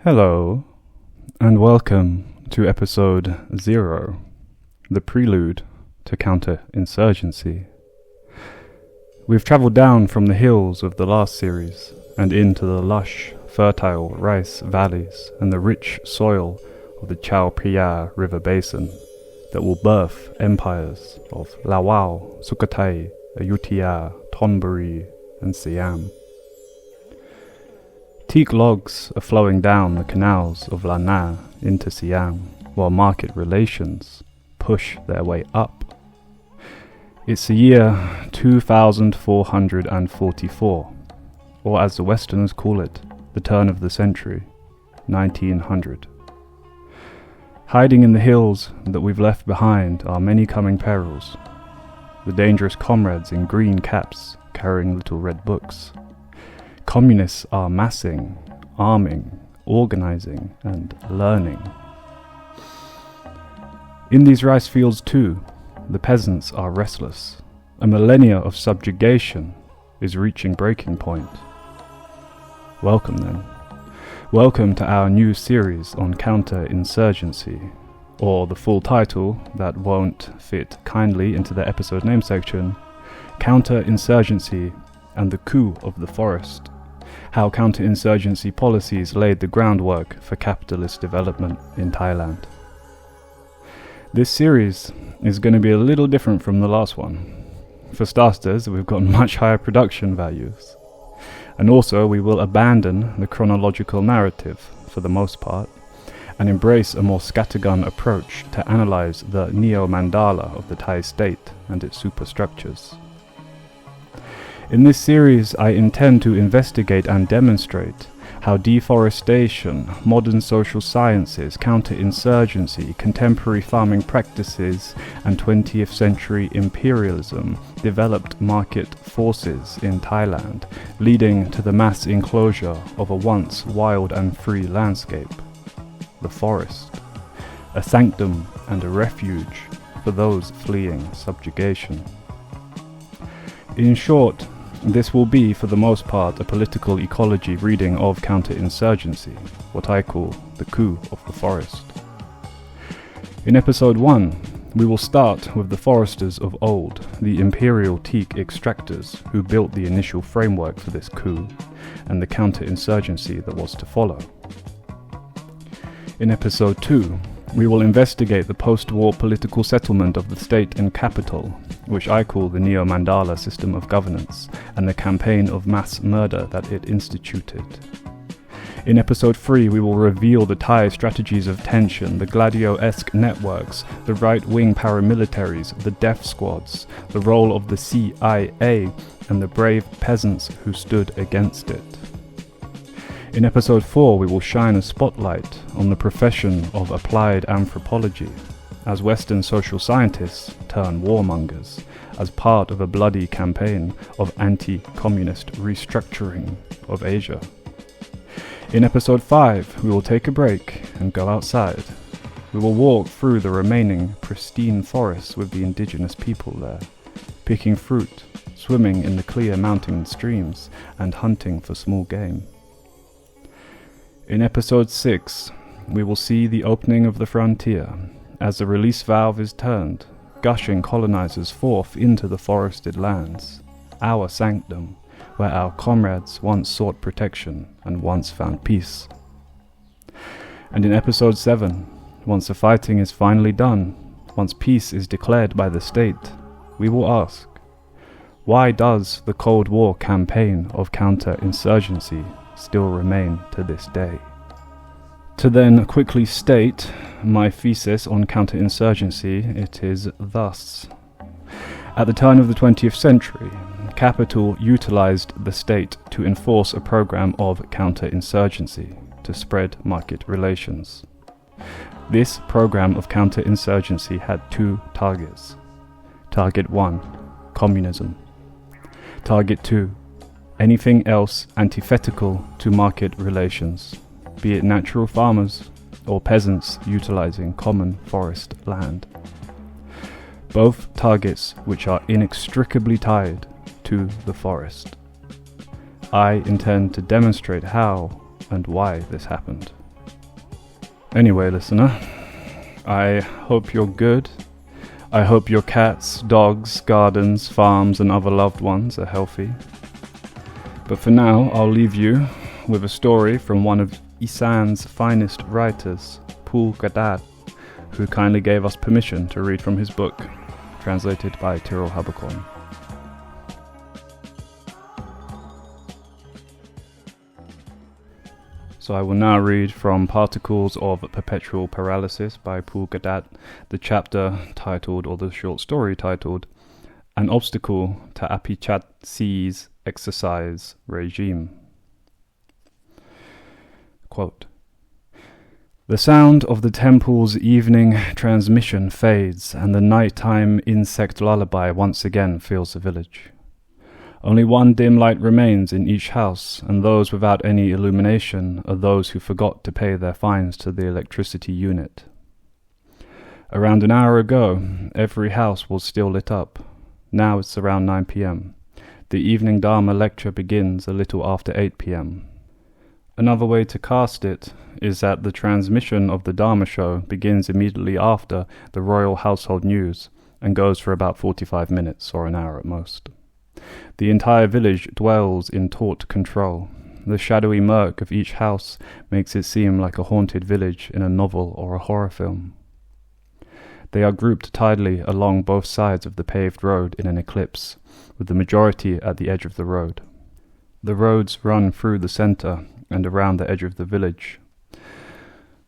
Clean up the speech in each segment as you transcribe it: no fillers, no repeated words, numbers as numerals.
Hello, and welcome to episode 0, the prelude to counterinsurgency. We've travelled down from the hills of the last series and into the lush, fertile rice valleys and the rich soil of the Chao Phraya River Basin that will birth empires of Lawao, Sukhothai, Ayutthaya, Thonburi, and Siam. Teak logs are flowing down the canals of Lanna into Siam, while market relations push their way up. It's the year 2444, or as the Westerners call it, the turn of the century, 1900. Hiding in the hills that we've left behind are many coming perils. The dangerous comrades in green caps carrying little red books. Communists are massing, arming, organizing, and learning. In these rice fields too, the peasants are restless. A millennia of subjugation is reaching breaking point. Welcome then. Welcome to our new series on counterinsurgency, or the full title that won't fit kindly into the episode name section, Counterinsurgency and the Coup of the Forest. How counterinsurgency policies laid the groundwork for capitalist development in Thailand. This series is going to be a little different from the last one. For starters, we've got much higher production values. And also, we will abandon the chronological narrative, for the most part, and embrace a more scattergun approach to analyze the neo-mandala of the Thai state and its superstructures. In this series, I intend to investigate and demonstrate how deforestation, modern social sciences, counterinsurgency, contemporary farming practices, and 20th century imperialism developed market forces in Thailand, leading to the mass enclosure of a once wild and free landscape, the forest, a sanctum and a refuge for those fleeing subjugation. In short, this will be, for the most part, a political ecology reading of counterinsurgency, what I call the coup of the forest. In episode 1, we will start with the foresters of old, the imperial teak extractors who built the initial framework for this coup, and the counterinsurgency that was to follow. In episode 2, we will investigate the post-war political settlement of the state and capital, which I call the neo-mandala system of governance, and the campaign of mass murder that it instituted. In episode 3, we will reveal the Thai strategies of tension, the Gladio-esque networks, the right-wing paramilitaries, the death squads, the role of the CIA, and the brave peasants who stood against it. In episode 4, we will shine a spotlight on the profession of applied anthropology, as Western social scientists turn warmongers, as part of a bloody campaign of anti-communist restructuring of Asia. In episode 5, we will take a break and go outside. We will walk through the remaining pristine forests with the indigenous people there, picking fruit, swimming in the clear mountain streams, and hunting for small game. In episode 6, we will see the opening of the frontier, as the release valve is turned, gushing colonizers forth into the forested lands, our sanctum, where our comrades once sought protection and once found peace. And in episode 7, once the fighting is finally done, once peace is declared by the state, we will ask, why does the Cold War campaign of counterinsurgency still remain to this day? To then quickly state my thesis on counterinsurgency, it is thus. At the turn of the 20th century, capital utilized the state to enforce a program of counterinsurgency to spread market relations. This program of counterinsurgency had 2 targets. Target 1, communism. Target 2, anything else antithetical to market relations, be it natural farmers or peasants utilizing common forest land. Both targets which are inextricably tied to the forest. I intend to demonstrate how and why this happened Anyway, listener, I hope you're good. I hope your cats, dogs, gardens, farms and other loved ones are healthy. But for now, I'll leave you with a story from one of Isan's finest writers, Paul Gadat, who kindly gave us permission to read from his book, translated by Tyrrell Habercorn. So I will now read from Particles of Perpetual Paralysis by Paul Gadat, the chapter titled, or the short story titled, An Obstacle to Apichat's Exercise Regime. Quote, the sound of the temple's evening transmission fades, and the nighttime insect lullaby once again fills the village. Only one dim light remains in each house, and those without any illumination are those who forgot to pay their fines to the electricity unit. Around an hour ago, every house was still lit up. Now it's around 9 p.m. The evening Dharma lecture begins a little after 8 p.m. Another way to cast it is that the transmission of the Dharma show begins immediately after the royal household news and goes for about 45 minutes or an hour at most. The entire village dwells in taut control. The shadowy murk of each house makes it seem like a haunted village in a novel or a horror film. They are grouped tidily along both sides of the paved road in an ellipse, with the majority at the edge of the road. The roads run through the center and around the edge of the village.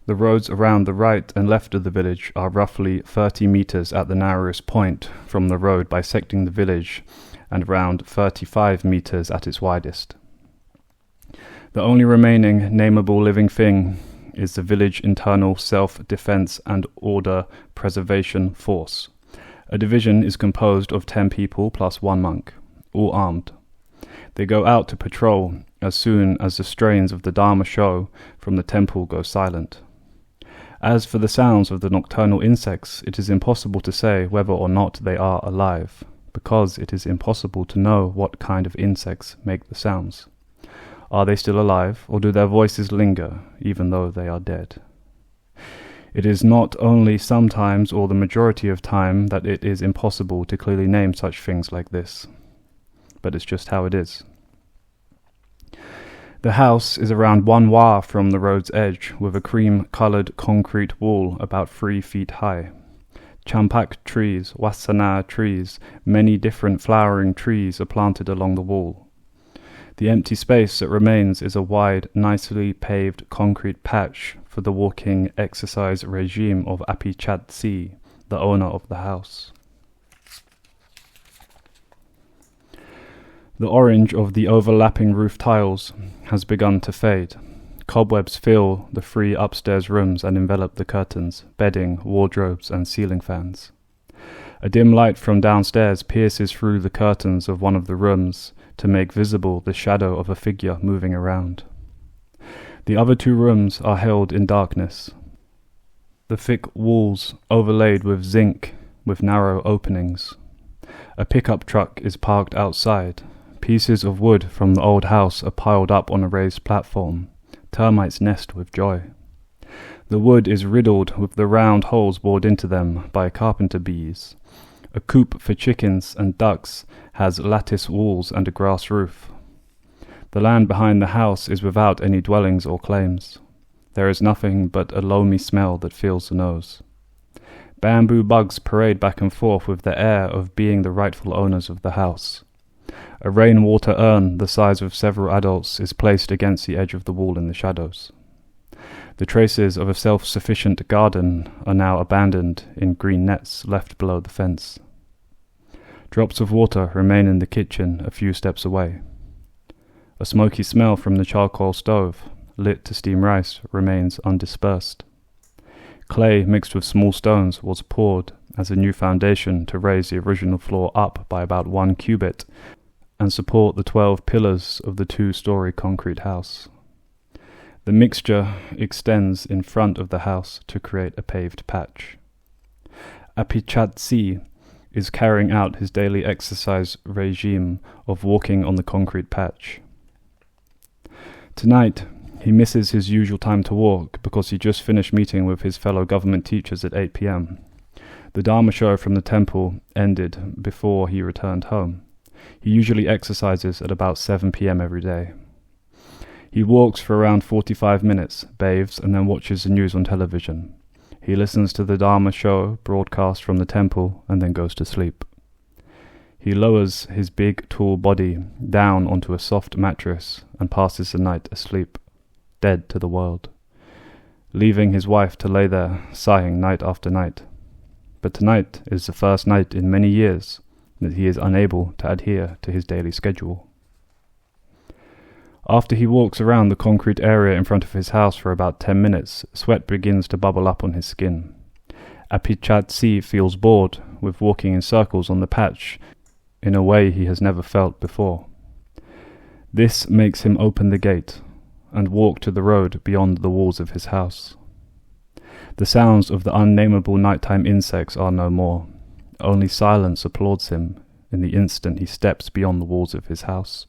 The roads around the right and left of the village are roughly 30 meters at the narrowest point from the road bisecting the village, and around 35 meters at its widest. The only remaining nameable living thing is the village internal self-defense and order preservation force. A division is composed of 10 people plus 1 monk, all armed. They go out to patrol as soon as the strains of the Dharma show from the temple go silent. As for the sounds of the nocturnal insects, it is impossible to say whether or not they are alive, because it is impossible to know what kind of insects make the sounds. Are they still alive, or do their voices linger, even though they are dead? It is not only sometimes or the majority of time that it is impossible to clearly name such things like this, but it's just how it is. The house is around 1 wa from the road's edge, with a cream-coloured concrete wall about 3 feet high. Champak trees, wasana trees, many different flowering trees are planted along the wall. The empty space that remains is a wide, nicely paved concrete patch for the walking exercise regime of Apichat's, the owner of the house. The orange of the overlapping roof tiles has begun to fade. Cobwebs fill the 3 upstairs rooms and envelop the curtains, bedding, wardrobes, and ceiling fans. A dim light from downstairs pierces through the curtains of one of the rooms to make visible the shadow of a figure moving around. The other 2 rooms are held in darkness. The thick walls overlaid with zinc with narrow openings. A pickup truck is parked outside. Pieces of wood from the old house are piled up on a raised platform. Termites nest with joy. The wood is riddled with the round holes bored into them by carpenter bees. A coop for chickens and ducks has lattice walls and a grass roof. The land behind the house is without any dwellings or claims. There is nothing but a loamy smell that fills the nose. Bamboo bugs parade back and forth with the air of being the rightful owners of the house. A rainwater urn the size of several adults is placed against the edge of the wall in the shadows. The traces of a self-sufficient garden are now abandoned in green nets left below the fence. Drops of water remain in the kitchen a few steps away. A smoky smell from the charcoal stove, lit to steam rice, remains undispersed. Clay mixed with small stones was poured as a new foundation to raise the original floor up by about 1 cubit and support the 12 pillars of the 2-story concrete house. The mixture extends in front of the house to create a paved patch. Apichat's is carrying out his daily exercise regime of walking on the concrete patch. Tonight, He misses his usual time to walk because he just finished meeting with his fellow government teachers at 8 p.m. The Dharma show from the temple ended before he returned home. He usually exercises at about 7 p.m. every day. He walks for around 45 minutes, bathes, and then watches the news on television. He listens to the Dharma show broadcast from the temple and then goes to sleep. He lowers his big, tall body down onto a soft mattress and passes the night asleep, dead to the world, leaving his wife to lay there, sighing night after night. But tonight is the first night in many years that he is unable to adhere to his daily schedule. After he walks around the concrete area in front of his house for about 10 minutes, sweat begins to bubble up on his skin. Apichatsi feels bored with walking in circles on the patch in a way he has never felt before. This makes him open the gate and walk to the road beyond the walls of his house. The sounds of the unnameable nighttime insects are no more. Only silence applauds him in the instant he steps beyond the walls of his house.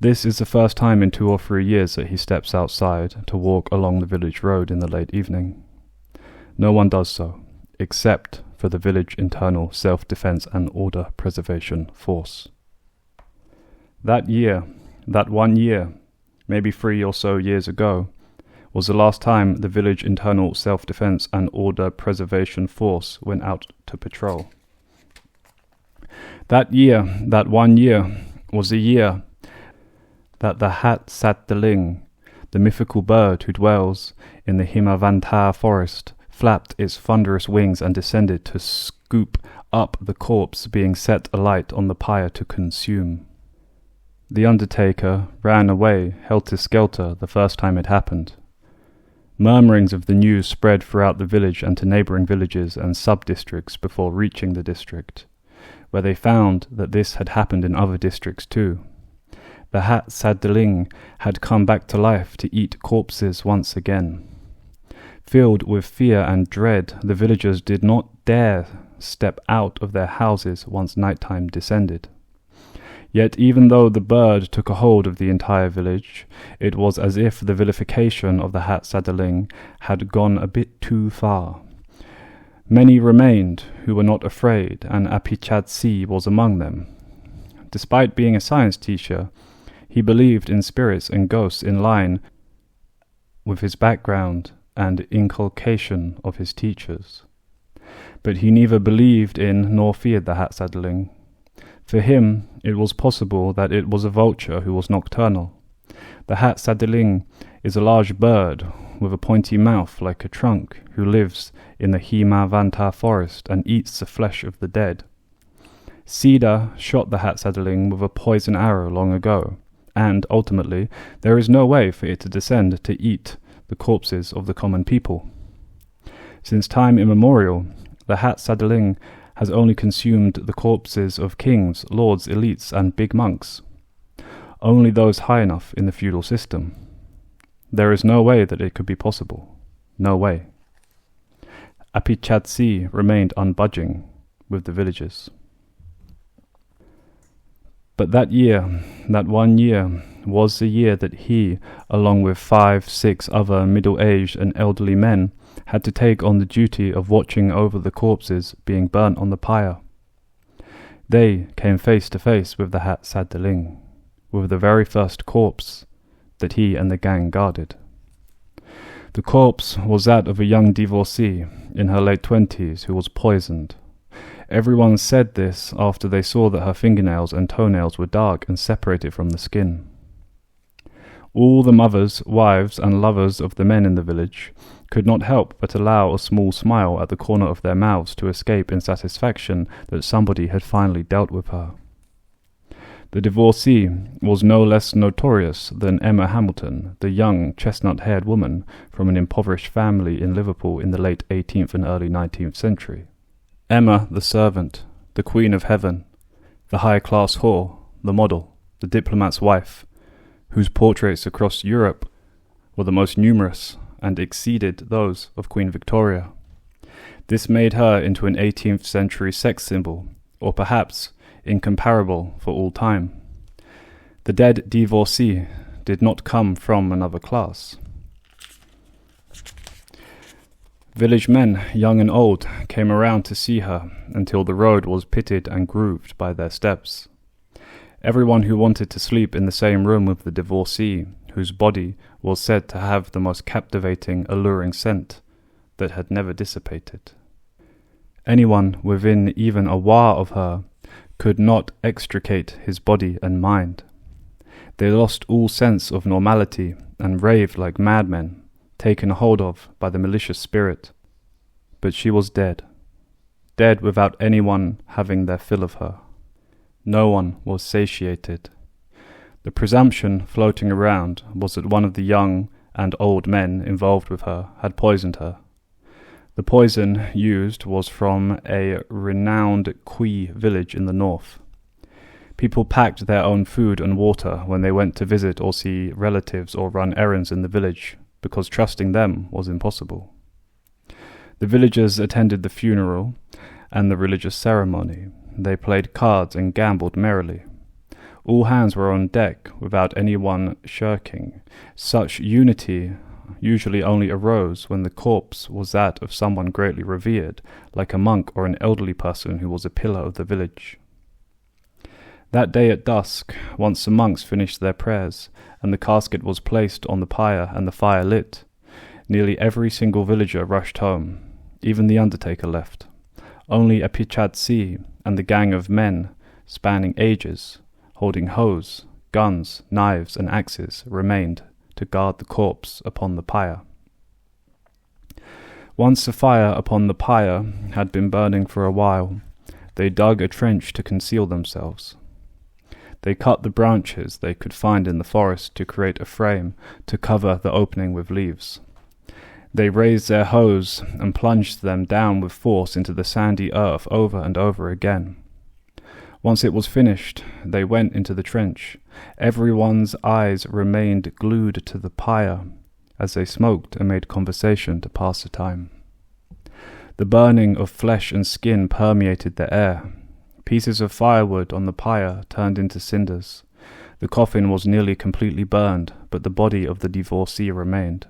This is the first time in 2 or 3 years that he steps outside to walk along the village road in the late evening. No one does so, except for the village internal self-defense and order preservation force. That year, that 1 year, maybe 3 or so years ago, was the last time the village internal self-defense and order preservation force went out to patrol. That year, that 1 year, was the year that the Hat Satdaling, the mythical bird who dwells in the Himavanta forest, flapped its thunderous wings and descended to scoop up the corpse being set alight on the pyre to consume. The undertaker ran away helter-skelter the first time it happened. Murmurings of the news spread throughout the village and to neighbouring villages and sub-districts before reaching the district, where they found that this had happened in other districts too. The Hat Sadling had come back to life to eat corpses once again. Filled with fear and dread, the villagers did not dare step out of their houses once nighttime descended. Yet even though the bird took a hold of the entire village, it was as if the vilification of the Hat Sadaling had gone a bit too far. Many remained who were not afraid, and Apichatsi was among them. Despite being a science teacher, he believed in spirits and ghosts in line with his background and inculcation of his teachers. But he neither believed in nor feared the Hat Sadaling. For him, it was possible that it was a vulture who was nocturnal. The Hat Sadaling is a large bird with a pointy mouth like a trunk who lives in the Himavanta forest and eats the flesh of the dead. Sida shot the Hat Sadaling with a poison arrow long ago, and, ultimately, there is no way for it to descend to eat the corpses of the common people. Since time immemorial, the Hat Sadaling has only consumed the corpses of kings, lords, elites, and big monks. Only those high enough in the feudal system. There is no way that it could be possible. No way. Apichatsi remained unbudging with the villagers. But that year, that 1 year, was the year that he, along with 5, 6 other middle-aged and elderly men, had to take on the duty of watching over the corpses being burnt on the pyre. They came face to face with the Hat Sadaling, with the very first corpse that he and the gang guarded. The corpse was that of a young divorcee in her late 20s who was poisoned. Everyone said this after they saw that her fingernails and toenails were dark and separated from the skin. All the mothers, wives, and lovers of the men in the village could not help but allow a small smile at the corner of their mouths to escape in satisfaction that somebody had finally dealt with her. The divorcee was no less notorious than Emma Hamilton, the young, chestnut-haired woman from an impoverished family in Liverpool in the late 18th and early 19th century. Emma the servant, the queen of heaven, the high-class whore, the model, the diplomat's wife, whose portraits across Europe were the most numerous and exceeded those of Queen Victoria. This made her into an 18th century sex symbol, or perhaps incomparable for all time. The dead divorcee did not come from another class. Village men, young and old, came around to see her until the road was pitted and grooved by their steps. Everyone who wanted to sleep in the same room with the divorcee, whose body was said to have the most captivating, alluring scent that had never dissipated. Anyone within even a wah of her could not extricate his body and mind. They lost all sense of normality and raved like madmen, taken hold of by the malicious spirit. But she was dead. Dead without anyone having their fill of her. No one was satiated. The presumption floating around was that one of the young and old men involved with her had poisoned her. The poison used was from a renowned Kui village in the north. People packed their own food and water when they went to visit or see relatives or run errands in the village, because trusting them was impossible. The villagers attended the funeral and the religious ceremony. They played cards and gambled merrily. All hands were on deck without anyone shirking. Such unity usually only arose when the corpse was that of someone greatly revered, like a monk or an elderly person who was a pillar of the village. That day at dusk, once the monks finished their prayers, and the casket was placed on the pyre and the fire lit, nearly every single villager rushed home. Even the undertaker left. Only a Pichatsi and the gang of men, spanning ages, holding hoes, guns, knives, and axes, remained to guard the corpse upon the pyre. Once the fire upon the pyre had been burning for a while, they dug a trench to conceal themselves. They cut the branches they could find in the forest to create a frame to cover the opening with leaves. They raised their hoes and plunged them down with force into the sandy earth over and over again. Once it was finished, they went into the trench. Everyone's eyes remained glued to the pyre as they smoked and made conversation to pass the time. The burning of flesh and skin permeated the air. Pieces of firewood on the pyre turned into cinders. The coffin was nearly completely burned, but the body of the divorcee remained.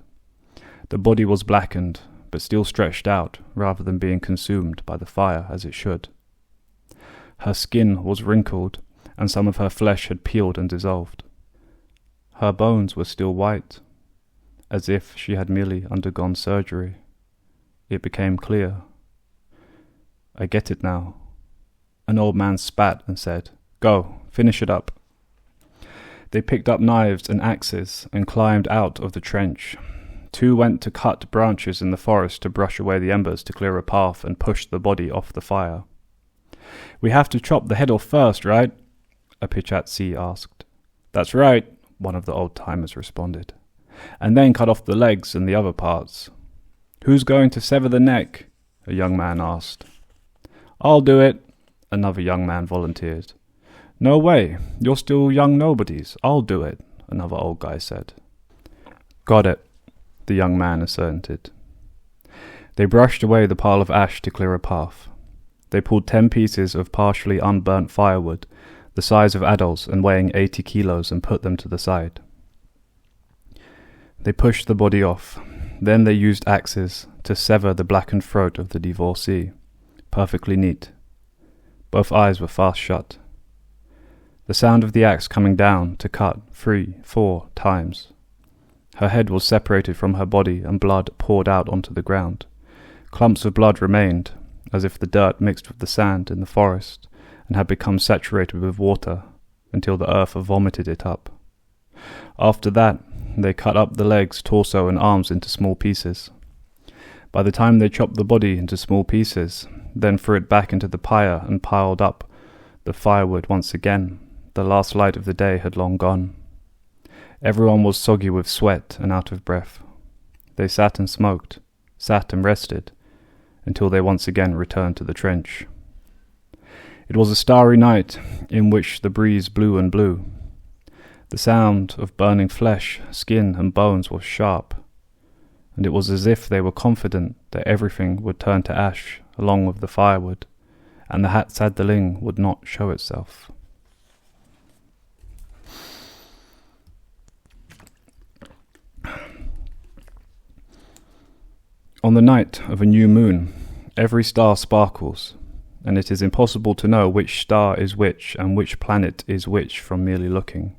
The body was blackened, but still stretched out, rather than being consumed by the fire as it should. Her skin was wrinkled, and some of her flesh had peeled and dissolved. Her bones were still white, as if she had merely undergone surgery. It became clear. I get it now. An old man spat and said, "Go, finish it up." They picked up knives and axes and climbed out of the trench. Two went to cut branches in the forest to brush away the embers to clear a path and push the body off the fire. "We have to chop the head off first, right?" a Pichatsi asked. "That's right," one of the old-timers responded. "And then cut off the legs and the other parts." "Who's going to sever the neck?" a young man asked. "I'll do it," another young man volunteered. "No way, you're still young nobodies. I'll do it," another old guy said. "Got it," the young man assented. They brushed away the pile of ash to clear a path. They pulled 10 pieces of partially unburnt firewood, the size of adults and weighing 80 kilos, and put them to the side. They pushed the body off. Then they used axes to sever the blackened throat of the divorcee, perfectly neat. Both eyes were fast shut. The sound of the axe coming down to cut 3, 4 times. Her head was separated from her body and blood poured out onto the ground. Clumps of blood remained, as if the dirt mixed with the sand in the forest and had become saturated with water until the earth vomited it up. After that, they cut up the legs, torso and arms into small pieces. By the time they chopped the body into small pieces, then threw it back into the pyre and piled up the firewood once again, the last light of the day had long gone. Everyone was soggy with sweat and out of breath. They sat and smoked, sat and rested, until they once again returned to the trench. It was a starry night in which the breeze blew and blew. The sound of burning flesh, skin and bones was sharp, and it was as if they were confident that everything would turn to ash along with the firewood, and the Hatsadling would not show itself. On the night of a new moon, every star sparkles, and it is impossible to know which star is which and which planet is which from merely looking.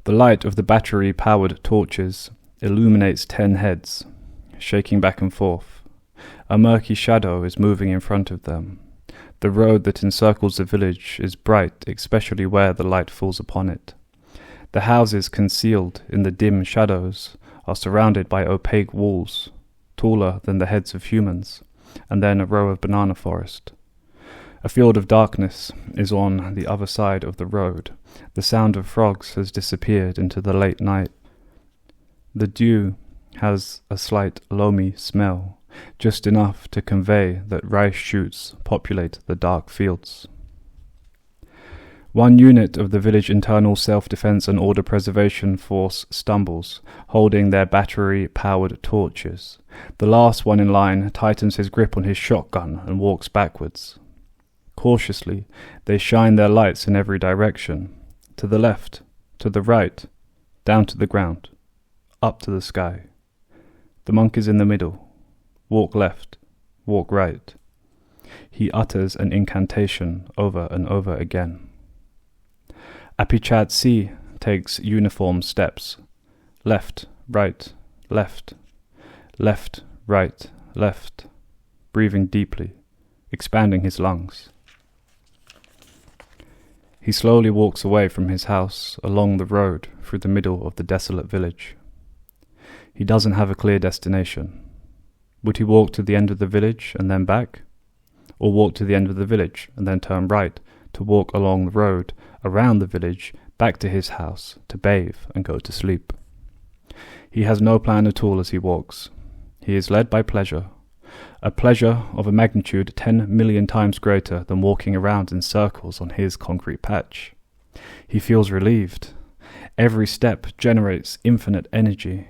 The light of the battery-powered torches illuminates 10 heads, shaking back and forth. A murky shadow is moving in front of them. The road that encircles the village is bright, especially where the light falls upon it. The houses concealed in the dim shadows are surrounded by opaque walls, taller than the heads of humans, and then a row of banana forest. A field of darkness is on the other side of the road. The sound of frogs has disappeared into the late night. The dew has a slight loamy smell, just enough to convey that rice shoots populate the dark fields. One unit of the village internal self-defense and order preservation force stumbles, holding their battery-powered torches. The last one in line tightens his grip on his shotgun and walks backwards. Cautiously, they shine their lights in every direction, to the left, to the right, down to the ground, up to the sky. The monk is in the middle. Walk left, walk right. He utters an incantation over and over again. Apichat-si takes uniform steps. Left, right, left, left, right, left, breathing deeply, expanding his lungs. He slowly walks away from his house, along the road, through the middle of the desolate village. He doesn't have a clear destination. Would he walk to the end of the village and then back? Or walk to the end of the village and then turn right to walk along the road, around the village, back to his house, to bathe and go to sleep? He has no plan at all as he walks. He is led by pleasure, a pleasure of a magnitude 10 million times greater than walking around in circles on his concrete patch. He feels relieved. Every step generates infinite energy.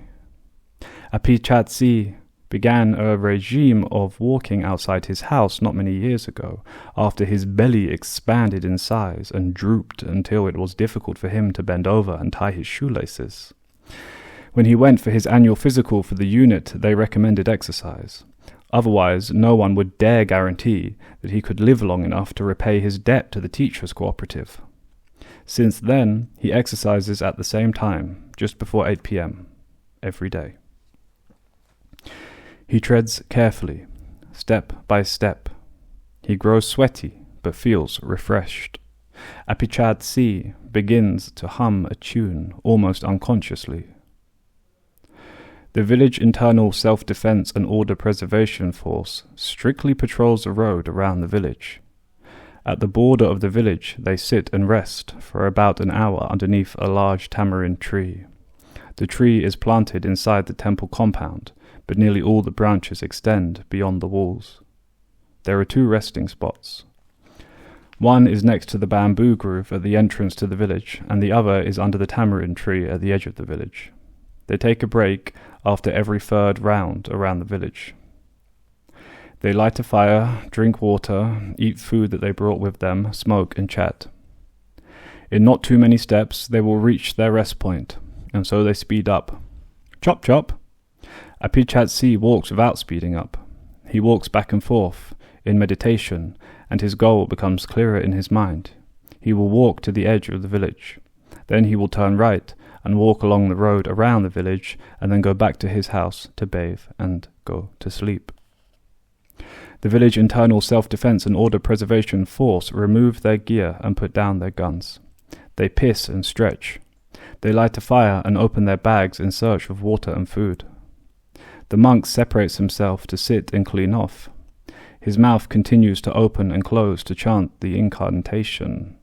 Apichat-si began a regime of walking outside his house not many years ago, after his belly expanded in size and drooped until it was difficult for him to bend over and tie his shoelaces. When he went for his annual physical for the unit, they recommended exercise. Otherwise, no one would dare guarantee that he could live long enough to repay his debt to the teachers' cooperative. Since then, he exercises at the same time, just before 8 p.m., every day. He treads carefully, step by step. He grows sweaty, but feels refreshed. Apichat-si begins to hum a tune, almost unconsciously. The village internal self-defense and order preservation force strictly patrols the road around the village. At the border of the village, they sit and rest for about an hour underneath a large tamarind tree. The tree is planted inside the temple compound, but nearly all the branches extend beyond the walls. There are 2 resting spots. One is next to the bamboo grove at the entrance to the village, and the other is under the tamarind tree at the edge of the village. They take a break after every 3rd round around the village. They light a fire, drink water, eat food that they brought with them, smoke and chat. In not too many steps, they will reach their rest point, and so they speed up. Chop chop! Apichat-si walks without speeding up. He walks back and forth, in meditation, and his goal becomes clearer in his mind. He will walk to the edge of the village. Then he will turn right and walk along the road around the village, and then go back to his house to bathe and go to sleep. The village internal self-defense and order preservation force remove their gear and put down their guns. They piss and stretch. They light a fire and open their bags in search of water and food. The monk separates himself to sit and clean off. His mouth continues to open and close to chant the incantation.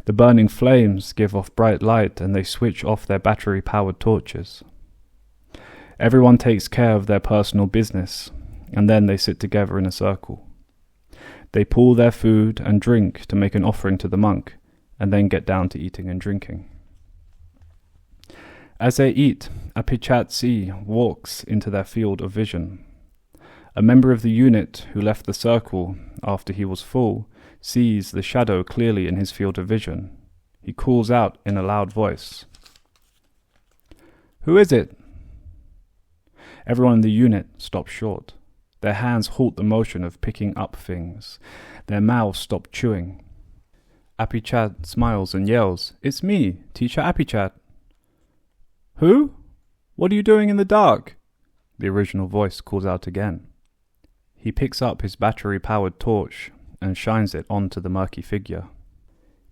The burning flames give off bright light, and they switch off their battery-powered torches. Everyone takes care of their personal business, and then they sit together in a circle. They pull their food and drink to make an offering to the monk, and then get down to eating and drinking. As they eat, Apichat-si walks into their field of vision. A member of the unit who left the circle after he was full sees the shadow clearly in his field of vision. He calls out in a loud voice, "Who is it?" Everyone in the unit stops short. Their hands halt the motion of picking up things. Their mouths stop chewing. Apichat smiles and yells, "It's me, Teacher Apichat." "Who? What are you doing in the dark?" the original voice calls out again. He picks up his battery-powered torch and shines it onto the murky figure.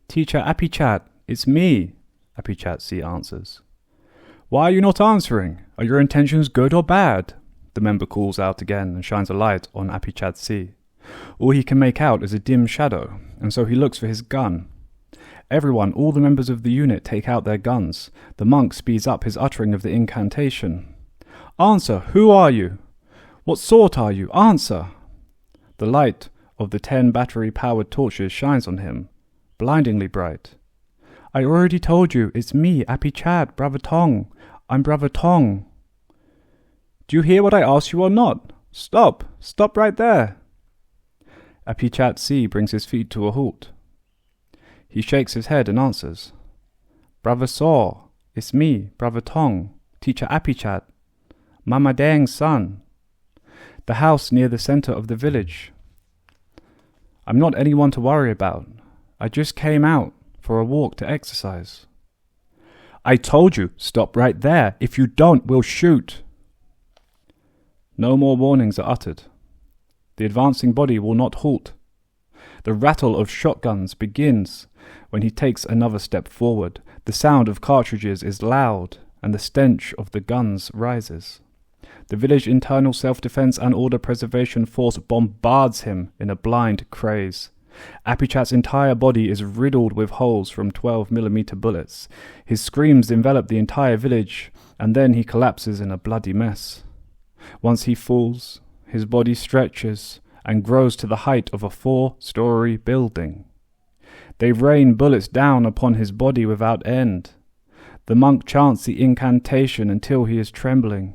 "Teacher Apichat, it's me," Apichat C answers. "Why are you not answering? Are your intentions good or bad?" the member calls out again and shines a light on Apichat C. All he can make out is a dim shadow, and so he looks for his gun. Everyone, all the members of the unit, take out their guns. The monk speeds up his uttering of the incantation. "Answer, who are you? What sort are you? Answer!" The light of the 10 battery-powered torches shines on him, blindingly bright. "I already told you, it's me, Apichat, Brother Tong. I'm Brother Tong." "Do you hear what I asked you or not? Stop! Stop right there!" Apichat C brings his feet to a halt. He shakes his head and answers, "Brother Saw, it's me, Brother Tong, Teacher Apichat, Mama Dang's son. The house near the center of the village. I'm not anyone to worry about. I just came out for a walk to exercise." "I told you, stop right there. If you don't, we'll shoot." No more warnings are uttered. The advancing body will not halt. The rattle of shotguns begins when he takes another step forward. The sound of cartridges is loud, and the stench of the guns rises. The village internal self-defense and order preservation force bombards him in a blind craze. Apichat's entire body is riddled with holes from 12mm bullets. His screams envelop the entire village, and then he collapses in a bloody mess. Once he falls, his body stretches and grows to the height of a 4-story building. They rain bullets down upon his body without end. The monk chants the incantation until he is trembling.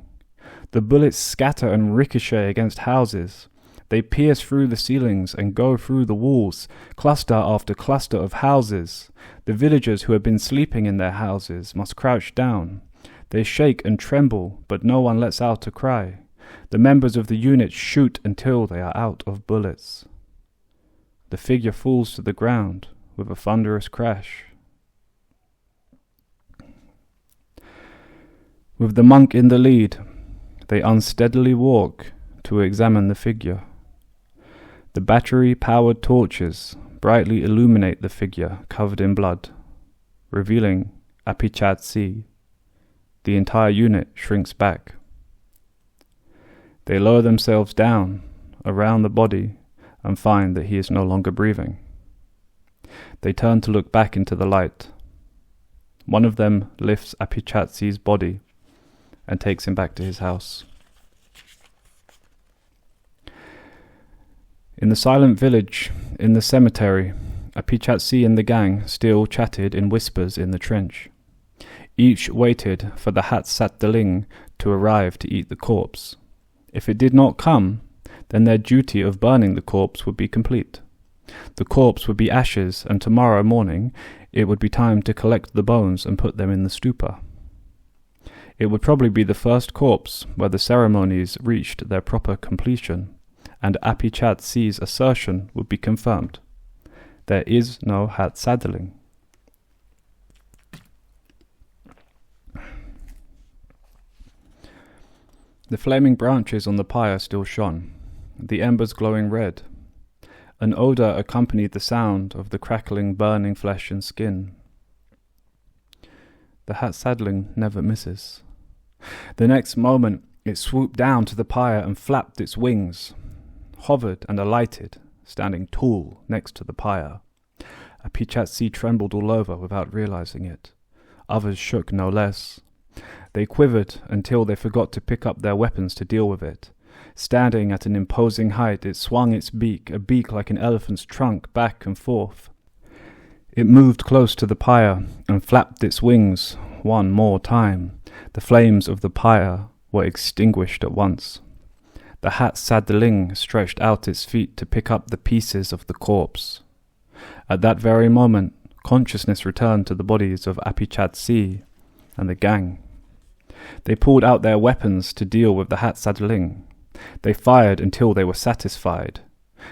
The bullets scatter and ricochet against houses. They pierce through the ceilings and go through the walls, cluster after cluster of houses. The villagers who have been sleeping in their houses must crouch down. They shake and tremble, but no one lets out a cry. The members of the unit shoot until they are out of bullets. The figure falls to the ground with a thunderous crash. With the monk in the lead, they unsteadily walk to examine the figure. The battery-powered torches brightly illuminate the figure covered in blood, revealing Apichat C. The entire unit shrinks back. They lower themselves down around the body and find that he is no longer breathing. They turn to look back into the light. One of them lifts Apichat C's body and takes him back to his house. In the silent village, in the cemetery, Apichat C and the gang still chatted in whispers in the trench. Each waited for the Hatsat-Daling to arrive to eat the corpse. If it did not come, then their duty of burning the corpse would be complete. The corpse would be ashes, and tomorrow morning it would be time to collect the bones and put them in the stupa. It would probably be the first corpse where the ceremonies reached their proper completion, and Apichat C's assertion would be confirmed. There is no Hatsat-Daling. The flaming branches on the pyre still shone, the embers glowing red. An odour accompanied the sound of the crackling, burning flesh and skin. The Hatsat-Daling never misses. The next moment it swooped down to the pyre and flapped its wings, hovered and alighted, standing tall next to the pyre. Apichat C trembled all over without realizing it. Others shook no less. They quivered until they forgot to pick up their weapons to deal with it. Standing at an imposing height, it swung its beak, a beak like an elephant's trunk, back and forth. It moved close to the pyre and flapped its wings one more time. The flames of the pyre were extinguished at once. The Hatsat-Daling stretched out its feet to pick up the pieces of the corpse. At that very moment, consciousness returned to the bodies of Apichat C and the gang. They pulled out their weapons to deal with the Hatsadling. They fired until they were satisfied.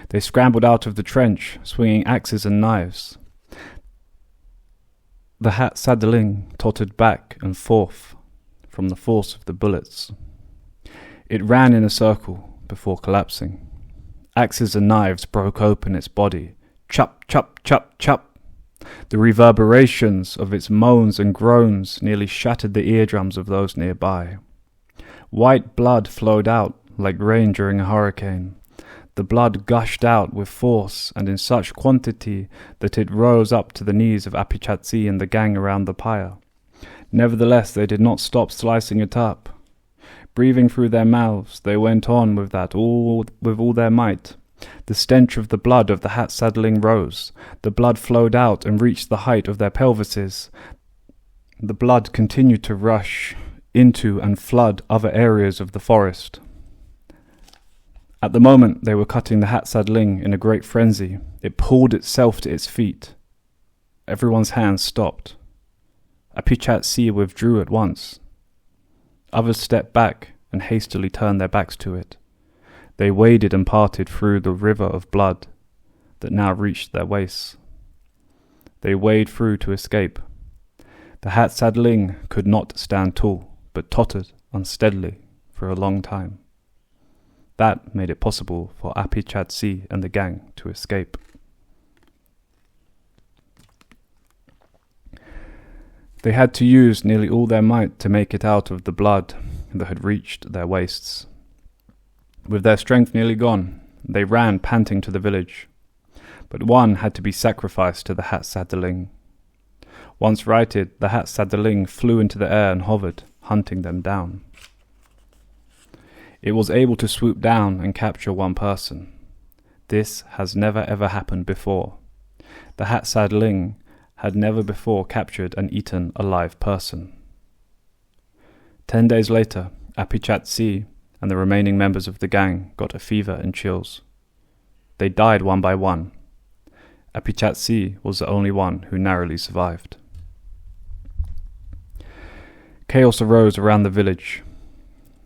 They scrambled out of the trench, swinging axes and knives. The Hatsadling tottered back and forth from the force of the bullets. It ran in a circle before collapsing. Axes and knives broke open its body. Chop, chop, chop, chop. The reverberations of its moans and groans nearly shattered the eardrums of those nearby. White blood flowed out like rain during a hurricane. The blood gushed out with force and in such quantity that it rose up to the knees of Apichatsi and the gang around the pyre. Nevertheless, they did not stop slicing it up. Breathing through their mouths, they went on with all their might. The stench of the blood of the Hatsadling rose. The blood flowed out and reached the height of their pelvises. The blood continued to rush into and flood other areas of the forest. At the moment they were cutting the Hatsadling in a great frenzy. It pulled itself to its feet. Everyone's hands stopped. Apichatsi withdrew at once. Others stepped back and hastily turned their backs to it. They waded and parted through the river of blood that now reached their waists. They wade through to escape. The Hatsadling could not stand tall, but tottered unsteadily for a long time. That made it possible for Apichatsi and the gang to escape. They had to use nearly all their might to make it out of the blood that had reached their waists. With their strength nearly gone, they ran panting to the village. But one had to be sacrificed to the Hatsadling. Once righted, the Hatsadling flew into the air and hovered, hunting them down. It was able to swoop down and capture one person. This has never ever happened before. The Hatsadling had never before captured and eaten a live person. 10 days later, Apichatsi and the remaining members of the gang got a fever and chills. They died one by one. Apichatsi was the only one who narrowly survived. Chaos arose around the village.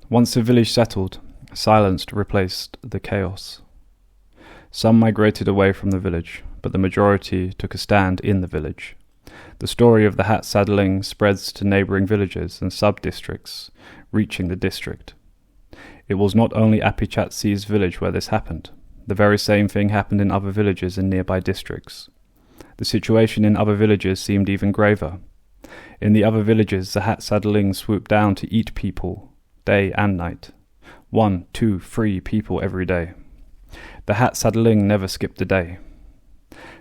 Once the village settled, silence replaced the chaos. Some migrated away from the village, but the majority took a stand in the village. The story of the Hatsadling spreads to neighbouring villages and sub-districts, reaching the district. It was not only Apichatsi's village where this happened. The very same thing happened in other villages in nearby districts. The situation in other villages seemed even graver. In the other villages, the Hatsadling swooped down to eat people, day and night. 1, 2, 3 people every day. The Hatsadling never skipped a day.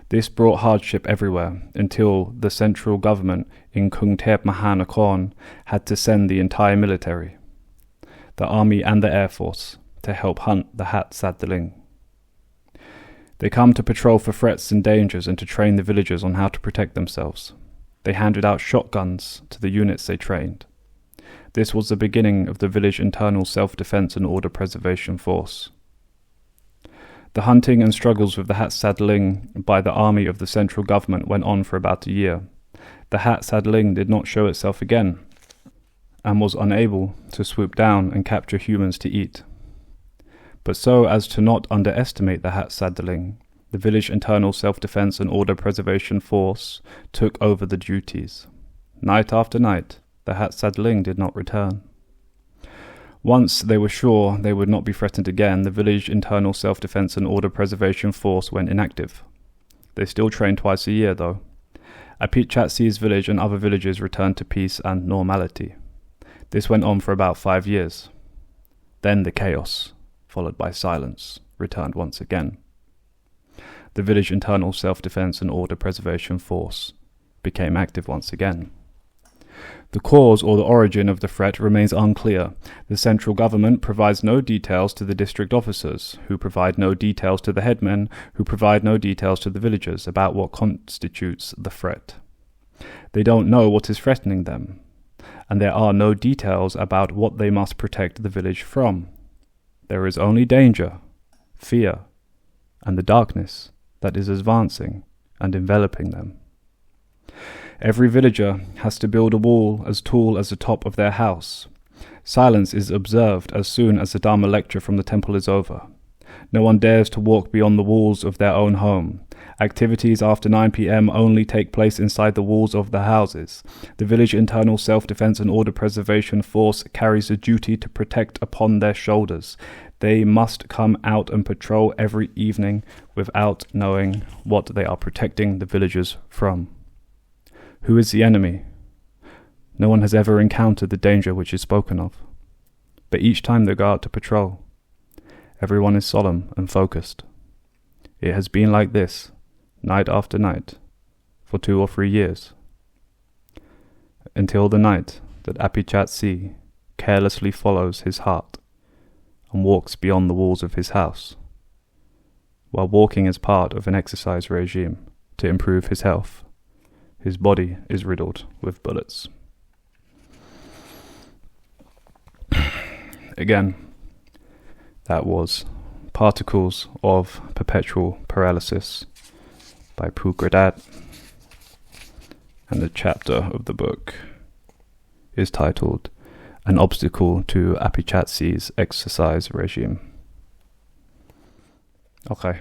This brought hardship everywhere until the central government in Countermahanakon had to send the entire military, the army and the air force, to help hunt the Hatsadling. They come to patrol for threats and dangers and to train the villagers on how to protect themselves. They handed out shotguns to the units they trained. This was the beginning of the village internal self-defense and order preservation force. The hunting and struggles with the Hatsadling by the army of the central government went on for about a year. The Hatsadling did not show itself again, and was unable to swoop down and capture humans to eat. But so as to not underestimate the Hatsadling, the village internal self-defense and order preservation force took over the duties. Night after night, the Hatsadling did not return. Once they were sure they would not be threatened again, the village internal self-defense and order preservation force went inactive. They still trained twice a year, though. Apichatsi's village and other villages returned to peace and normality. This went on for about 5 years. Then the chaos, followed by silence, returned once again. The village internal self-defense and order preservation force became active once again. The cause or the origin of the threat remains unclear. The central government provides no details to the district officers, who provide no details to the headmen, who provide no details to the villagers about what constitutes the threat. They don't know what is threatening them, and there are no details about what they must protect the village from. There is only danger, fear, and the darkness that is advancing and enveloping them. Every villager has to build a wall as tall as the top of their house. Silence is observed as soon as the Dharma lecture from the temple is over. No one dares to walk beyond the walls of their own home. Activities after 9 p.m. only take place inside the walls of the houses. The village internal self-defense and order preservation force carries a duty to protect upon their shoulders. They must come out and patrol every evening without knowing what they are protecting the villagers from. Who is the enemy? No one has ever encountered the danger which is spoken of. But each time they go out to patrol, everyone is solemn and focused. It has been like this, night after night, for 2 or 3 years. Until the night that Apichatsi carelessly follows his heart and walks beyond the walls of his house, while walking as part of an exercise regime to improve his health. His body is riddled with bullets. Again, that was Particles of Perpetual Paralysis by Pugradat, and the chapter of the book is titled An Obstacle to Apichatsi's Exercise Regime. Okay.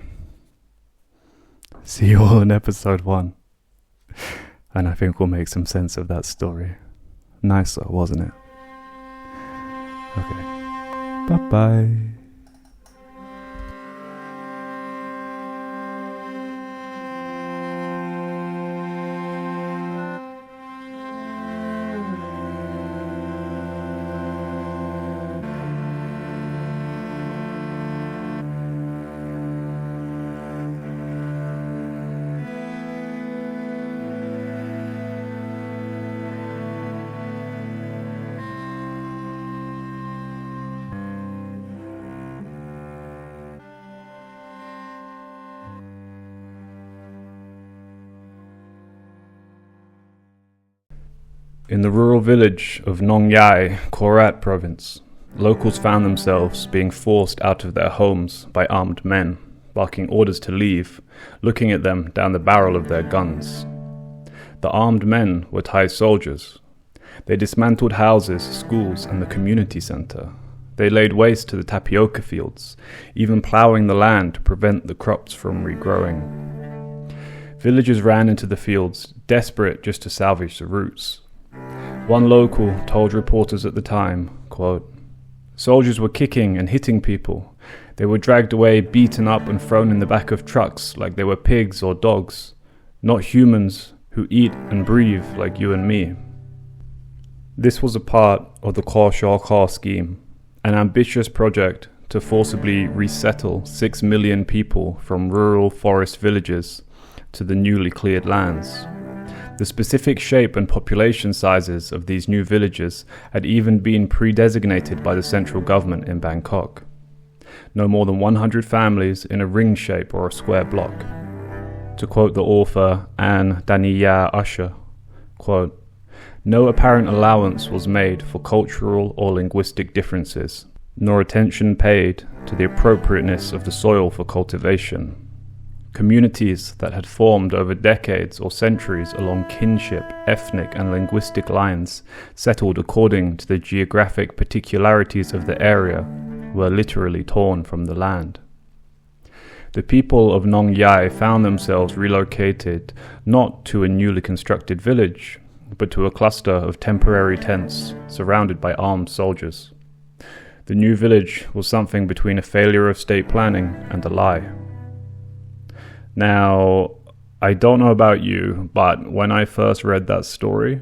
See you all in episode 1. And I think we'll make some sense of that story. Nice though, wasn't it? Okay. Bye-bye. In the rural village of Nong Yai, Korat province, locals found themselves being forced out of their homes by armed men, barking orders to leave, looking at them down the barrel of their guns. The armed men were Thai soldiers. They dismantled houses, schools, and the community center. They laid waste to the tapioca fields, even ploughing the land to prevent the crops from regrowing. Villagers ran into the fields, desperate just to salvage the roots. One local told reporters at the time, quote, "Soldiers were kicking and hitting people. They were dragged away, beaten up and thrown in the back of trucks like they were pigs or dogs, not humans who eat and breathe like you and me." This was a part of the Kor Shor Kor scheme, an ambitious project to forcibly resettle 6 million people from rural forest villages to the newly cleared lands. The specific shape and population sizes of these new villages had even been pre-designated by the central government in Bangkok. No more than 100 families in a ring shape or a square block. To quote the author Anne Daniya Usher, quote, "No apparent allowance was made for cultural or linguistic differences, nor attention paid to the appropriateness of the soil for cultivation. Communities that had formed over decades or centuries along kinship, ethnic and linguistic lines, settled according to the geographic particularities of the area, were literally torn from the land. The people of Nong Yai found themselves relocated not to a newly constructed village, but to a cluster of temporary tents surrounded by armed soldiers. The new village was something between a failure of state planning and a lie." Now, I don't know about you, but when I first read that story,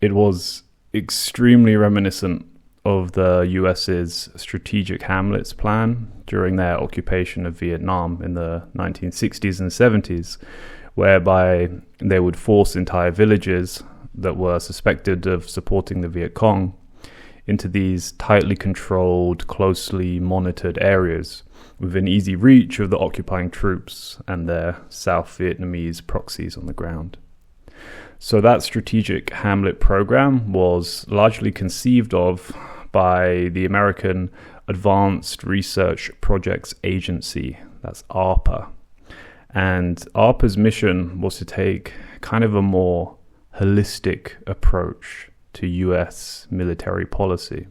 it was extremely reminiscent of the US's Strategic Hamlets Plan during their occupation of Vietnam in the 1960s and 70s, whereby they would force entire villages that were suspected of supporting the Viet Cong into these tightly controlled, closely monitored areas within easy reach of the occupying troops and their South Vietnamese proxies on the ground. So that strategic Hamlet program was largely conceived of by the American Advanced Research Projects Agency, that's ARPA. And ARPA's mission was to take kind of a more holistic approach to US military policy.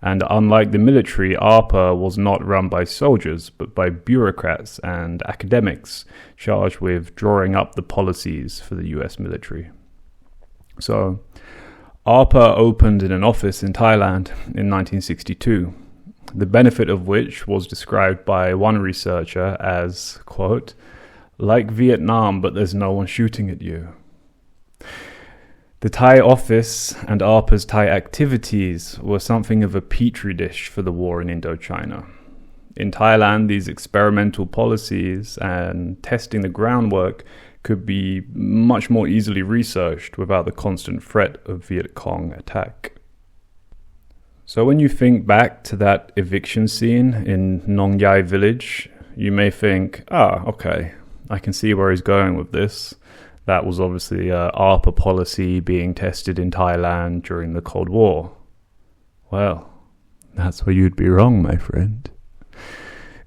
And unlike the military, ARPA was not run by soldiers, but by bureaucrats and academics charged with drawing up the policies for the US military. So, ARPA opened in an office in Thailand in 1962, the benefit of which was described by one researcher as, quote, like Vietnam, but there's no one shooting at you. The Thai office and ARPA's Thai activities were something of a petri dish for the war in Indochina. In Thailand, these experimental policies and testing the groundwork could be much more easily researched without the constant threat of Viet Cong attack. So when you think back to that eviction scene in Nong Yai village, you may think, okay, I can see where he's going with this. That was obviously ARPA policy being tested in Thailand during the Cold War. Well, that's where you'd be wrong, my friend.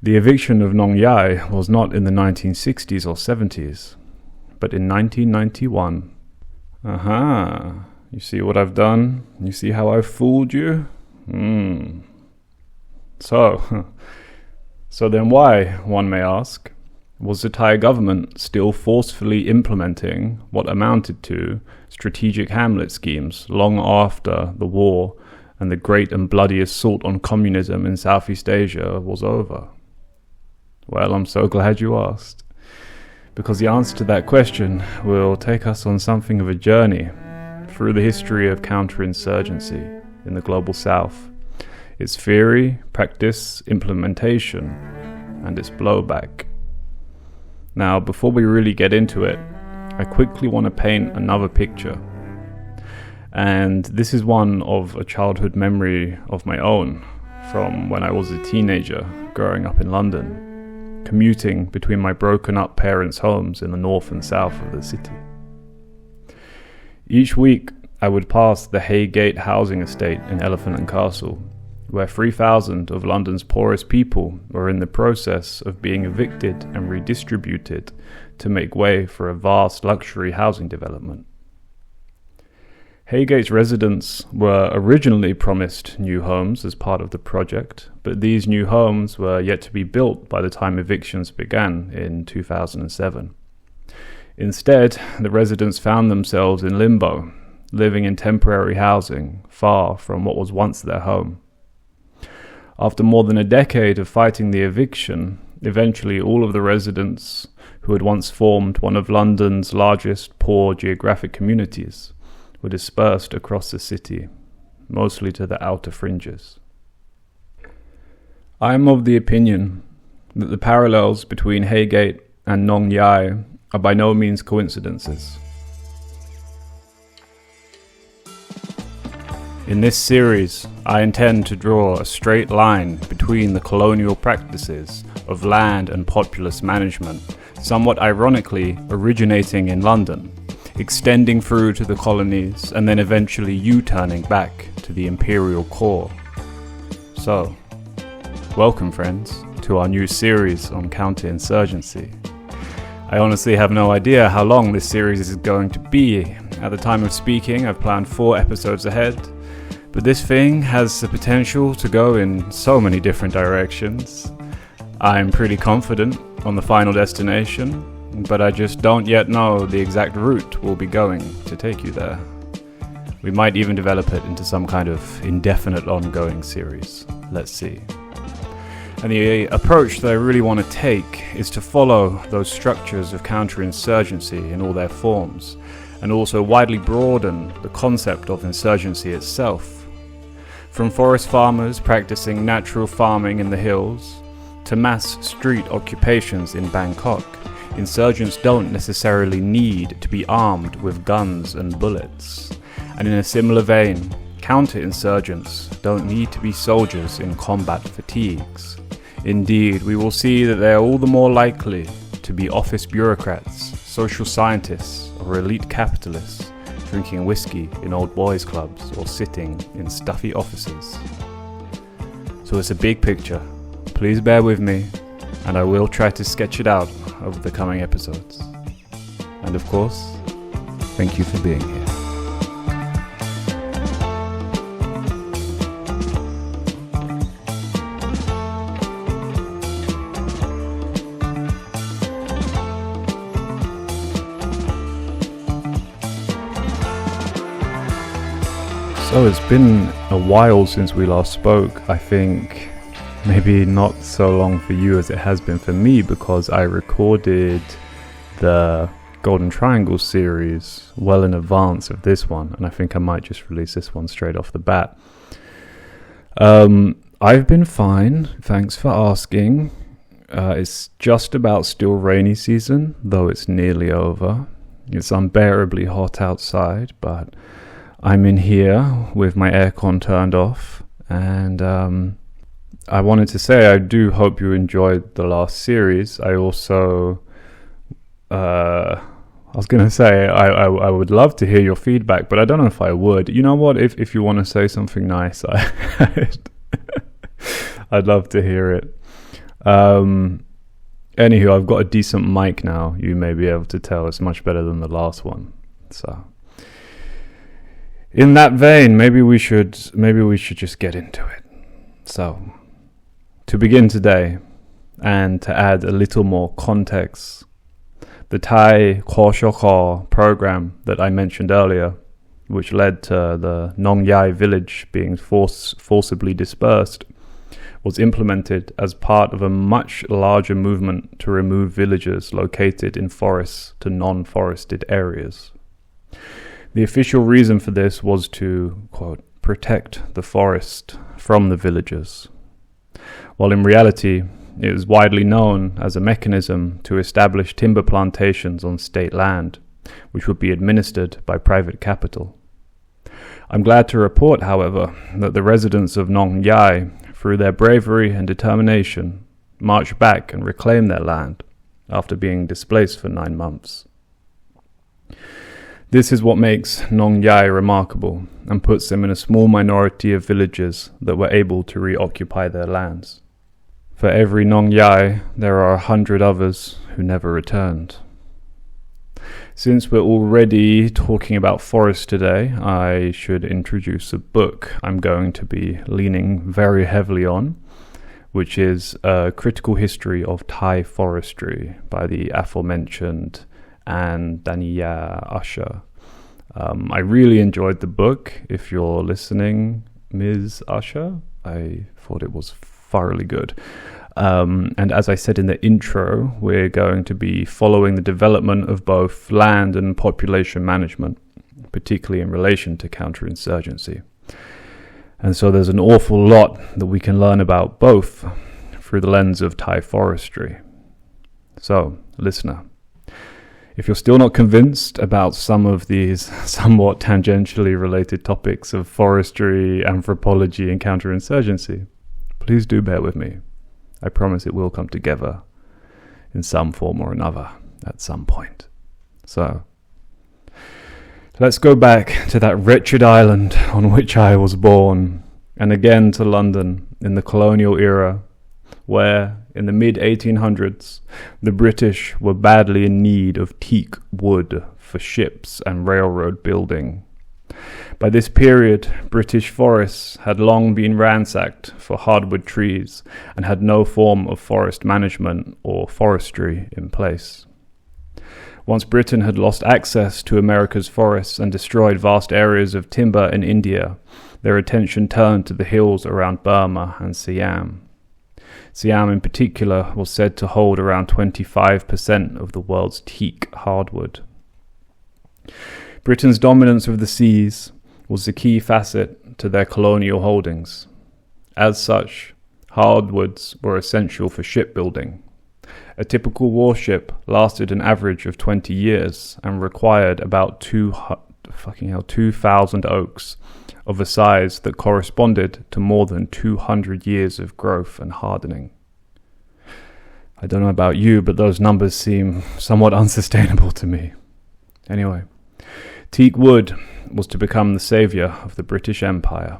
The eviction of Nong Yai was not in the 1960s or 70s, but in 1991. Aha, you see what I've done? You see how I've fooled you? So then why, one may ask, was the Thai government still forcefully implementing what amounted to strategic Hamlet schemes long after the war and the great and bloody assault on communism in Southeast Asia was over? Well, I'm so glad you asked, because the answer to that question will take us on something of a journey through the history of counterinsurgency in the Global South, its theory, practice, implementation, and its blowback. Now, before we really get into it, I quickly want to paint another picture. And this is one of a childhood memory of my own from when I was a teenager growing up in London, commuting between my broken up parents' homes in the north and south of the city. Each week, I would pass the Haygate housing estate in Elephant and Castle, where 3,000 of London's poorest people were in the process of being evicted and redistributed to make way for a vast luxury housing development. Haygate's residents were originally promised new homes as part of the project, but these new homes were yet to be built by the time evictions began in 2007. Instead, the residents found themselves in limbo, living in temporary housing far from what was once their home. After more than a decade of fighting the eviction, eventually all of the residents who had once formed one of London's largest poor geographic communities were dispersed across the city, mostly to the outer fringes. I am of the opinion that the parallels between Haygate and Nong Yai are by no means coincidences. In this series, I intend to draw a straight line between the colonial practices of land and populace management, somewhat ironically originating in London, extending through to the colonies, and then eventually U-turning back to the imperial core. So, welcome friends to our new series on counterinsurgency. I honestly have no idea how long this series is going to be. At the time of speaking, I've planned 4 episodes ahead, but this thing has the potential to go in so many different directions. I'm pretty confident on the final destination, but I just don't yet know the exact route we'll be going to take you there. We might even develop it into some kind of indefinite ongoing series. Let's see. And the approach that I really want to take is to follow those structures of counterinsurgency in all their forms, and also widely broaden the concept of insurgency itself. From forest farmers practicing natural farming in the hills, to mass street occupations in Bangkok, insurgents don't necessarily need to be armed with guns and bullets. And in a similar vein, counterinsurgents don't need to be soldiers in combat fatigues. Indeed, we will see that they are all the more likely to be office bureaucrats, social scientists, or elite capitalists, drinking whiskey in old boys' clubs or sitting in stuffy offices. So it's a big picture. Please bear with me, and I will try to sketch it out over the coming episodes. And of course, thank you for being here. So it's been a while since we last spoke. I think maybe not so long for you as it has been for me, because I recorded the Golden Triangle series well in advance of this one, and I think I might just release this one straight off the bat. I've been fine, thanks for asking. It's just about still rainy season, though it's nearly over. It's unbearably hot outside, but I'm in here with my aircon turned off, and I wanted to say I do hope you enjoyed the last series. I also, I was going to say I would love to hear your feedback, but I don't know if I would. You know what? If you want to say something nice, I'd love to hear it. Anywho, I've got a decent mic now. You may be able to tell it's much better than the last one. So, in that vein, maybe we should just get into it. So, to begin today, and to add a little more context, the Thai Koshokor program that I mentioned earlier, which led to the Nong Yai village being forcibly dispersed, was implemented as part of a much larger movement to remove villages located in forests to non-forested areas. The official reason for this was to, quote, protect the forest from the villagers, while in reality it was widely known as a mechanism to establish timber plantations on state land, which would be administered by private capital. I'm glad to report, however, that the residents of Nong Yai, through their bravery and determination, marched back and reclaimed their land after being displaced for 9 months. This is what makes Nong Yai remarkable and puts them in a small minority of villagers that were able to reoccupy their lands. For every Nong Yai, there are 100 others who never returned. Since we're already talking about forest today, I should introduce a book I'm going to be leaning very heavily on, which is A Critical History of Thai Forestry by the aforementioned and Dania Usher. I really enjoyed the book. If you're listening, Ms. Usher, I thought it was thoroughly good. And as I said in the intro, we're going to be following the development of both land and population management, particularly in relation to counterinsurgency. And so there's an awful lot that we can learn about both through the lens of Thai forestry. So, listener, if you're still not convinced about some of these somewhat tangentially related topics of forestry, anthropology, and counterinsurgency, please do bear with me. I promise it will come together in some form or another at some point. So, let's go back to that wretched island on which I was born, and again to London in the colonial era, where, in the mid-1800s, the British were badly in need of teak wood for ships and railroad building. By this period, British forests had long been ransacked for hardwood trees and had no form of forest management or forestry in place. Once Britain had lost access to America's forests and destroyed vast areas of timber in India, their attention turned to the hills around Burma and Siam. Siam in particular was said to hold around 25% of the world's teak hardwood. Britain's dominance of the seas was the key facet to their colonial holdings. As such, hardwoods were essential for shipbuilding. A typical warship lasted an average of 20 years and required about 2,000 oaks, of a size that corresponded to more than 200 years of growth and hardening. I don't know about you, but those numbers seem somewhat unsustainable to me. Anyway, teak wood was to become the savior of the British Empire.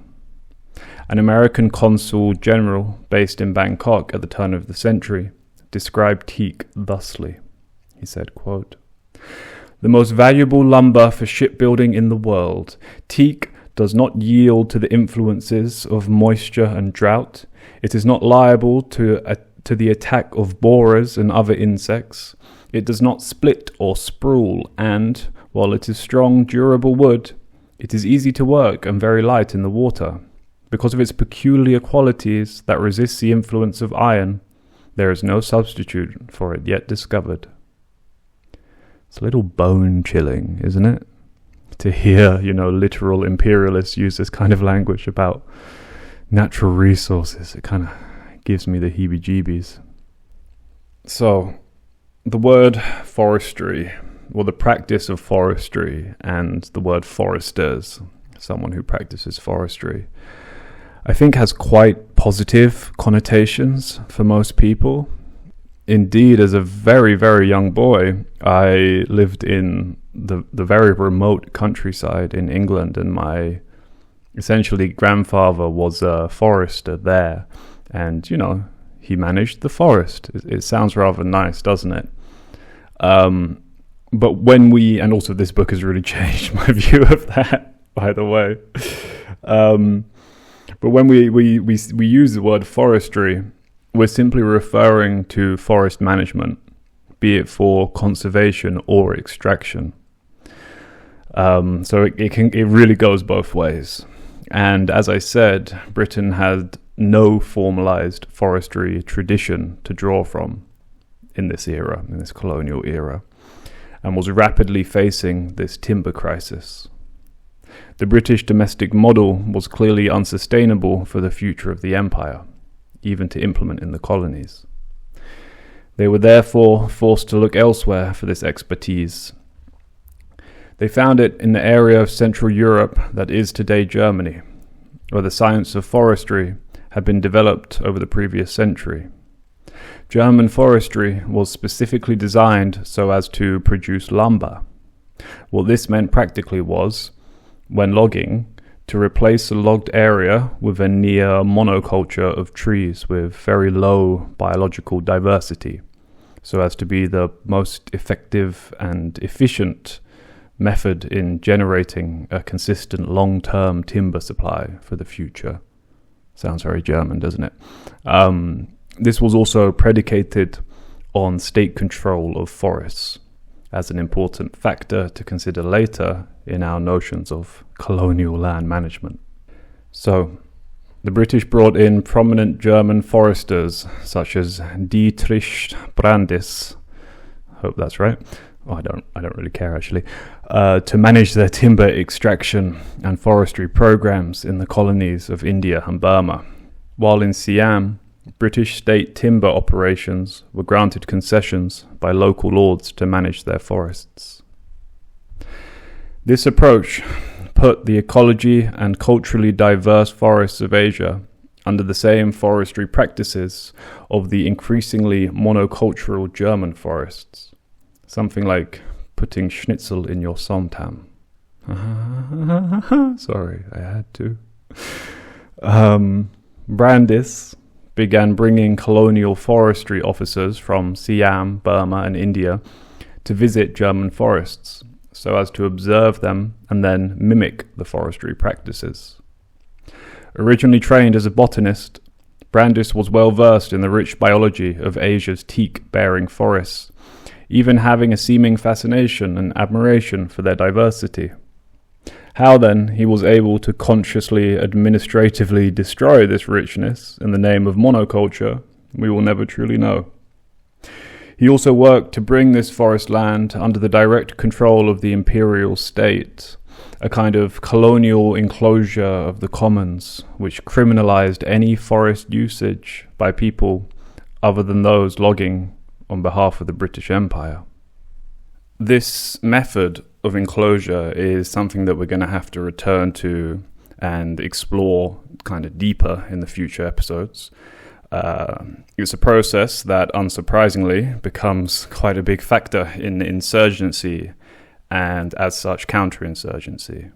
An American consul general based in Bangkok at the turn of the century described teak thusly. He said, quote, "The most valuable lumber for shipbuilding in the world, teak does not yield to the influences of moisture and drought. It is not liable to the attack of borers and other insects. It does not split or sprawl, and, while it is strong, durable wood, It is easy to work and very light in the water. Because of its peculiar qualities that resist the influence of iron, there is no substitute for it yet discovered. It's a little bone-chilling, isn't it? To hear, literal imperialists use this kind of language about natural resources. It kind of gives me the heebie-jeebies. So, the word forestry, or the practice of forestry, and the word foresters, someone who practices forestry, I think has quite positive connotations for most people. Indeed, as a very, very young boy, I lived in the very remote countryside in England, and my essentially grandfather was a forester there, and he managed the forest. It sounds rather nice, doesn't it? But when and also this book has really changed my view of that, by the way. But when we use the word forestry, we're simply referring to forest management, be it for conservation or extraction. So it really goes both ways. And as I said, Britain had no formalized forestry tradition to draw from in this era, in this colonial era, and was rapidly facing this timber crisis. The British domestic model was clearly unsustainable for the future of the empire, even to implement in the colonies. They were therefore forced to look elsewhere for this expertise. They found it in the area of Central Europe that is today Germany, where the science of forestry had been developed over the previous century. German forestry was specifically designed so as to produce lumber. What this meant practically was, when logging, to replace a logged area with a near monoculture of trees with very low biological diversity, so as to be the most effective and efficient method in generating a consistent long-term timber supply for the future. Sounds very German, doesn't it? This was also predicated on state control of forests as an important factor to consider later in our notions of colonial land management. So, the British brought in prominent German foresters such as Dietrich Brandis, hope that's right, I don't really care actually, to manage their timber extraction and forestry programs in the colonies of India and Burma. While in Siam, British state timber operations were granted concessions by local lords to manage their forests. This approach put the ecology and culturally diverse forests of Asia under the same forestry practices of the increasingly monocultural German forests. Something like putting schnitzel in your somtam. Sorry, I had to. Brandis began bringing colonial forestry officers from Siam, Burma, and India to visit German forests, so as to observe them and then mimic the forestry practices. Originally trained as a botanist, Brandis was well versed in the rich biology of Asia's teak-bearing forests, even having a seeming fascination and admiration for their diversity. How then he was able to consciously administratively destroy this richness in the name of monoculture, we will never truly know. He also worked to bring this forest land under the direct control of the imperial state, a kind of colonial enclosure of the commons, which criminalized any forest usage by people other than those logging on behalf of the British Empire. This method of enclosure is something that we're going to have to return to and explore kind of deeper in the future episodes. It's a process that, unsurprisingly, becomes quite a big factor in insurgency and, as such, counterinsurgency.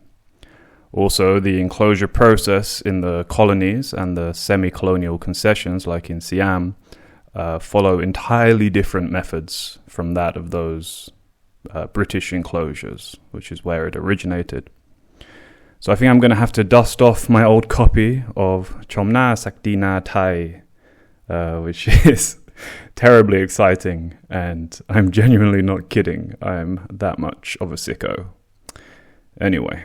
Also, the enclosure process in the colonies and the semi-colonial concessions, like in Siam, follow entirely different methods from that of those British enclosures, which is where it originated. So I think I'm going to have to dust off my old copy of Chomna Sakdina Thai, which is terribly exciting, and I'm genuinely not kidding. I'm that much of a sicko. Anyway,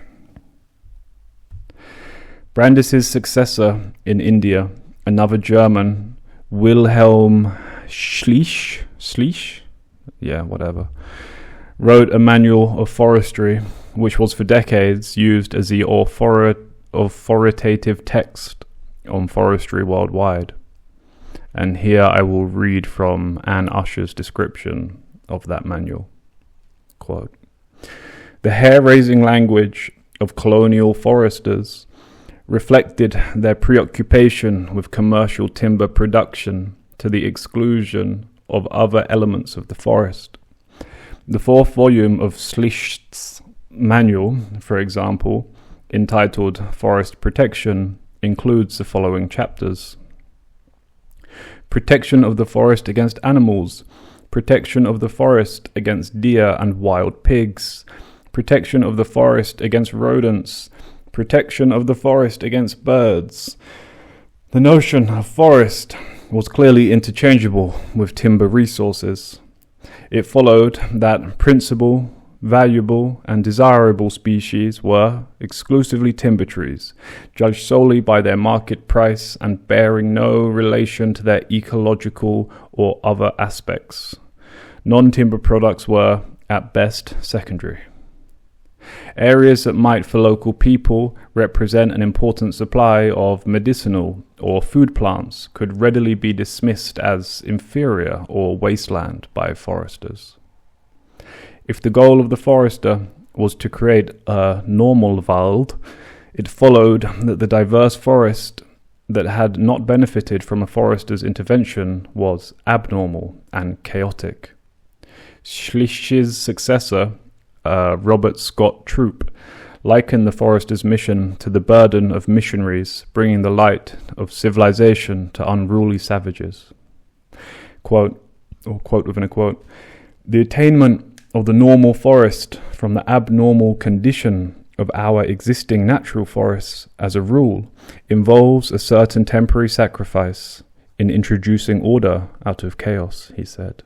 Brandis's successor in India, another German, Wilhelm Schleich, wrote a manual of forestry, which was for decades used as the authoritative text on forestry worldwide. And here I will read from Anne Usher's description of that manual. Quote, "The hair-raising language of colonial foresters reflected their preoccupation with commercial timber production to the exclusion of other elements of the forest. The fourth volume of Schlicht's manual, for example, entitled Forest Protection, includes the following chapters: protection of the forest against animals, protection of the forest against deer and wild pigs, protection of the forest against rodents, protection of the forest against birds. The notion of forest was clearly interchangeable with timber resources. It followed that principal, valuable, and desirable species were exclusively timber trees, judged solely by their market price and bearing no relation to their ecological or other aspects. Non-timber products were, at best, secondary. Areas that might for local people represent an important supply of medicinal or food plants could readily be dismissed as inferior or wasteland by foresters. If the goal of the forester was to create a normal Wald, it followed that the diverse forest that had not benefited from a forester's intervention was abnormal and chaotic. Schlicht's successor, Robert Scott Troop, likened the forester's mission to the burden of missionaries bringing the light of civilization to unruly savages. Quote within a quote, "The attainment of the normal forest from the abnormal condition of our existing natural forests, as a rule, involves a certain temporary sacrifice in introducing order out of chaos," he said.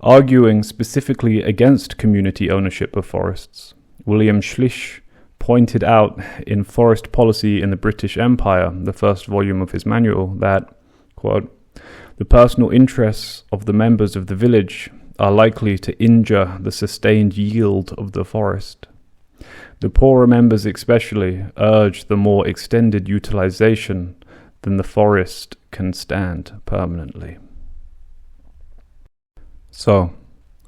Arguing specifically against community ownership of forests, William Schlich pointed out in Forest Policy in the British Empire, the first volume of his manual, that, quote, "the personal interests of the members of the village are likely to injure the sustained yield of the forest. The poorer members especially urge the more extended utilization than the forest can stand permanently." So,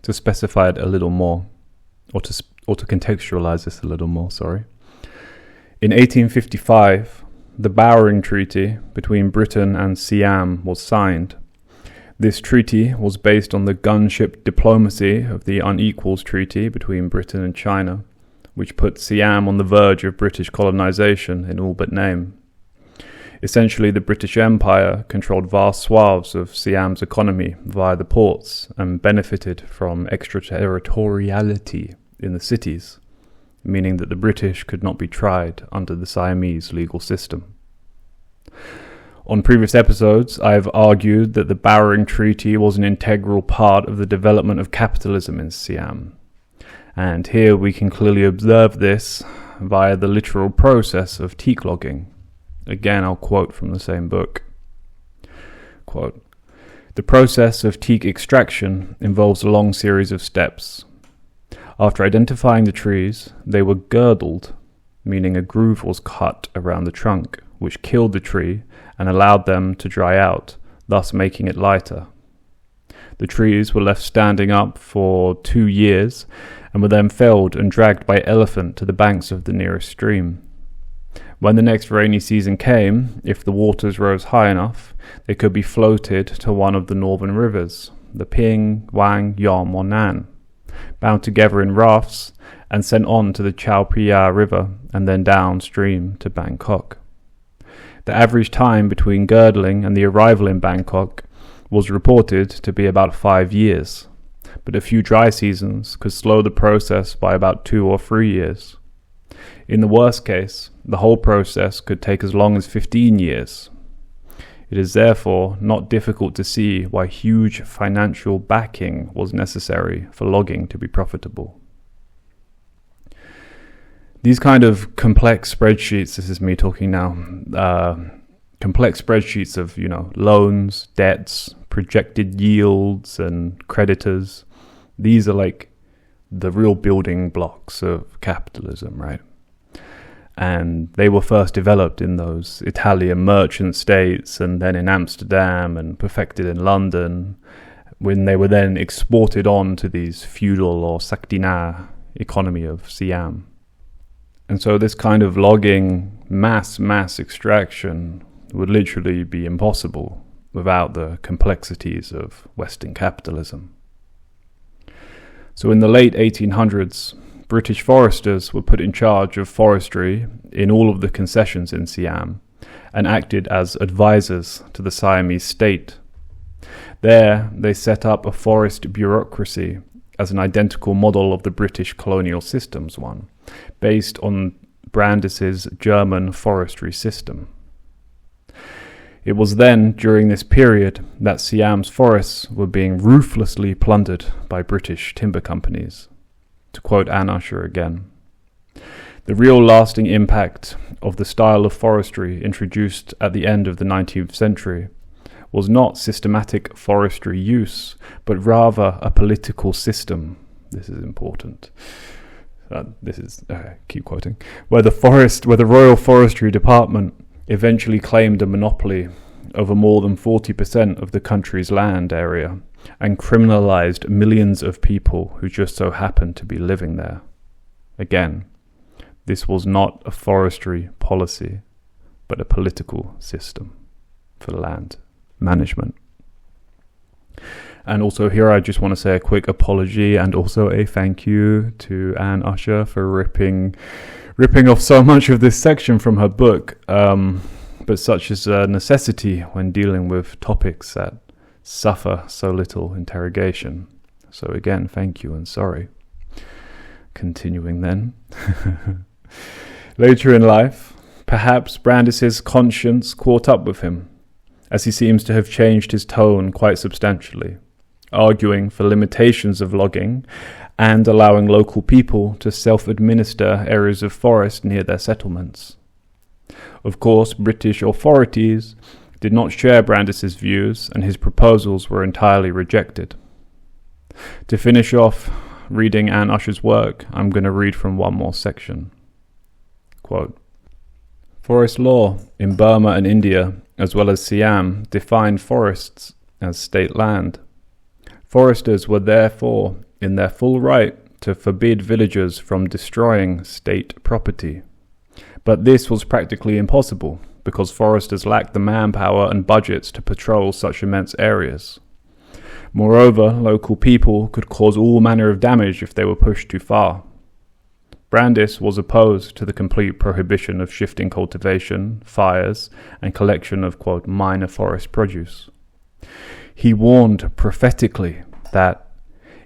to specify it a little more, or to contextualize this a little more, in 1855, the Bowring Treaty between Britain and Siam was signed. This treaty was based on the gunship diplomacy of the Unequals Treaty between Britain and China, which put Siam on the verge of British colonization in all but name. Essentially, the British Empire controlled vast swaths of Siam's economy via the ports and benefited from extraterritoriality in the cities, meaning that the British could not be tried under the Siamese legal system. On previous episodes, I have argued that the Bowring Treaty was an integral part of the development of capitalism in Siam. And here we can clearly observe this via the literal process of teak logging. Again, I'll quote from the same book. Quote, "The process of teak extraction involves a long series of steps. After identifying the trees, they were girdled, meaning a groove was cut around the trunk, which killed the tree and allowed them to dry out, thus making it lighter. The trees were left standing up for 2 years and were then felled and dragged by elephant to the banks of the nearest stream. When the next rainy season came, if the waters rose high enough, they could be floated to one of the northern rivers, the Ping, Wang, Yom, or Nan, bound together in rafts and sent on to the Chao Phraya River and then downstream to Bangkok. The average time between girdling and the arrival in Bangkok was reported to be about 5 years, but a few dry seasons could slow the process by about 2 or 3 years. In the worst case, the whole process could take as long as 15 years. It is therefore not difficult to see why huge financial backing was necessary for logging to be profitable. These kind of complex spreadsheets, this is me talking now, complex spreadsheets of, loans, debts, projected yields and creditors. These are like the real building blocks of capitalism, right? And they were first developed in those Italian merchant states and then in Amsterdam and perfected in London, when they were then exported on to these feudal or Saktina economy of Siam. And so this kind of logging, mass extraction would literally be impossible without the complexities of Western capitalism. So in the late 1800s, British foresters were put in charge of forestry in all of the concessions in Siam and acted as advisors to the Siamese state. There, they set up a forest bureaucracy as an identical model of the British colonial systems one, based on Brandis's German forestry system. It was then, during this period, that Siam's forests were being ruthlessly plundered by British timber companies. To quote Anne Usher again, "The real lasting impact of the style of forestry introduced at the end of the 19th century was not systematic forestry use, but rather a political system." This is important. Keep quoting. Where the Royal Forestry Department eventually claimed a monopoly over more than 40% of the country's land area and criminalized millions of people who just so happened to be living there. Again, this was not a forestry policy, but a political system for land management. And also here I just want to say a quick apology and also a thank you to Anne Usher for ripping off so much of this section from her book, but such is a necessity when dealing with topics that suffer so little interrogation. So again, thank you and sorry. Continuing then. Later in life, perhaps Brandis's conscience caught up with him, as he seems to have changed his tone quite substantially, arguing for limitations of logging and allowing local people to self-administer areas of forest near their settlements. Of course, British authorities did not share Brandis's views, and his proposals were entirely rejected. To finish off reading Anne Usher's work, I'm going to read from one more section. Quote, "Forest law in Burma and India, as well as Siam, defined forests as state land. Foresters were therefore in their full right to forbid villagers from destroying state property. But this was practically impossible, because foresters lacked the manpower and budgets to patrol such immense areas. Moreover, local people could cause all manner of damage if they were pushed too far. Brandis was opposed to the complete prohibition of shifting cultivation, fires, and collection of, quote, minor forest produce. He warned prophetically that,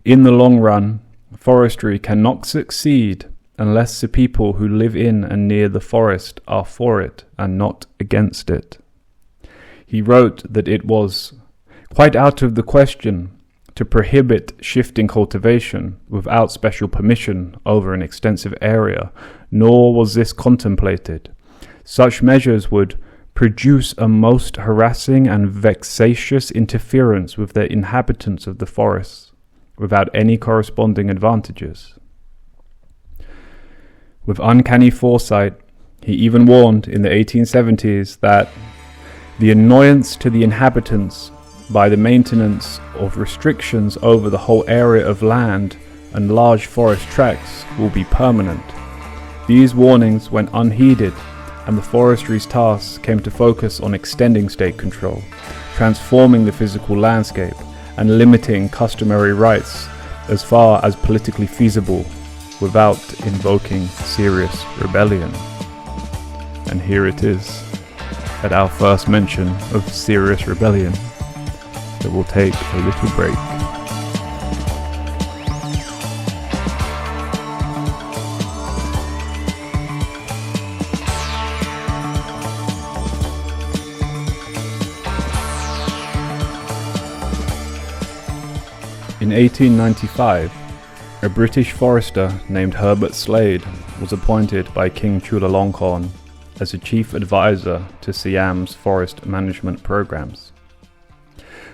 in the long run, forestry cannot succeed unless the people who live in and near the forest are for it and not against it. He wrote that it was quite out of the question to prohibit shifting cultivation without special permission over an extensive area, nor was this contemplated. Such measures would produce a most harassing and vexatious interference with the inhabitants of the forests, without any corresponding advantages. With uncanny foresight, he even warned in the 1870s that the annoyance to the inhabitants by the maintenance of restrictions over the whole area of land and large forest tracts will be permanent. These warnings went unheeded, and the forestry's tasks came to focus on extending state control, transforming the physical landscape, and limiting customary rights as far as politically feasible without invoking serious rebellion. And here it is, at our first mention of serious rebellion, that we'll take a little break. In 1895, a British forester named Herbert Slade was appointed by King Chulalongkorn as a chief advisor to Siam's forest management programs.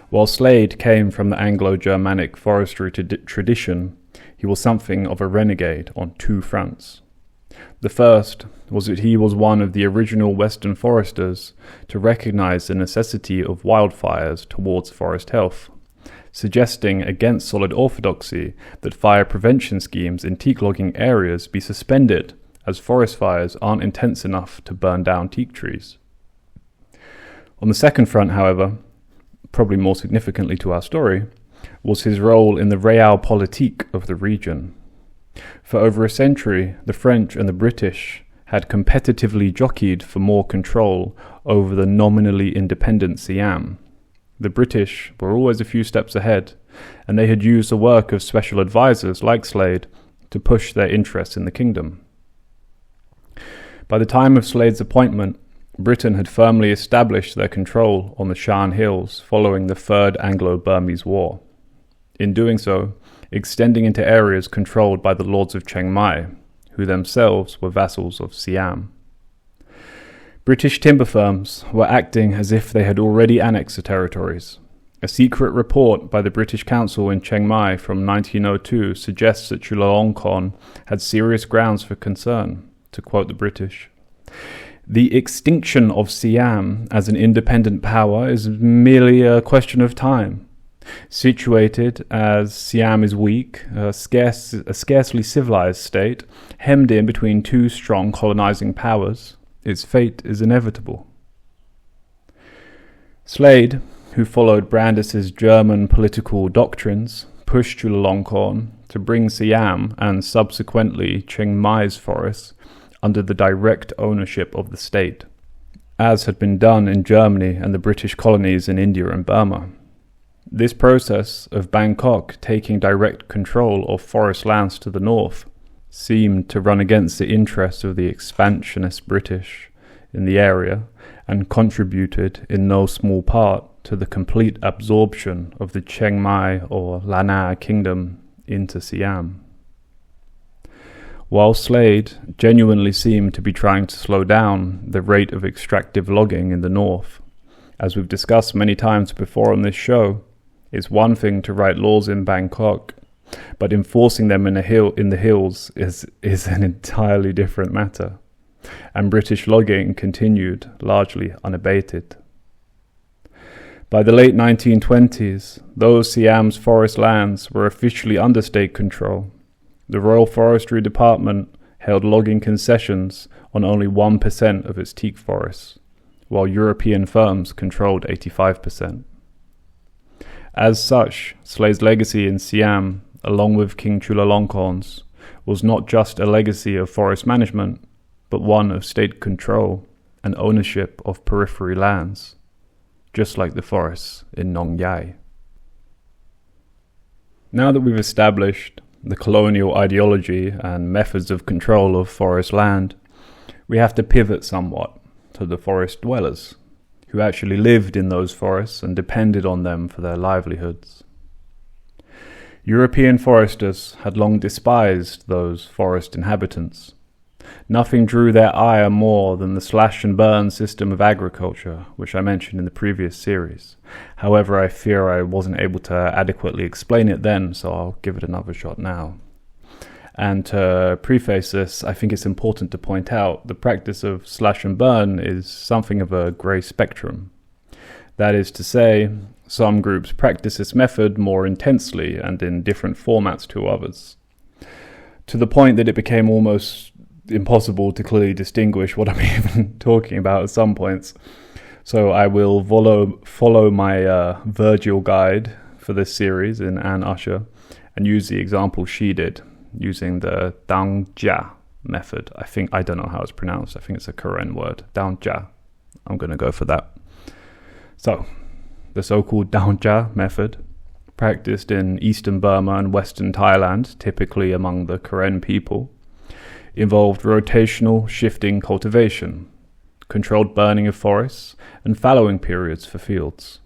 While Slade came from the Anglo-Germanic forestry tradition, he was something of a renegade on two fronts. The first was that he was one of the original Western foresters to recognize the necessity of wildfires towards forest health, suggesting against solid orthodoxy that fire prevention schemes in teak logging areas be suspended as forest fires aren't intense enough to burn down teak trees. On the second front, however, probably more significantly to our story, was his role in the realpolitik of the region. For over a century, the French and the British had competitively jockeyed for more control over the nominally independent Siam. The British were always a few steps ahead, and they had used the work of special advisors like Slade to push their interests in the kingdom. By the time of Slade's appointment, Britain had firmly established their control on the Shan Hills following the Third Anglo-Burmese War. In doing so, extending into areas controlled by the lords of Chiang Mai, who themselves were vassals of Siam. British timber firms were acting as if they had already annexed the territories. A secret report by the British Council in Chiang Mai from 1902 suggests that Chulalongkorn had serious grounds for concern. To quote the British, "The extinction of Siam as an independent power is merely a question of time. Situated as Siam is weak, a scarcely civilized state, hemmed in between two strong colonizing powers, its fate is inevitable." Slade, who followed Brandis's German political doctrines, pushed Chulalongkorn to bring Siam and subsequently Chiang Mai's forests under the direct ownership of the state, as had been done in Germany and the British colonies in India and Burma. This process of Bangkok taking direct control of forest lands to the north seemed to run against the interests of the expansionist British in the area and contributed in no small part to the complete absorption of the Chiang Mai or Lanna kingdom into Siam. While Slade genuinely seemed to be trying to slow down the rate of extractive logging in the north, as we've discussed many times before on this show, it's one thing to write laws in Bangkok, but enforcing them in the hills is an entirely different matter, and British logging continued largely unabated. By the late 1920s, those Siam's forest lands were officially under state control. The Royal Forestry Department held logging concessions on only 1% of its teak forests, while European firms controlled 85%. As such, Slade's legacy in Siam, along with King Chulalongkorn's, was not just a legacy of forest management, but one of state control and ownership of periphery lands, just like the forests in Nong Yai. Now that we've established the colonial ideology and methods of control of forest land, we have to pivot somewhat to the forest dwellers, who actually lived in those forests and depended on them for their livelihoods. European foresters had long despised those forest inhabitants. Nothing drew their ire more than the slash-and-burn system of agriculture, which I mentioned in the previous series. However, I fear I wasn't able to adequately explain it then, so I'll give it another shot now. And to preface this, I think it's important to point out the practice of slash-and-burn is something of a grey spectrum. That is to say, some groups practice this method more intensely and in different formats to others, to the point that it became almost impossible to clearly distinguish what I'm even talking about at some points. So I will follow my Virgil guide for this series in Anne Usher and use the example she did, using the Daungjia method. I don't know how it's pronounced. I think it's a Karen word. Daungjia. I'm going to go for that. So, the so-called Daungjia method, practiced in eastern Burma and western Thailand, typically among the Karen people, involved rotational shifting cultivation, controlled burning of forests, and fallowing periods for fields.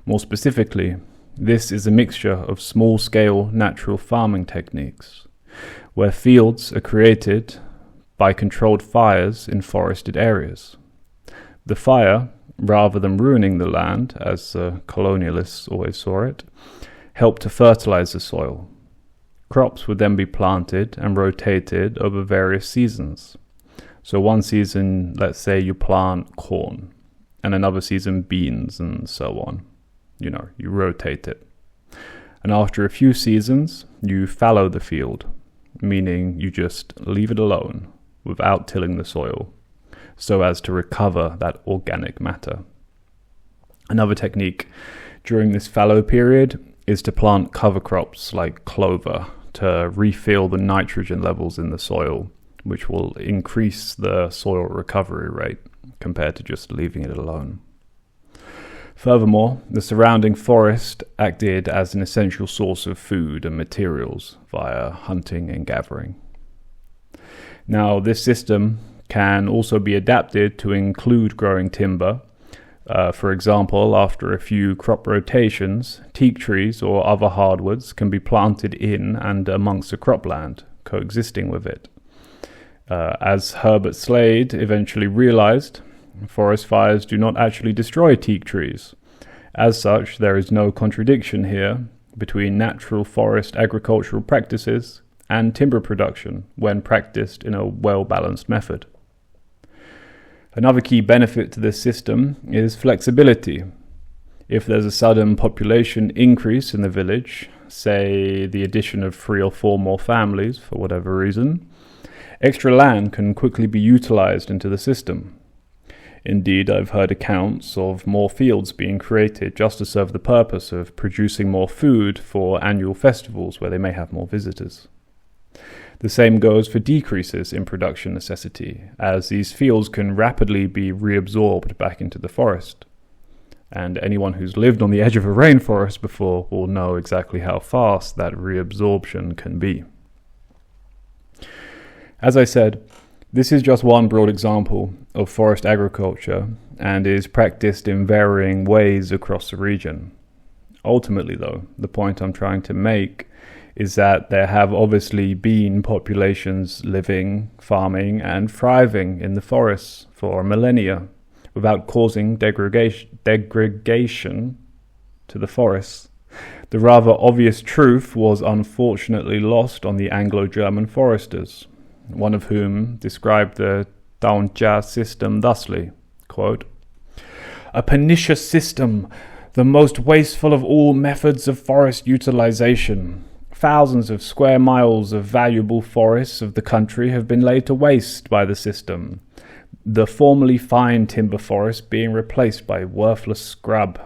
More specifically, this is a mixture of small-scale natural farming techniques, where fields are created by controlled fires in forested areas. The fire, rather than ruining the land, as the colonialists always saw it, helped to fertilize the soil. Crops would then be planted and rotated over various seasons. So one season, let's say you plant corn, and another season beans and so on. You rotate it. And after a few seasons, you fallow the field, meaning you just leave it alone without tilling the soil, so as to recover that organic matter. Another technique during this fallow period is to plant cover crops like clover to refill the nitrogen levels in the soil, which will increase the soil recovery rate compared to just leaving it alone. Furthermore, the surrounding forest acted as an essential source of food and materials via hunting and gathering. Now, this system can also be adapted to include growing timber. For example, after a few crop rotations, teak trees or other hardwoods can be planted in and amongst the cropland, coexisting with it. As Herbert Slade eventually realized, forest fires do not actually destroy teak trees. As such, there is no contradiction here between natural forest agricultural practices and timber production when practiced in a well-balanced method. Another key benefit to this system is flexibility. If there's a sudden population increase in the village, say the addition of 3 or 4 more families for whatever reason, extra land can quickly be utilized into the system. Indeed, I've heard accounts of more fields being created just to serve the purpose of producing more food for annual festivals where they may have more visitors. The same goes for decreases in production necessity, as these fields can rapidly be reabsorbed back into the forest. And anyone who's lived on the edge of a rainforest before will know exactly how fast that reabsorption can be. As I said, this is just one broad example of forest agriculture and is practiced in varying ways across the region. Ultimately, though, the point I'm trying to make is that there have obviously been populations living, farming, and thriving in the forests for millennia without causing degradation to the forests. The rather obvious truth was unfortunately lost on the Anglo-German foresters, one of whom described the Daunja system thusly, quote, "A pernicious system, the most wasteful of all methods of forest utilization. Thousands of square miles of valuable forests of the country have been laid to waste by the system, the formerly fine timber forest being replaced by worthless scrub."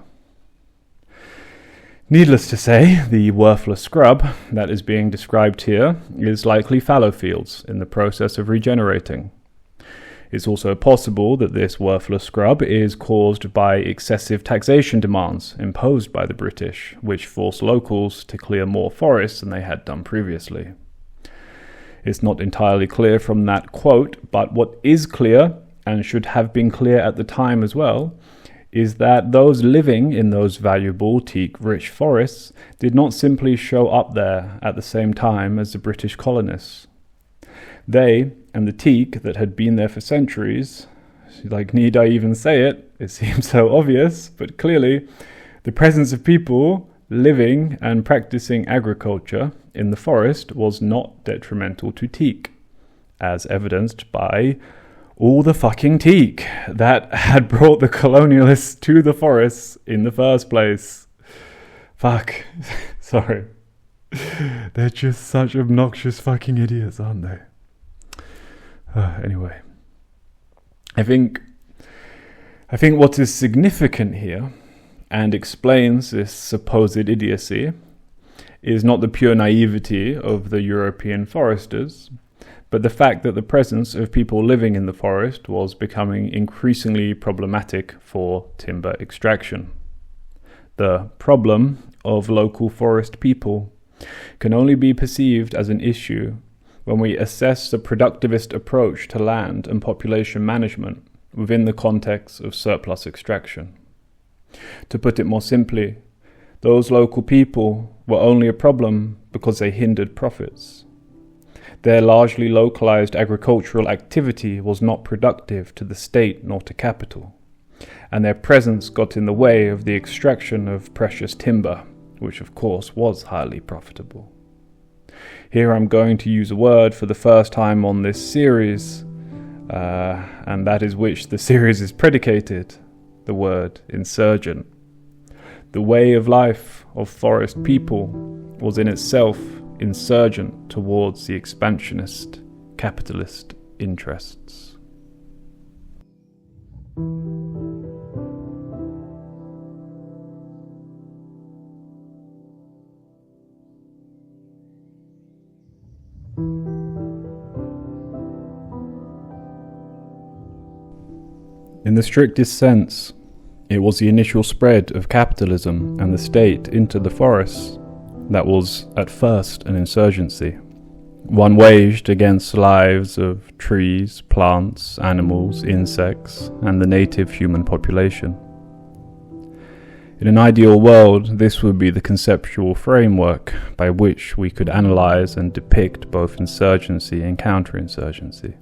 Needless to say, the worthless scrub that is being described here is likely fallow fields in the process of regenerating. It's also possible that this worthless scrub is caused by excessive taxation demands imposed by the British, which forced locals to clear more forests than they had done previously. It's not entirely clear from that quote, but what is clear, and should have been clear at the time as well, is that those living in those valuable teak-rich forests did not simply show up there at the same time as the British colonists. They, and the teak that had been there for centuries, need I even say it? It seems so obvious, but clearly the presence of people living and practicing agriculture in the forest was not detrimental to teak, as evidenced by all the fucking teak that had brought the colonialists to the forests in the first place. Fuck. Sorry. They're just such obnoxious fucking idiots, aren't they? Anyway. I think what is significant here and explains this supposed idiocy is not the pure naivety of the European foresters, but the fact that the presence of people living in the forest was becoming increasingly problematic for timber extraction. The problem of local forest people can only be perceived as an issue when we assess the productivist approach to land and population management within the context of surplus extraction. To put it more simply, those local people were only a problem because they hindered profits. Their largely localized agricultural activity was not productive to the state nor to capital, and their presence got in the way of the extraction of precious timber, which of course was highly profitable. Here I'm going to use a word for the first time on this series, and that is which the series is predicated, the word insurgent. The way of life of forest people was in itself insurgent towards the expansionist capitalist interests. In the strictest sense, it was the initial spread of capitalism and the state into the forests that was at first an insurgency, one waged against lives of trees, plants, animals, insects, and the native human population. In an ideal world, this would be the conceptual framework by which we could analyze and depict both insurgency and counterinsurgency.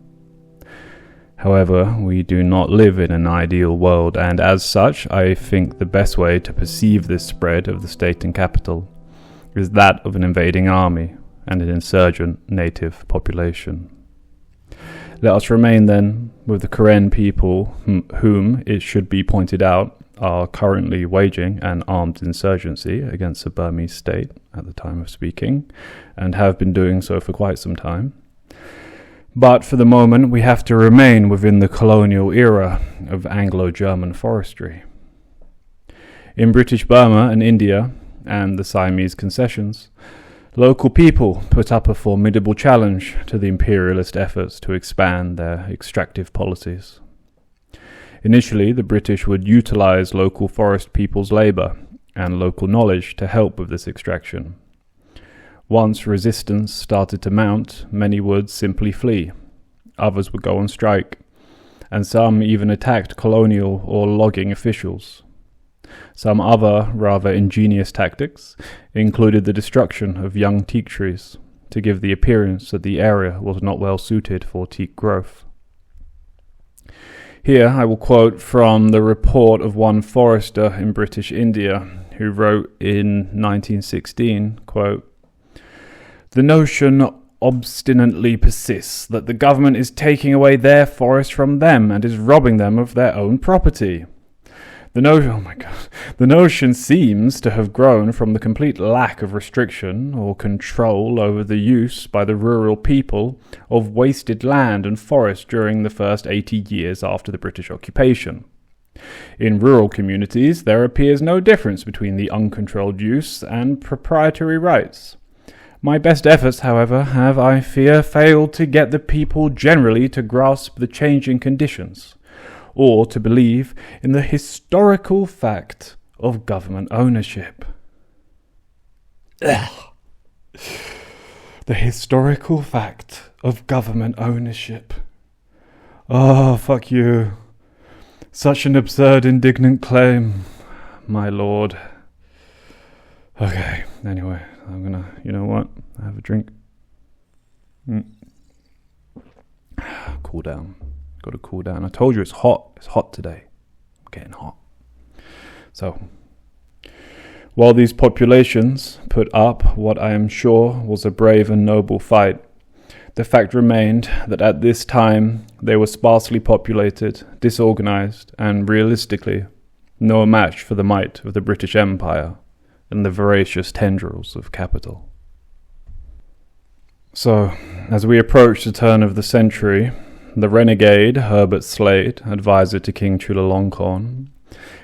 However, we do not live in an ideal world, and as such, I think the best way to perceive this spread of the state and capital is that of an invading army and an insurgent native population. Let us remain then with the Karen people whom, it should be pointed out, are currently waging an armed insurgency against the Burmese state at the time of speaking, and have been doing so for quite some time. But for the moment, we have to remain within the colonial era of Anglo-German forestry. In British Burma and India, and the Siamese concessions, local people put up a formidable challenge to the imperialist efforts to expand their extractive policies. Initially, the British would utilize local forest people's labor and local knowledge to help with this extraction. Once resistance started to mount, many would simply flee. Others would go on strike, and some even attacked colonial or logging officials. Some other rather ingenious tactics included the destruction of young teak trees to give the appearance that the area was not well suited for teak growth. Here I will quote from the report of one forester in British India who wrote in 1916, quote, "The notion obstinately persists that the government is taking away their forest from them and is robbing them of their own property. The notion seems to have grown from the complete lack of restriction or control over the use by the rural people of wasted land and forest during the first 80 years after the British occupation. In rural communities, there appears no difference between the uncontrolled use and proprietary rights. My best efforts, however, have, I fear, failed to get the people generally to grasp the changing conditions, or to believe in the historical fact of government ownership." Ugh. The historical fact of government ownership. Oh, fuck you. Such an absurd, indignant claim, my lord. Okay, anyway, I'm gonna, you know what? Have a drink. Cool down. Got to cool down. I told you it's hot. It's hot today. I'm getting hot. So, while these populations put up what I am sure was a brave and noble fight, the fact remained that at this time they were sparsely populated, disorganized, and realistically no match for the might of the British Empire and the voracious tendrils of capital. So, as we approach the turn of the century, the renegade Herbert Slade, advisor to King Chulalongkorn,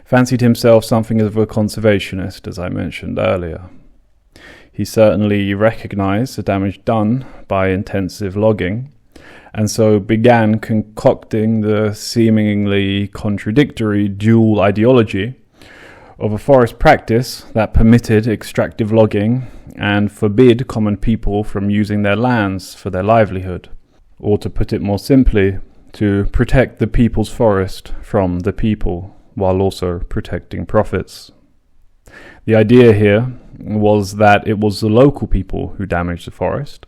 fancied himself something of a conservationist, as I mentioned earlier. He certainly recognized the damage done by intensive logging, and so began concocting the seemingly contradictory dual ideology of a forest practice that permitted extractive logging and forbid common people from using their lands for their livelihood. Or to put it more simply, to protect the people's forest from the people, while also protecting profits. The idea here was that it was the local people who damaged the forest,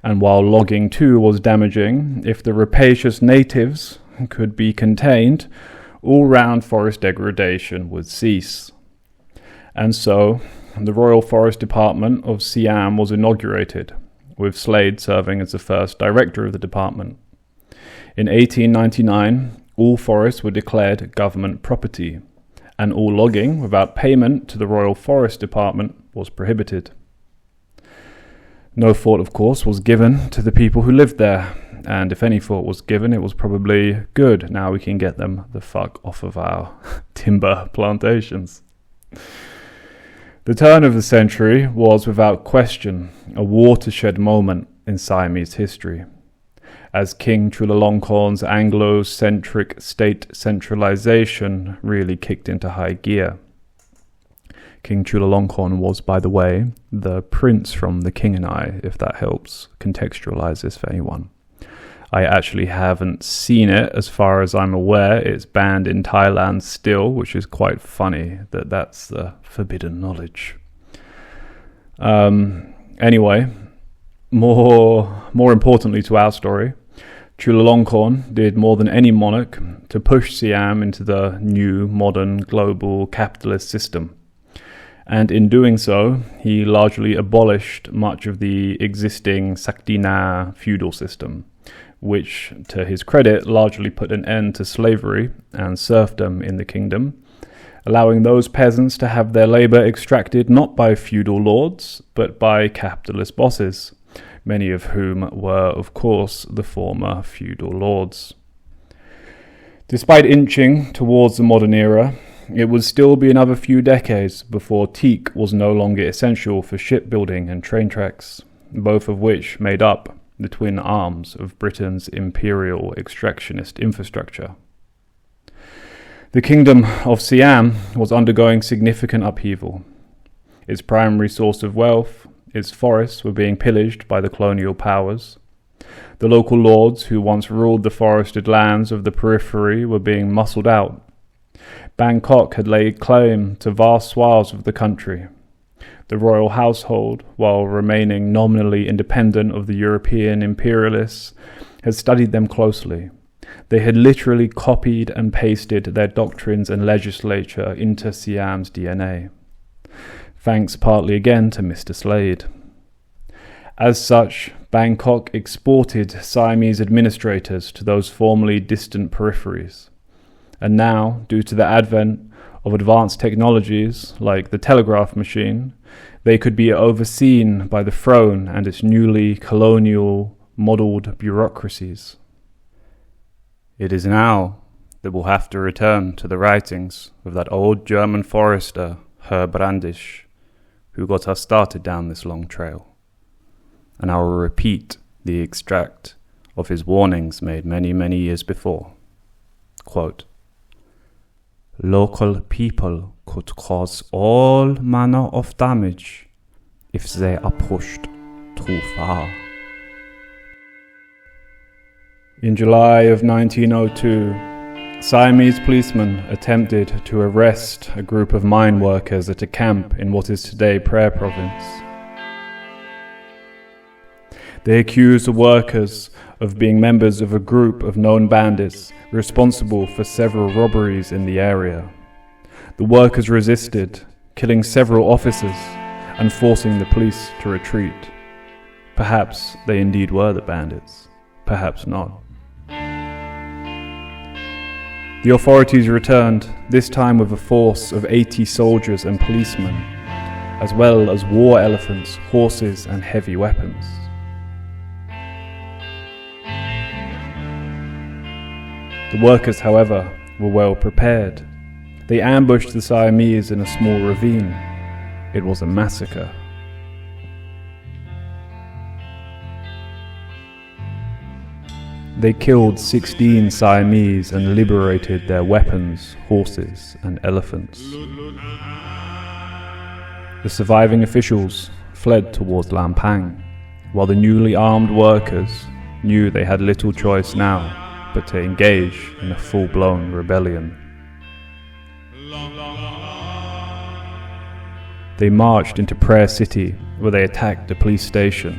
And while logging too was damaging, if the rapacious natives could be contained, all-round forest degradation would cease. And so, the Royal Forest Department of Siam was inaugurated, with Slade serving as the first director of the department. In 1899, all forests were declared government property, and all logging without payment to the Royal Forest Department was prohibited. No thought, of course, was given to the people who lived there, and if any thought was given, it was probably good. Now we can get them the fuck off of our timber plantations. The turn of the century was, without question, a watershed moment in Siamese history, as King Chulalongkorn's Anglo-centric state centralization really kicked into high gear. King Chulalongkorn was, by the way, the prince from The King and I, if that helps contextualize this for anyone. I actually haven't seen it, as far as I'm aware. It's banned in Thailand still, which is quite funny that that's the forbidden knowledge. Anyway, more importantly to our story, Chulalongkorn did more than any monarch to push Siam into the new, modern, global capitalist system. And in doing so, he largely abolished much of the existing Saktina feudal system, which, to his credit, largely put an end to slavery and serfdom in the kingdom, allowing those peasants to have their labor extracted not by feudal lords, but by capitalist bosses, many of whom were, of course, the former feudal lords. Despite inching towards the modern era, it would still be another few decades before teak was no longer essential for shipbuilding and train tracks, both of which made up the twin arms of Britain's imperial extractionist infrastructure. The Kingdom of Siam was undergoing significant upheaval. Its primary source of wealth, its forests, were being pillaged by the colonial powers. The local lords who once ruled the forested lands of the periphery were being muscled out. Bangkok had laid claim to vast swaths of the country. The royal household, while remaining nominally independent of the European imperialists, had studied them closely. They had literally copied and pasted their doctrines and legislature into Siam's DNA. Thanks partly again to Mr. Slade. As such, Bangkok exported Siamese administrators to those formerly distant peripheries. And now, due to the advent of advanced technologies like the telegraph machine, they could be overseen by the throne and its newly colonial modelled bureaucracies. It is now that we'll have to return to the writings of that old German forester, Herr Brandisch, who got us started down this long trail. And I will repeat the extract of his warnings made many, many years before. Quote, "Local people could cause all manner of damage if they are pushed too far." In July of 1902, Siamese policemen attempted to arrest a group of mine workers at a camp in what is today Phrae province. They accused the workers of being members of a group of known bandits responsible for several robberies in the area. The workers resisted, killing several officers and forcing the police to retreat. Perhaps they indeed were the bandits, perhaps not. The authorities returned, this time with a force of 80 soldiers and policemen, as well as war elephants, horses, and heavy weapons. The workers, however, were well prepared. They ambushed the Siamese in a small ravine. It was a massacre. They killed 16 Siamese and liberated their weapons, horses, and elephants. The surviving officials fled towards Lampang, while the newly armed workers knew they had little choice now but to engage in a full-blown rebellion. They marched into Phrae City, where they attacked the police station,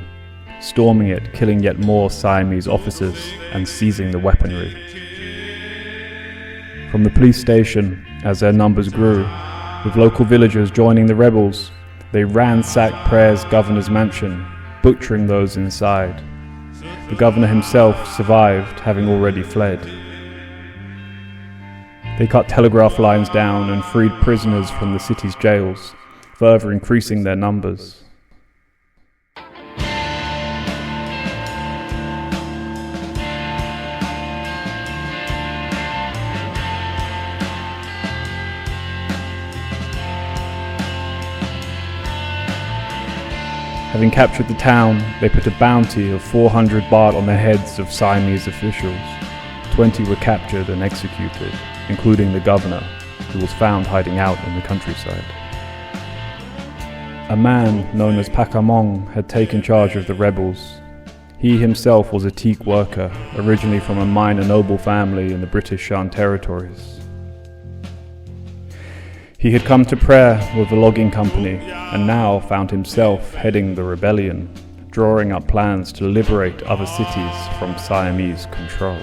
storming it, killing yet more Siamese officers and seizing the weaponry. From the police station, as their numbers grew, with local villagers joining the rebels, they ransacked Prair's governor's mansion, butchering those inside. The governor himself survived, having already fled. They cut telegraph lines down and freed prisoners from the city's jails, further increasing their numbers. Having captured the town, they put a bounty of 400 baht on the heads of Siamese officials. 20 were captured and executed, including the governor, who was found hiding out in the countryside. A man known as Pakamong had taken charge of the rebels. He himself was a teak worker, originally from a minor noble family in the British Shan territories. He had come to Prair with a logging company and now found himself heading the rebellion, drawing up plans to liberate other cities from Siamese control.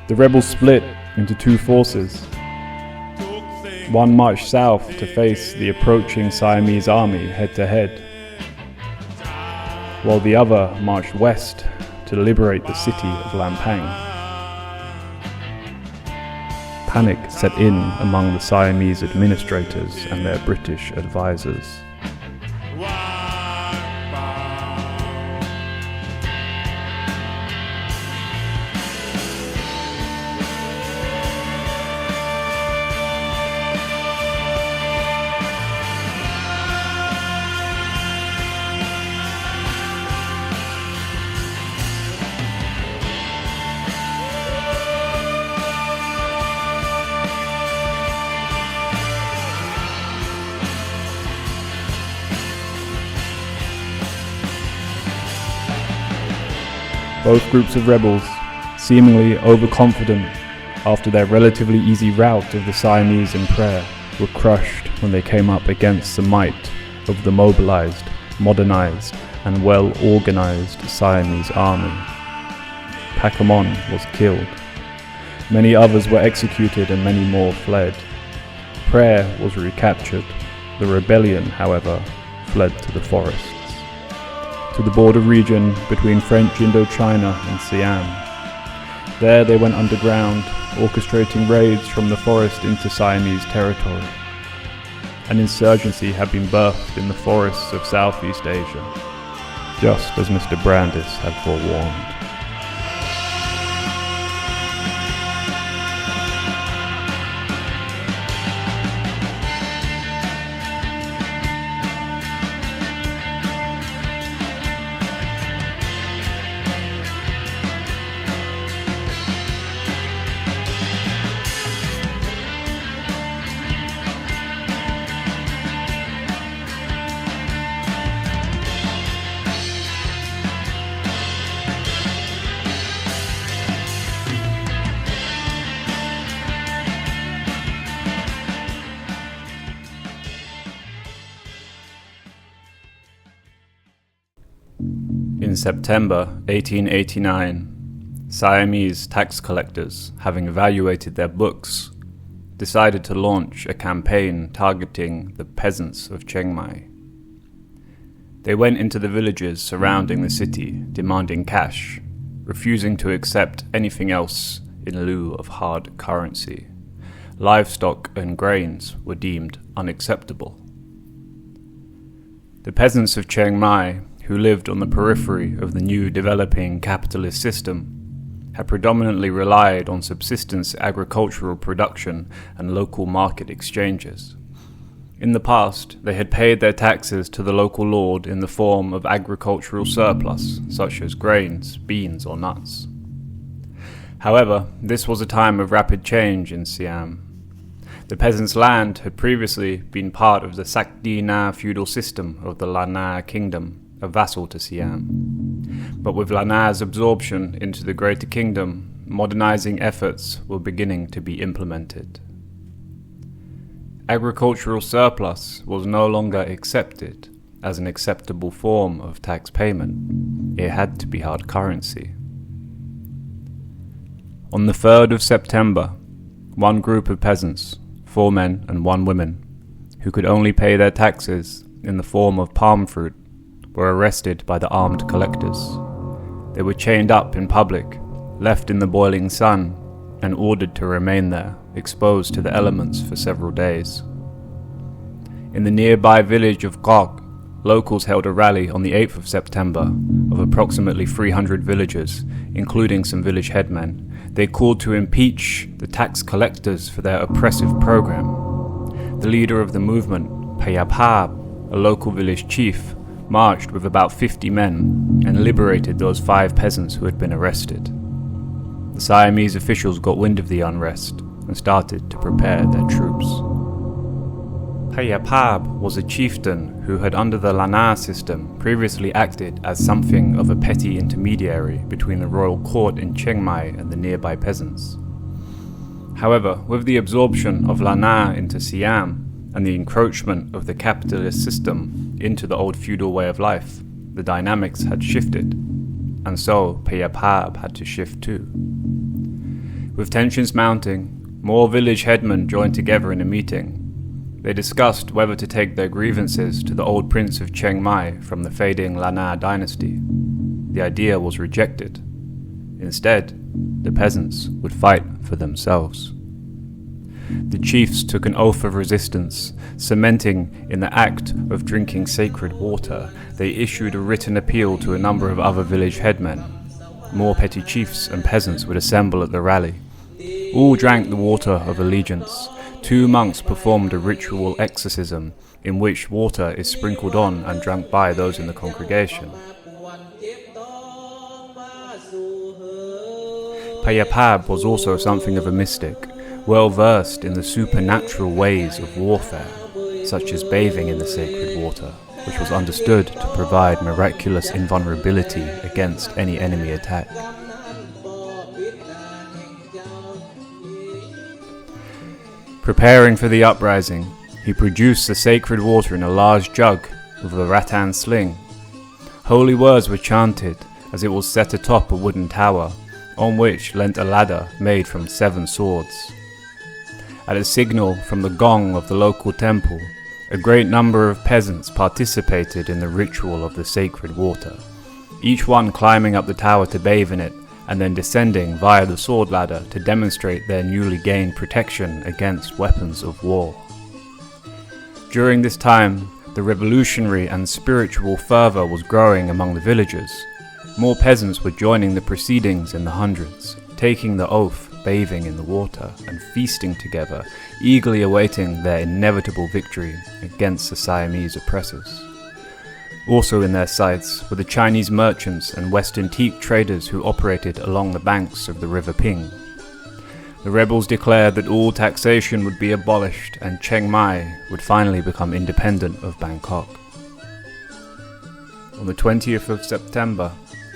The rebels split into two forces. One marched south to face the approaching Siamese army head-to-head, while the other marched west to liberate the city of Lampang. Panic set in among the Siamese administrators and their British advisors. Both groups of rebels, seemingly overconfident after their relatively easy rout of the Siamese in Prair, were crushed when they came up against the might of the mobilized, modernized, and well-organized Siamese army. Pakamon was killed. Many others were executed and many more fled. Prair was recaptured. The rebellion, however, fled to the forests, to the border region between French Indochina and Siam. There they went underground, orchestrating raids from the forest into Siamese territory. An insurgency had been birthed in the forests of Southeast Asia, just as Mr. Brandis had forewarned. In September 1889, Siamese tax collectors, having evaluated their books, decided to launch a campaign targeting the peasants of Chiang Mai. They went into the villages surrounding the city, demanding cash, refusing to accept anything else in lieu of hard currency. Livestock and grains were deemed unacceptable. The peasants of Chiang Mai, who lived on the periphery of the new developing capitalist system, had predominantly relied on subsistence agricultural production and local market exchanges. In the past, they had paid their taxes to the local lord in the form of agricultural surplus, such as grains, beans, or nuts. However, this was a time of rapid change in Siam. The peasants' land had previously been part of the Sakdi Na feudal system of the Lanna kingdom, a vassal to Siam. But with Lanna's absorption into the greater kingdom, modernizing efforts were beginning to be implemented. Agricultural surplus was no longer accepted, as an acceptable form of tax payment, it had to be hard currency. On the 3rd of September, one group of peasants, 4 men and 1 woman, who could only pay their taxes in the form of palm fruit, were arrested by the armed collectors. They were chained up in public, left in the boiling sun, and ordered to remain there, exposed to the elements for several days. In the nearby village of Couped, locals held a rally on the 8th of September of approximately 300 villagers, including some village headmen. They called to impeach the tax collectors for their oppressive program. The leader of the movement, Payapab, a local village chief, marched with about 50 men and liberated those 5 peasants who had been arrested. The Siamese officials got wind of the unrest and started to prepare their troops. Payapab was a chieftain who had, under the Lanna system, previously acted as something of a petty intermediary between the royal court in Chiang Mai and the nearby peasants. However, with the absorption of Lanna into Siam and the encroachment of the capitalist system into the old feudal way of life, the dynamics had shifted, and so Payapab had to shift too. With tensions mounting, more village headmen joined together in a meeting. They discussed whether to take their grievances to the old prince of Chiang Mai from the fading Lanna dynasty. The idea was rejected. Instead, the peasants would fight for themselves. The chiefs took an oath of resistance, cementing in the act of drinking sacred water. They issued a written appeal to a number of other village headmen. More petty chiefs and peasants would assemble at the rally. All drank the water of allegiance. 2 monks performed a ritual exorcism in which water is sprinkled on and drunk by those in the congregation. Payapab was also something of a mystic, well versed in the supernatural ways of warfare, such as bathing in the sacred water, which was understood to provide miraculous invulnerability against any enemy attack. Preparing for the uprising, he produced the sacred water in a large jug with a rattan sling. Holy words were chanted as it was set atop a wooden tower, on which leant a ladder made from 7 swords. At a signal from the gong of the local temple, a great number of peasants participated in the ritual of the sacred water, each one climbing up the tower to bathe in it, and then descending via the sword ladder to demonstrate their newly gained protection against weapons of war. During this time, the revolutionary and spiritual fervor was growing among the villagers. More peasants were joining the proceedings in the hundreds, taking the oath, bathing in the water, and feasting together, eagerly awaiting their inevitable victory against the Siamese oppressors. Also in their sights were the Chinese merchants and Western teak traders who operated along the banks of the River Ping. The rebels declared that all taxation would be abolished and Chiang Mai would finally become independent of Bangkok. On the 20th of September,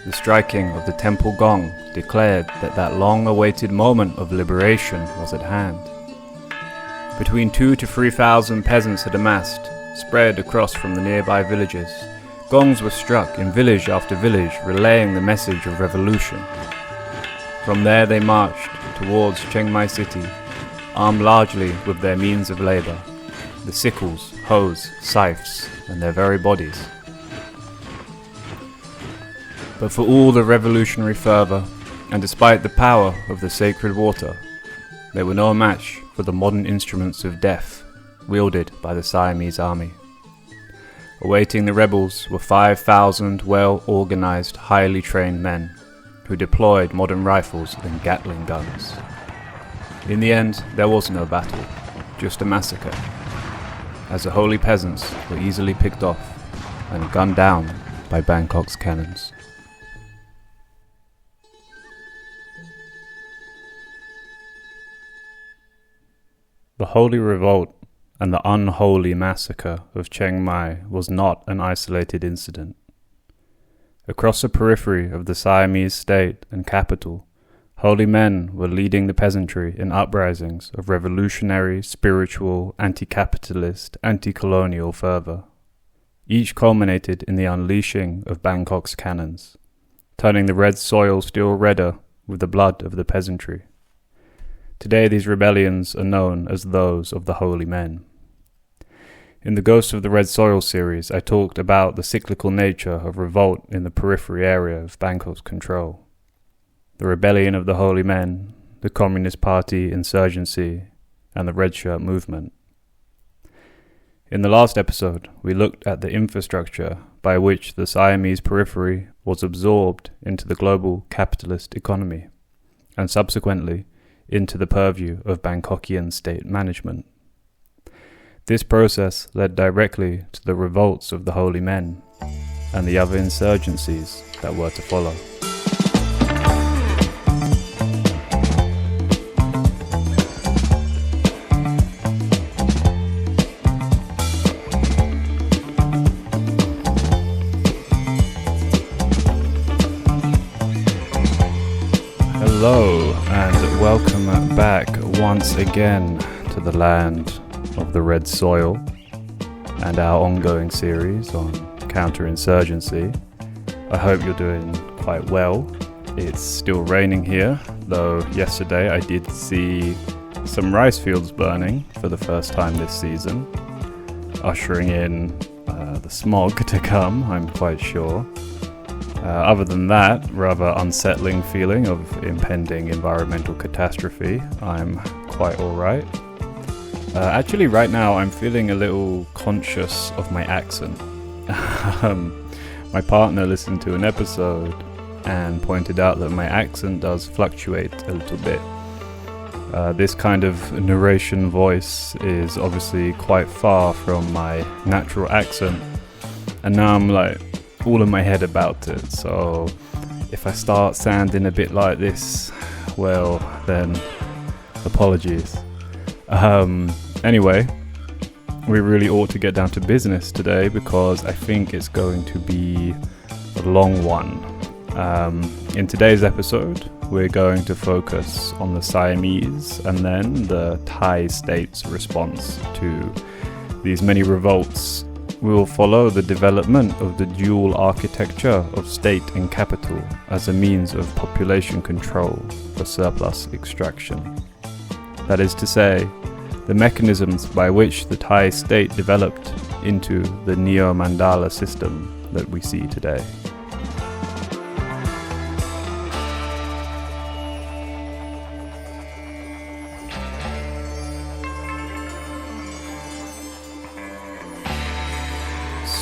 the striking of the temple gong declared that that long-awaited moment of liberation was at hand. Between 2,000 to 3,000 peasants had amassed, spread across from the nearby villages. Gongs were struck in village after village, relaying the message of revolution. From there they marched towards Chiang Mai city, armed largely with their means of labor, the sickles, hoes, scythes, and their very bodies. But for all the revolutionary fervor, and despite the power of the sacred water, they were no match for the modern instruments of death wielded by the Siamese army. Awaiting the rebels were 5,000 well-organized, highly trained men who deployed modern rifles and Gatling guns. In the end, there was no battle, just a massacre, as the holy peasants were easily picked off and gunned down by Bangkok's cannons. The Holy Revolt and the unholy massacre of Chiang Mai was not an isolated incident. Across the periphery of the Siamese state and capital, holy men were leading the peasantry in uprisings of revolutionary, spiritual, anti-capitalist, anti-colonial fervor. each culminated in the unleashing of Bangkok's cannons, turning the red soil still redder with the blood of the peasantry. Today these rebellions are known as those of the Holy Men. In the Ghost of the Red Soil series, I talked about the cyclical nature of revolt in the periphery area of Bangkok's control. The rebellion of the Holy Men, the Communist Party insurgency, and the Red Shirt movement. In the last episode, we looked at the infrastructure by which the Siamese periphery was absorbed into the global capitalist economy, and subsequently into the purview of Bangkokian state management. This process led directly to the revolts of the Holy Men and the other insurgencies that were to follow. Hello and welcome back once again to the land of the red soil and our ongoing series on counterinsurgency. I hope you're doing quite well. It's still raining here, though yesterday I did see some rice fields burning for the first time this season, ushering in the smog to come, I'm quite sure. Other than that, rather unsettling feeling of impending environmental catastrophe, I'm quite alright. Actually, right now I'm feeling a little conscious of my accent. My partner listened to an episode and pointed out that my accent does fluctuate a little bit. This kind of narration voice is obviously quite far from my natural accent, and now I'm like all in my head about it, so if I start sounding a bit like this, well, then apologies. Anyway, we really ought to get down to business today because I think it's going to be a long one. In today's episode, we're going to focus on the Siamese and then the Thai state's response to these many revolts. We will follow the development of the dual architecture of state and capital as a means of population control for surplus extraction. That is to say, the mechanisms by which the Thai state developed into the neo-mandala system that we see today.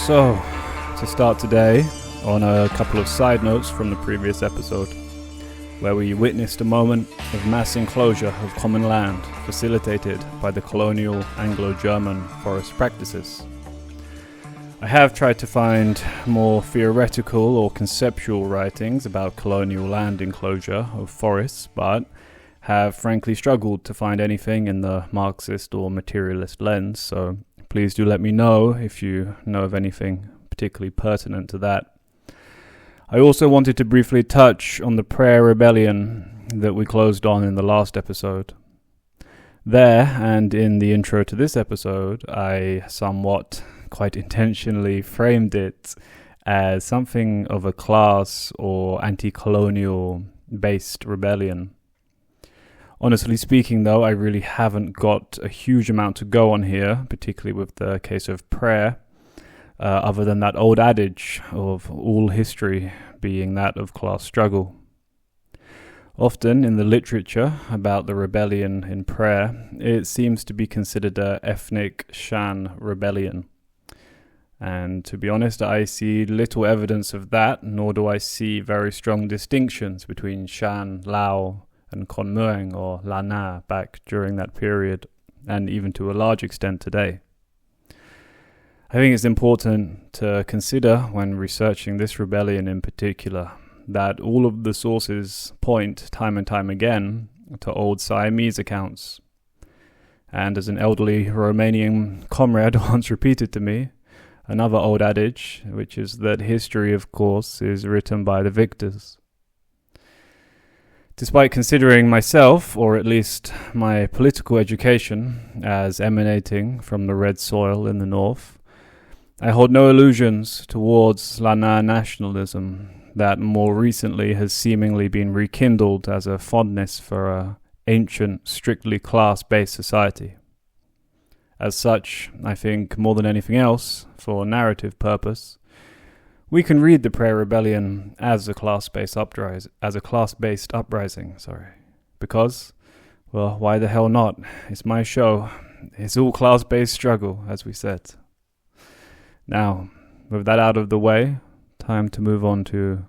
So, to start today, on a couple of side notes from the previous episode, where we witnessed a moment of mass enclosure of common land facilitated by the colonial Anglo-German forest practices. I have tried to find more theoretical or conceptual writings about colonial land enclosure of forests, but have frankly struggled to find anything in the Marxist or materialist lens, so please do let me know if you know of anything particularly pertinent to that. I also wanted to briefly touch on the prayer rebellion that we closed on in the last episode. There, and in the intro to this episode, I somewhat, quite intentionally framed it as something of a class or anti-colonial based rebellion. Honestly speaking though, I really haven't got a huge amount to go on here, particularly with the case of prayer. Other than that old adage of all history being that of class struggle. Often in the literature about the rebellion in prayer, it seems to be considered a ethnic Shan rebellion. And to be honest, I see little evidence of that, nor do I see very strong distinctions between Shan, Lao, and Khon Mueang or Lana back during that period, and even to a large extent today. I think it's important to consider when researching this rebellion in particular that all of the sources point time and time again to old Siamese accounts. And as an elderly Romanian comrade once repeated to me, another old adage, which is that history, of course, is written by the victors. Despite considering myself, or at least my political education, as emanating from the red soil in the north, I hold no illusions towards Lanna nationalism that more recently has seemingly been rekindled as a fondness for an ancient, strictly class-based society. As such, I think more than anything else, for narrative purpose, we can read the Prayer Rebellion as a class-based uprising. Because, well, why the hell not? It's my show. It's all class-based struggle, as we said. Now, with that out of the way, time to move on to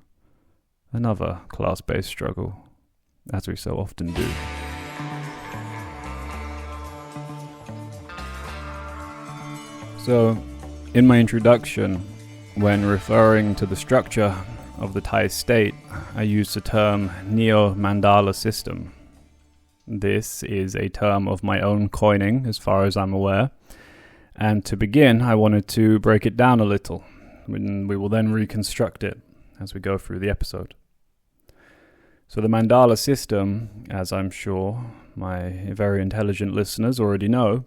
another class-based struggle, as we so often do. So, in my introduction, when referring to the structure of the Thai state, I used the term Neo-Mandala system. This is a term of my own coining, as far as I'm aware. And to begin, I wanted to break it down a little. We will then reconstruct it as we go through the episode. So the Mandala system, as I'm sure my very intelligent listeners already know,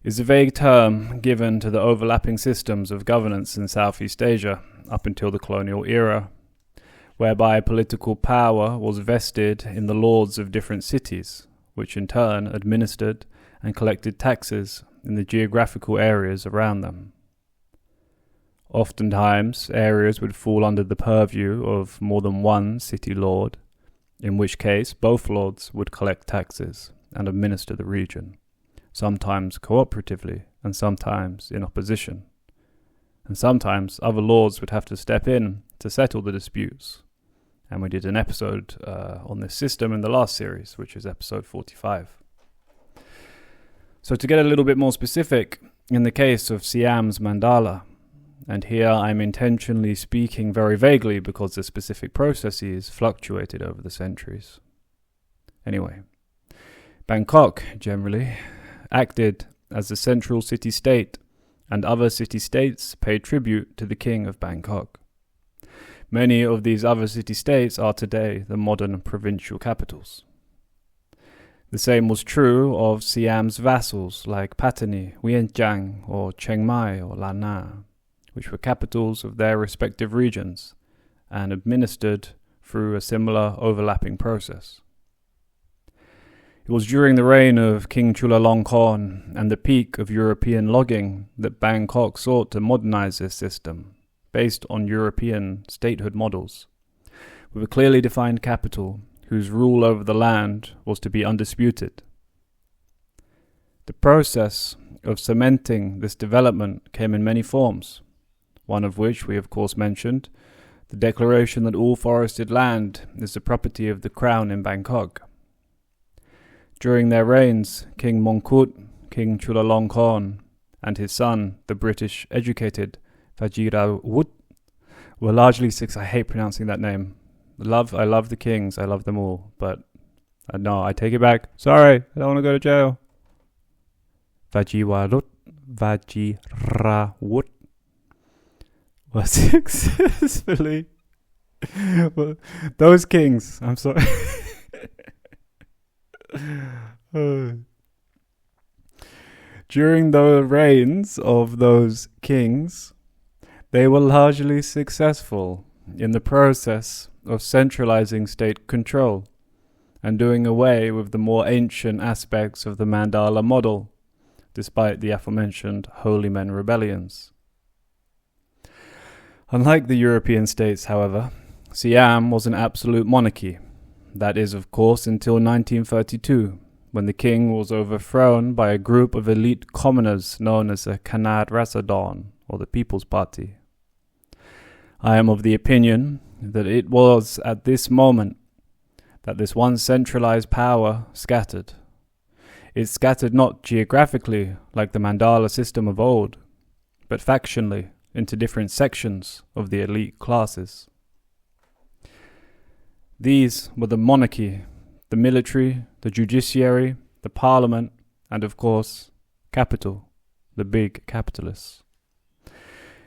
is a vague term given to the overlapping systems of governance in Southeast Asia up until the colonial era, whereby political power was vested in the lords of different cities, which in turn administered and collected taxes in the geographical areas around them. Oftentimes, areas would fall under the purview of more than one city lord, in which case both lords would collect taxes and administer the region, sometimes cooperatively and sometimes in opposition. And sometimes other lords would have to step in to settle the disputes. And we did an episode on this system in the last series, which is episode 45. So to get a little bit more specific, in the case of Siam's Mandala, and here I'm intentionally speaking very vaguely because the specific processes fluctuated over the centuries. Anyway, Bangkok, generally, acted as the central city-state, and other city-states paid tribute to the king of Bangkok. Many of these other city-states are today the modern provincial capitals. The same was true of Siam's vassals like Pattani, Vientiane, or Chiang Mai or Lanna, which were capitals of their respective regions and administered through a similar overlapping process. It was during the reign of King Chulalongkorn and the peak of European logging that Bangkok sought to modernize this system, based on European statehood models, with a clearly defined capital whose rule over the land was to be undisputed. The process of cementing this development came in many forms, one of which we of course mentioned, the declaration that all forested land is the property of the Crown in Bangkok. During their reigns, King Mongkut, King Chulalongkorn, and his son, the British-educated Vajiralongkorn, were largely I hate pronouncing that name. I love the kings, I love them all, but no, I take it back. Sorry, I don't want to go to jail. Vajiralongkorn was successfully... well, those kings, I'm sorry. During the reigns of those kings, they were largely successful in the process of centralizing state control and doing away with the more ancient aspects of the Mandala model, despite the aforementioned Holy Men rebellions. Unlike the European states, however, Siam was an absolute monarchy. That is, of course, until 1932, when the king was overthrown by a group of elite commoners known as the Kanad Rasadon, or the People's Party. I am of the opinion that it was at this moment that this one centralized power scattered. It scattered not geographically like the Mandala system of old, but factionally into different sections of the elite classes. These were the monarchy, the military, the judiciary, the parliament, and of course, capital, the big capitalists.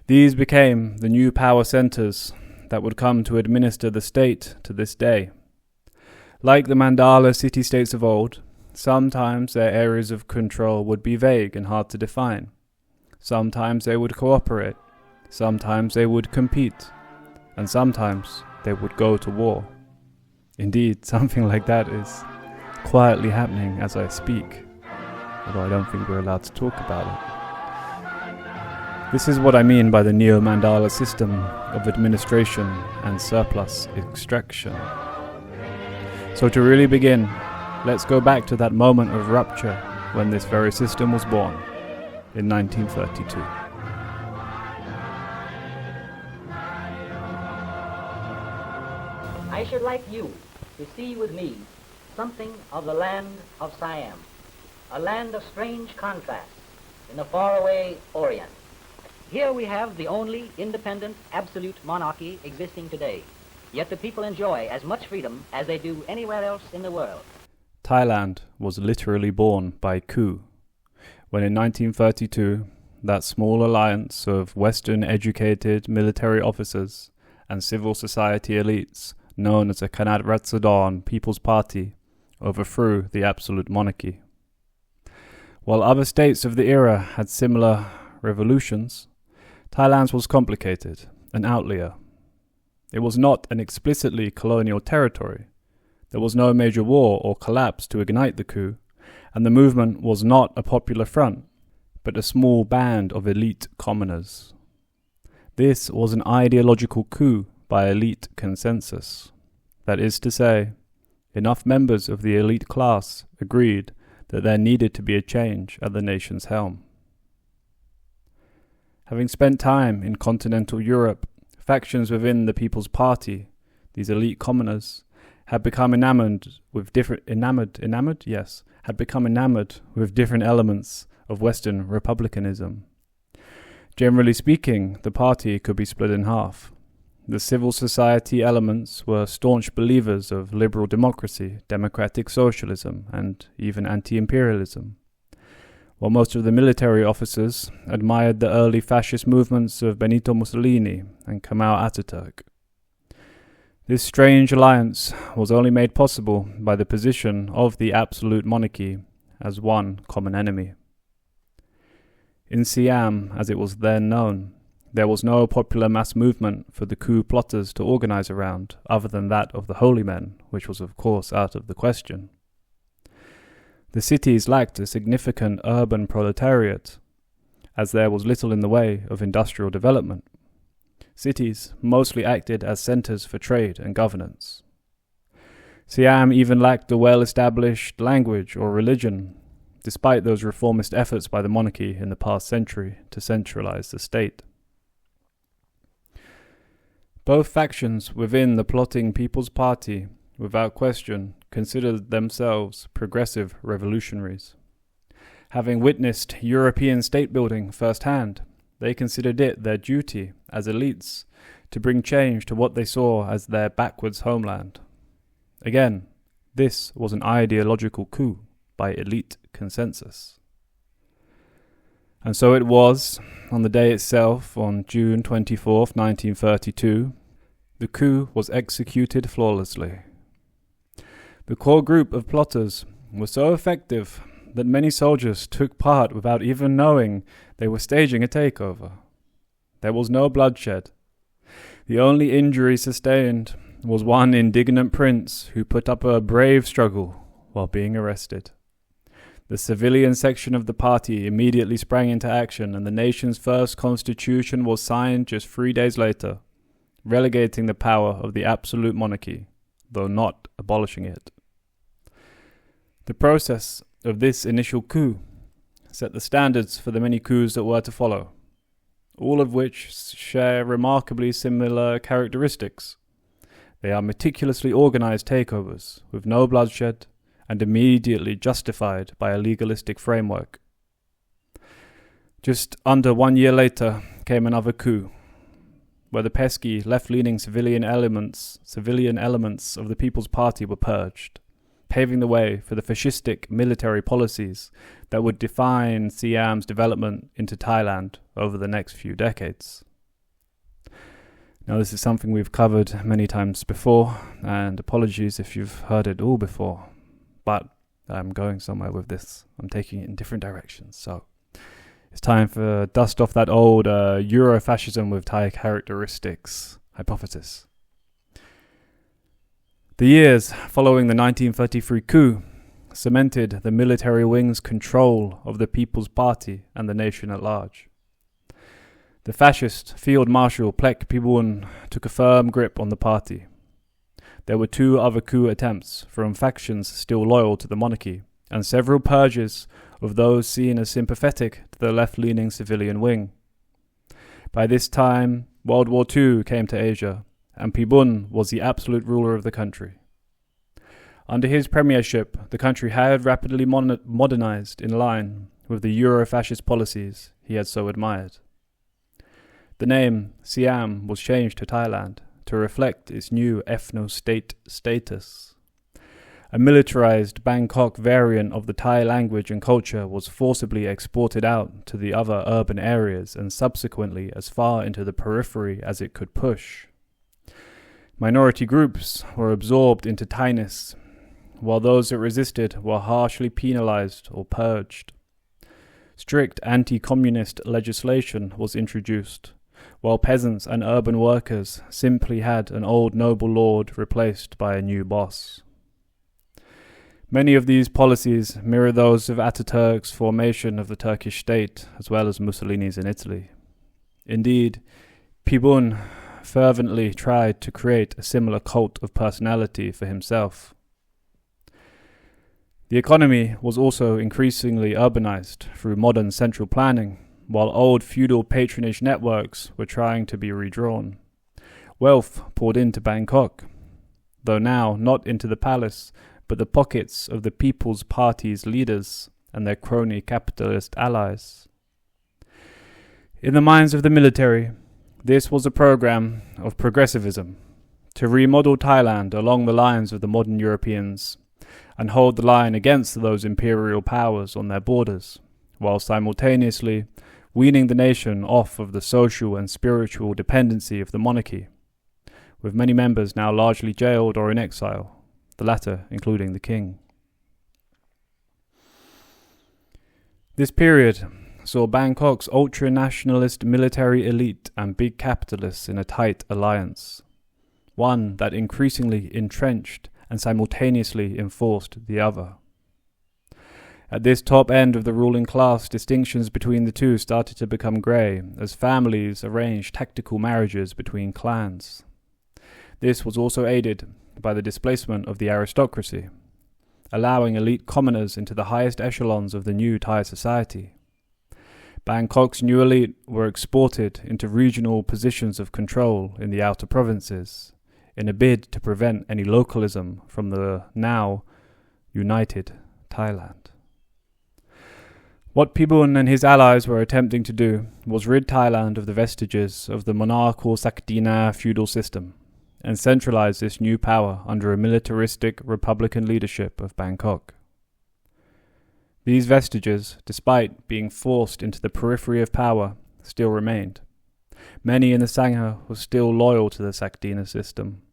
These became the new power centers that would come to administer the state to this day. Like the Mandala city-states of old, sometimes their areas of control would be vague and hard to define. Sometimes they would cooperate, sometimes they would compete, and sometimes they would go to war. Indeed, something like that is quietly happening as I speak, although I don't think we're allowed to talk about it. This is what I mean by the neo-Mandala system of administration and surplus extraction. So to really begin, let's go back to that moment of rupture when this very system was born, in 1932. I should like you to see with me something of the land of Siam, a land of strange contrasts in the faraway Orient. Here we have the only independent, absolute monarchy existing today, yet the people enjoy as much freedom as they do anywhere else in the world. Thailand was literally born by coup, when in 1932, that small alliance of Western-educated military officers and civil society elites known as the Kanat Ratsadon People's Party overthrew the absolute monarchy. While other states of the era had similar revolutions, Thailand's was complicated, an outlier. It was not an explicitly colonial territory. There was no major war or collapse to ignite the coup, and the movement was not a popular front, but a small band of elite commoners. This was an ideological coup by elite consensus. That is to say, enough members of the elite class agreed that there needed to be a change at the nation's helm. Having spent time in continental Europe, factions within the People's Party, these elite commoners, had become enamored with different elements of Western republicanism. Generally speaking, the party could be split in half. The civil society elements were staunch believers of liberal democracy, democratic socialism, and even anti-imperialism, while most of the military officers admired the early fascist movements of Benito Mussolini and Kemal Ataturk. This strange alliance was only made possible by the position of the absolute monarchy as one common enemy. In Siam, as it was then known, there was no popular mass movement for the coup plotters to organize around other than that of the holy men, which was of course out of the question. The cities lacked a significant urban proletariat, as there was little in the way of industrial development. Cities mostly acted as centers for trade and governance. Siam even lacked a well-established language or religion, despite those reformist efforts by the monarchy in the past century to centralize the state. Both factions within the plotting People's Party, without question, considered themselves progressive revolutionaries. Having witnessed European state-building firsthand, they considered it their duty as elites to bring change to what they saw as their backwards homeland. Again, this was an ideological coup by elite consensus. And so it was, on the day itself, on June 24th, 1932, the coup was executed flawlessly. The core group of plotters was so effective that many soldiers took part without even knowing they were staging a takeover. There was no bloodshed. The only injury sustained was one indignant prince who put up a brave struggle while being arrested. The civilian section of the party immediately sprang into action, and the nation's first constitution was signed just 3 days later, relegating the power of the absolute monarchy, though not abolishing it. The process of this initial coup set the standards for the many coups that were to follow, all of which share remarkably similar characteristics. They are meticulously organized takeovers, with no bloodshed, and immediately justified by a legalistic framework. Just under 1 year later came another coup, where the pesky left-leaning civilian elements of the People's Party were purged, paving the way for the fascistic military policies that would define Siam's development into Thailand over the next few decades. Now, this is something we've covered many times before, and apologies if you've heard it all before, but I'm going somewhere with this. I'm taking it in different directions, so It's time for dust off that old Eurofascism with Thai characteristics hypothesis. The years following the 1933 coup cemented the military wing's control of the People's Party and the nation at large. The fascist Field Marshal Plek Pibun took a firm grip on the party. There were 2 other coup attempts from factions still loyal to the monarchy, and several purges of those seen as sympathetic to the left-leaning civilian wing. By this time, World War II came to Asia, and Pibun was the absolute ruler of the country. Under his premiership, the country had rapidly modernized in line with the Euro-fascist policies he had so admired. The name Siam was changed to Thailand to reflect its new ethno-state status. A militarized Bangkok variant of the Thai language and culture was forcibly exported out to the other urban areas and subsequently as far into the periphery as it could push. Minority groups were absorbed into Thainess, while those that resisted were harshly penalized or purged. Strict anti-communist legislation was introduced, while peasants and urban workers simply had an old noble lord replaced by a new boss. Many of these policies mirror those of Ataturk's formation of the Turkish state, as well as Mussolini's in Italy. Indeed, Pibun fervently tried to create a similar cult of personality for himself. The economy was also increasingly urbanized through modern central planning, while old feudal patronage networks were trying to be redrawn. Wealth poured into Bangkok, though now not into the palace, but the pockets of the People's Party's leaders and their crony capitalist allies. In the minds of the military, this was a program of progressivism, to remodel Thailand along the lines of the modern Europeans, and hold the line against those imperial powers on their borders, while simultaneously weaning the nation off of the social and spiritual dependency of the monarchy, with many members now largely jailed or in exile, the latter including the king. This period saw Bangkok's ultra-nationalist military elite and big capitalists in a tight alliance, one that increasingly entrenched and simultaneously enforced the other. At this top end of the ruling class, distinctions between the two started to become grey, as families arranged tactical marriages between clans. This was also aided by the displacement of the aristocracy, allowing elite commoners into the highest echelons of the new Thai society. Bangkok's new elite were exported into regional positions of control in the outer provinces, in a bid to prevent any localism from the now united Thailand. What Pibun and his allies were attempting to do was rid Thailand of the vestiges of the monarchical Saktina feudal system, and centralize this new power under a militaristic republican leadership of Bangkok. These vestiges, despite being forced into the periphery of power, still remained. Many in the Sangha were still loyal to the Saktina system,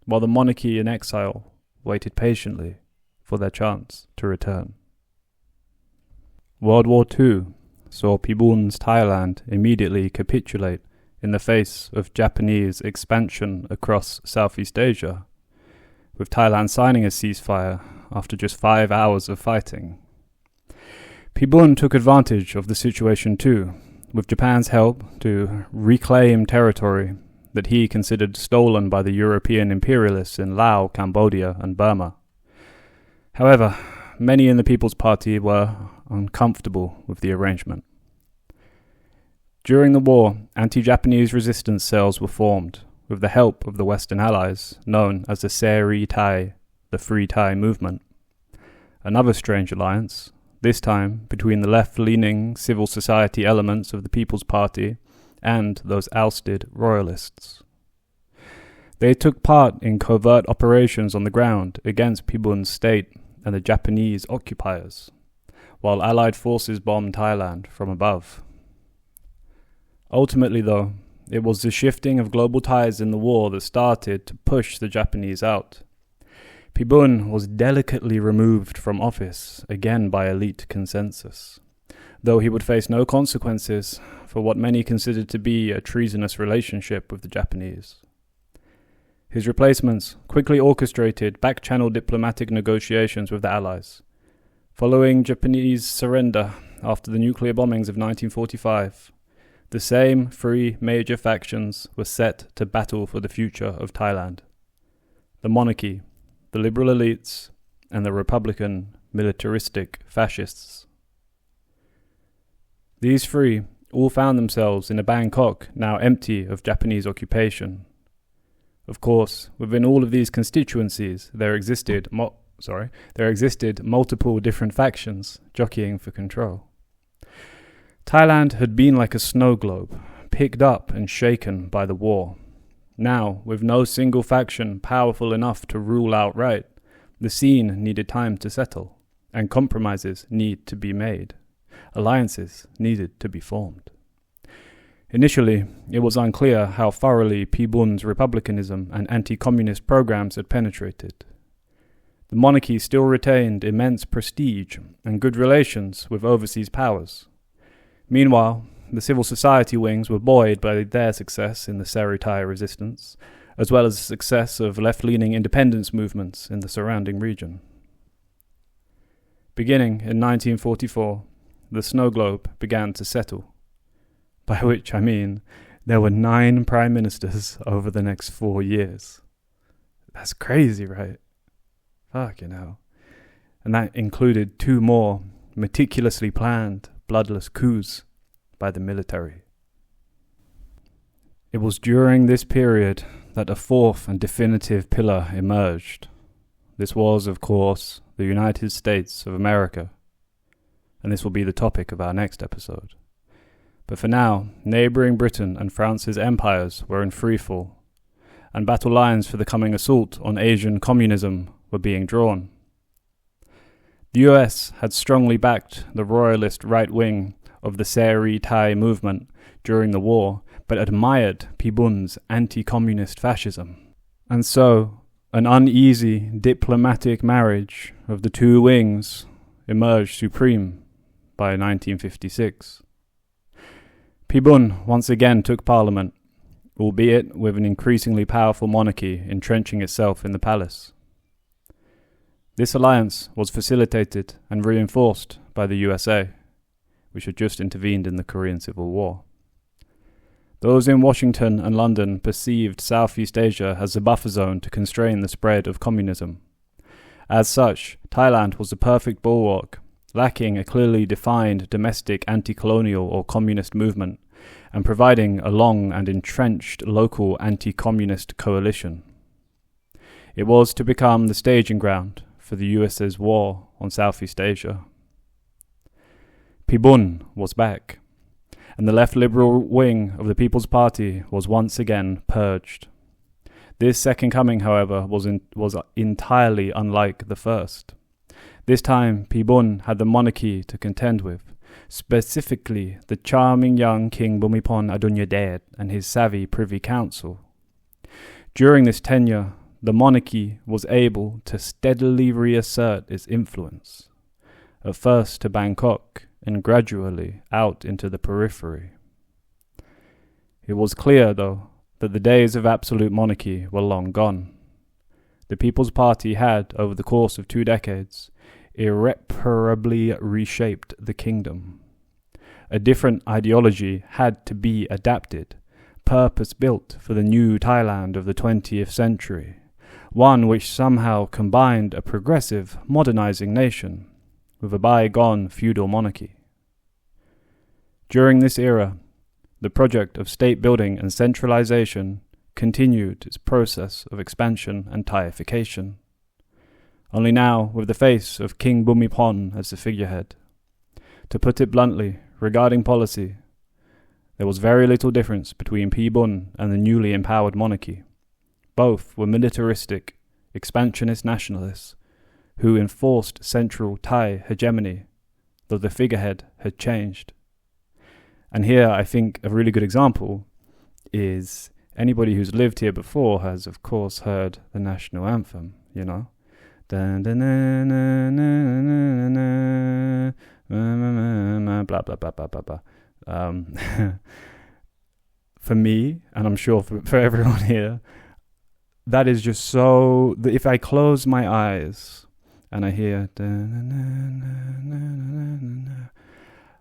while the monarchy in exile waited patiently for their chance to return. World War II saw Pibun's Thailand immediately capitulate in the face of Japanese expansion across Southeast Asia, with Thailand signing a ceasefire after just 5 hours of fighting. Pibun took advantage of the situation too, with Japan's help to reclaim territory that he considered stolen by the European imperialists in Laos, Cambodia, and Burma. However, many in the People's Party were uncomfortable with the arrangement. During the war, anti-Japanese resistance cells were formed, with the help of the Western Allies, known as the Seri Thai, the Free Thai movement. Another strange alliance, this time between the left-leaning civil society elements of the People's Party and those ousted royalists. They took part in covert operations on the ground against Pibun's state and the Japanese occupiers, while Allied forces bombed Thailand from above. Ultimately, though, it was the shifting of global tides in the war that started to push the Japanese out. Pibun was delicately removed from office, again by elite consensus. though he would face no consequences for what many considered to be a treasonous relationship with the Japanese. His replacements quickly orchestrated back-channel diplomatic negotiations with the Allies. Following Japanese surrender after the nuclear bombings of 1945, the same three major factions were set to battle for the future of Thailand: the monarchy, the liberal elites, and the Republican, militaristic fascists. These three all found themselves in a Bangkok now empty of Japanese occupation. Of course, within all of these constituencies, there existed multiple different factions jockeying for control. Thailand had been like a snow globe, picked up and shaken by the war. Now, with no single faction powerful enough to rule outright, the scene needed time to settle, and compromises need to be made. Alliances needed to be formed. Initially, it was unclear how thoroughly Pibun's republicanism and anti-communist programs had penetrated. The monarchy still retained immense prestige and good relations with overseas powers. Meanwhile, the civil society wings were buoyed by their success in the Seri-Thai resistance, as well as the success of left-leaning independence movements in the surrounding region. Beginning in 1944, the snow globe began to settle, by which I mean there were 9 prime ministers over the next 4 years. That's crazy, right? Fucking hell. And that included 2 more meticulously planned, bloodless coups by the military. It was during this period that a 4th and definitive pillar emerged. This was, of course, the United States of America, and this will be the topic of our next episode. But for now, neighbouring Britain and France's empires were in freefall, and battle lines for the coming assault on Asian communism were being drawn. The US had strongly backed the royalist right wing of the Seri-Thai movement during the war, but admired Pibun's anti-communist fascism. And so, an uneasy diplomatic marriage of the 2 wings emerged supreme by 1956. Pibun once again took parliament, albeit with an increasingly powerful monarchy entrenching itself in the palace. This alliance was facilitated and reinforced by the USA, which had just intervened in the Korean Civil War. Those in Washington and London perceived Southeast Asia as a buffer zone to constrain the spread of communism. As such, Thailand was the perfect bulwark, lacking a clearly defined domestic anti-colonial or communist movement, and providing a long and entrenched local anti-communist coalition. It was to become the staging ground for the US's war on Southeast Asia. Pibun was back, and the left liberal wing of the People's Party was once again purged. This second coming, however, was entirely unlike the first. This time, Pibun had the monarchy to contend with, specifically the charming young King Bhumibol Adulyadej and his savvy Privy Council. During this tenure, the monarchy was able to steadily reassert its influence, at first to Bangkok and gradually out into the periphery. It was clear, though, that the days of absolute monarchy were long gone. The People's Party had, over the course of 2 decades, irreparably reshaped the kingdom. A different ideology had to be adapted, purpose-built for the new Thailand of the 20th century, one which somehow combined a progressive, modernizing nation with a bygone feudal monarchy. During this era, the project of state building and centralization continued its process of expansion and Thaification, only now with the face of King Bhumibol as the figurehead. To put it bluntly, regarding policy, there was very little difference between Pibun and the newly empowered monarchy. Both were militaristic, expansionist nationalists who enforced central Thai hegemony, though the figurehead had changed. And here I think a really good example is anybody who's lived here before has of course heard the national anthem, you know. blah, blah, blah, blah, blah, blah. For me, and I'm sure for everyone here, that is just so... If I close my eyes and I hear...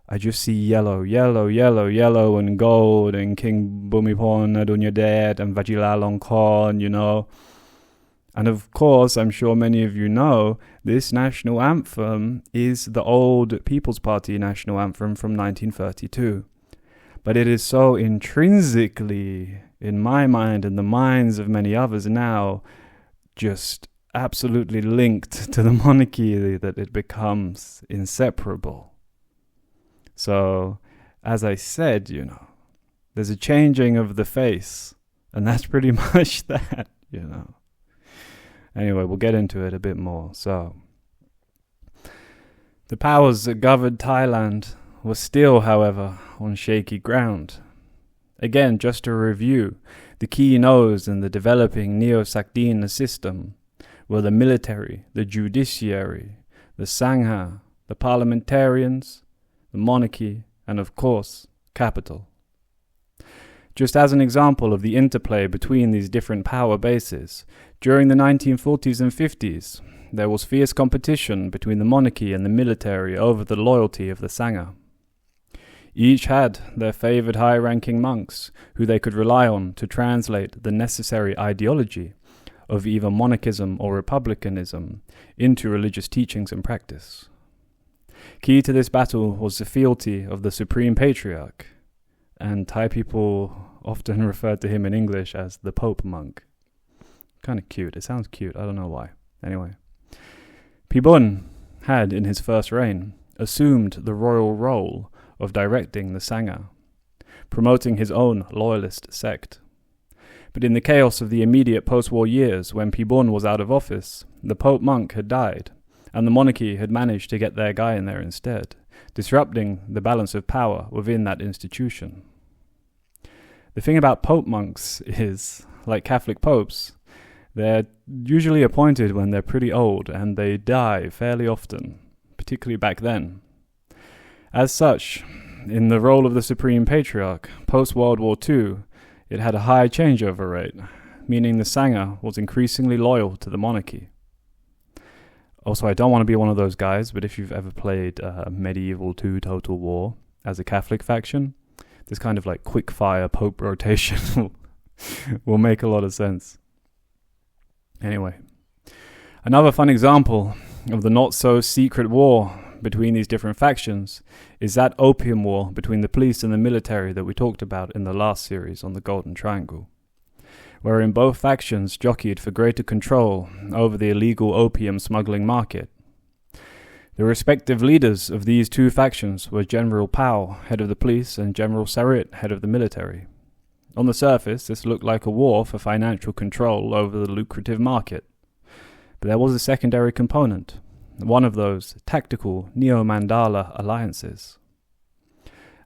I just see yellow, yellow, yellow, yellow, and gold, and King Bhumibol Adulyadej and Vajiralongkorn, you know. And of course, I'm sure many of you know, this national anthem is the old People's Party national anthem from 1932. But it is so intrinsically, in my mind and the minds of many others now, just absolutely linked to the monarchy that it becomes inseparable. So, as I said, you know, there's a changing of the face, and that's pretty much that, you know. Anyway, we'll get into it a bit more. So, the powers that governed Thailand were still, however, on shaky ground. Again, just to review, the key nodes in the developing Neo-Sakdina system were the military, the judiciary, the Sangha, the parliamentarians, the monarchy, and of course, capital. Just as an example of the interplay between these different power bases, during the 1940s and 50s, there was fierce competition between the monarchy and the military over the loyalty of the Sangha. Each had their favoured high-ranking monks, who they could rely on to translate the necessary ideology of either monarchism or republicanism into religious teachings and practice. Key to this battle was the fealty of the Supreme Patriarch, and Thai people often referred to him in English as the Pope Monk. Kind of cute. It sounds cute. I don't know why. Anyway. Phibun had, in his first reign, assumed the royal role of directing the Sangha, promoting his own loyalist sect. But in the chaos of the immediate post-war years, when Phibun was out of office, the Pope Monk had died, and the monarchy had managed to get their guy in there instead, disrupting the balance of power within that institution. The thing about Pope monks is, like Catholic popes, they're usually appointed when they're pretty old, and they die fairly often, particularly back then. As such, in the role of the Supreme Patriarch, post-World War II, it had a high changeover rate, meaning the Sangha was increasingly loyal to the monarchy. Also, I don't want to be one of those guys, but if you've ever played Medieval 2 Total War as a Catholic faction, this kind of like quick-fire pope rotation will make a lot of sense. Anyway, another fun example of the not-so-secret war between these different factions is that opium war between the police and the military that we talked about in the last series on the Golden Triangle, wherein both factions jockeyed for greater control over the illegal opium smuggling market. The respective leaders of these two factions were General Pao, head of the police, and General Sarit, head of the military. On the surface, this looked like a war for financial control over the lucrative market. But there was a secondary component, one of those tactical neo-mandala alliances.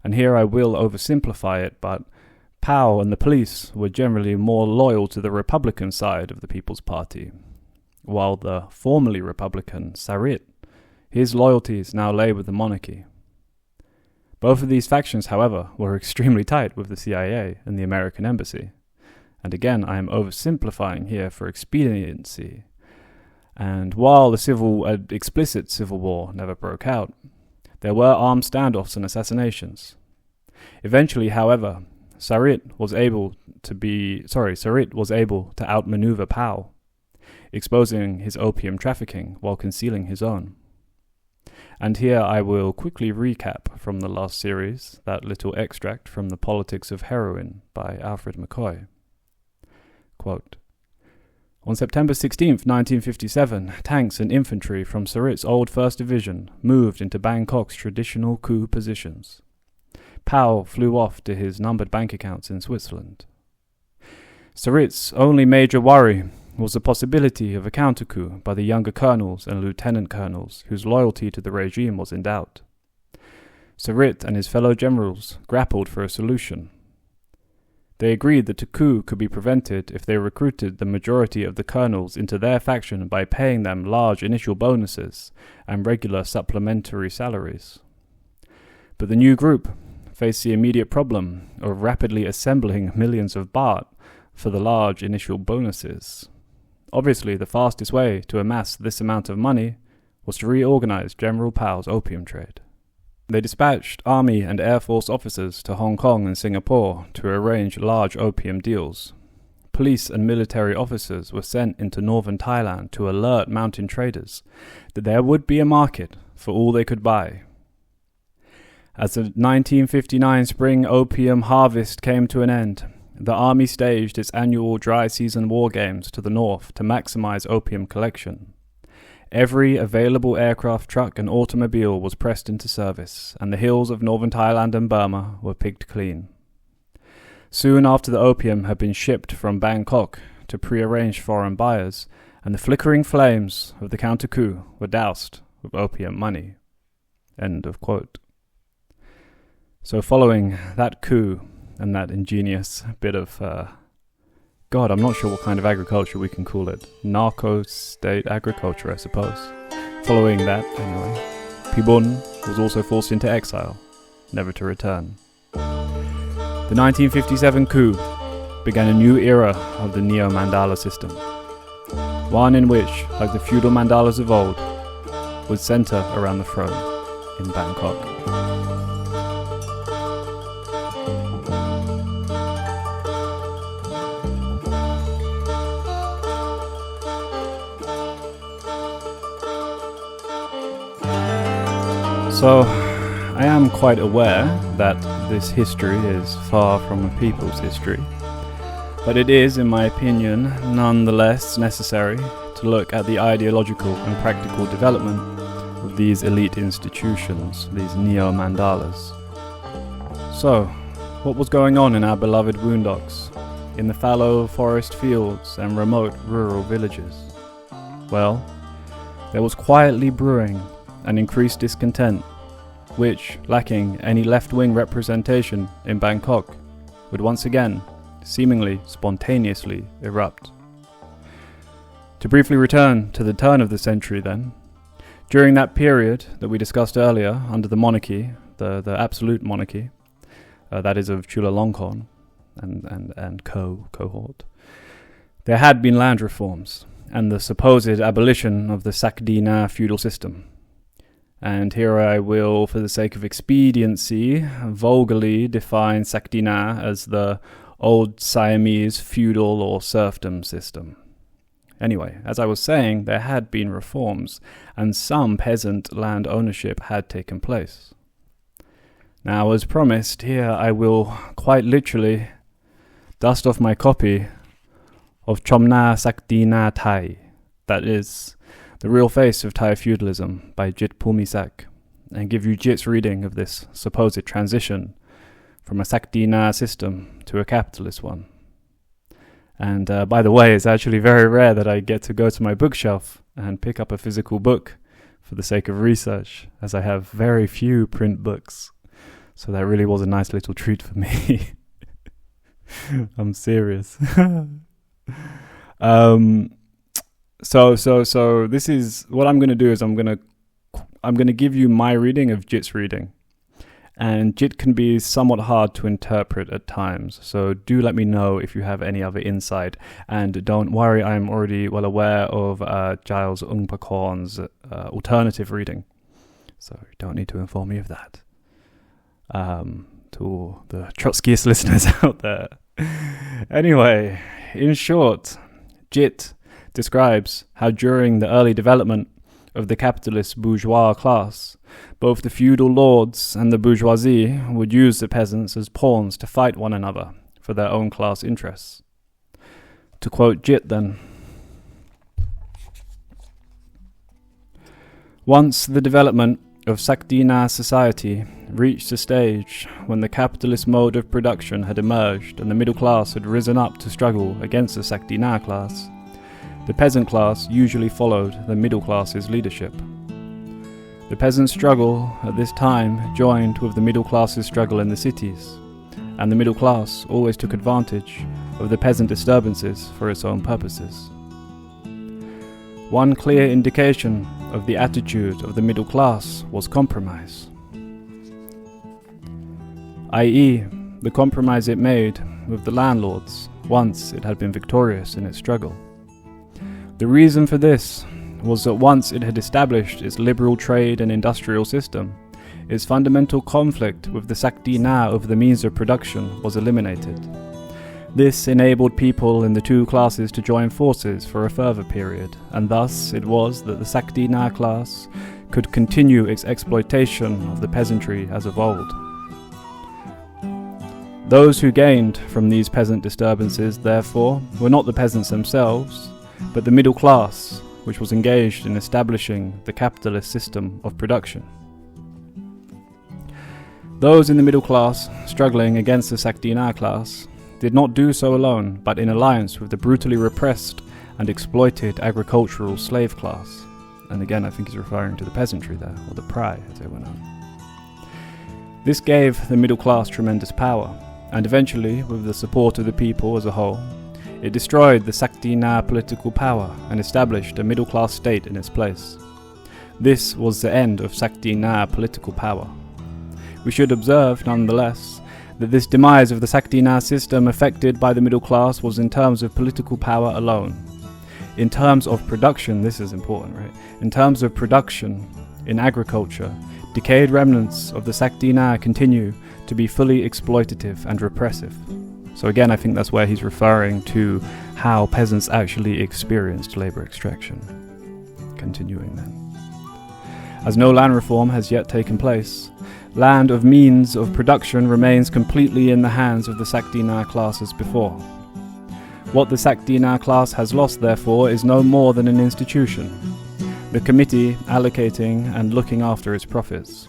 And here I will oversimplify it, but Pao and the police were generally more loyal to the Republican side of the People's Party, while the formerly Republican Sarit, his loyalties now lay with the monarchy. Both of these factions, however, were extremely tight with the CIA and the American embassy. And again, I am oversimplifying here for expediency. And while the explicit civil war never broke out, there were armed standoffs and assassinations. Eventually, however, Sarit was able to outmaneuver Pao, exposing his opium trafficking while concealing his own. And here I will quickly recap from the last series that little extract from The Politics of Heroin by Alfred McCoy. Quote, on September 16th, 1957, tanks and infantry from Sarit's old 1st Division moved into Bangkok's traditional coup positions. Pao flew off to his numbered bank accounts in Switzerland. Sarit's only major worry was the possibility of a counter-coup by the younger colonels and lieutenant colonels whose loyalty to the regime was in doubt. Sarit and his fellow generals grappled for a solution. They agreed that a coup could be prevented if they recruited the majority of the colonels into their faction by paying them large initial bonuses and regular supplementary salaries. But the new group faced the immediate problem of rapidly assembling millions of baht for the large initial bonuses. Obviously, the fastest way to amass this amount of money was to reorganize General Pao's opium trade. They dispatched army and air force officers to Hong Kong and Singapore to arrange large opium deals. Police and military officers were sent into northern Thailand to alert mountain traders that there would be a market for all they could buy. As the 1959 spring opium harvest came to an end, the army staged its annual dry season war games to the north to maximize opium collection. Every available aircraft, truck and automobile was pressed into service, and the hills of northern Thailand and Burma were picked clean. Soon after the opium had been shipped from Bangkok to pre-arranged foreign buyers, and the flickering flames of the counter-coup were doused with opium money. End of quote. So following that coup and that ingenious bit of God, I'm not sure what kind of agriculture we can call it. Narco-state agriculture, I suppose. Following that, anyway, Pibun was also forced into exile, never to return. The 1957 coup began a new era of the neo-mandala system. One in which, like the feudal mandalas of old, would center around the throne in Bangkok. So, I am quite aware that this history is far from a people's history, but it is, in my opinion, nonetheless necessary to look at the ideological and practical development of these elite institutions, these neo-mandalas. So, what was going on in our beloved boondocks, in the fallow forest fields and remote rural villages? Well, there was quietly brewing an increased discontent, which, lacking any left-wing representation in Bangkok, would once again, seemingly spontaneously, erupt. To briefly return to the turn of the century then, during that period that we discussed earlier under the monarchy, the absolute monarchy, that is of Chulalongkorn and cohort, there had been land reforms and the supposed abolition of the Sakdina feudal system. And here I will, for the sake of expediency, vulgarly define Sakdina as the old Siamese feudal or serfdom system. Anyway, as I was saying, there had been reforms, and some peasant land ownership had taken place. Now, as promised, here I will quite literally dust off my copy of Chomna Sakdina Thai, that is, The Real Face of Thai Feudalism by Jit Pumisak, and give you Jit's reading of this supposed transition from a Sakdina system to a capitalist one. And by the way, it's actually very rare that I get to go to my bookshelf and pick up a physical book for the sake of research, as I have very few print books. So that really was a nice little treat for me. I'm serious. So this is what I'm going to do is I'm going to give you my reading of Jit's reading. And Jit can be somewhat hard to interpret at times, so do let me know if you have any other insight. And don't worry, I'm already well aware of Giles Ungpakorn's alternative reading, so you don't need to inform me of that. To all the Trotskyist listeners out there. Anyway, in short, Jit describes how during the early development of the capitalist bourgeois class, both the feudal lords and the bourgeoisie would use the peasants as pawns to fight one another for their own class interests. To quote Jit then, once the development of Sakdina society reached a stage when the capitalist mode of production had emerged and the middle class had risen up to struggle against the Sakdina class, the peasant class usually followed the middle class's leadership. The peasant struggle at this time joined with the middle class's struggle in the cities, and the middle class always took advantage of the peasant disturbances for its own purposes. One clear indication of the attitude of the middle class was compromise. i.e., the compromise it made with the landlords once it had been victorious in its struggle. The reason for this was that once it had established its liberal trade and industrial system, its fundamental conflict with the Sakdina over the means of production was eliminated. This enabled people in the two classes to join forces for a further period, and thus it was that the Sakdina class could continue its exploitation of the peasantry as of old. Those who gained from these peasant disturbances, therefore, were not the peasants themselves, but the middle class, which was engaged in establishing the capitalist system of production. Those in the middle class, struggling against the Sakdina class, did not do so alone, but in alliance with the brutally repressed and exploited agricultural slave class. And again, I think he's referring to the peasantry there, or the prai, as they were known. This gave the middle class tremendous power, and eventually, with the support of the people as a whole, it destroyed the Sakdina political power and established a middle-class state in its place. This was the end of Sakdina political power. We should observe, nonetheless, that this demise of the Sakdina system affected by the middle class was in terms of political power alone. In terms of production, this is important, right? In terms of production in agriculture, decayed remnants of the Sakdina continue to be fully exploitative and repressive. So again, I think that's where he's referring to how peasants actually experienced labor extraction. Continuing then. As no land reform has yet taken place, land of means of production remains completely in the hands of the Sakdina class as before. What the Sakdina class has lost, therefore, is no more than an institution, the committee allocating and looking after its profits.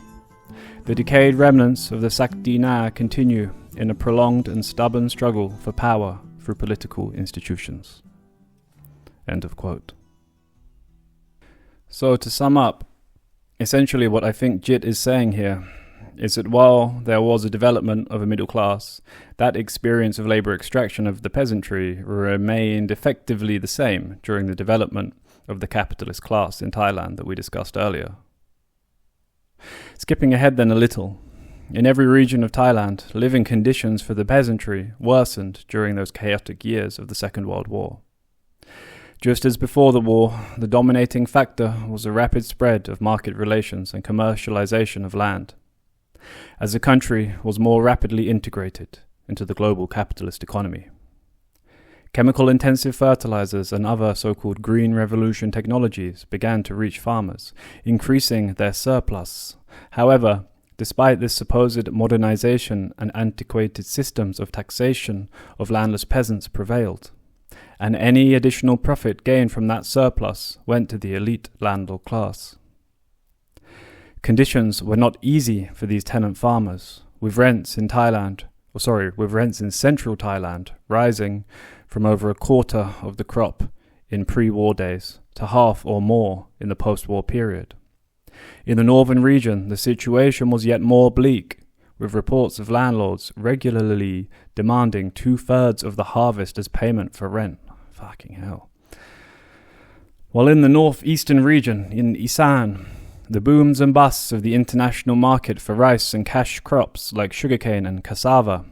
The decayed remnants of the Sakdina continue in a prolonged and stubborn struggle for power through political institutions. End of quote. So to sum up, essentially what I think Jit is saying here is that while there was a development of a middle class, that experience of labor extraction of the peasantry remained effectively the same during the development of the capitalist class in Thailand that we discussed earlier. Skipping ahead then a little, in every region of Thailand, living conditions for the peasantry worsened during those chaotic years of the Second World War. Just as before the war, the dominating factor was the rapid spread of market relations and commercialization of land, as the country was more rapidly integrated into the global capitalist economy. Chemical-intensive fertilizers and other so-called green revolution technologies began to reach farmers, increasing their surplus. However, despite this supposed modernization, and antiquated systems of taxation of landless peasants prevailed, and any additional profit gained from that surplus went to the elite landlord class. Conditions were not easy for these tenant farmers, with rents in central Thailand rising from over a quarter of the crop in pre-war days to half or more in the post-war period. In the northern region, the situation was yet more bleak, with reports of landlords regularly demanding 2/3 of the harvest as payment for rent. Fucking hell. While in the northeastern region, in Isan, the booms and busts of the international market for rice and cash crops like sugarcane and cassava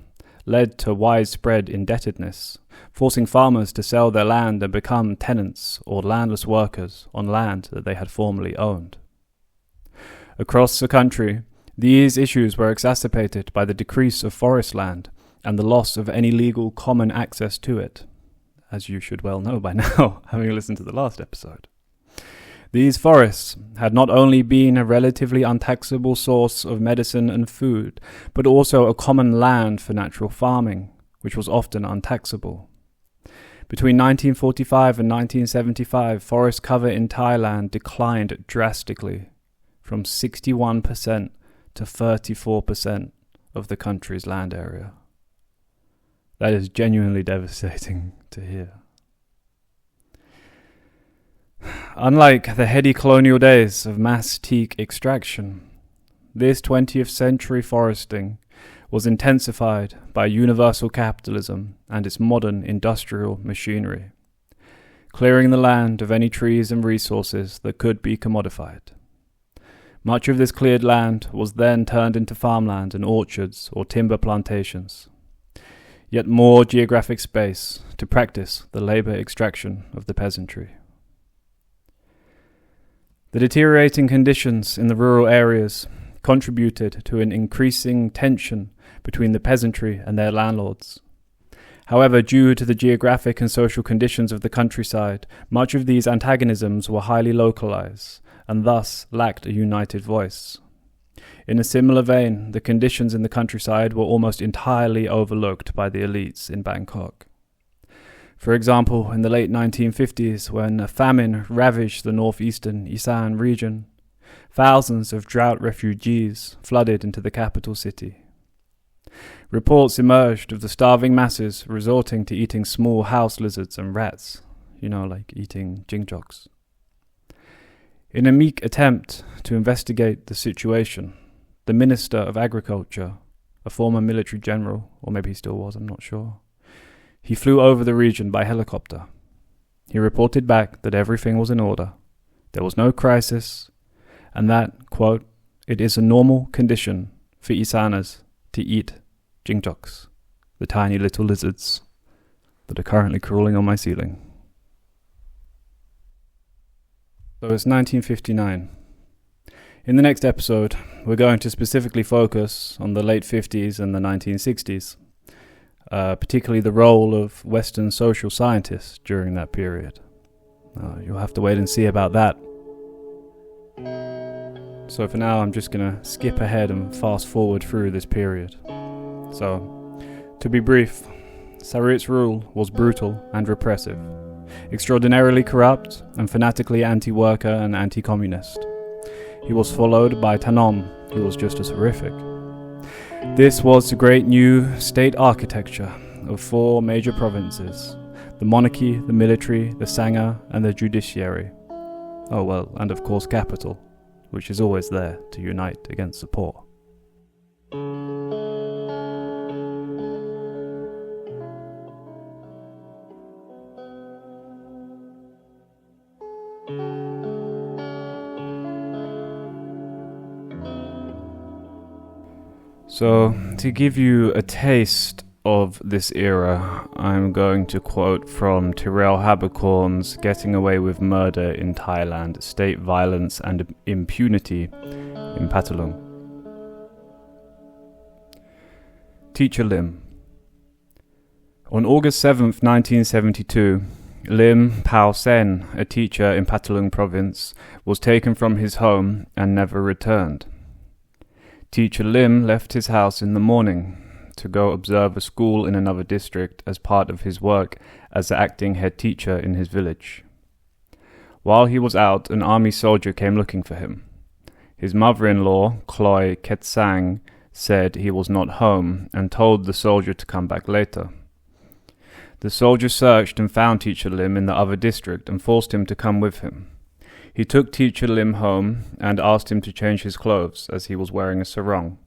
led to widespread indebtedness, forcing farmers to sell their land and become tenants or landless workers on land that they had formerly owned. Across the country, these issues were exacerbated by the decrease of forest land and the loss of any legal common access to it, as you should well know by now, having listened to the last episode. These forests had not only been a relatively untaxable source of medicine and food, but also a common land for natural farming, which was often untaxable. Between 1945 and 1975, forest cover in Thailand declined drastically, from 61% to 34% of the country's land area. That is genuinely devastating to hear. Unlike the heady colonial days of mass teak extraction, this 20th century foresting was intensified by universal capitalism and its modern industrial machinery, clearing the land of any trees and resources that could be commodified. Much of this cleared land was then turned into farmland and orchards or timber plantations. Yet more geographic space to practice the labor extraction of the peasantry. The deteriorating conditions in the rural areas contributed to an increasing tension between the peasantry and their landlords. However, due to the geographic and social conditions of the countryside, much of these antagonisms were highly localized and thus lacked a united voice. In a similar vein, the conditions in the countryside were almost entirely overlooked by the elites in Bangkok. For example, in the late 1950s, when a famine ravaged the northeastern Isan region, thousands of drought refugees flooded into the capital city. Reports emerged of the starving masses resorting to eating small house lizards and rats, like eating jingjoks. In a meek attempt to investigate the situation, the Minister of Agriculture, a former military general, or maybe he still was, I'm not sure, he flew over the region by helicopter. He reported back that everything was in order, there was no crisis, and that, quote, it is a normal condition for Isaners to eat jingjoks, the tiny little lizards that are currently crawling on my ceiling. So it's 1959. In the next episode, we're going to specifically focus on the late 50s and the 1960s, particularly the role of Western social scientists during that period. You'll have to wait and see about that. So for now, I'm just going to skip ahead and fast forward through this period. So, to be brief, Sarit's rule was brutal and repressive, extraordinarily corrupt and fanatically anti-worker and anti-communist. He was followed by Tanom, who was just as horrific. This was the great new state architecture of 4 major provinces: the monarchy, the military, the Sangha, and the judiciary. Oh well, and of course capital, which is always there to unite against the poor. So, to give you a taste of this era, I'm going to quote from Tyrell Habercorn's Getting Away with Murder in Thailand, State Violence and Impunity in Patolung. Teacher Lim. On August 7th, 1972, Lim Pao Sen, a teacher in Patolung province, was taken from his home and never returned. Teacher Lim left his house in the morning to go observe a school in another district as part of his work as the acting head teacher in his village. While he was out, an army soldier came looking for him. His mother-in-law, Khloe Ketsang, said he was not home and told the soldier to come back later. The soldier searched and found Teacher Lim in the other district and forced him to come with him. He took Teacher Lim home and asked him to change his clothes as he was wearing a sarong,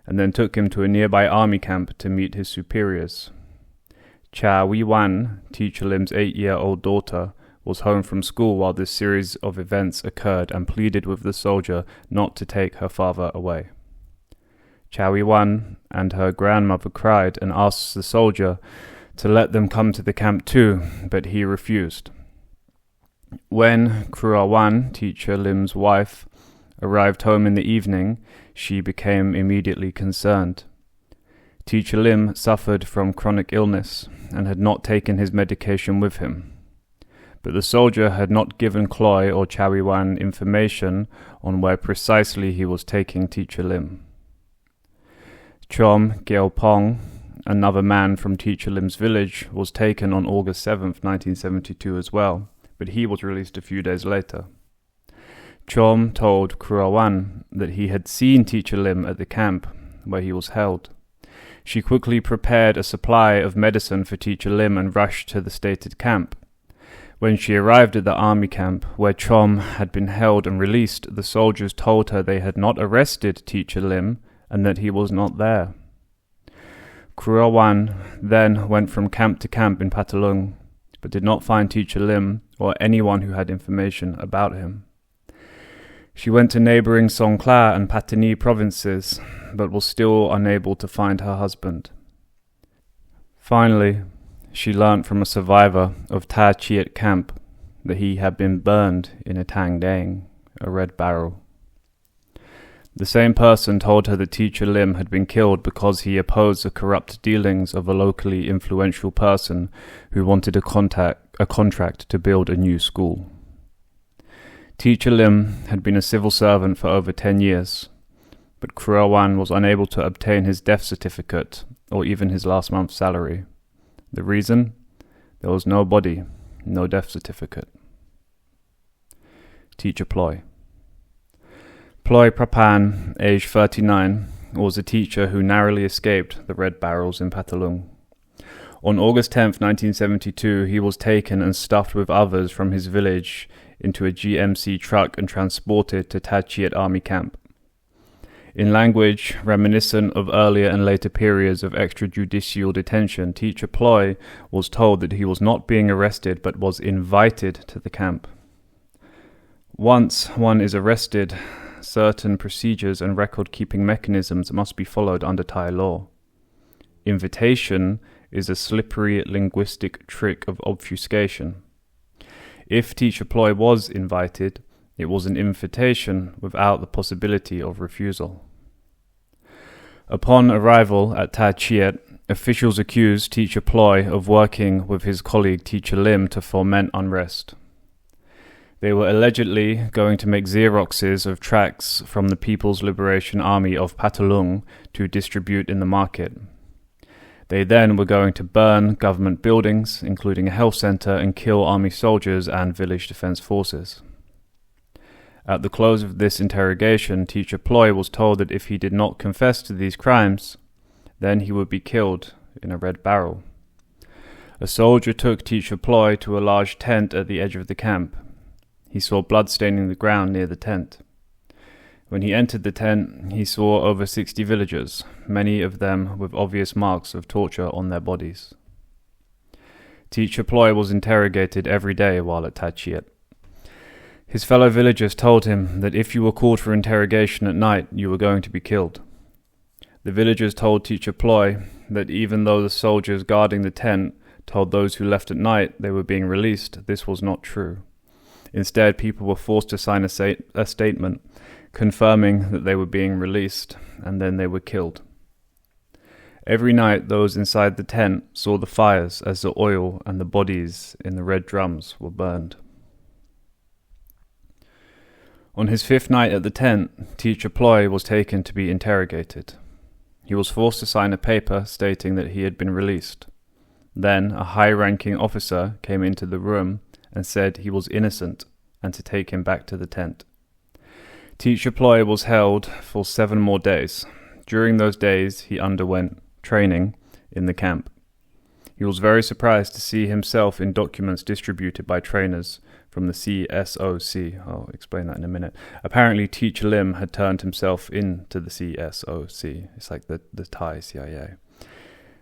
and then took him to a nearby army camp to meet his superiors. Cha Wee Wan, Teacher Lim's 8-year-old daughter, was home from school while this series of events occurred and pleaded with the soldier not to take her father away. Cha Wee Wan and her grandmother cried and asked the soldier to let them come to the camp too, but he refused. When Krua Wan, Teacher Lim's wife, arrived home in the evening, she became immediately concerned. Teacher Lim suffered from chronic illness and had not taken his medication with him. But the soldier had not given Khloe or Cha Wee Wan information on where precisely he was taking Teacher Lim. Chom Geopong, another man from Teacher Lim's village, was taken on August 7th, 1972 as well, but he was released a few days later. Chom told Krua Wan that he had seen Teacher Lim at the camp where he was held. She quickly prepared a supply of medicine for Teacher Lim and rushed to the stated camp. When she arrived at the army camp where Chom had been held and released, the soldiers told her they had not arrested Teacher Lim and that he was not there. Krua Wan then went from camp to camp in Patolung, but did not find Teacher Lim or anyone who had information about him. She went to neighbouring Songkhla and Pattani provinces, but was still unable to find her husband. Finally, she learnt from a survivor of Ta Chiet camp that he had been burned in a tang daeng, a red barrel. The same person told her that Teacher Lim had been killed because he opposed the corrupt dealings of a locally influential person who wanted a contract to build a new school. Teacher Lim had been a civil servant for over 10 years, but Kruawan was unable to obtain his death certificate or even his last month's salary. The reason? There was no body, no death certificate. Teacher Ploy. Ploy Prapan, aged 39, was a teacher who narrowly escaped the red barrels in Patalung. On August 10, 1972, he was taken and stuffed with others from his village into a GMC truck and transported to Ta Chiet Army Camp. In language reminiscent of earlier and later periods of extrajudicial detention, Teacher Ploy was told that he was not being arrested but was invited to the camp. Once one is arrested, certain procedures and record-keeping mechanisms must be followed under Thai law. Invitation is a slippery linguistic trick of obfuscation. If Teacher Ploy was invited, it was an invitation without the possibility of refusal. Upon arrival at Ta Chiet, officials accused Teacher Ploy of working with his colleague Teacher Lim to foment unrest. They were allegedly going to make Xeroxes of tracts from the People's Liberation Army of Patalung to distribute in the market. They then were going to burn government buildings, including a health centre, and kill army soldiers and village defence forces. At the close of this interrogation, Teacher Ploy was told that if he did not confess to these crimes, then he would be killed in a red barrel. A soldier took Teacher Ploy to a large tent at the edge of the camp. He saw blood staining the ground near the tent. When he entered the tent, he saw over 60 villagers, many of them with obvious marks of torture on their bodies. Teacher Ploy was interrogated every day while at Ta Chiet. His fellow villagers told him that if you were called for interrogation at night, you were going to be killed. The villagers told Teacher Ploy that even though the soldiers guarding the tent told those who left at night they were being released, this was not true. Instead, people were forced to sign a statement confirming that they were being released, and then they were killed. Every night, those inside the tent saw the fires as the oil and the bodies in the red drums were burned. On his 5th night at the tent, Teacher Ploy was taken to be interrogated. He was forced to sign a paper stating that he had been released. Then a high-ranking officer came into the room and said he was innocent and to take him back to the tent. Teacher Ploy was held for 7 more days. During those days, he underwent training in the camp. He was very surprised to see himself in documents distributed by trainers from the CSOC. I'll explain that in a minute. Apparently, Teacher Lim had turned himself into the CSOC. It's like the Thai CIA.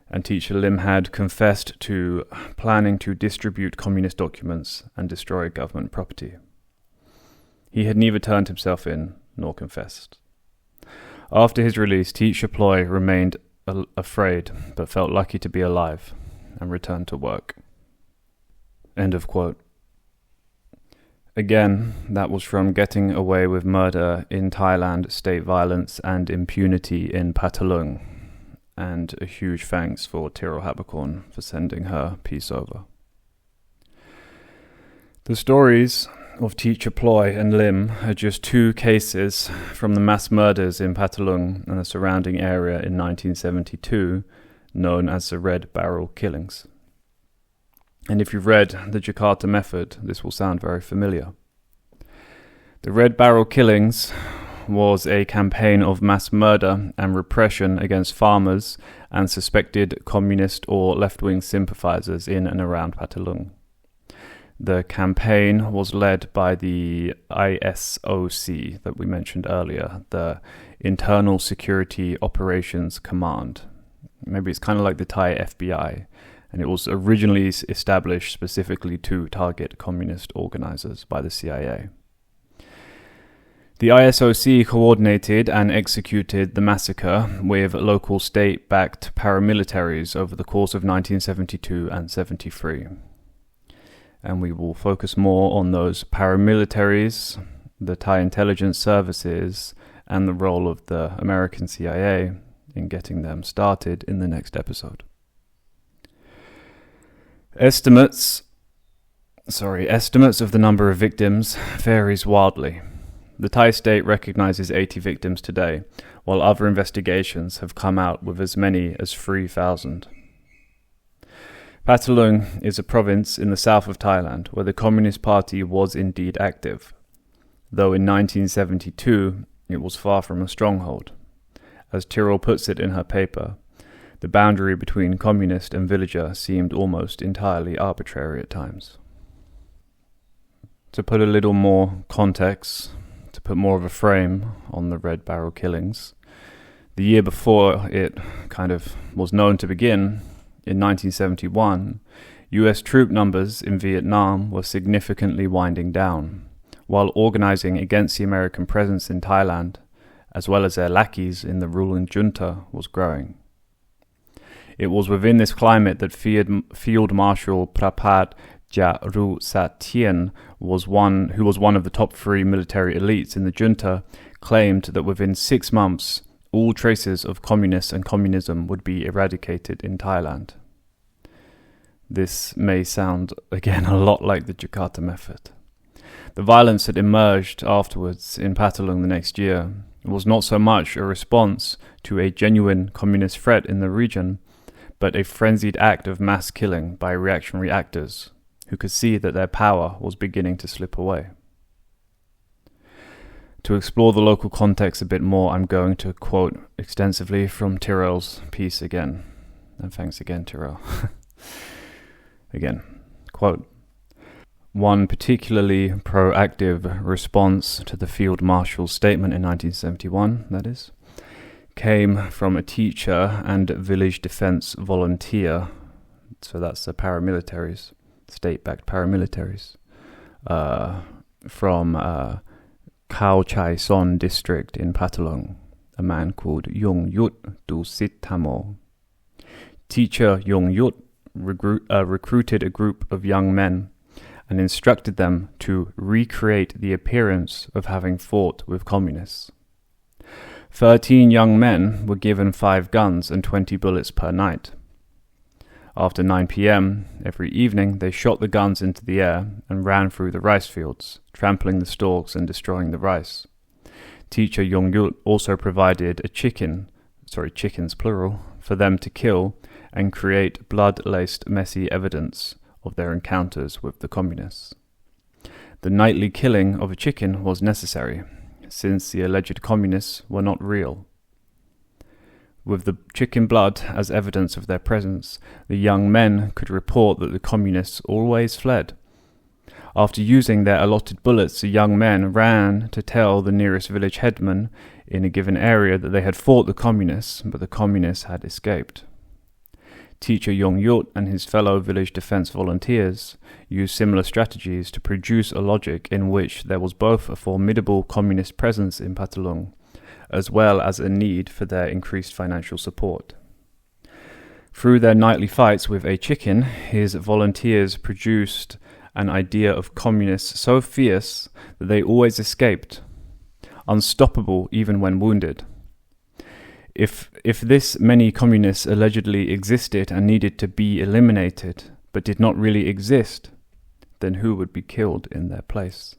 And Teacher Lim had confessed to planning to distribute communist documents and destroy government property. He had neither turned himself in nor confessed. After his release, Teacher Ploy remained afraid, but felt lucky to be alive, and returned to work. End of quote. Again, that was from Getting Away with Murder in Thailand, State Violence and Impunity in Patalung. And a huge thanks for Tyrrell Habercorn for sending her piece over. The stories of Teacher Ploy and Lim are just 2 cases from the mass murders in Patalung and the surrounding area in 1972, known as the Red Barrel Killings. And if you've read The Jakarta Method, this will sound very familiar. The Red Barrel Killings was a campaign of mass murder and repression against farmers and suspected communist or left-wing sympathizers in and around Patalung. The campaign was led by the ISOC that we mentioned earlier, the Internal Security Operations Command. Maybe it's kind of like the Thai FBI, and it was originally established specifically to target communist organizers by the CIA. The ISOC coordinated and executed the massacre with local state-backed paramilitaries over the course of 1972 and 73. And we will focus more on those paramilitaries, the Thai intelligence services, and the role of the American CIA in getting them started in the next episode. Estimates of the number of victims varies wildly. The Thai state recognizes 80 victims today, while other investigations have come out with as many as 3,000. Patalung is a province in the south of Thailand where the Communist Party was indeed active, though in 1972 it was far from a stronghold. As Tyrrell puts it in her paper, the boundary between communist and villager seemed almost entirely arbitrary at times. To put a little more context, to put more of a frame on the Red Barrel killings, the year before it kind of was known to begin, in 1971, US troop numbers in Vietnam were significantly winding down, while organizing against the American presence in Thailand, as well as their lackeys in the ruling junta, was growing. It was within this climate that Field Marshal Prapat Jarusathien, who was one of the top 3 military elites in the junta, claimed that within 6 months, all traces of communists and communism would be eradicated in Thailand. This may sound, again, a lot like the Jakarta method. The violence that emerged afterwards in Patalung the next year was not so much a response to a genuine communist threat in the region, but a frenzied act of mass killing by reactionary actors who could see that their power was beginning to slip away. To explore the local context a bit more, I'm going to quote extensively from Tyrrell's piece again. And thanks again, Tyrrell. Again, quote, "One particularly proactive response to the Field Marshal's statement in 1971, that is, came from a teacher and village defense volunteer," so that's the paramilitaries, state-backed paramilitaries, from Khao Chai Son district in Patalung, a man called Yung Yut Dusit Tamo. Teacher Yung Yut recruited a group of young men and instructed them to recreate the appearance of having fought with communists. 13 young men were given 5 guns and 20 bullets per night. After 9 p.m. every evening, they shot the guns into the air and ran through the rice fields, trampling the stalks and destroying the rice. Teacher Yongyut also provided chickens plural, for them to kill and create blood-laced messy evidence of their encounters with the communists. The nightly killing of a chicken was necessary, since the alleged communists were not real. With the chicken blood as evidence of their presence, the young men could report that the communists always fled. After using their allotted bullets, the young men ran to tell the nearest village headman in a given area that they had fought the communists, but the communists had escaped. Teacher Yongyut and his fellow village defense volunteers used similar strategies to produce a logic in which there was both a formidable communist presence in Patalung, as well as a need for their increased financial support. Through their nightly fights with a chicken, his volunteers produced an idea of communists so fierce that they always escaped, unstoppable even when wounded. If this many communists allegedly existed and needed to be eliminated, but did not really exist, then who would be killed in their place?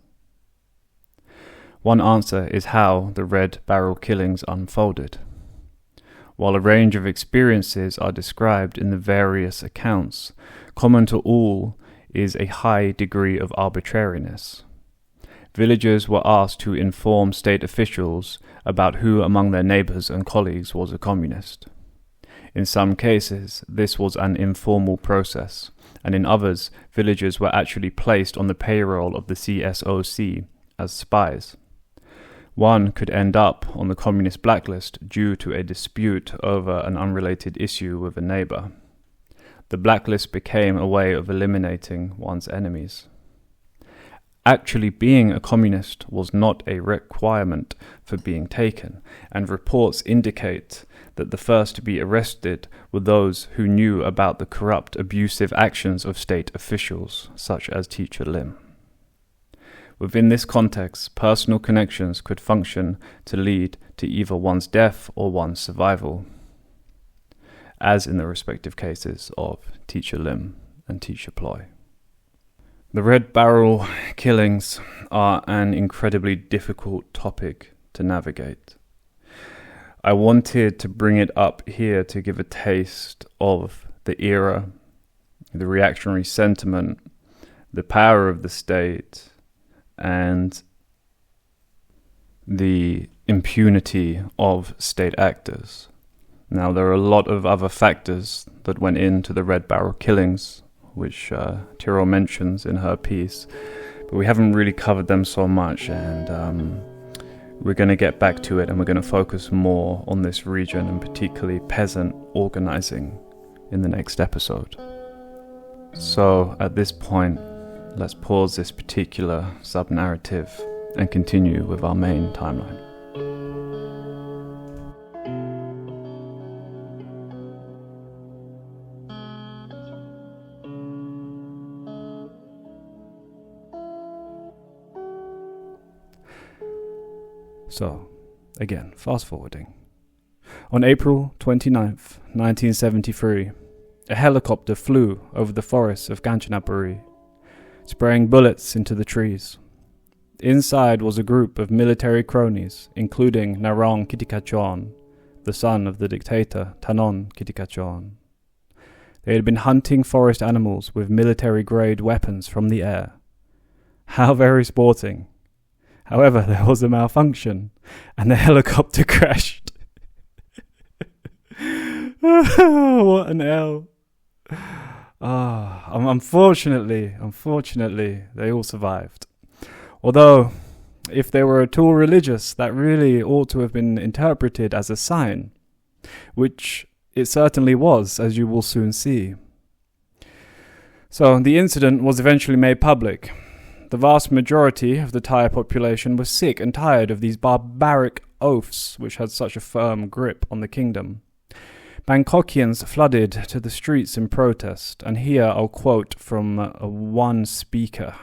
One answer is how the Red Barrel killings unfolded. While a range of experiences are described in the various accounts, common to all is a high degree of arbitrariness. Villagers were asked to inform state officials about who among their neighbors and colleagues was a communist. In some cases, this was an informal process, and in others, villagers were actually placed on the payroll of the CSOC as spies. One could end up on the communist blacklist due to a dispute over an unrelated issue with a neighbor. The blacklist became a way of eliminating one's enemies. Actually being a communist was not a requirement for being taken, and reports indicate that the first to be arrested were those who knew about the corrupt, abusive actions of state officials, such as Teacher Lim. Within this context, personal connections could function to lead to either one's death or one's survival, as in the respective cases of Teacher Lim and Teacher Ploy. The Red Barrel killings are an incredibly difficult topic to navigate. I wanted to bring it up here to give a taste of the era, the reactionary sentiment, the power of the state, and the impunity of state actors. Now, there are a lot of other factors that went into the Red Barrel killings, which Tyrrell mentions in her piece, but we haven't really covered them so much, and we're going to get back to it, and we're going to focus more on this region, and particularly peasant organizing, in the next episode. So at this point, let's pause this particular sub-narrative and continue with our main timeline. So, again, fast forwarding. On April 29th, 1973, a helicopter flew over the forests of Kanchanaburi, spraying bullets into the trees. Inside was a group of military cronies, including Narong Kitikachorn, the son of the dictator Tanon Kitikachorn. They had been hunting forest animals with military-grade weapons from the air. How very sporting. However, there was a malfunction, and the helicopter crashed. What an L. Unfortunately, they all survived. Although, if they were at all religious, that really ought to have been interpreted as a sign, which it certainly was, as you will soon see. So, the incident was eventually made public. The vast majority of the Thai population was sick and tired of these barbaric oaths which had such a firm grip on the kingdom. Bangkokians flooded to the streets in protest, and here I'll quote from one speaker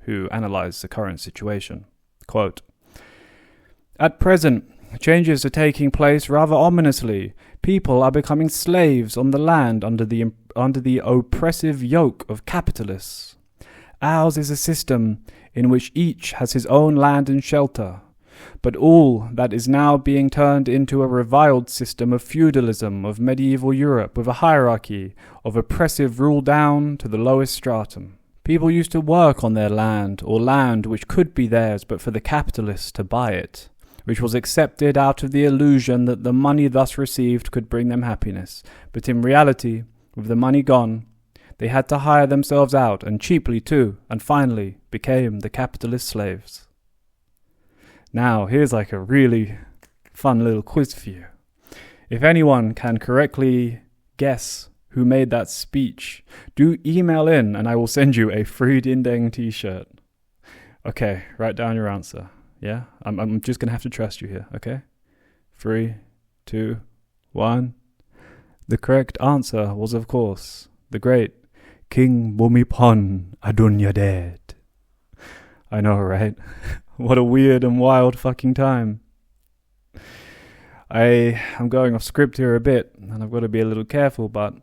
who analysed the current situation. Quote, "At present, changes are taking place rather ominously. People are becoming slaves on the land under the oppressive yoke of capitalists. Ours is a system in which each has his own land and shelter, but all that is now being turned into a reviled system of feudalism of medieval Europe, with a hierarchy of oppressive rule down to the lowest stratum. People used to work on their land, or land which could be theirs but for the capitalists to buy it, which was accepted out of the illusion that the money thus received could bring them happiness. But in reality, with the money gone, they had to hire themselves out, and cheaply too, and finally became the capitalist slaves." Now, here's like a really fun little quiz for you. If anyone can correctly guess who made that speech, do email in and I will send you a free Dindeng t-shirt. Okay, write down your answer. Yeah? I'm just going to have to trust you here, okay? 3, 2, 1. The correct answer was, of course, the great King Bhumibol Adulyadej. I know, right? What a weird and wild fucking time. I'm going off script here a bit, and I've got to be a little careful, but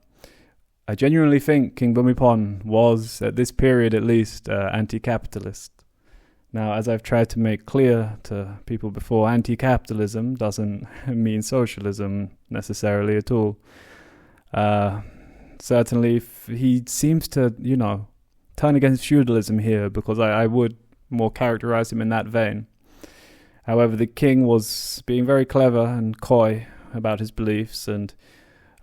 I genuinely think King Bhumibol was, at this period at least, anti-capitalist. Now, as I've tried to make clear to people before, anti-capitalism doesn't mean socialism necessarily at all. Certainly, he seems to, turn against feudalism here, because I would more characterize him in that vein. However, the king was being very clever and coy about his beliefs, and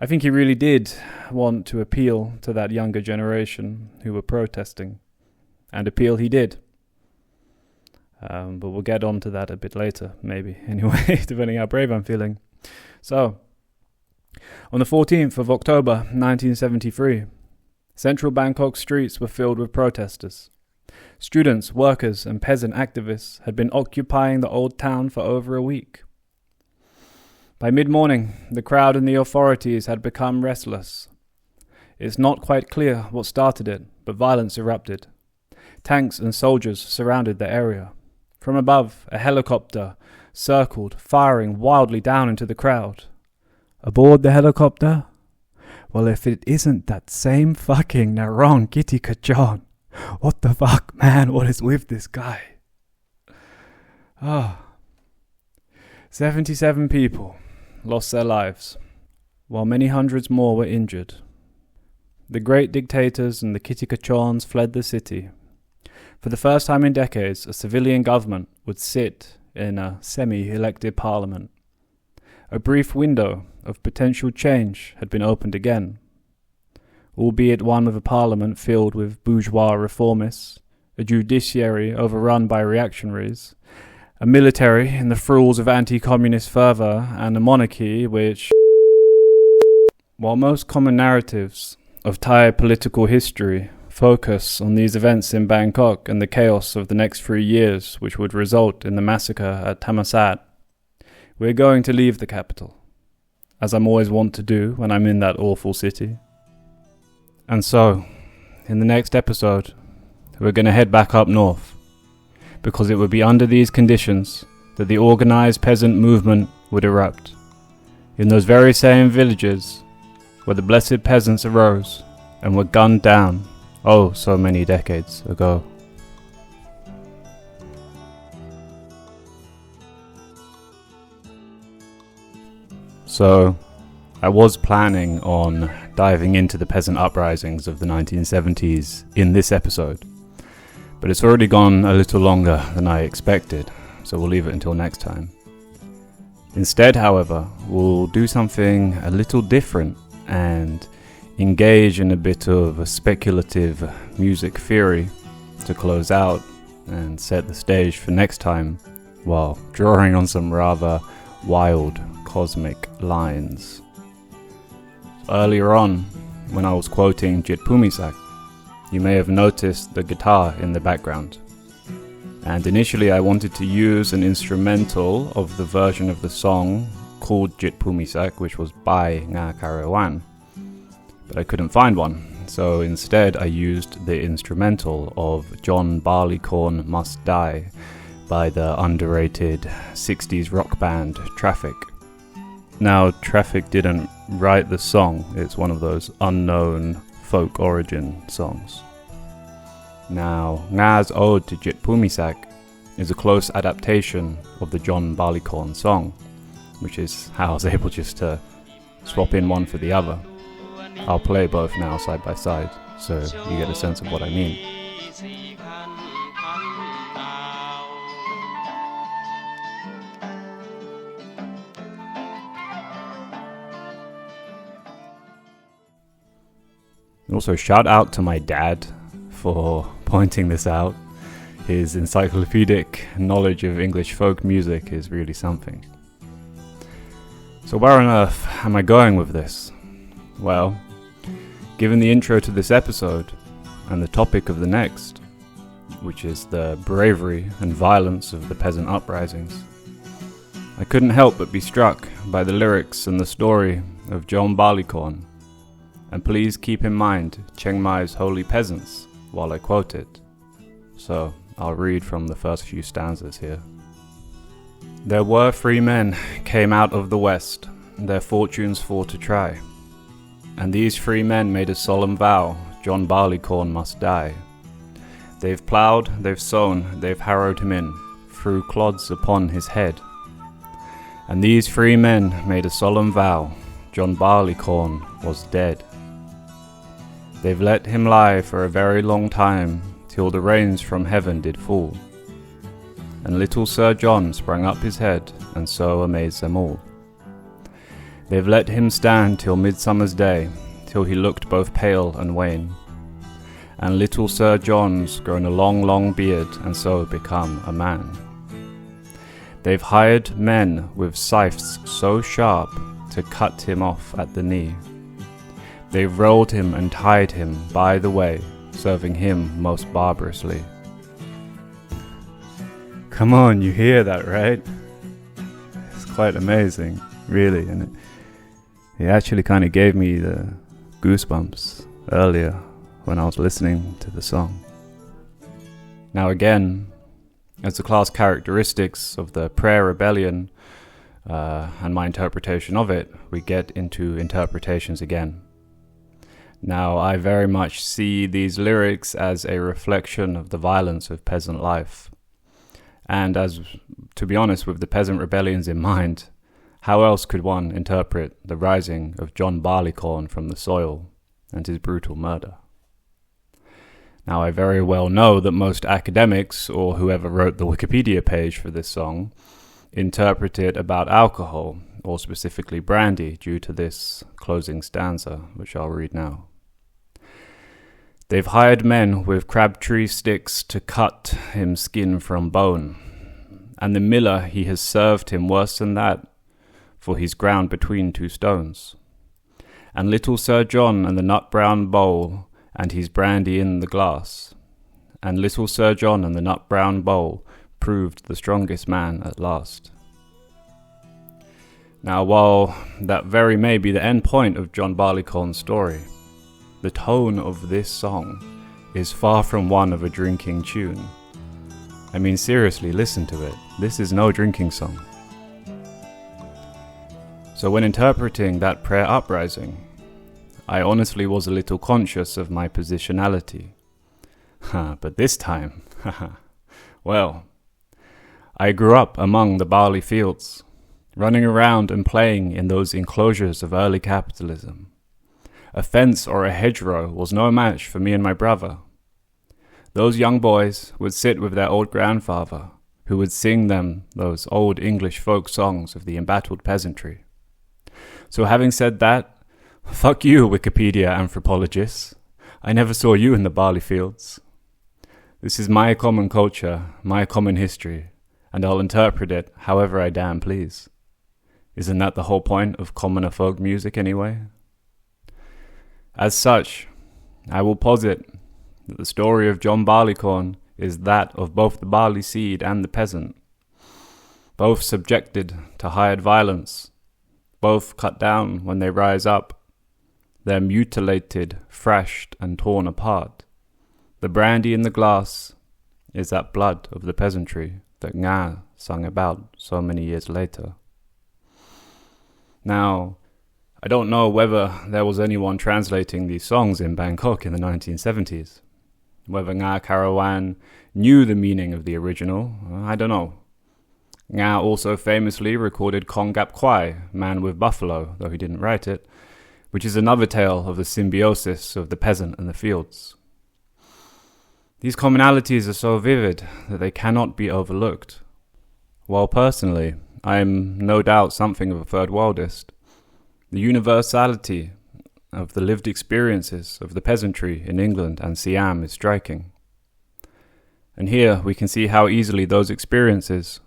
I think he really did want to appeal to that younger generation who were protesting, and appeal he did. But we'll get on to that a bit later, maybe, anyway, depending how brave I'm feeling. So, on the 14th of October 1973, central Bangkok streets were filled with protesters. Students, workers, and peasant activists had been occupying the old town for over a week. By mid-morning, the crowd and the authorities had become restless. It's not quite clear what started it, but violence erupted. Tanks and soldiers surrounded the area. From above, a helicopter circled, firing wildly down into the crowd. Aboard the helicopter? Well, if it isn't that same fucking Narong Kitty Kachon. What the fuck, man? What is with this guy? 77 people lost their lives, while many hundreds more were injured. The great dictators and the Kitty Kachons fled the city. For the first time in decades, a civilian government would sit in a semi-elected parliament. A brief window of potential change had been opened again, albeit one with a parliament filled with bourgeois reformists, a judiciary overrun by reactionaries, a military in the thralls of anti-communist fervour, and a monarchy which, while most common narratives of Thai political history focus on these events in Bangkok and the chaos of the next 3 years which would result in the massacre at Thammasat, we're going to leave the capital, as I'm always wont to do when I'm in that awful city. And so, in the next episode, we're going to head back up north, because it would be under these conditions that the organised peasant movement would erupt, in those very same villages where the blessed peasants arose and were gunned down, oh so many decades ago. So, I was planning on diving into the peasant uprisings of the 1970s in this episode, but it's already gone a little longer than I expected, so we'll leave it until next time. Instead, however, we'll do something a little different and engage in a bit of a speculative music theory to close out and set the stage for next time, while drawing on some rather wild cosmic lines. Earlier on, when I was quoting Jit Pumisak, you may have noticed the guitar in the background. And initially I wanted to use an instrumental of the version of the song called Jit Pumisak, which was by Nga Karawan, but I couldn't find one. So instead I used the instrumental of John Barleycorn Must Die by the underrated 60s rock band Traffic. Now, Traffic didn't write the song, it's one of those unknown folk origin songs. Now, Nga's ode to Jit Pumisak is a close adaptation of the John Barleycorn song, which is how I was able just to swap in one for the other. I'll play both now side by side, so you get a sense of what I mean. Also, shout out to my dad for pointing this out. His encyclopedic knowledge of English folk music is really something. So where on earth am I going with this? Well, given the intro to this episode and the topic of the next, which is the bravery and violence of the peasant uprisings, I couldn't help but be struck by the lyrics and the story of John Barleycorn. And please keep in mind Chiang Mai's holy peasants while I quote it. So I'll read from the first few stanzas here. There were 3 men came out of the west, their fortunes for to try. And these 3 men made a solemn vow, John Barleycorn must die. They've ploughed, they've sown, they've harrowed him in, threw clods upon his head. And these 3 men made a solemn vow, John Barleycorn was dead. They've let him lie for a very long time, till the rains from heaven did fall. And little Sir John sprang up his head, and so amazed them all. They've let him stand till midsummer's day, till he looked both pale and wan. And little Sir John's grown a long, long beard, and so become a man. They've hired men with scythes so sharp, to cut him off at the knee. They've rolled him and tied him by the way, serving him most barbarously. Come on, you hear that, right? It's quite amazing, really, and it actually kind of gave me the goosebumps earlier when I was listening to the song. Now again, as the class characteristics of the prayer rebellion and my interpretation of it, we get into interpretations again. Now, I very much see these lyrics as a reflection of the violence of peasant life. And as, to be honest, with the peasant rebellions in mind, how else could one interpret the rising of John Barleycorn from the soil and his brutal murder? Now, I very well know that most academics, or whoever wrote the Wikipedia page for this song, interpret it about alcohol, or specifically brandy, due to this closing stanza, which I'll read now. They've hired men with crabtree sticks to cut him skin from bone, and the miller he has served him worse than that, for he's ground between two stones. And little Sir John and the nut-brown bowl, and he's brandy in the glass. And little Sir John and the nut-brown bowl proved the strongest man at last. Now, while that very may be the end point of John Barleycorn's story, the tone of this song is far from one of a drinking tune. I mean, seriously, listen to it. This is no drinking song. So when interpreting that prayer uprising, I honestly was a little conscious of my positionality. But this time, well, I grew up among the barley fields, running around and playing in those enclosures of early capitalism. A fence or a hedgerow was no match for me and my brother. Those young boys would sit with their old grandfather, who would sing them those old English folk songs of the embattled peasantry. So having said that, fuck you, Wikipedia anthropologists. I never saw you in the barley fields. This is my common culture, my common history, and I'll interpret it however I damn please. Isn't that the whole point of commoner folk music anyway? As such, I will posit that the story of John Barleycorn is that of both the barley seed and the peasant, both subjected to hired violence, both cut down when they rise up, they're mutilated, thrashed, and torn apart. The brandy in the glass is that blood of the peasantry that Nga sung about so many years later. Now, I don't know whether there was anyone translating these songs in Bangkok in the 1970s. Whether Nga Karawan knew the meaning of the original, I don't know. Nga also famously recorded Kongap Kwai, Man with Buffalo, though he didn't write it, which is another tale of the symbiosis of the peasant and the fields. These commonalities are so vivid that they cannot be overlooked. While personally, I am no doubt something of a third worldist, the universality of the lived experiences of the peasantry in England and Siam is striking. And here we can see how easily those experiences,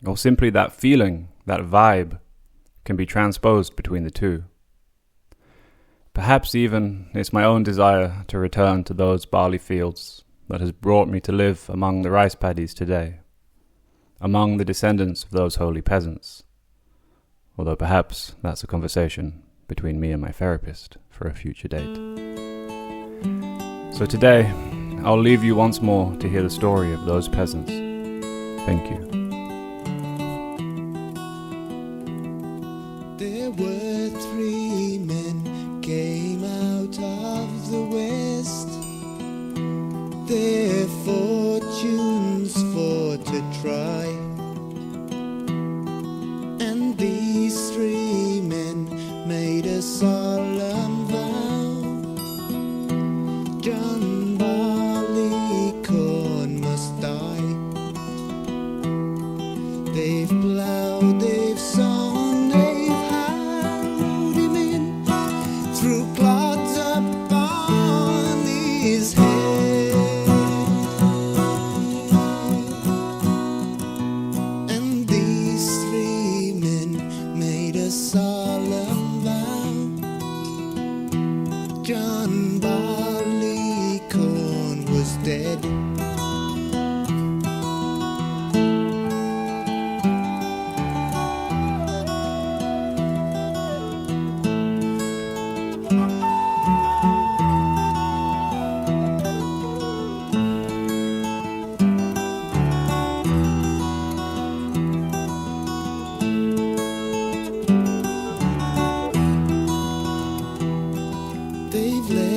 or simply that feeling, that vibe, can be transposed between the two. Perhaps even it's my own desire to return to those barley fields that has brought me to live among the rice paddies today, among the descendants of those holy peasants. Although perhaps that's a conversation between me and my therapist for a future date. So today, I'll leave you once more to hear the story of those peasants. Thank you. There were 3 men came out of the west, their fortunes for to try. And these 3 men made a solemn vow: John Barleycorn must die. They've plowed, they've sown, they've harrowed him in, threw clods upon his head.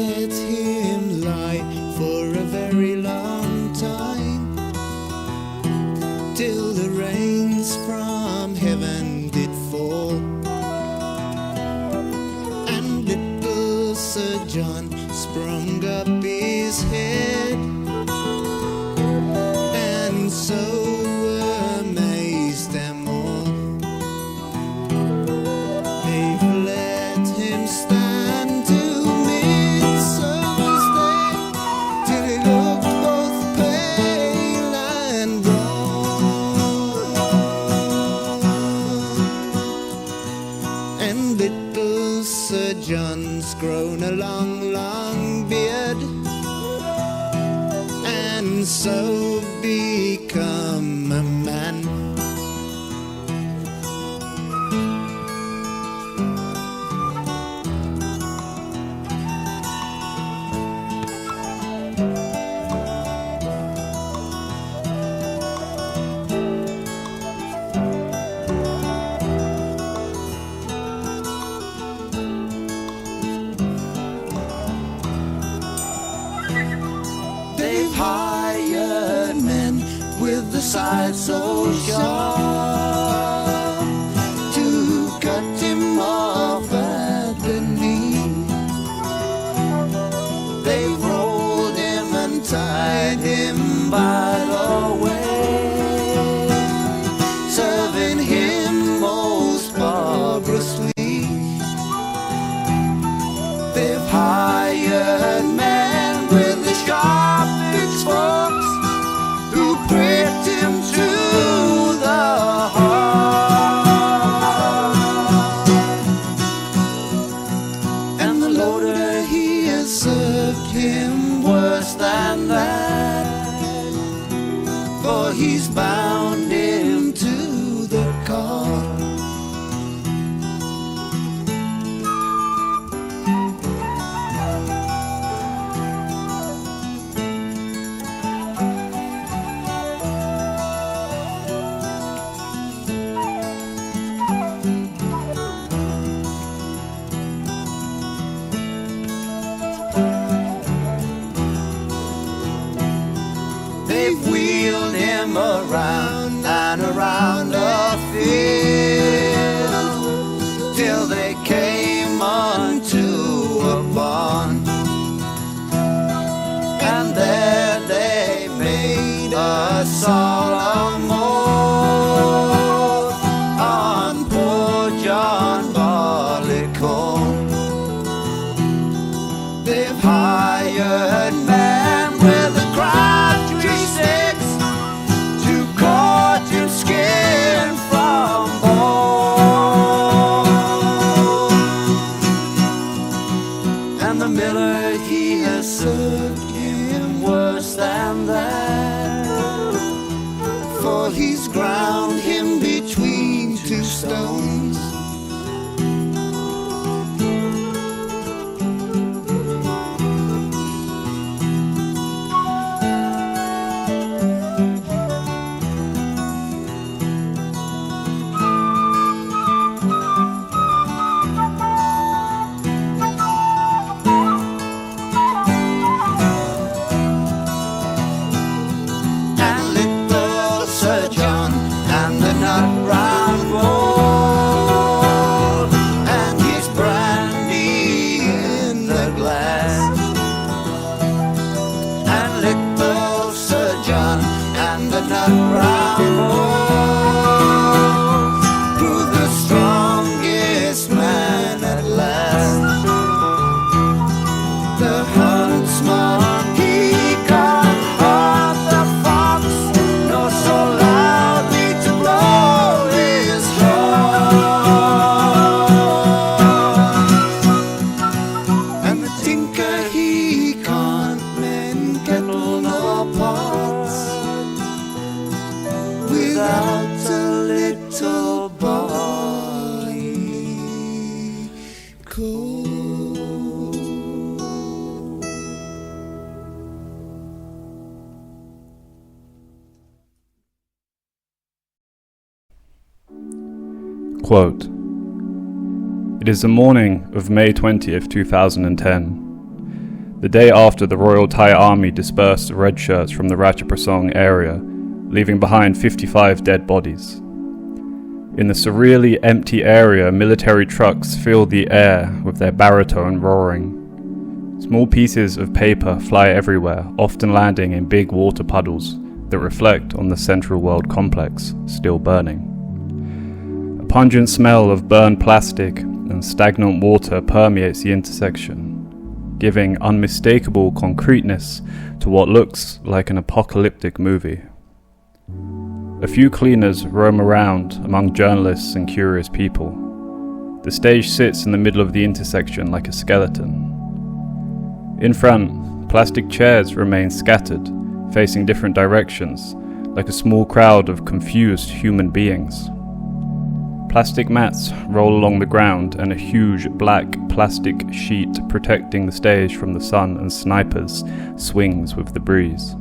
let him lie for a very long time, till the rains from heaven did fall, and little Sir John sprung up his head, and so amazed them all. They've let him stand 2 midsummers day, till he looked both pale and drawn, and little Sir John's grown a long, long beard, and so become a man. They've hired men with the side so sharp to cut him off at the knee. They've rolled him and tied him by the way, serving him most barbarously. They've hired men with the sharp pitchforks who pricked him to the heart, and the loader he has served him worse than that, for he's bound him to the cart. They've wheeled him around and around the field, till they came unto a barn, and there they made a solemn oath on poor John Barleycorn. They've hired men with a crabtree sticks to cut him skin from bone, and the miller he has served him worse than that, for he's ground him between 2 stones. And little Sir John and the nut round bowl, and his brandy in the glass, and little Sir John and the nut round bowl grew the strongest man at last. The huntsman he cut off the fox, nor so loudly to blow his horn, and the tinker he can't mend kettle nor pots without a little barleycorn. Quote, "It is the morning of May 20th, 2010. The day after the Royal Thai Army dispersed the red shirts from the Ratchaprasong area, leaving behind 55 dead bodies. In the surreally empty area, military trucks fill the air with their baritone roaring. Small pieces of paper fly everywhere, often landing in big water puddles that reflect on the Central World Complex, still burning. A pungent smell of burned plastic and stagnant water permeates the intersection, giving unmistakable concreteness to what looks like an apocalyptic movie. A few cleaners roam around among journalists and curious people. The stage sits in the middle of the intersection like a skeleton. In front, plastic chairs remain scattered, facing different directions, like a small crowd of confused human beings. Plastic mats roll along the ground, and a huge black plastic sheet protecting the stage from the sun and snipers swings with the breeze.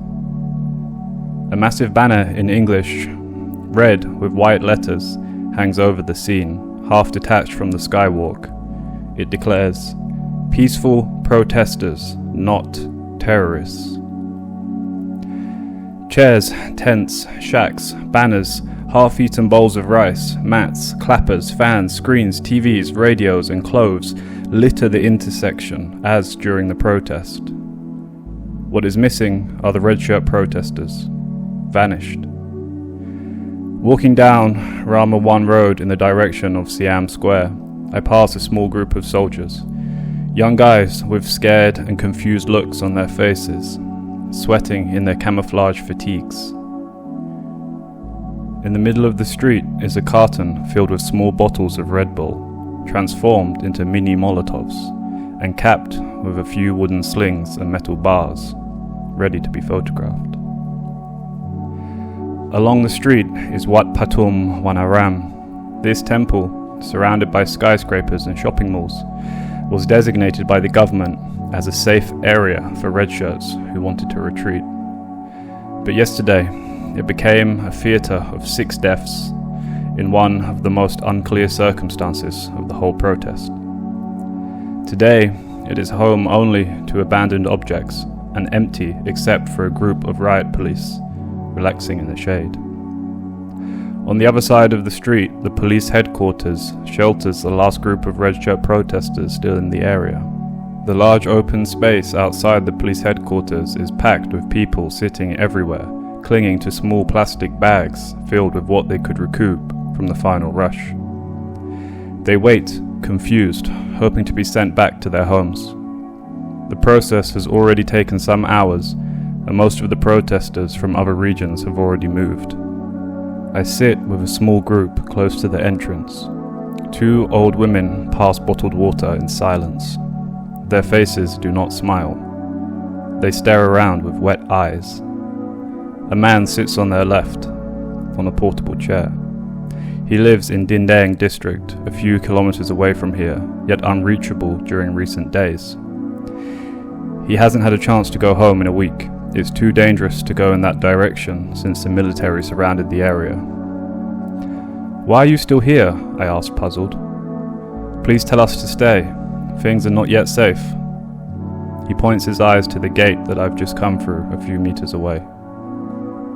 A massive banner in English, red with white letters, hangs over the scene, half detached from the skywalk. It declares, "Peaceful protesters, not terrorists." Chairs, tents, shacks, banners, half-eaten bowls of rice, mats, clappers, fans, screens, TVs, radios, and clothes litter the intersection as during the protest. What is missing are the red shirt protesters. Vanished. Walking down Rama 1 Road in the direction of Siam Square, I pass a small group of soldiers. Young guys with scared and confused looks on their faces, sweating in their camouflage fatigues. In the middle of the street is a carton filled with small bottles of Red Bull, transformed into mini Molotovs, and capped with a few wooden slings and metal bars, ready to be photographed. Along the street is Wat Patum Wanaram. This temple, surrounded by skyscrapers and shopping malls, was designated by the government as a safe area for red shirts who wanted to retreat. But yesterday, it became a theatre of 6 deaths in one of the most unclear circumstances of the whole protest. Today, it is home only to abandoned objects and empty except for a group of riot police relaxing in the shade. On the other side of the street, the police headquarters shelters the last group of red shirt protesters still in the area. The large open space outside the police headquarters is packed with people sitting everywhere, clinging to small plastic bags filled with what they could recoup from the final rush. They wait, confused, hoping to be sent back to their homes. The process has already taken some hours, and most of the protesters from other regions have already moved. I sit with a small group close to the entrance. 2 old women pass bottled water in silence. Their faces do not smile. They stare around with wet eyes. A man sits on their left, on a portable chair. He lives in Dindang district, a few kilometers away from here, yet unreachable during recent days. He hasn't had a chance to go home in a week. It's too dangerous to go in that direction since the military surrounded the area. "Why are you still here?" I asked, puzzled. "Please tell us to stay. Things are not yet safe." He points his eyes to the gate that I've just come through a few meters away.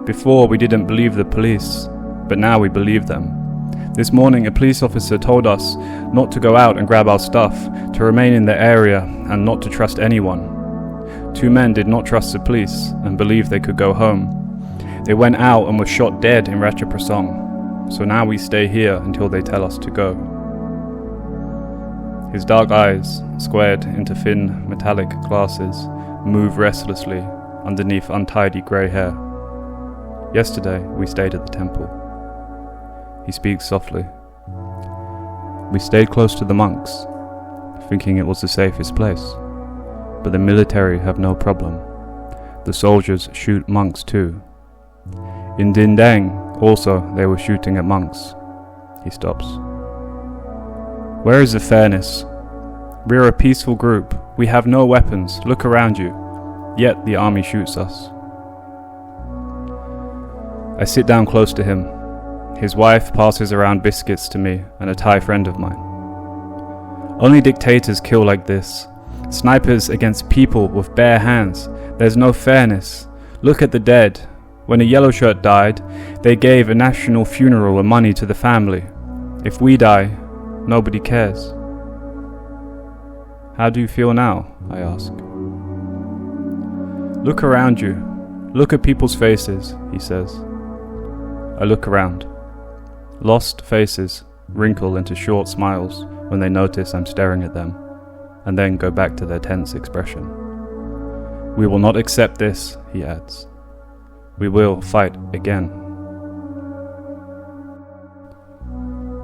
"Before we didn't believe the police, but now we believe them. This morning a police officer told us not to go out and grab our stuff, to remain in the area and not to trust anyone. 2 men did not trust the police and believed they could go home. They went out and were shot dead in Ratchaprasong, so now we stay here until they tell us to go." His dark eyes, squared into thin metallic glasses, move restlessly underneath untidy grey hair. "Yesterday we stayed at the temple." He speaks softly. "We stayed close to the monks, thinking it was the safest place. But the military have no problem. The soldiers shoot monks too. In Dindang, also, they were shooting at monks." He stops. "Where is the fairness? We are a peaceful group. We have no weapons. Look around you. Yet the army shoots us." I sit down close to him. His wife passes around biscuits to me and a Thai friend of mine. "Only dictators kill like this. Snipers against people with bare hands. There's no fairness. Look at the dead. When a yellow shirt died, they gave a national funeral and money to the family. If we die, nobody cares. How do you feel now? I ask. Look around you. Look at people's faces, he says. I look around. Lost faces wrinkle into short smiles when they notice I'm staring at them, and then go back to their tense expression. We will not accept this, he adds. We will fight again.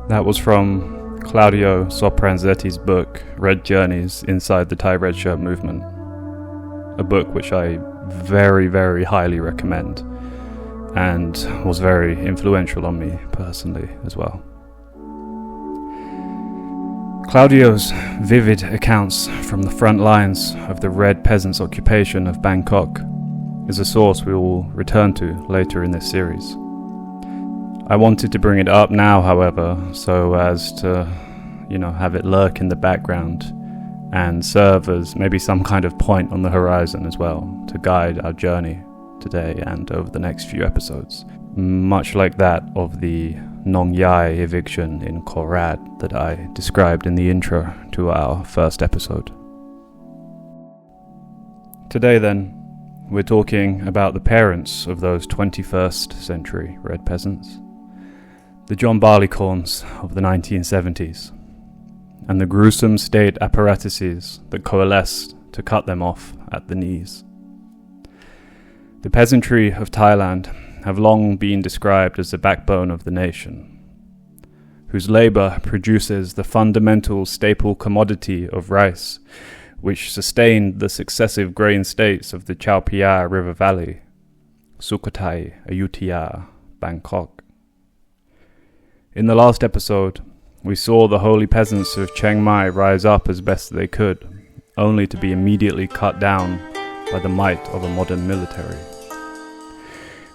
That was from Claudio Sopranzetti's book, Red Journeys Inside the Thai Red Shirt Movement. A book which I very, very highly recommend, and was very influential on me personally as well. Claudio's vivid accounts from the front lines of the Red Peasants' occupation of Bangkok is a source we will return to later in this series. I wanted to bring it up now, however, so as to, have it lurk in the background and serve as maybe some kind of point on the horizon as well, to guide our journey today and over the next few episodes. Much like that of the Nong Yai eviction in Korad that I described in the intro to our first episode. Today then, we're talking about the parents of those 21st century Red Peasants, the John Barleycorns of the 1970s, and the gruesome state apparatuses that coalesced to cut them off at the knees. The peasantry of Thailand have long been described as the backbone of the nation, whose labour produces the fundamental staple commodity of rice, which sustained the successive grain states of the Chao Phraya River Valley, Sukhothai, Ayutthaya, Bangkok. In the last episode, we saw the holy peasants of Chiang Mai rise up as best they could, only to be immediately cut down by the might of a modern military.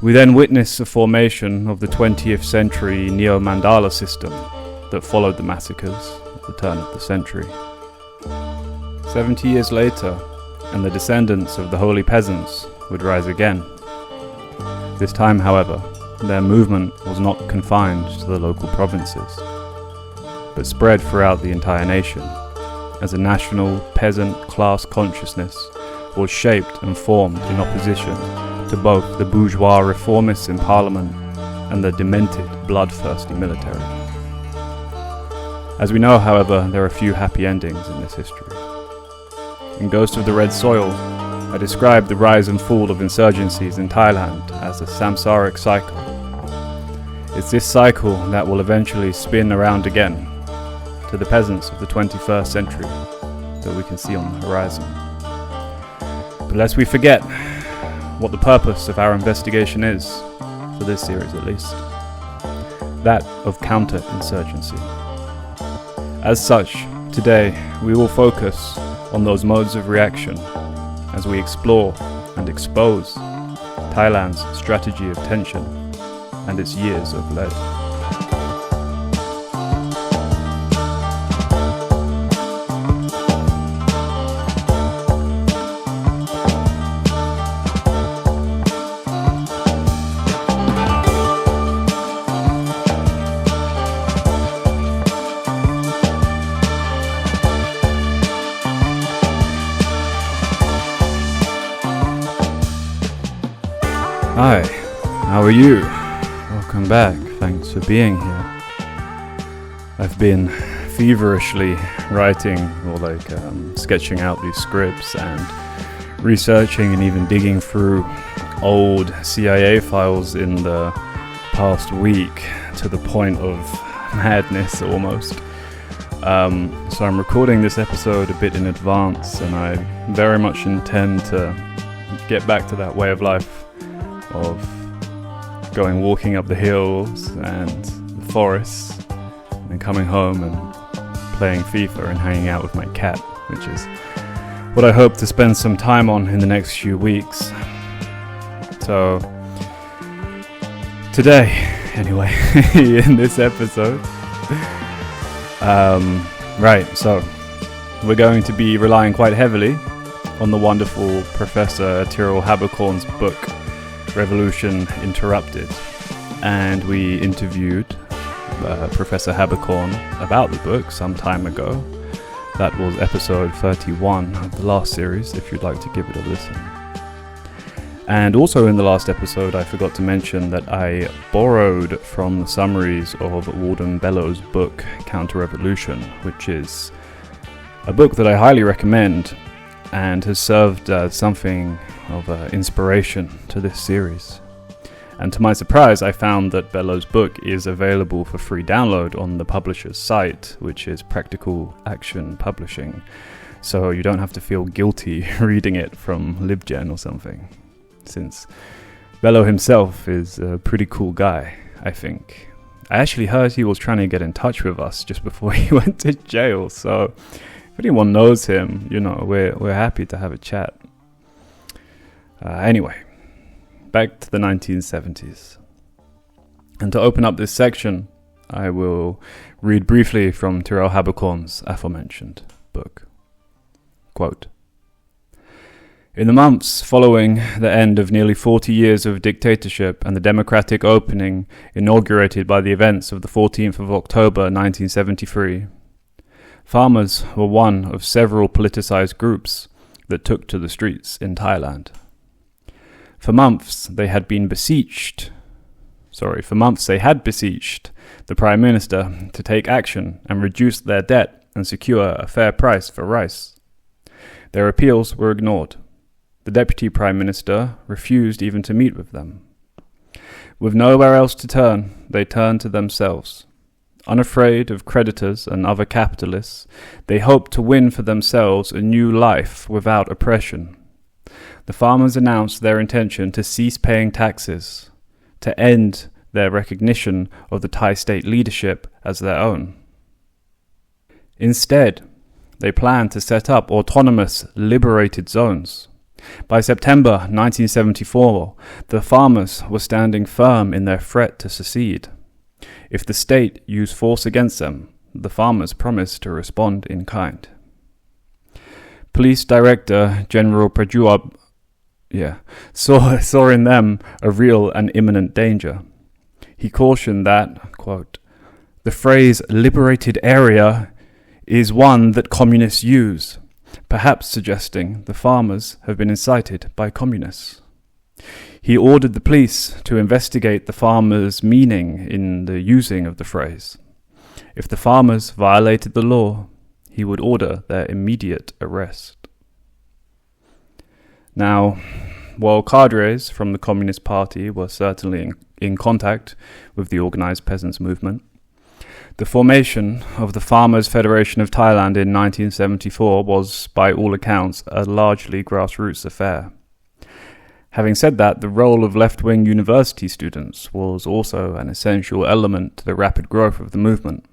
We then witnessed the formation of the 20th century neo-Mandala system that followed the massacres at the turn of the century. 70 years later, and the descendants of the holy peasants would rise again. This time, however, their movement was not confined to the local provinces, but spread throughout the entire nation, as a national peasant class consciousness was shaped and formed in opposition to both the bourgeois reformists in parliament and the demented, bloodthirsty military. As we know, however, there are few happy endings in this history. In Ghost of the Red Soil, I described the rise and fall of insurgencies in Thailand as a samsaric cycle. It's this cycle that will eventually spin around again to the peasants of the 21st century that we can see on the horizon. But lest we forget what the purpose of our investigation is, for this series at least, that of counterinsurgency. As such, today we will focus on those modes of reaction as we explore and expose Thailand's strategy of tension and its years of lead. Hi, how are you? Welcome back, thanks for being here. I've been feverishly writing or sketching out these scripts and researching and even digging through old CIA files in the past week to the point of madness almost. So I'm recording this episode a bit in advance, and I very much intend to get back to that way of life of walking up the hills and the forests and coming home and playing FIFA and hanging out with my cat, which is what I hope to spend some time on in the next few weeks. So today, anyway, in this episode, so we're going to be relying quite heavily on the wonderful Professor Tyrrell Habercorn's book, Revolution Interrupted. And we interviewed Professor Habercorn about the book some time ago. That was episode 31 of the last series, if you'd like to give it a listen. And also in the last episode, I forgot to mention that I borrowed from the summaries of Walden Bellow's book, Counter-Revolution, which is a book that I highly recommend and has served as something of inspiration to this series. And to my surprise, I found that Bellow's book is available for free download on the publisher's site, which is Practical Action Publishing. So you don't have to feel guilty reading it from LibGen or something, since Bellow himself is a pretty cool guy, I think. I actually heard he was trying to get in touch with us just before he went to jail, so if anyone knows him, we're happy to have a chat. Anyway, back to the 1970s. And to open up this section, I will read briefly from Tyrrell Habercorn's aforementioned book. Quote, "In the months following the end of nearly 40 years of dictatorship and the democratic opening inaugurated by the events of the 14th of October 1973, farmers were one of several politicized groups that took to the streets in Thailand. For months they had beseeched the Prime Minister to take action and reduce their debt and secure a fair price for rice. Their appeals were ignored. The Deputy Prime Minister refused even to meet with them. With nowhere else to turn, they turned to themselves. Unafraid of creditors and other capitalists, they hoped to win for themselves a new life without oppression. The farmers announced their intention to cease paying taxes, to end their recognition of the Thai state leadership as their own. Instead, they planned to set up autonomous, liberated zones. By September 1974, the farmers were standing firm in their threat to secede. If the state used force against them, the farmers promised to respond in kind. Police Director General Prajuab saw in them a real and imminent danger. He cautioned that, quote, the phrase liberated area is one that communists use, perhaps suggesting the farmers have been incited by communists. He ordered the police to investigate the farmers' meaning in the using of the phrase. If the farmers violated the law, he would order their immediate arrest. Now, while cadres from the Communist Party were certainly in contact with the organized peasants' movement, the formation of the Farmers' Federation of Thailand in 1974 was, by all accounts, a largely grassroots affair. Having said that, the role of left-wing university students was also an essential element to the rapid growth of the movement.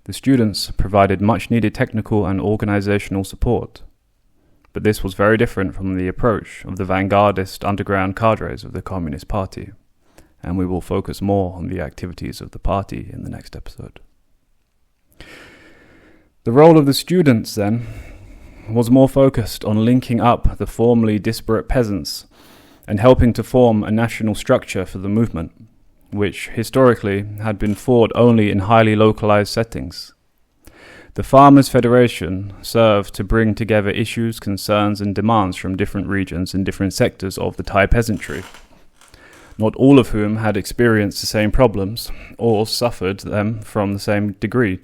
The students provided much-needed technical and organizational support, but this was very different from the approach of the vanguardist underground cadres of the Communist Party, and we will focus more on the activities of the party in the next episode. The role of the students, then, was more focused on linking up the formerly disparate peasants and helping to form a national structure for the movement, which historically had been fought only in highly localized settings. The Farmers' Federation served to bring together issues, concerns, and demands from different regions and different sectors of the Thai peasantry, not all of whom had experienced the same problems or suffered them to the same degree.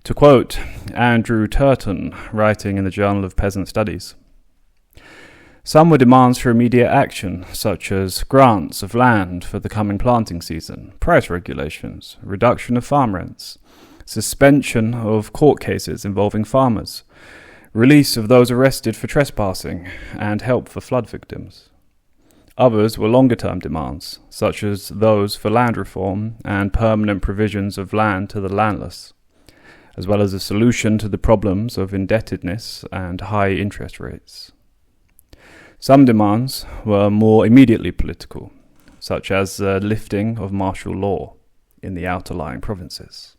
To quote Andrew Turton, writing in the Journal of Peasant Studies, some were demands for immediate action, such as grants of land for the coming planting season, price regulations, reduction of farm rents, suspension of court cases involving farmers, release of those arrested for trespassing, and help for flood victims. Others were longer-term demands, such as those for land reform and permanent provisions of land to the landless, as well as a solution to the problems of indebtedness and high interest rates. Some demands were more immediately political, such as the lifting of martial law in the outer-lying provinces.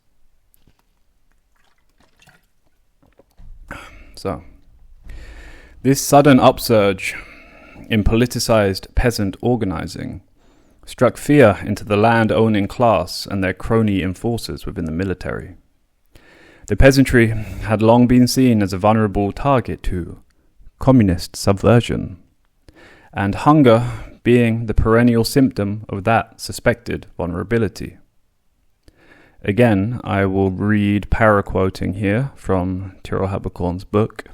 So, this sudden upsurge in politicized peasant organizing struck fear into the land-owning class and their crony enforcers within the military. The peasantry had long been seen as a vulnerable target to communist subversion, and hunger being the perennial symptom of that suspected vulnerability. Again, I will read para-quoting here from Tyrell Haberkorn's book,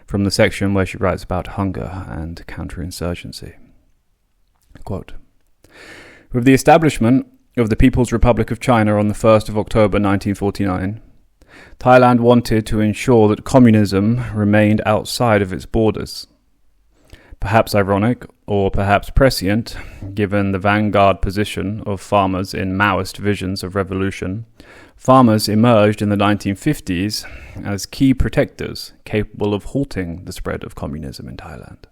from the section where she writes about hunger and counterinsurgency. Quote, "With the establishment of the People's Republic of China on the 1st of October 1949, Thailand wanted to ensure that communism remained outside of its borders. Perhaps ironic, or perhaps prescient, given the vanguard position of farmers in Maoist visions of revolution, farmers emerged in the 1950s as key protectors capable of halting the spread of communism in Thailand.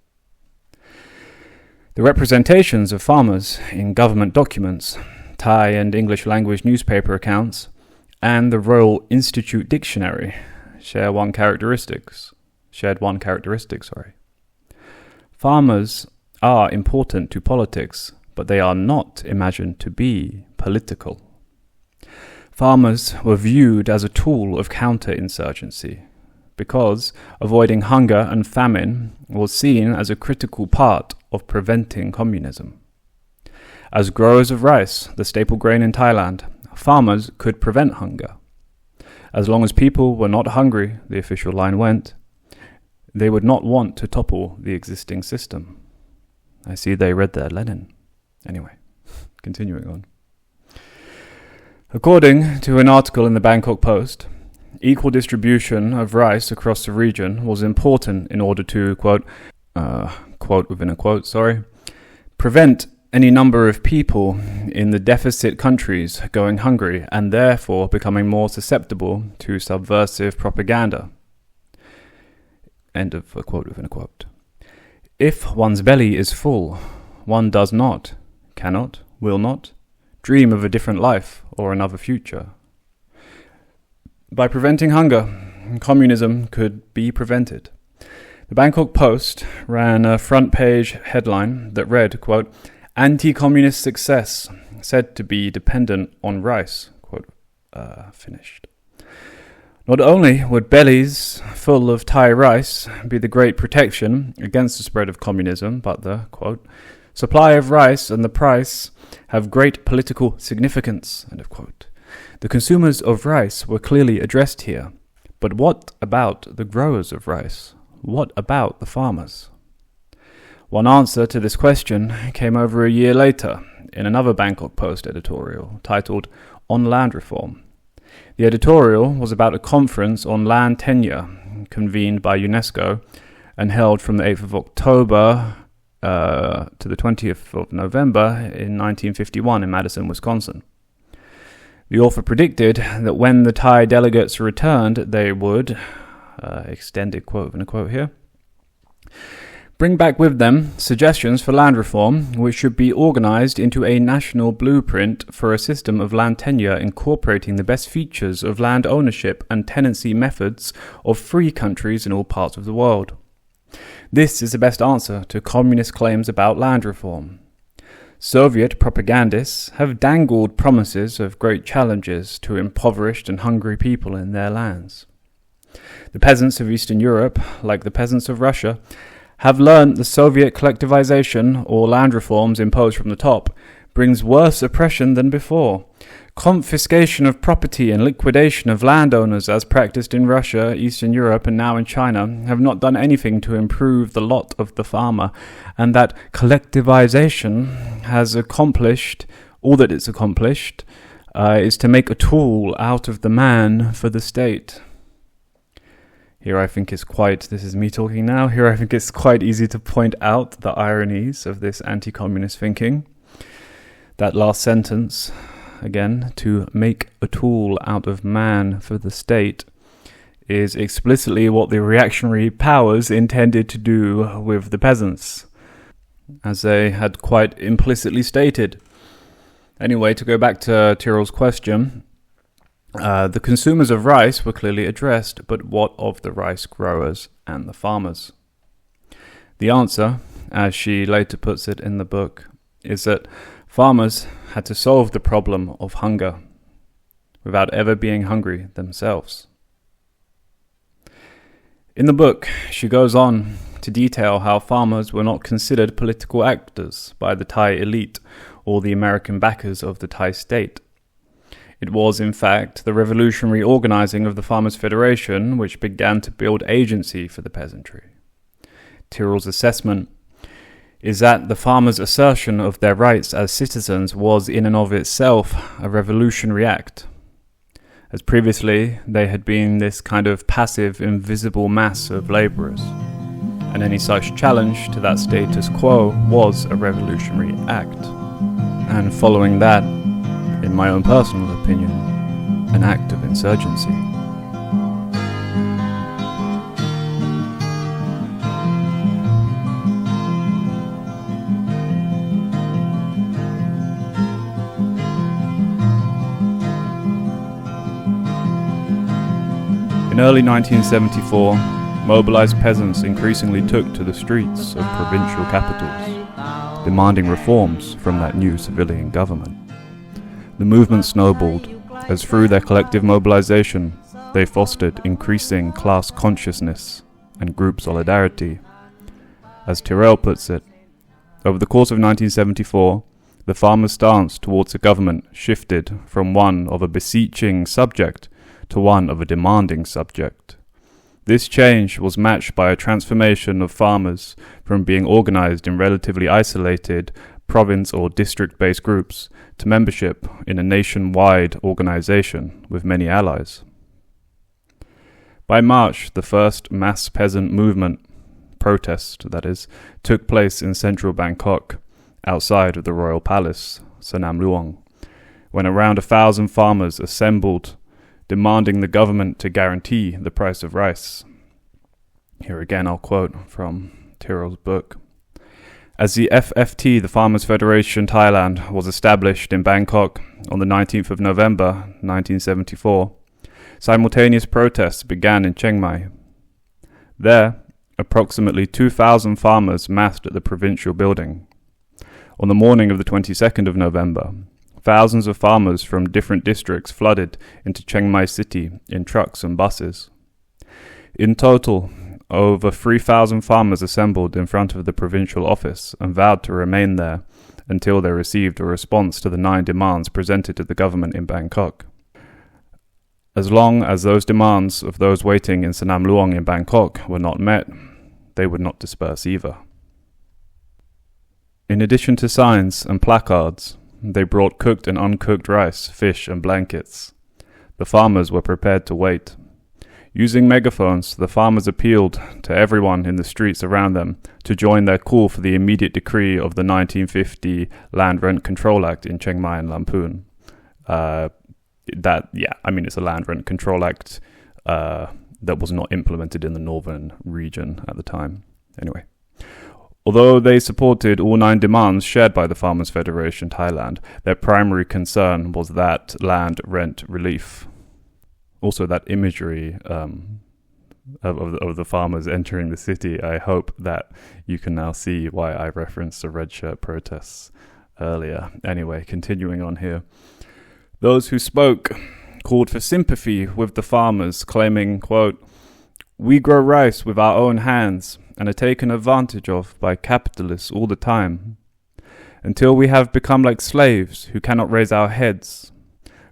The representations of farmers in government documents, Thai and English language newspaper accounts, and the Royal Institute Dictionary shared one characteristic. Farmers are important to politics, but they are not imagined to be political. Farmers were viewed as a tool of counterinsurgency, because avoiding hunger and famine was seen as a critical part of preventing communism. As growers of rice, the staple grain in Thailand, farmers could prevent hunger. As long as people were not hungry, the official line went, they would not want to topple the existing system." I see they read their Lenin. Anyway, continuing on. According to an article in the Bangkok Post, equal distribution of rice across the region was important in order to, quote within a quote, prevent any number of people in the deficit countries going hungry and therefore becoming more susceptible to subversive propaganda. End of a quote within a quote. If one's belly is full, one does not, cannot, will not, dream of a different life or another future. By preventing hunger, communism could be prevented. The Bangkok Post ran a front-page headline that read, quote, "Anti-communist success said to be dependent on rice," quote, finished. Not only would bellies full of Thai rice be the great protection against the spread of communism, but the, quote, "supply of rice and the price have great political significance," end of quote. The consumers of rice were clearly addressed here. But what about the growers of rice? What about the farmers? One answer to this question came over a year later in another Bangkok Post editorial titled "On Land Reform." The editorial was about a conference on land tenure convened by UNESCO and held from the 8th of October to the 20th of November in 1951 in Madison, Wisconsin. The author predicted that when the Thai delegates returned, they would, extended quote and a quote here, bring back with them suggestions for land reform, which should be organized into a national blueprint for a system of land tenure incorporating the best features of land ownership and tenancy methods of free countries in all parts of the world. This is the best answer to communist claims about land reform. Soviet propagandists have dangled promises of great challenges to impoverished and hungry people in their lands. The peasants of Eastern Europe, like the peasants of Russia, have learned the Soviet collectivization or land reforms imposed from the top brings worse oppression than before. Confiscation of property and liquidation of landowners as practiced in Russia, Eastern Europe and now in China have not done anything to improve the lot of the farmer, and that collectivization has accomplished, all that it's accomplished is to make a tool out of the man for the state. Here I think it's this is me talking now, here I think it's quite easy to point out the ironies of this anti-communist thinking. That last sentence, again, to make a tool out of man for the state, is explicitly what the reactionary powers intended to do with the peasants, as they had quite implicitly stated. Anyway, to go back to Tyrell's question, The consumers of rice were clearly addressed, but what of the rice growers and the farmers? The answer, as she later puts it in the book, is that farmers had to solve the problem of hunger without ever being hungry themselves. In the book, she goes on to detail how farmers were not considered political actors by the Thai elite or the American backers of the Thai state. It was, in fact, the revolutionary organizing of the Farmers' Federation which began to build agency for the peasantry. Tyrrell's assessment is that the farmers' assertion of their rights as citizens was in and of itself a revolutionary act. As previously, they had been this kind of passive, invisible mass of labourers, and any such challenge to that status quo was a revolutionary act. And following that, in my own personal opinion, an act of insurgency. In early 1974, mobilized peasants increasingly took to the streets of provincial capitals, demanding reforms from that new civilian government. The movement snowballed, as through their collective mobilization, they fostered increasing class consciousness and group solidarity. As Tyrrell puts it, over the course of 1974, the farmers' stance towards the government shifted from one of a beseeching subject to one of a demanding subject. This change was matched by a transformation of farmers from being organized in relatively isolated province or district-based groups to membership in a nationwide organization with many allies. By March, the first mass peasant movement, protest that is, took place in central Bangkok, outside of the royal palace, Sanam Luang, when around 1,000 farmers assembled, demanding the government to guarantee the price of rice. Here again I'll quote from Tyrrell's book. As the FFT, the Farmers' Federation Thailand, was established in Bangkok on the 19th of November 1974, simultaneous protests began in Chiang Mai. There, approximately 2,000 farmers massed at the provincial building. On the morning of the 22nd of November, thousands of farmers from different districts flooded into Chiang Mai city in trucks and buses. In total, over 3,000 farmers assembled in front of the provincial office and vowed to remain there until they received a response to the 9 demands presented to the government in Bangkok. As long as those demands of those waiting in Sanam Luang in Bangkok were not met, they would not disperse either. In addition to signs and placards, they brought cooked and uncooked rice, fish and blankets. The farmers were prepared to wait. Using megaphones, the farmers appealed to everyone in the streets around them to join their call for the immediate decree of the 1950 Land Rent Control Act in Chiang Mai and Lamphun. It's a Land Rent Control Act that was not implemented in the northern region at the time. Anyway. Although they supported all 9 demands shared by the Farmers' Federation Thailand, their primary concern was that land rent relief. Also that imagery of the farmers entering the city, I hope that you can now see why I referenced the red shirt protests earlier. Anyway, continuing on here. Those who spoke called for sympathy with the farmers, claiming, quote, "We grow rice with our own hands and are taken advantage of by capitalists all the time, until we have become like slaves who cannot raise our heads.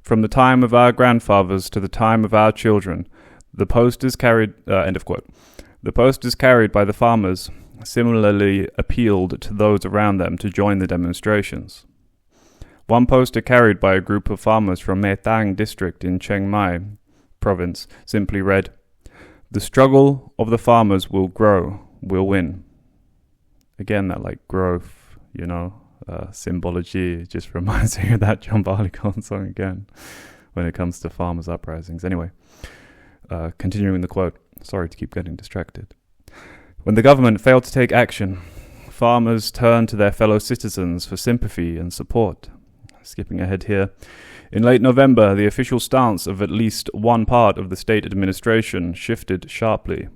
From the time of our grandfathers to the time of our children, the posters carried," end of quote. The posters carried by the farmers similarly appealed to those around them to join the demonstrations. One poster carried by a group of farmers from Mae Tang district in Chiang Mai province simply read, "The struggle of the farmers will grow, will win." Again, that growth, symbology just reminds me of that John Barleycorn song again when it comes to farmers' uprisings. Anyway, continuing the quote. Sorry to keep getting distracted. When the government failed to take action, farmers turned to their fellow citizens for sympathy and support. Skipping ahead here. In late November, the official stance of at least one part of the state administration shifted sharply.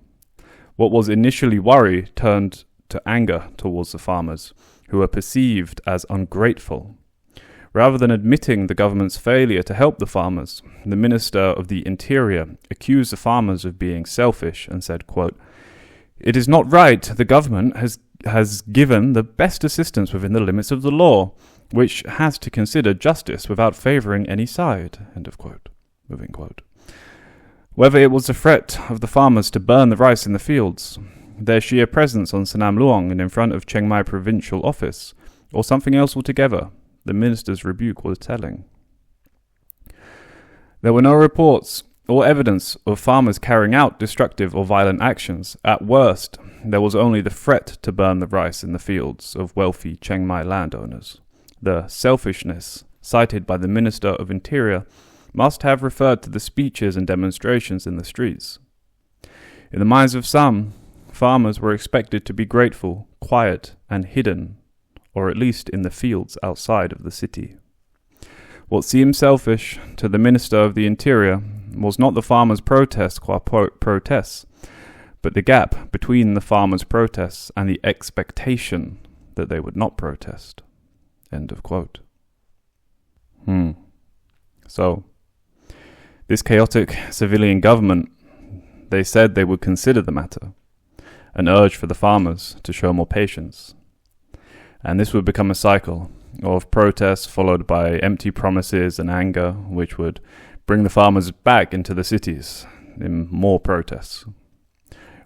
What was initially worry turned to anger towards the farmers, who were perceived as ungrateful. Rather than admitting the government's failure to help the farmers, the Minister of the Interior accused the farmers of being selfish and said, quote, "It is not right the government has given the best assistance within the limits of the law, which has to consider justice without favouring any side." End of quote. Moving quote. Whether it was the threat of the farmers to burn the rice in the fields, their sheer presence on Sanam Luang and in front of Chiang Mai provincial office, or something else altogether, the minister's rebuke was telling. There were no reports or evidence of farmers carrying out destructive or violent actions. At worst, there was only the threat to burn the rice in the fields of wealthy Chiang Mai landowners. The selfishness cited by the Minister of Interior must have referred to the speeches and demonstrations in the streets. In the minds of some, farmers were expected to be grateful, quiet, and hidden, or at least in the fields outside of the city. What seemed selfish to the Minister of the Interior was not the farmers' protests, but the gap between the farmers' protests and the expectation that they would not protest. End of quote. So, this chaotic civilian government, they said they would consider the matter, an urge for the farmers to show more patience. And this would become a cycle of protests followed by empty promises and anger, which would bring the farmers back into the cities in more protests.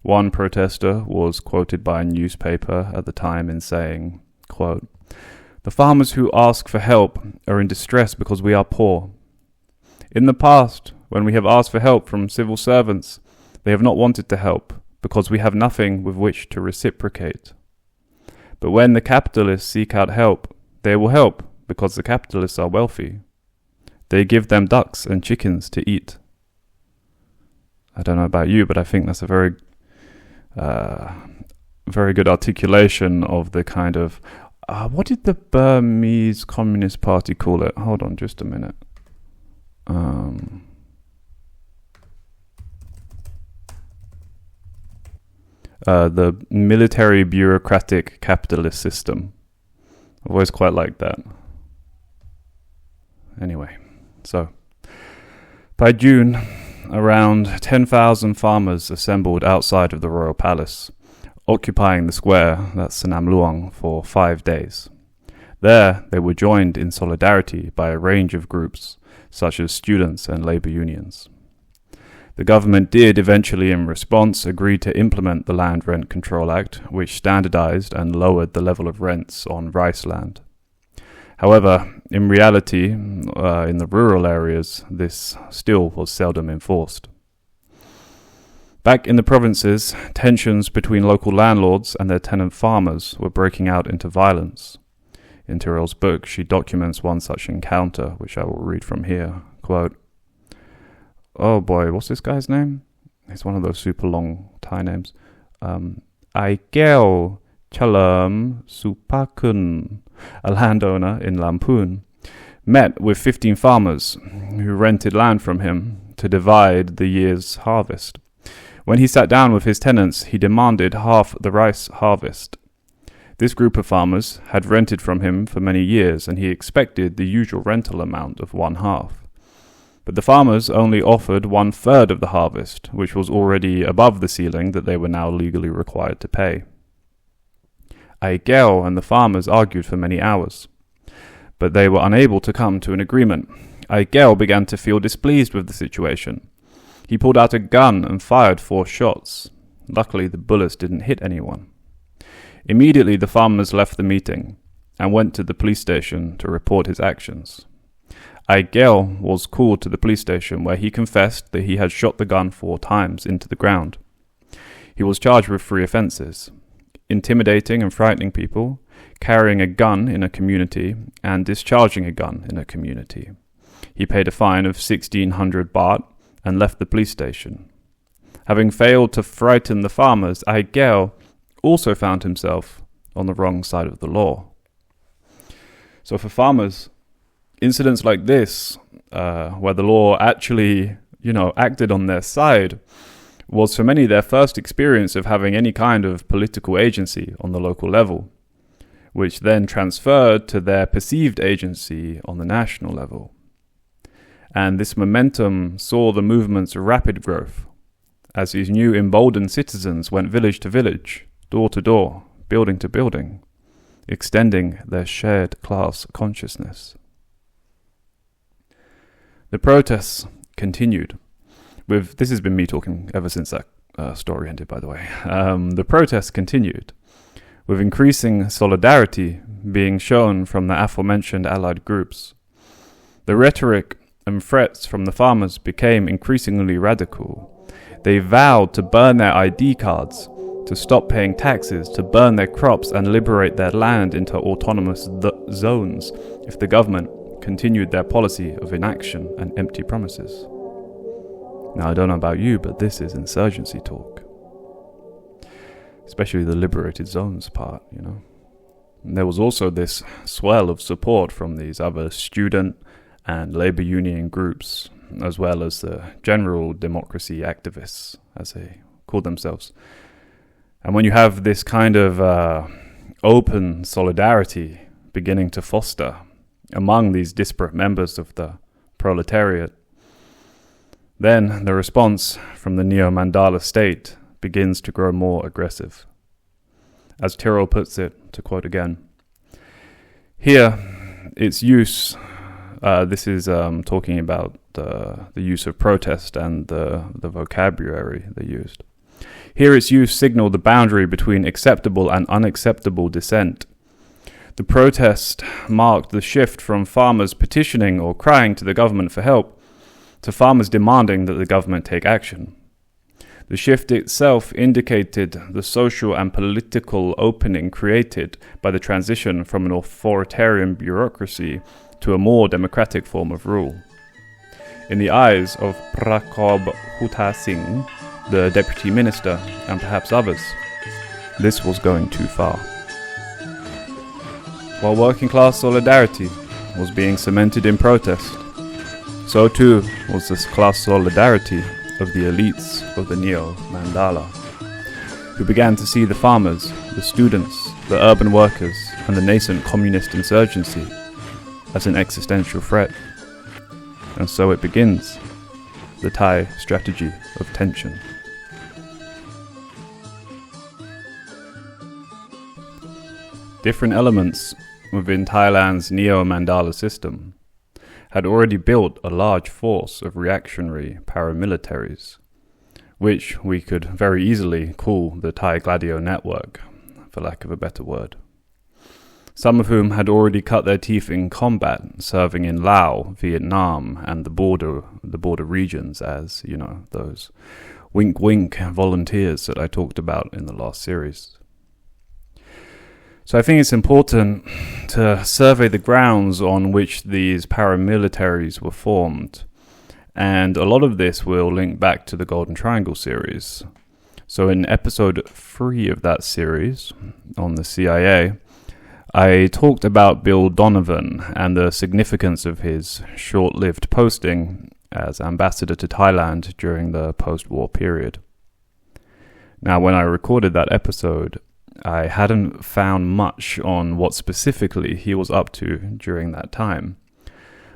One protester was quoted by a newspaper at the time in saying, quote, "The farmers who ask for help are in distress because we are poor. In the past, when we have asked for help from civil servants, they have not wanted to help because we have nothing with which to reciprocate. But when the capitalists seek out help, they will help because the capitalists are wealthy. They give them ducks and chickens to eat." I don't know about you, but I think that's a very good articulation of the kind of... what did the Burmese Communist Party call it? Hold on just a minute. The military bureaucratic capitalist system. I've always quite liked that. Anyway, so by June, around 10,000 farmers assembled outside of the royal palace, occupying the square, that's Sanam Luang, for 5 days. There, they were joined in solidarity by a range of groups, such as students and labor unions. The government did eventually, in response, agree to implement the Land Rent Control Act, which standardized and lowered the level of rents on rice land. However, in reality, in the rural areas, this still was seldom enforced. Back in the provinces, tensions between local landlords and their tenant farmers were breaking out into violence. In Tyrrell's book, she documents one such encounter, which I will read from here. Quote, "Oh boy, what's this guy's name? It's one of those super long Thai names. Aikeo Chalam Supakun, a landowner in Lamphun, met with 15 farmers who rented land from him to divide the year's harvest. When he sat down with his tenants, he demanded half the rice harvest. This group of farmers had rented from him for many years, and he expected the usual rental amount of 1/2. But the farmers only offered 1/3 of the harvest, which was already above the ceiling that they were now legally required to pay. Aigel and the farmers argued for many hours, but they were unable to come to an agreement. Aigel began to feel displeased with the situation. He pulled out a gun and fired 4 shots. Luckily, the bullets didn't hit anyone. Immediately, the farmers left the meeting and went to the police station to report his actions. Aigel was called to the police station, where he confessed that he had shot the gun 4 times into the ground. He was charged with 3 offences: intimidating and frightening people, carrying a gun in a community, and discharging a gun in a community. He paid a fine of 1,600 baht and left the police station. Having failed to frighten the farmers, Aigel also found himself on the wrong side of the law. So for farmers, incidents like this where the law actually, acted on their side, was for many their first experience of having any kind of political agency on the local level, which then transferred to their perceived agency on the national level. And this momentum saw the movement's rapid growth, as these new emboldened citizens went village to village, door to door, building to building, extending their shared class consciousness. The protests continued. This has been me talking ever since that story ended, by the way. The protests continued, with increasing solidarity being shown from the aforementioned allied groups. The rhetoric and threats from the farmers became increasingly radical. They vowed to burn their ID cards, to stop paying taxes, to burn their crops and liberate their land into autonomous zones if the government continued their policy of inaction and empty promises. Now, I don't know about you, but this is insurgency talk. Especially the liberated zones part, And there was also this swell of support from these other student and labor union groups, as well as the general democracy activists, as they call themselves. And when you have this kind of open solidarity beginning to foster among these disparate members of the proletariat, then the response from the neo-Mandala state begins to grow more aggressive. As Tyrrell puts it, to quote again, here, its use, this is talking about the use of protest and the vocabulary they used. Here its use signaled the boundary between acceptable and unacceptable dissent. The protest marked the shift from farmers petitioning or crying to the government for help to farmers demanding that the government take action. The shift itself indicated the social and political opening created by the transition from an authoritarian bureaucracy to a more democratic form of rule. In the eyes of Prakab Hutta Singh, the deputy minister, and perhaps others, this was going too far. While working class solidarity was being cemented in protest, so too was this class solidarity of the elites of the neo-Mandala, who began to see the farmers, the students, the urban workers, and the nascent communist insurgency as an existential threat. And so it begins, the Thai strategy of tension. Different elements within Thailand's neo-Mandala system had already built a large force of reactionary paramilitaries, which we could very easily call the Thai Gladio Network, for lack of a better word. Some of whom had already cut their teeth in combat, serving in Laos, Vietnam, and the border regions as, those wink-wink volunteers that I talked about in the last series. So I think it's important to survey the grounds on which these paramilitaries were formed. And a lot of this will link back to the Golden Triangle series. So in episode 3 of that series, on the CIA, I talked about Bill Donovan and the significance of his short-lived posting as ambassador to Thailand during the post-war period. Now, when I recorded that episode, I hadn't found much on what specifically he was up to during that time.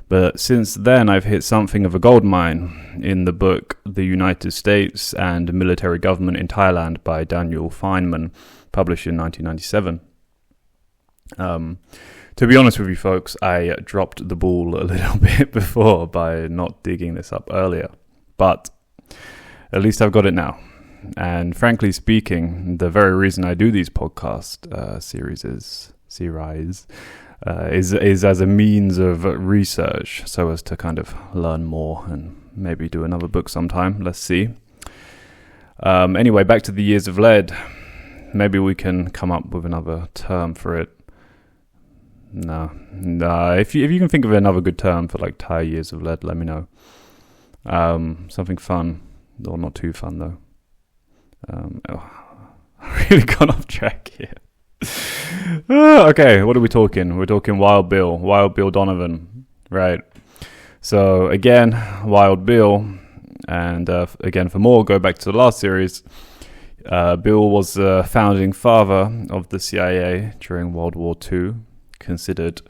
But since then, I've hit something of a goldmine in the book The United States and Military Government in Thailand by Daniel Feynman, published in 1997. To be honest with you folks, I dropped the ball a little bit before by not digging this up earlier. But at least I've got it now. And frankly speaking, the very reason I do these podcast series is as a means of research, so as to kind of learn more and maybe do another book sometime. Let's see. Anyway, back to the years of lead. Maybe we can come up with another term for it. No. If you can think of another good term for like Thai years of lead, let me know. Something fun, or not too fun though. I really gone off track here. Okay, what are we talking? We're talking Wild Bill Donovan, right? So again, Wild Bill, and again for more, go back to the last series. Bill was the founding father of the CIA during World War II, considered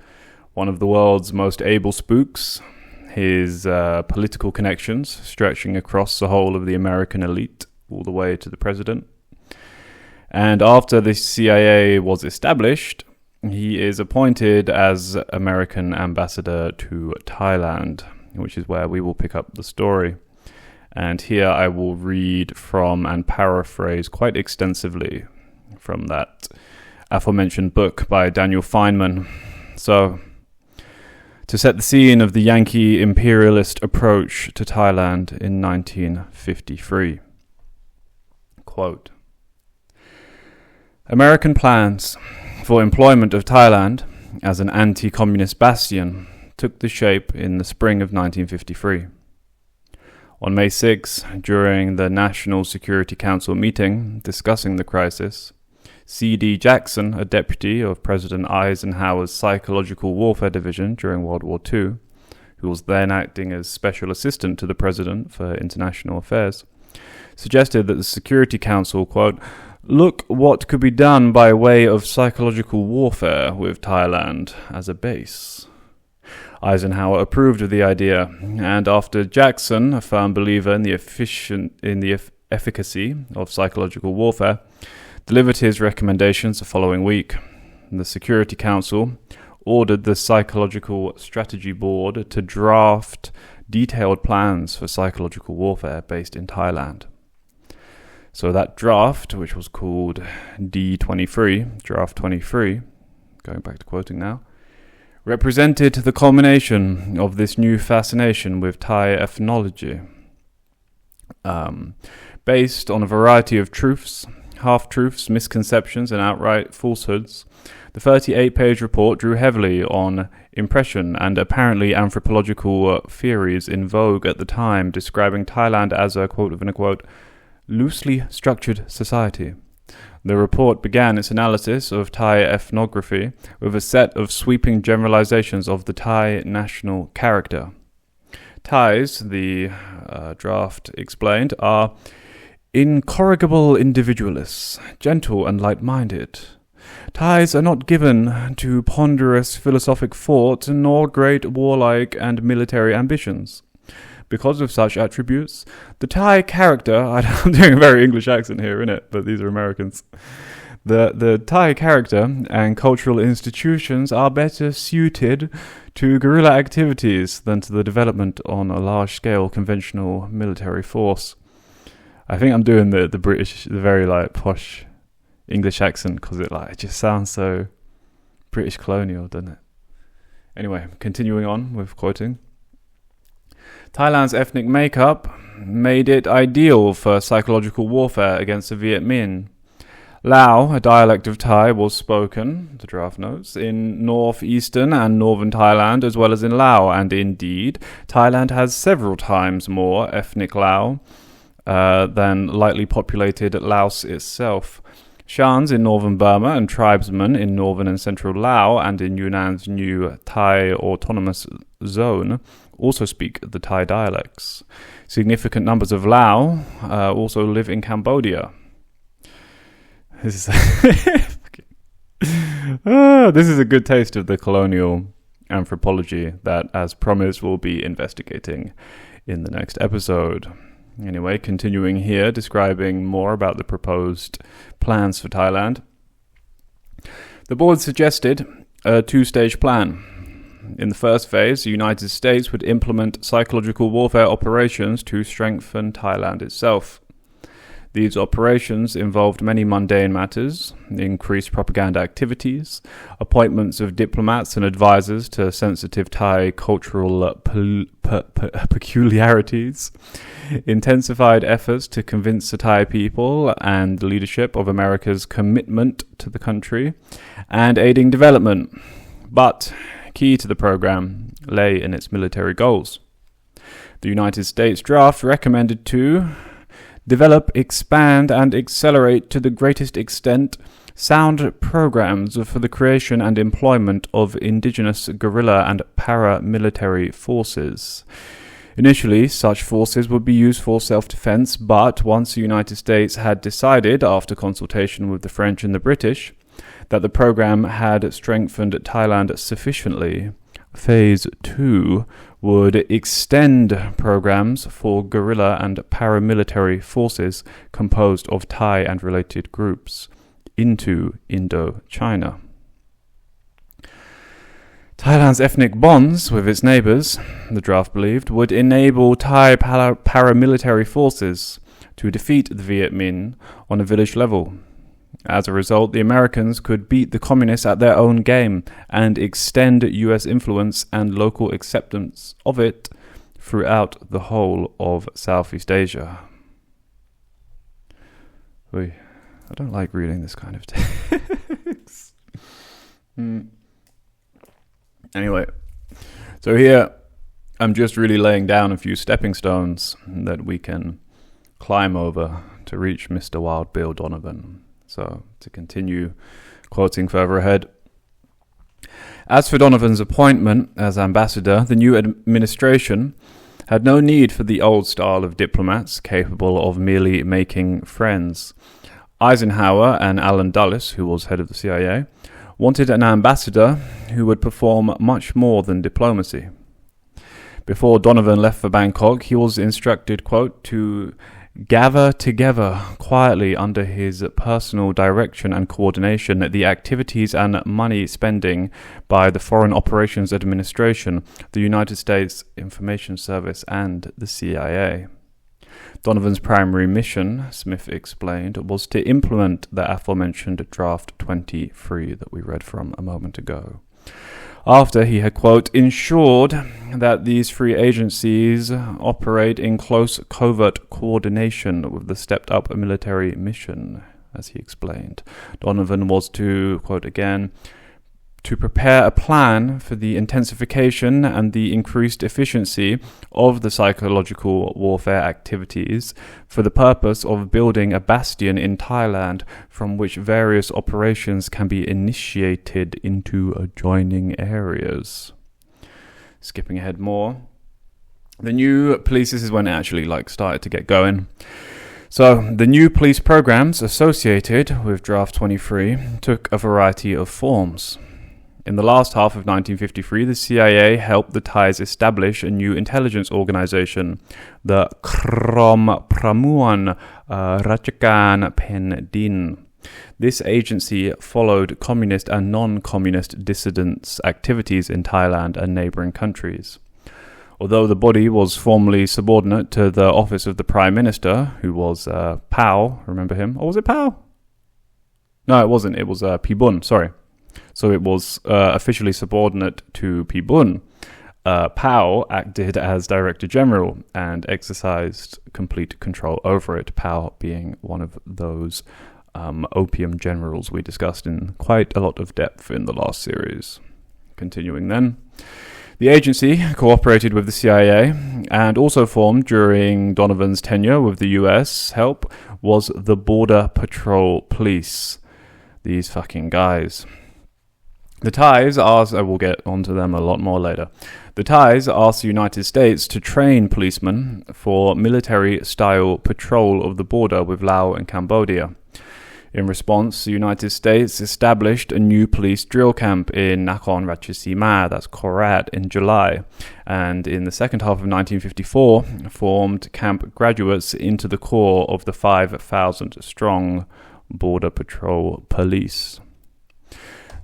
one of the world's most able spooks. His political connections stretching across the whole of the American elite, all the way to the president. And after the CIA was established, he is appointed as American ambassador to Thailand, which is where we will pick up the story. And here I will read from and paraphrase quite extensively from that aforementioned book by Daniel Feynman. So, to set the scene of the Yankee imperialist approach to Thailand in 1953. Quote, American plans for employment of Thailand as an anti-communist bastion took the shape in the spring of 1953. On May 6, during the National Security Council meeting discussing the crisis, C.D. Jackson, a deputy of President Eisenhower's Psychological Warfare Division during World War II, who was then acting as Special Assistant to the President for International Affairs, suggested that the Security Council, quote, look what could be done by way of psychological warfare with Thailand as a base. Eisenhower approved of the idea, and after Jackson, a firm believer in the efficacy of psychological warfare, delivered his recommendations the following week, the Security Council ordered the Psychological Strategy Board to draft detailed plans for psychological warfare based in Thailand. So that draft, which was called D23, Draft 23, going back to quoting now, represented the culmination of this new fascination with Thai ethnology. Based on a variety of truths, half-truths, misconceptions, and outright falsehoods, the 38-page report drew heavily on impression and apparently anthropological theories in vogue at the time, describing Thailand as a, quote-unquote, loosely structured society. The report began its analysis of Thai ethnography with a set of sweeping generalizations of the Thai national character. Thais, the draft explained, are incorrigible individualists, gentle and light-minded. Thais are not given to ponderous philosophic thought nor great warlike and military ambitions. Because of such attributes, the Thai character, I'm doing a very English accent here, innit? But these are Americans. The Thai character and cultural institutions are better suited to guerrilla activities than to the development on a large-scale conventional military force. I think I'm doing the British, the very like posh English accent because it just sounds so British colonial, doesn't it? Anyway, continuing on with quoting. Thailand's ethnic makeup made it ideal for psychological warfare against the Viet Minh. Lao, a dialect of Thai, was spoken, the draft notes, in northeastern and northern Thailand as well as in Lao, and indeed, Thailand has several times more ethnic Lao than lightly populated Laos itself. Shans in northern Burma and tribesmen in northern and central Lao and in Yunnan's new Thai autonomous zone also speak the Thai dialects. Significant numbers of Lao also live in Cambodia. This is a good taste of the colonial anthropology that, as promised, we'll be investigating in the next episode. Anyway, continuing here, describing more about the proposed plans for Thailand. The board suggested a two-stage plan. In the first phase, the United States would implement psychological warfare operations to strengthen Thailand itself. These operations involved many mundane matters, increased propaganda activities, appointments of diplomats and advisors to sensitive Thai cultural peculiarities, intensified efforts to convince the Thai people and the leadership of America's commitment to the country, and aiding development. But key to the program lay in its military goals. The United States draft recommended to develop, expand, and accelerate to the greatest extent sound programs for the creation and employment of indigenous guerrilla and paramilitary forces. Initially, such forces would be used for self-defense, but once the United States had decided, after consultation with the French and the British, that the program had strengthened Thailand sufficiently, Phase 2 would extend programs for guerrilla and paramilitary forces composed of Thai and related groups into Indochina. Thailand's ethnic bonds with its neighbours, the draft believed, would enable Thai paramilitary forces to defeat the Viet Minh on a village level. As a result, the Americans could beat the communists at their own game and extend US influence and local acceptance of it throughout the whole of Southeast Asia. I don't like reading this kind of text. Anyway, so here I'm just really laying down a few stepping stones that we can climb over to reach Mr. Wild Bill Donovan. So, to continue quoting further ahead. As for Donovan's appointment as ambassador, the new administration had no need for the old style of diplomats capable of merely making friends. Eisenhower and Allen Dulles, who was head of the CIA, wanted an ambassador who would perform much more than diplomacy. Before Donovan left for Bangkok, he was instructed, quote, to gather together quietly under his personal direction and coordination the activities and money spending by the Foreign Operations Administration, the United States Information Service, and the CIA. Donovan's primary mission, Smith explained, was to implement the aforementioned Draft 23 that we read from a moment ago. After he had, quote, ensured that these three agencies operate in close covert coordination with the stepped-up military mission, as he explained. Donovan was to, quote again, to prepare a plan for the intensification and the increased efficiency of the psychological warfare activities for the purpose of building a bastion in Thailand from which various operations can be initiated into adjoining areas. Skipping ahead more. The new police, this is when it actually started to get going. So, the new police programs associated with Draft 23 took a variety of forms. In the last half of 1953, the CIA helped the Thais establish a new intelligence organization, the Krom Pramuan Rachakan Pen Din. This agency followed communist and non-communist dissidents' activities in Thailand and neighboring countries. Although the body was formally subordinate to the office of the Prime Minister, who was Pao, remember him? Or was it Pao? No, it wasn't. It was Pibun, sorry. So it was officially subordinate to Pibun. Pao acted as Director General and exercised complete control over it, Pao being one of those opium generals we discussed in quite a lot of depth in the last series. Continuing then. The agency cooperated with the CIA and also formed during Donovan's tenure with the US help was the Border Patrol Police. These fucking guys. The Thais asked, we'll get onto them a lot more later. The Thais asked the United States to train policemen for military-style patrol of the border with Laos and Cambodia. In response, the United States established a new police drill camp in Nakhon Ratchasima, that's Korat, in July, and in the second half of 1954 formed camp graduates into the corps of the 5,000-strong Border Patrol Police.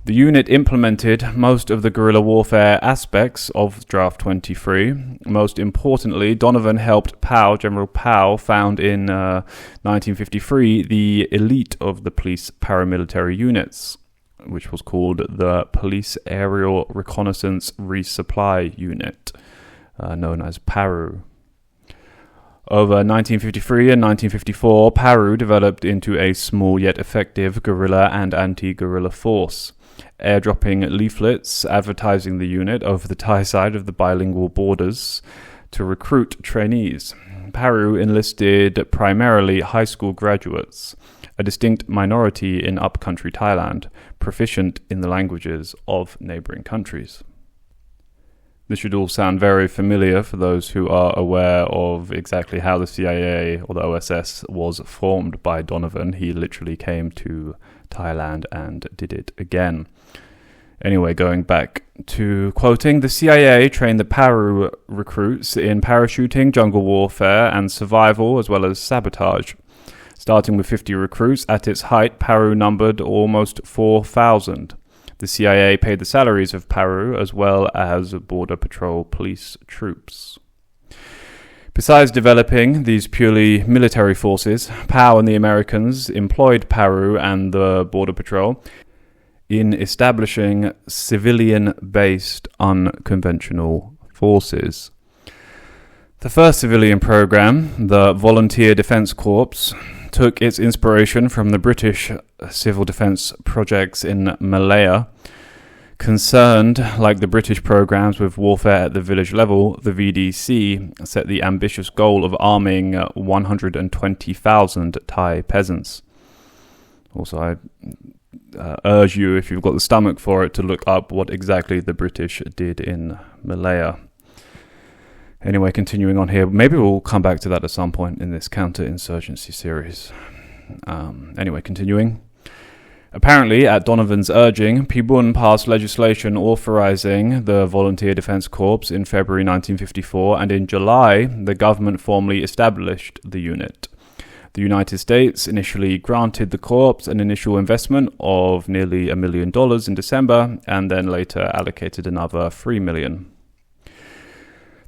The unit implemented most of the guerrilla warfare aspects of Draft 23. Most importantly, Donovan helped General Pao, found in 1953 the elite of the police paramilitary units, which was called the Police Aerial Reconnaissance Resupply Unit, known as PARU. Over 1953 and 1954, PARU developed into a small yet effective guerrilla and anti-guerrilla force, airdropping leaflets advertising the unit over the Thai side of the bilingual borders. to recruit trainees. Paru enlisted primarily high school graduates, a distinct minority in upcountry Thailand, proficient in the languages of neighboring countries. This should all sound very familiar for those who are aware of exactly how the CIA or the OSS was formed by Donovan. He literally came to Thailand and did it again. Anyway, going back to quoting, the CIA trained the Paru recruits in parachuting, jungle warfare, and survival, as well as sabotage. Starting with 50 recruits, at its height, Paru numbered almost 4,000. The CIA paid the salaries of Paru as well as Border Patrol police troops. Besides developing these purely military forces, POW and the Americans employed Paru and the Border Patrol in establishing civilian-based unconventional forces. The first civilian program, the Volunteer Defence Corps, took its inspiration from the British civil defence projects in Malaya. Concerned, like the British programs, with warfare at the village level, the VDC set the ambitious goal of arming 120,000 Thai peasants. Also, I urge you, if you've got the stomach for it, to look up what exactly the British did in Malaya. Anyway, continuing on here, maybe we'll come back to that at some point in this counterinsurgency series. Anyway, continuing. Apparently, at Donovan's urging, Pibun passed legislation authorizing the Volunteer Defence Corps in February 1954, and in July, the government formally established the unit. The United States initially granted the Corps an initial investment of nearly $1 million in December, and then later allocated another $3 million.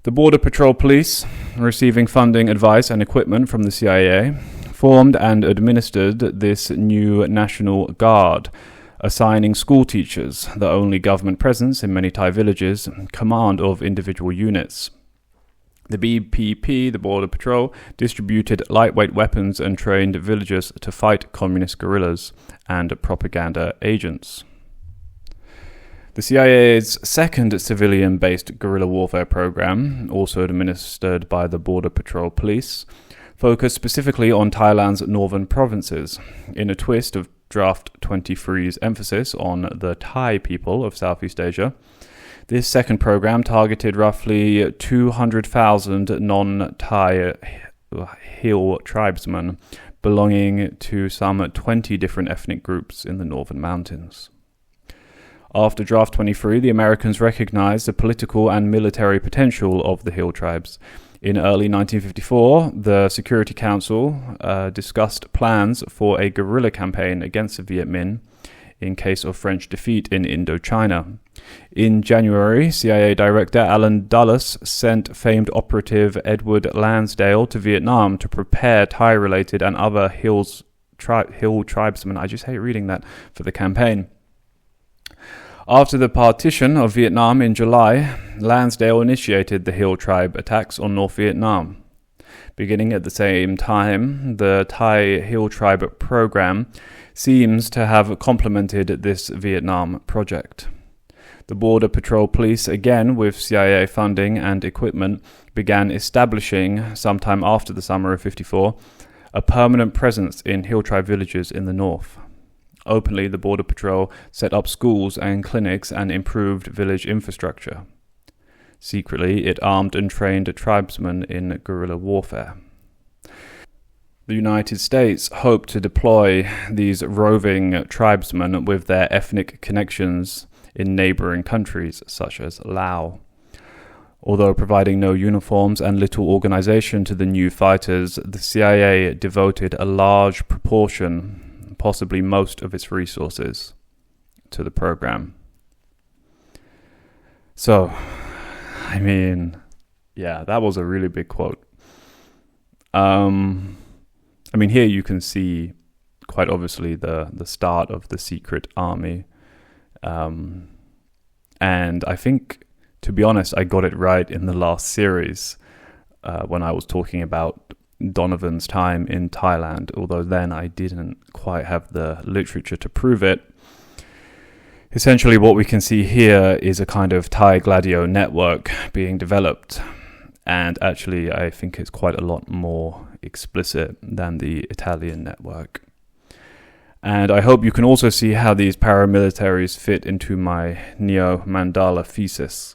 The Border Patrol Police, receiving funding, advice, and equipment from the CIA, formed and administered this new National Guard, assigning school teachers, the only government presence in many Thai villages, command of individual units. The BPP, the Border Patrol, distributed lightweight weapons and trained villagers to fight communist guerrillas and propaganda agents. The CIA's second civilian-based guerrilla warfare program, also administered by the Border Patrol Police, focused specifically on Thailand's northern provinces, in a twist of Draft 23's emphasis on the Thai people of Southeast Asia. This second program targeted roughly 200,000 non-Thai hill tribesmen belonging to some 20 different ethnic groups in the northern mountains. After Draft 23, the Americans recognized the political and military potential of the hill tribes. In early 1954, the Security Council discussed plans for a guerrilla campaign against the Viet Minh in case of French defeat in Indochina. In January, CIA Director Alan Dulles sent famed operative Edward Lansdale to Vietnam to prepare Thai-related and other hill tribesmen, I just hate reading that, for the campaign. After the partition of Vietnam in July, Lansdale initiated the Hill Tribe attacks on North Vietnam. Beginning at the same time, the Thai Hill Tribe program seems to have complemented this Vietnam project. The Border Patrol Police, again with CIA funding and equipment, began establishing, sometime after the summer of '54, a permanent presence in Hill Tribe villages in the north. Openly, the Border Patrol set up schools and clinics and improved village infrastructure. Secretly, it armed and trained tribesmen in guerrilla warfare. The United States hoped to deploy these roving tribesmen with their ethnic connections in neighboring countries such as Laos. Although providing no uniforms and little organization to the new fighters, the CIA devoted a large proportion, possibly most of its resources, to the program. So, I mean, yeah, that was a really big quote. Here you can see quite obviously the start of the secret army. And I think, to be honest, I got it right in the last series when I was talking about Donovan's time in Thailand, although then I didn't quite have the literature to prove it. Essentially what we can see here is a kind of Thai Gladio network being developed, And actually, I think it's quite a lot more explicit than the Italian network. And I hope you can also see how these paramilitaries fit into my neo-Mandala thesis.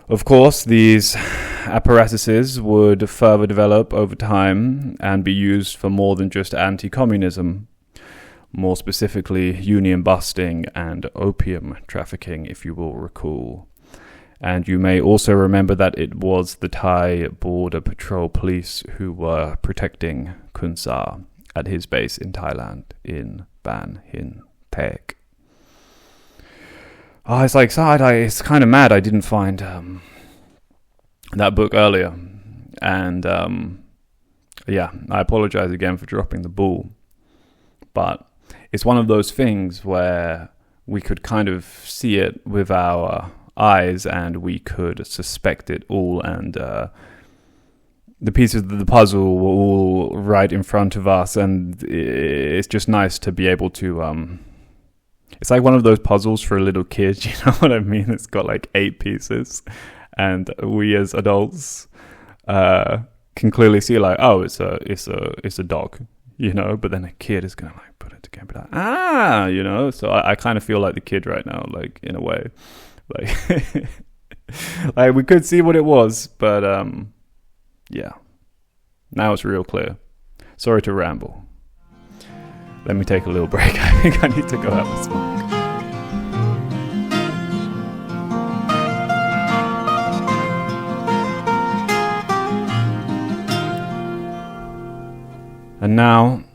Of course, these apparatuses would further develop over time and be used for more than just anti-communism, more specifically union busting and opium trafficking, if you will recall. And you may also remember that it was the Thai Border Patrol Police who were protecting Kun Sa at his base in Thailand, in Ban Hin Thek. Oh, it's like, it's kind of mad I didn't find that book earlier. And I apologize again for dropping the ball. But it's one of those things where we could kind of see it with our eyes and we could suspect it all, and the pieces of the puzzle were all right in front of us, and it's just nice to be able to it's like one of those puzzles for a little kid, you know what I mean? It's got like 8 pieces, and we as adults can clearly see like, oh, it's a dog, you know, but then a kid is gonna like put it together, be like, you know. So I kind of feel like the kid right now, like in a way. Like, like we could see what it was, but now it's real clear. Sorry to ramble. Let me take a little break. I think I need to go have a smoke. And now,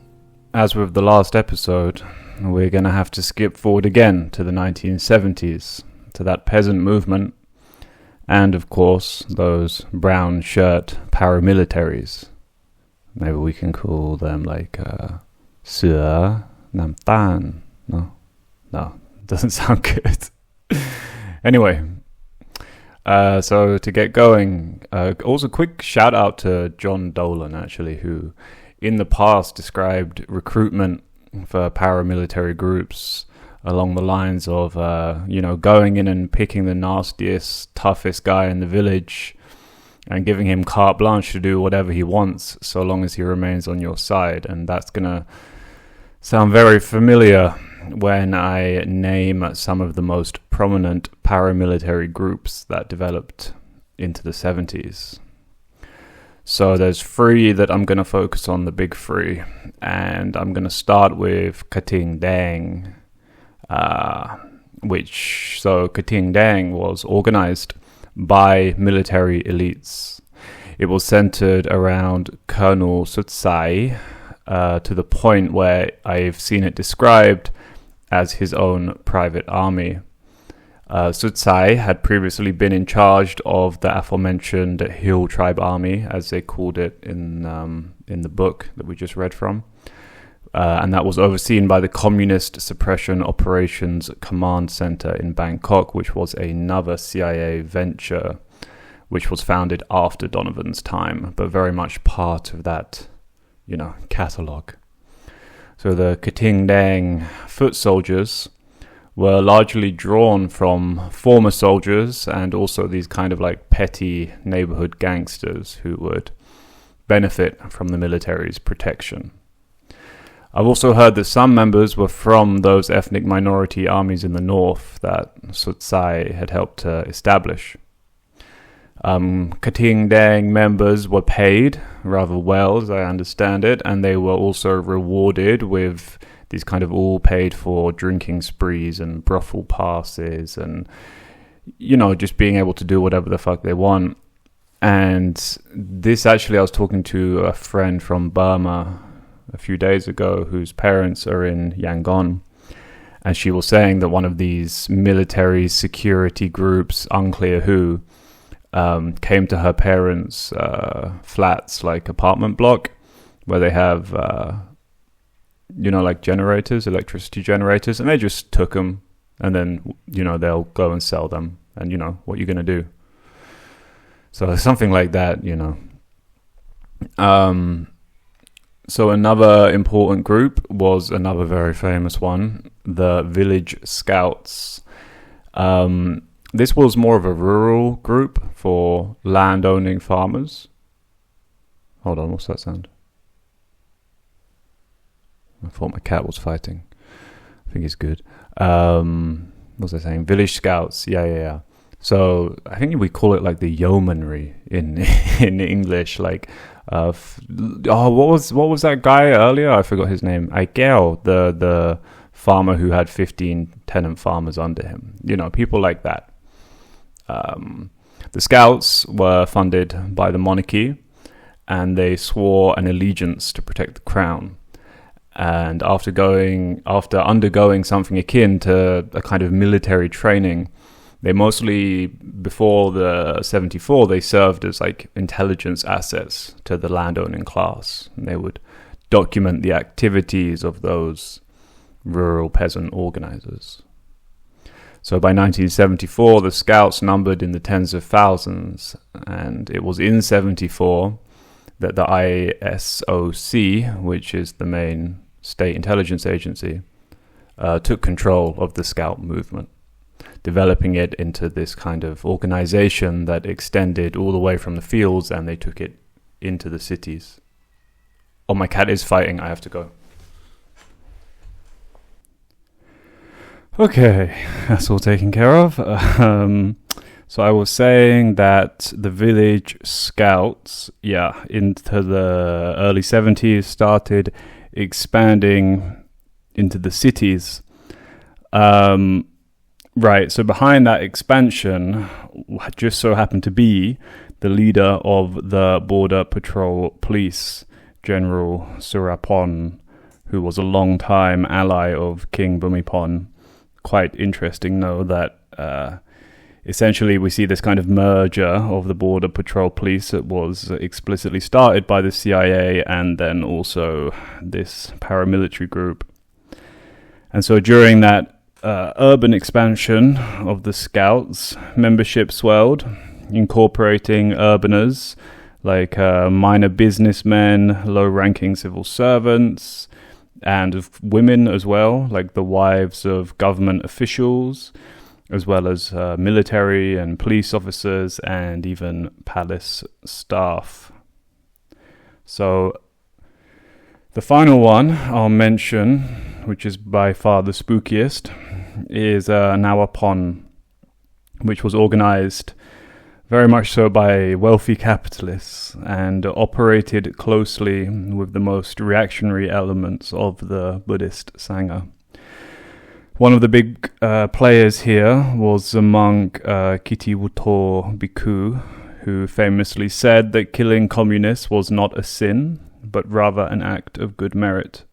as with the last episode, we're going to have to skip forward again to the 1970s. To that peasant movement, and of course those brown shirt paramilitaries. Maybe we can call them like Sua Nam Tan. No, doesn't sound good. Anyway, so to get going, also quick shout out to John Dolan, actually, who in the past described recruitment for paramilitary groups along the lines of, going in and picking the nastiest, toughest guy in the village and giving him carte blanche to do whatever he wants so long as he remains on your side. And that's going to sound very familiar when I name some of the most prominent paramilitary groups that developed into the 70s. So there's 3 that I'm going to focus on, the big 3. And I'm going to start with Kating Dang. Kating Dang was organized by military elites. It was centered around Colonel Sutsai, to the point where I've seen it described as his own private army. Sutsai had previously been in charge of the aforementioned Hill Tribe Army, as they called it in the book that we just read from. And that was overseen by the Communist Suppression Operations Command Center in Bangkok, which was another CIA venture, which was founded after Donovan's time, but very much part of that, catalogue. So the Kating Dang foot soldiers were largely drawn from former soldiers and also these kind of like petty neighborhood gangsters who would benefit from the military's protection. I've also heard that some members were from those ethnic minority armies in the north that Sutsai had helped to establish. Kating Dang members were paid rather well, as I understand it, and they were also rewarded with these kind of all paid for drinking sprees and brothel passes and, just being able to do whatever the fuck they want. And this actually, I was talking to a friend from Burma a few days ago whose parents are in Yangon, and she was saying that one of these military security groups, unclear who, came to her parents' flats, like apartment block, where they have, like generators, electricity generators, and they just took them, and then, they'll go and sell them, and, what you're going to do. So something like that, So another important group was another very famous one, the Village Scouts. this was more of a rural group for land-owning farmers. Hold on, what's that sound? I thought my cat was fighting. I think he's good. What was I saying? Village scouts. Yeah. So I think we call it like the yeomanry in English. Like, what was that guy earlier? I forgot his name. Aikeo, the farmer who had 15 tenant farmers under him. People like that. The scouts were funded by the monarchy, and they swore an allegiance to protect the crown. And after undergoing something akin to a kind of military training, they mostly, before the 74, they served as like intelligence assets to the landowning class. And they would document the activities of those rural peasant organizers. So by 1974, the scouts numbered in the tens of thousands, and it was in 74 that the ISOC, which is the main state intelligence agency, took control of the scout movement, developing it into this kind of organization that extended all the way from the fields, and they took it into the cities. Oh, my cat is fighting. I have to go. Okay, that's all taken care of. So I was saying that the village scouts, into the early 70s started expanding into the cities. Right, so behind that expansion just so happened to be the leader of the Border Patrol Police, General Surapon, who was a long-time ally of King Bhumibol. Quite interesting, though, that essentially we see this kind of merger of the Border Patrol Police that was explicitly started by the CIA and then also this paramilitary group. And so during that urban expansion of the Scouts, membership swelled, incorporating urbaners like minor businessmen, low-ranking civil servants, and of women as well, like the wives of government officials, as well as military and police officers, and even palace staff. So the final one I'll mention, which is by far the spookiest, is Nawapon, which was organized very much so by wealthy capitalists and operated closely with the most reactionary elements of the Buddhist Sangha. One of the big players here was the monk Kitiwuto Bhikkhu, who famously said that killing communists was not a sin, but rather an act of good merit.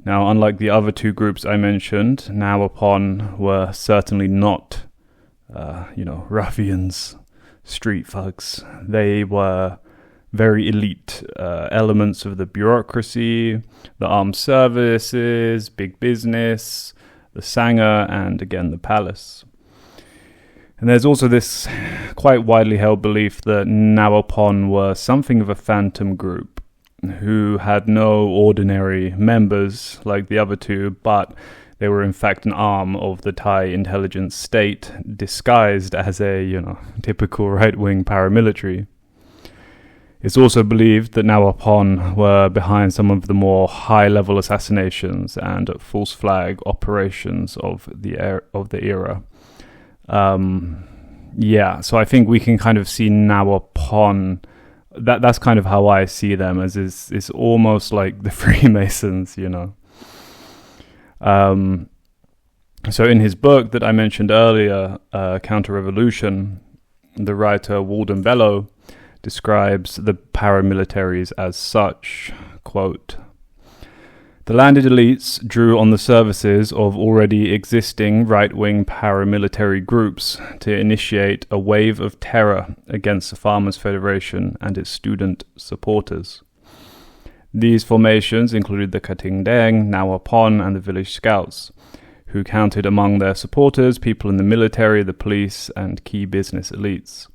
Now, unlike the other two groups I mentioned, Nawapon were certainly not ruffians, street thugs. They were very elite elements of the bureaucracy, the armed services, big business, the Sangha, and again the palace. And there's also this quite widely held belief that Nawapon were something of a phantom group who had no ordinary members like the other two, but they were in fact an arm of the Thai intelligence state, disguised as a, typical right-wing paramilitary. It's also believed that Nawapon were behind some of the more high-level assassinations and false flag operations of the era. So I think we can kind of see Nawapon. That's kind of how I see them, as it's almost like the Freemasons, So in his book that I mentioned earlier, Counter-Revolution, the writer Walden Bellow describes the paramilitaries as such, quote, "The landed elites drew on the services of already existing right-wing paramilitary groups to initiate a wave of terror against the Farmers' Federation and its student supporters. These formations included the Katingdeng, Nawapon, and the Village Scouts, who counted among their supporters people in the military, the police, and key business elites.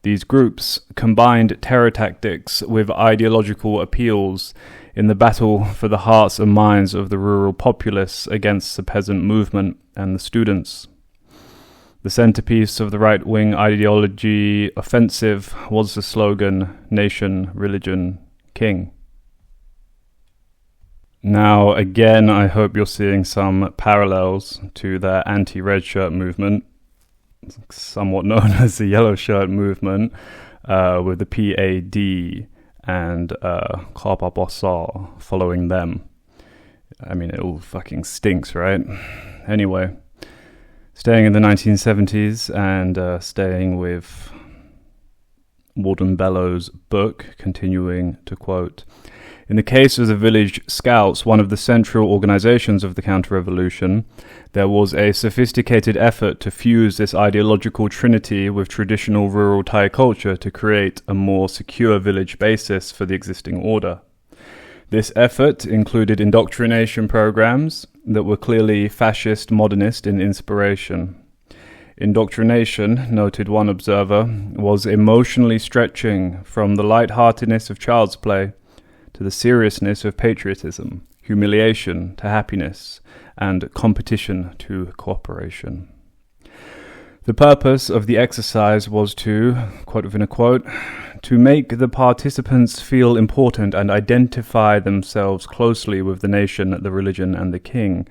These groups combined terror tactics with ideological appeals in the battle for the hearts and minds of the rural populace against the peasant movement and the students. The centerpiece of the right-wing ideology offensive was the slogan, Nation, Religion, King. Now, again, I hope you're seeing some parallels to the anti-red shirt movement, somewhat known as the yellow shirt movement, with the PAD and Kapa following them. I mean, it all fucking stinks, right? Anyway, staying in the 1970s and staying with Warden Bellow's book, continuing to quote, "In the case of the village scouts, one of the central organizations of the counter-revolution, there was a sophisticated effort to fuse this ideological trinity with traditional rural Thai culture to create a more secure village basis for the existing order. This effort included indoctrination programs that were clearly fascist modernist in inspiration. Indoctrination, noted one observer, was emotionally stretching from the lightheartedness of child's play to the seriousness of patriotism, humiliation to happiness, and competition to cooperation. The purpose of the exercise was to, quote within a quote, to make the participants feel important and identify themselves closely with the nation, the religion, and the king,"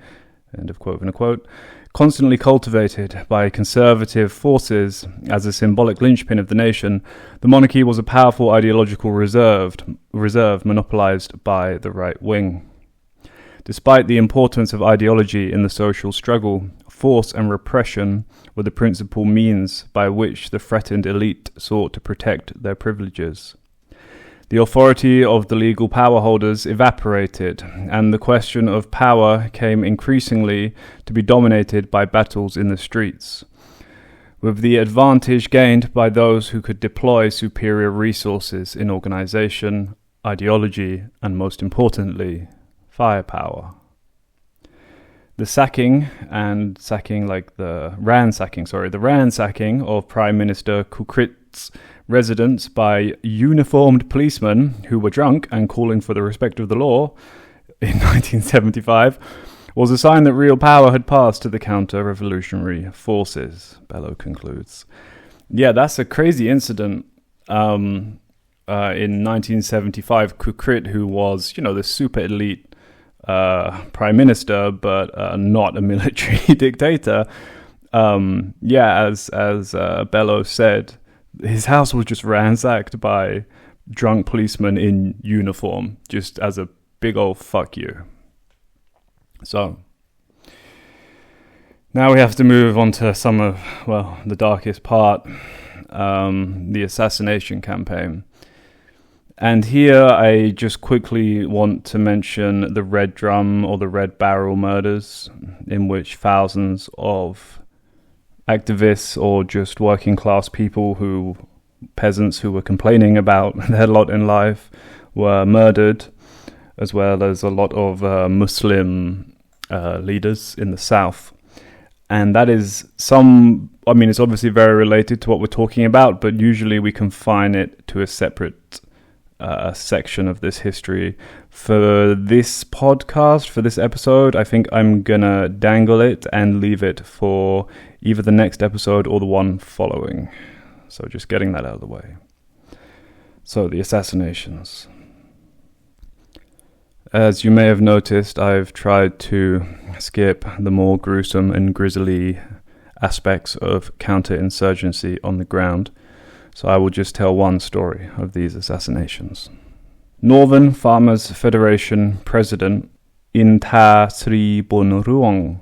end of quote within a quote, "constantly cultivated by conservative forces as a symbolic linchpin of the nation. The monarchy was a powerful ideological reserve monopolized by the right wing. Despite the importance of ideology in the social struggle, force and repression were the principal means by which the threatened elite sought to protect their privileges. The authority of the legal power holders evaporated, and the question of power came increasingly to be dominated by battles in the streets, with the advantage gained by those who could deploy superior resources in organization, ideology, and most importantly, firepower. The ransacking of Prime Minister Couped's residence by uniformed policemen who were drunk and calling for the respect of the law in 1975 was a sign that real power had passed to the counter-revolutionary forces, Bellow concludes. Yeah, that's a crazy incident. In 1975, Couped, who was, the super elite prime minister, but not a military dictator. As Bellow said, his house was just ransacked by drunk policemen in uniform, just as a big old fuck you. So, now we have to move on to some of, the darkest part, the assassination campaign. And here I just quickly want to mention the Red Drum or the Red Barrel murders, in which thousands of activists or just working class people peasants who were complaining about their lot in life were murdered, as well as a lot of Muslim leaders in the south. And that is it's obviously very related to what we're talking about, but usually we confine it to a separate section of this history. For this podcast, for this episode, I think I'm gonna dangle it and leave it for either the next episode or the one following. So just getting that out of the way. So the assassinations. As you may have noticed, I've tried to skip the more gruesome and grisly aspects of counterinsurgency on the ground, so I will just tell one story of these assassinations. Northern Farmers Federation President Intha Sri Bonruong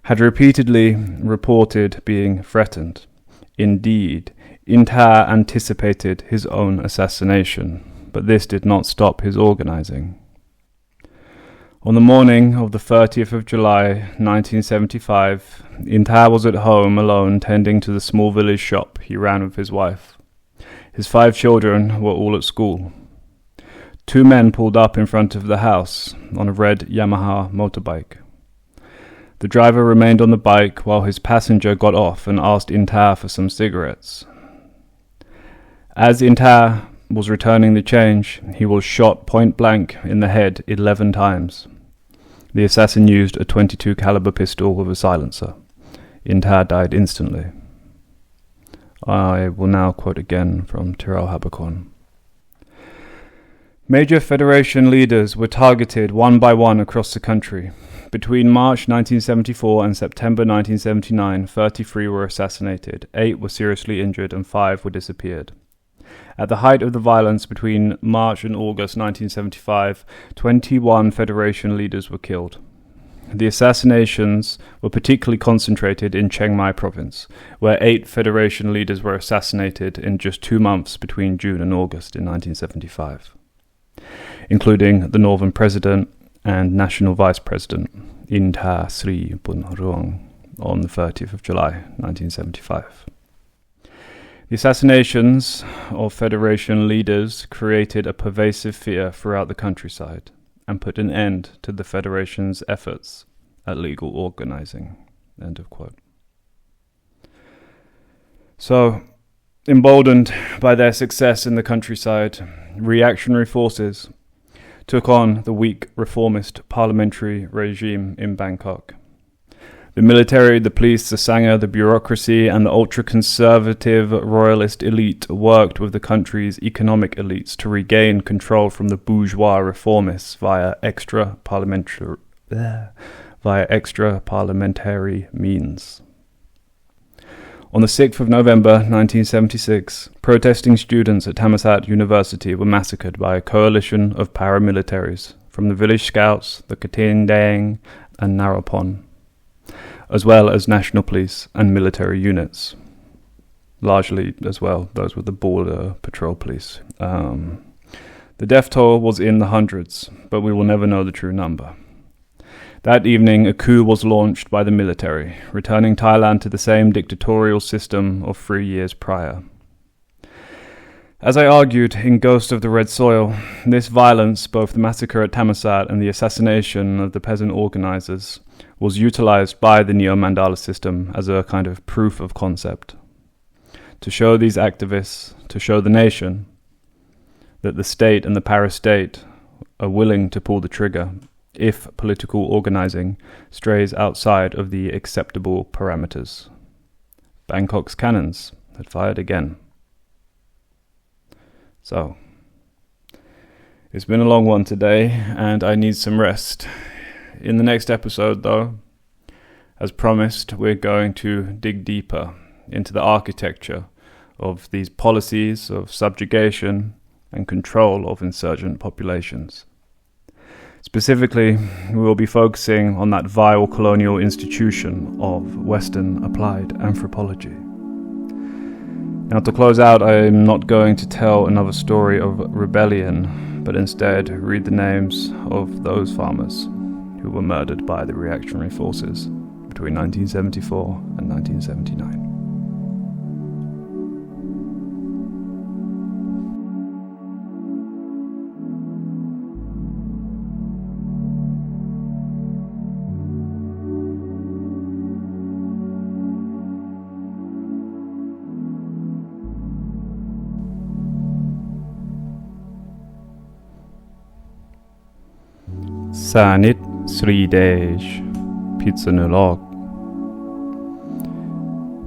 had repeatedly reported being threatened. Indeed, Intha anticipated his own assassination, but this did not stop his organizing. On the morning of the 30th of July, 1975, Intha was at home alone tending to the small village shop he ran with his wife. His 5 children were all at school. 2 men pulled up in front of the house on a red Yamaha motorbike. The driver remained on the bike while his passenger got off and asked Intha for some cigarettes. As Intha was returning the change, he was shot point blank in the head 11 times. The assassin used a .22 caliber pistol with a silencer. In Ta died instantly. I will now quote again from Tirel Haberkorn. Major Federation leaders were targeted one by one across the country. Between March 1974 and September 1979, 33 were assassinated, 8 were seriously injured, and 5 were disappeared. At the height of the violence between March and August 1975, 21 Federation leaders were killed. The assassinations were particularly concentrated in Chiang Mai province, where 8 Federation leaders were assassinated in just 2 months between June and August in 1975, including the Northern President and National Vice President, In Tha Sri Bunruong, on the 30th of July 1975. The assassinations of Federation leaders created a pervasive fear throughout the countryside and put an end to the Federation's efforts at legal organizing. End of quote. So, emboldened by their success in the countryside, reactionary forces took on the weak reformist parliamentary regime in Bangkok. The military, the police, the Sangha, the bureaucracy, and the ultra-conservative royalist elite worked with the country's economic elites to regain control from the bourgeois reformists via extra-parliamentary means. On the 6th of November 1976, protesting students at Thammasat University were massacred by a coalition of paramilitaries from the village scouts, the Katindang, and Narapon, as well as national police and military units. Largely, as well, those were the border patrol police. The death toll was in the hundreds, but we will never know the true number. That evening, a coup was launched by the military, returning Thailand to the same dictatorial system of 3 years prior. As I argued in Ghost of the Red Soil, this violence, both the massacre at Thammasat and the assassination of the peasant organizers, was utilized by the neo-Mandala system as a kind of proof of concept, to show these activists, to show the nation, that the state and the para-state are willing to pull the trigger if political organizing strays outside of the acceptable parameters. Bangkok's cannons had fired again. So, it's been a long one today, and I need some rest. In the next episode, though, as promised, we're going to dig deeper into the architecture of these policies of subjugation and control of insurgent populations. Specifically, we will be focusing on that vile colonial institution of Western applied anthropology. Now, to close out, I am not going to tell another story of rebellion, but instead read the names of those farmers who were murdered by the reactionary forces between 1974 and 1979. Sanit Sri Desh Pitsanulok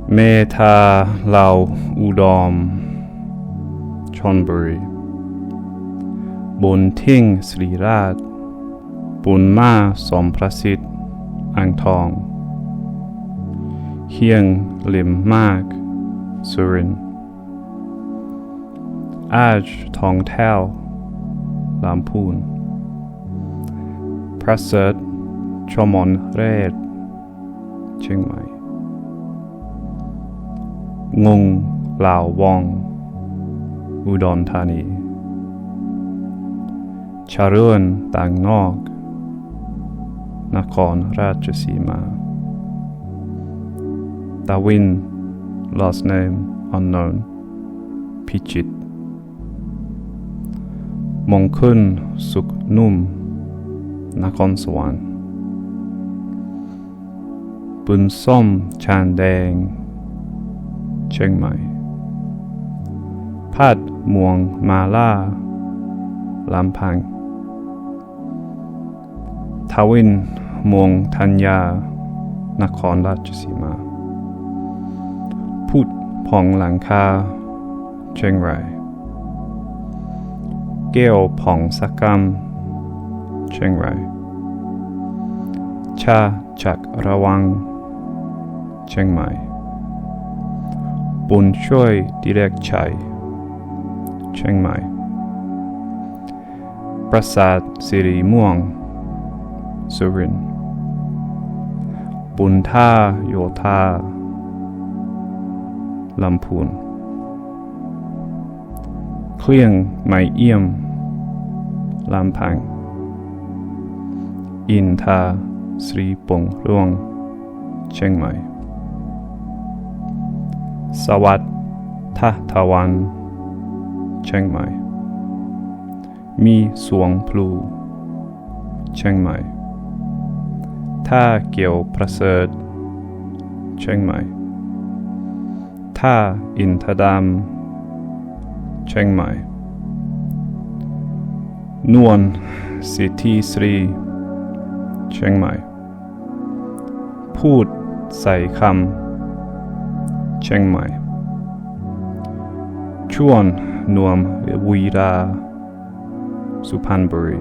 Meta Lau Udom Chonburi Bun Ting Sri Rad Bun Ma Som Prasit Ang Thong Hieng Lim Mak Surin Aj Thong Tao Lampoon Prasad Chomon Red Chiang Mai Ngung Lao Wong Udon Thani Charun Tang Nok Nakhon Ratchasima Tawin, last name unknown, Pichit Mongkun Suk Num Nakhon Sawan Bun Som Chan Dang Chiang Mai Pad Muang Mala Lampang Tawin Muang Thanya Nakhon Ratchasima พูดพองหลังคาเชียงรายเกี้ยวพองสักกำเชียงรายชาจักระวังเชียงใหม่บุญช่วยดิเรกชัยเชียงใหม่ปราสาทสิริม่วงสุรินทร์บุญท่าโยธาลำพูนเคลี่ยงไม้เอี่ยมลำพังอินทาสรีปงร่วงเชียงใหม่สวัสดิ์ทวันเชียงใหม่มีสวงพลูเชียงใหม่ท่าเกี่ยวประเสริฐเชียงใหม่ท่าอินทดามเชียงใหม่นวลสิทธิสรีเชียงใหม่พูดใส่คำเชียงใหม่ชวนนวมวีราสุพรรณบุรี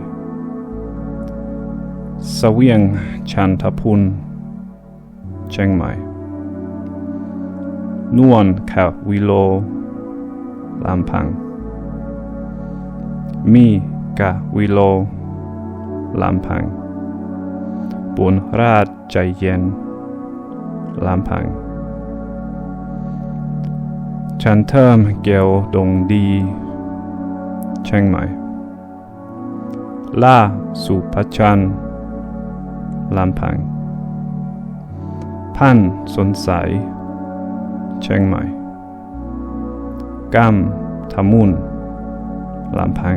เสวียงชันทพุนเชียงใหม่นวลแขววิโลลำพังมีกะวิโลลำพังบุญราชใจเย็นลำพังฉันเทิมเกียวดงดีเชียงใหม่ล่าสุภชันลำพังพันสนใสเชียงใหม่กัมทมุนลำพัง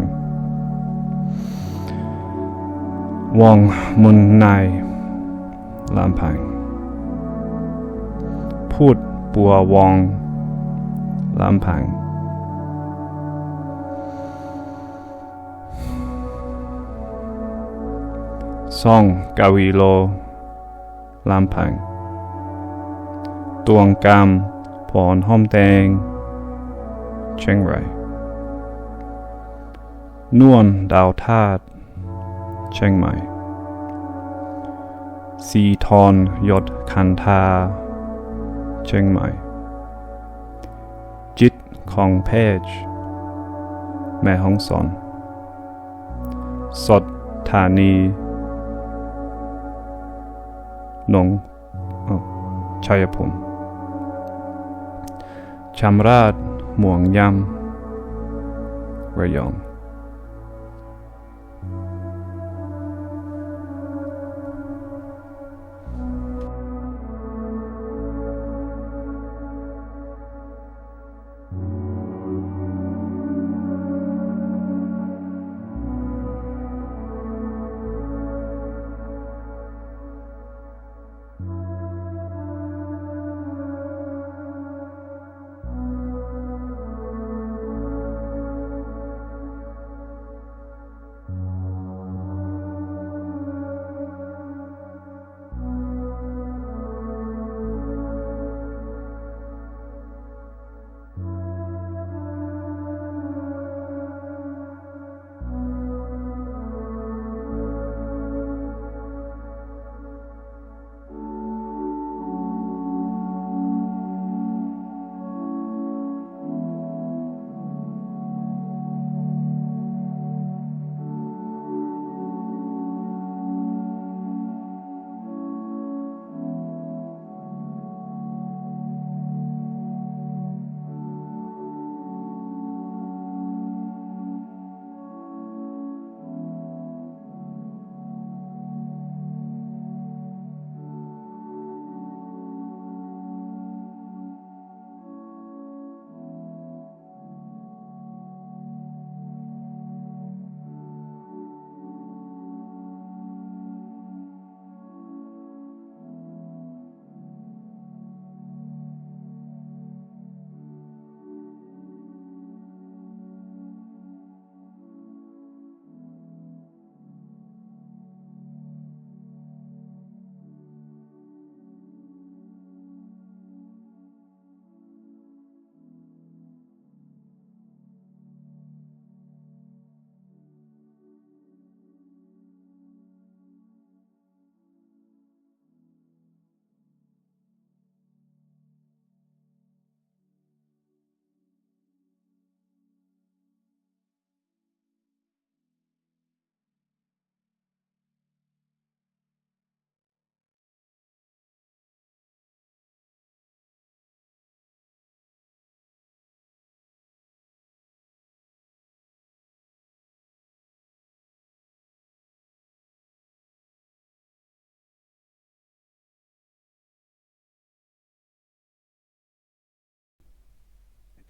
วงมุนนายลำพังพูดปัววองลำพังซ่องกาวิโลลำพังตวงกามพรห้อมแดงเชียงรายนวลดาวธาตุเชียงใหม่สีทรยศคันธาเชียงใหม่จิตของเพชแม่ฮ่องสอนสดธานีหนองชัยภูมิชำราชหม่วงยำระยอง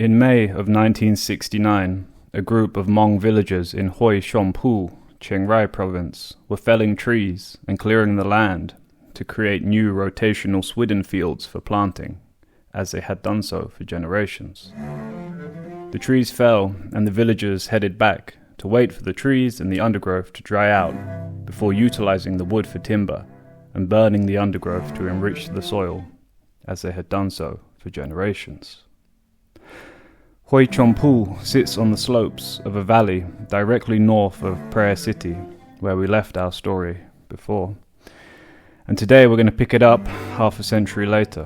In May of 1969, a group of Hmong villagers in Hoi Shompu, Chiang Rai province, were felling trees and clearing the land to create new rotational swidden fields for planting, as they had done so for generations. The trees fell, and the villagers headed back to wait for the trees and the undergrowth to dry out before utilizing the wood for timber and burning the undergrowth to enrich the soil, as they had done so for generations. Hoi Chompu sits on the slopes of a valley directly north of Prayer City, where we left our story before. And today we're going to pick it up half a century later,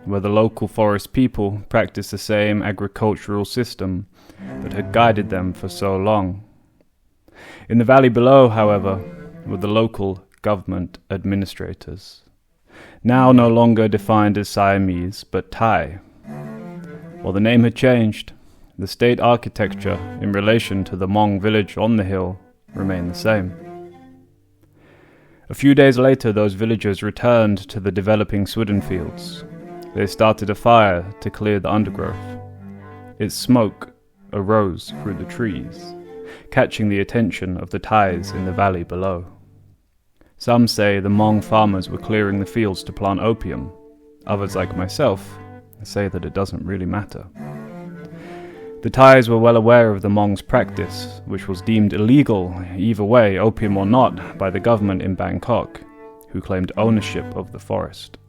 where the local forest people practice the same agricultural system that had guided them for so long. In the valley below, however, were the local government administrators, now no longer defined as Siamese but Thai. While the name had changed, the state architecture in relation to the Hmong village on the hill remained the same. A few days later, those villagers returned to the developing swidden fields. They started a fire to clear the undergrowth. Its smoke arose through the trees, catching the attention of the Thais in the valley below. Some say the Hmong farmers were clearing the fields to plant opium. Others, like myself, say that it doesn't really matter. The Thais were well aware of the Hmong's practice, which was deemed illegal, either way, opium or not, by the government in Bangkok, who claimed ownership of the forest.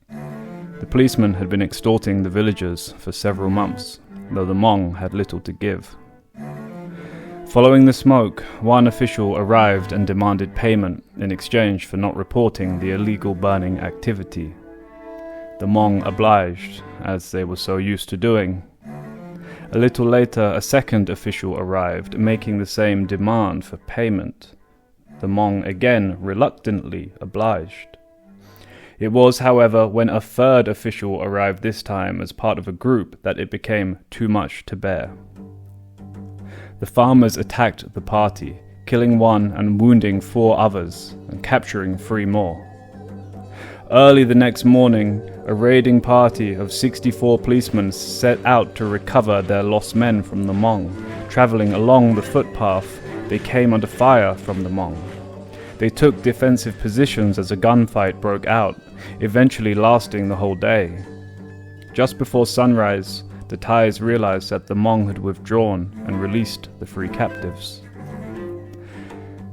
The policemen had been extorting the villagers for several months, though the Hmong had little to give. Following the smoke, one official arrived and demanded payment in exchange for not reporting the illegal burning activity. The Hmong obliged, as they were so used to doing. A little later, a second official arrived, making the same demand for payment. The Hmong again reluctantly obliged. It was, however, when a third official arrived this time as part of a group that it became too much to bear. The farmers attacked the party, killing one and wounding 4 others, and capturing 3 more. Early the next morning, a raiding party of 64 policemen set out to recover their lost men from the Hmong. Travelling along the footpath, they came under fire from the Hmong. They took defensive positions as a gunfight broke out, eventually lasting the whole day. Just before sunrise, the Thais realized that the Hmong had withdrawn and released the 3 captives.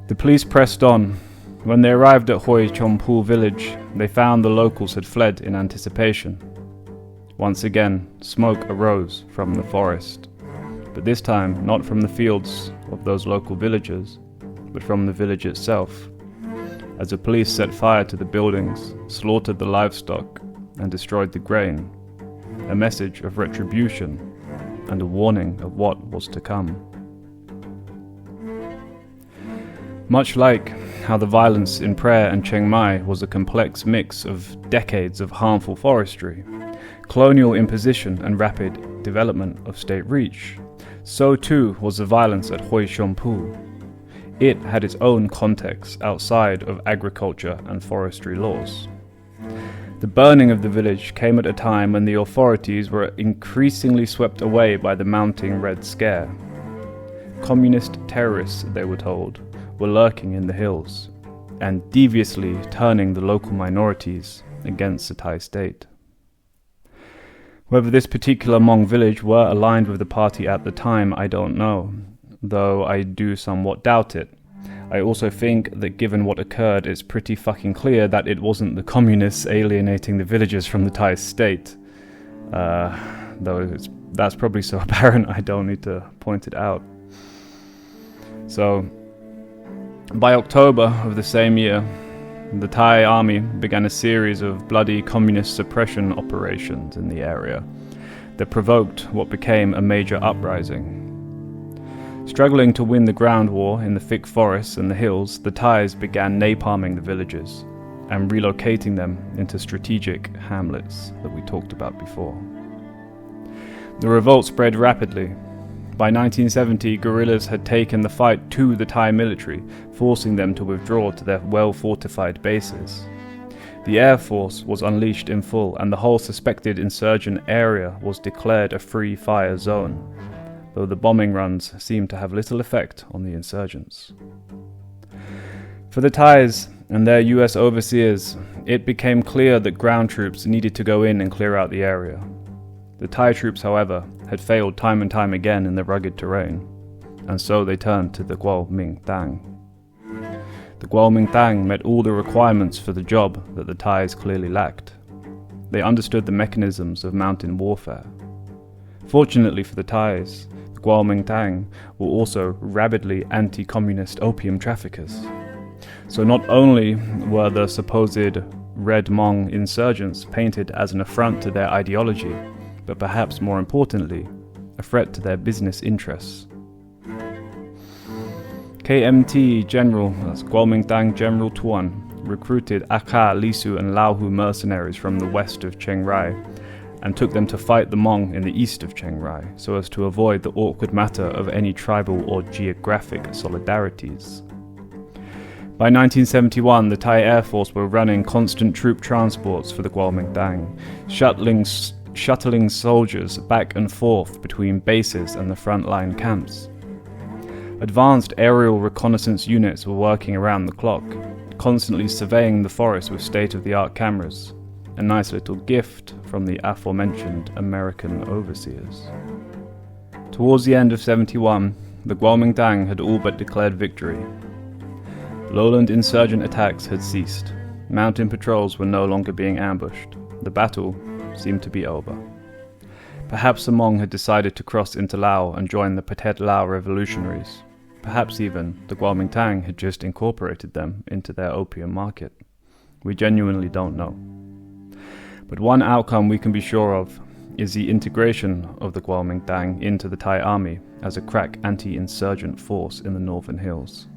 The police pressed on. When they arrived at Hoi Chompu village, they found the locals had fled in anticipation. Once again, smoke arose from the forest, but this time not from the fields of those local villagers, but from the village itself, as the police set fire to the buildings, slaughtered the livestock, and destroyed the grain, a message of retribution and a warning of what was to come. Much like how the violence in Prayer and Chiang Mai was a complex mix of decades of harmful forestry, colonial imposition and rapid development of state reach, so too was the violence at Hoi Shompu. It had its own context outside of agriculture and forestry laws. The burning of the village came at a time when the authorities were increasingly swept away by the mounting Red Scare. Communist terrorists, they were told, were lurking in the hills, and deviously turning the local minorities against the Thai state. Whether this particular Hmong village were aligned with the party at the time, I don't know, though I do somewhat doubt it. I also think that given what occurred, it's pretty fucking clear that it wasn't the communists alienating the villagers from the Thai state. Though that's probably so apparent I don't need to point it out. So, by October of the same year, the Thai army began a series of bloody communist suppression operations in the area that provoked what became a major uprising. Struggling to win the ground war in the thick forests and the hills, the Thais began napalming the villages and relocating them into strategic hamlets that we talked about before. The revolt spread rapidly. By 1970, guerrillas had taken the fight to the Thai military, forcing them to withdraw to their well-fortified bases. The Air Force was unleashed in full, and the whole suspected insurgent area was declared a free fire zone, though the bombing runs seemed to have little effect on the insurgents. For the Thais and their US overseers, it became clear that ground troops needed to go in and clear out the area. The Thai troops, however, had failed time and time again in the rugged terrain, and so they turned to the Kuomintang. The Kuomintang met all the requirements for the job that the Thais clearly lacked. They understood the mechanisms of mountain warfare. Fortunately for the Thais, the Kuomintang were also rabidly anti-communist opium traffickers. So not only were the supposed Red Hmong insurgents painted as an affront to their ideology, but perhaps more importantly, a threat to their business interests. KMT General, that's Kuomintang General Tuan, recruited Akha, Lisu and Laohu mercenaries from the west of Chiang Rai and took them to fight the Hmong in the east of Chiang Rai so as to avoid the awkward matter of any tribal or geographic solidarities. By 1971, the Thai Air Force were running constant troop transports for the Kuomintang, shuttling soldiers back and forth between bases and the frontline camps. Advanced aerial reconnaissance units were working around the clock, constantly surveying the forest with state-of-the-art cameras, a nice little gift from the aforementioned American overseers. Towards the end of 71, the Kuomintang had all but declared victory. Lowland insurgent attacks had ceased. Mountain patrols were no longer being ambushed. The battle seemed to be over. Perhaps the Hmong had decided to cross into Lao and join the Pathet Lao revolutionaries. Perhaps even the Kuomintang had just incorporated them into their opium market. We genuinely don't know. But one outcome we can be sure of is the integration of the Kuomintang into the Thai army as a crack anti-insurgent force in the Northern Hills.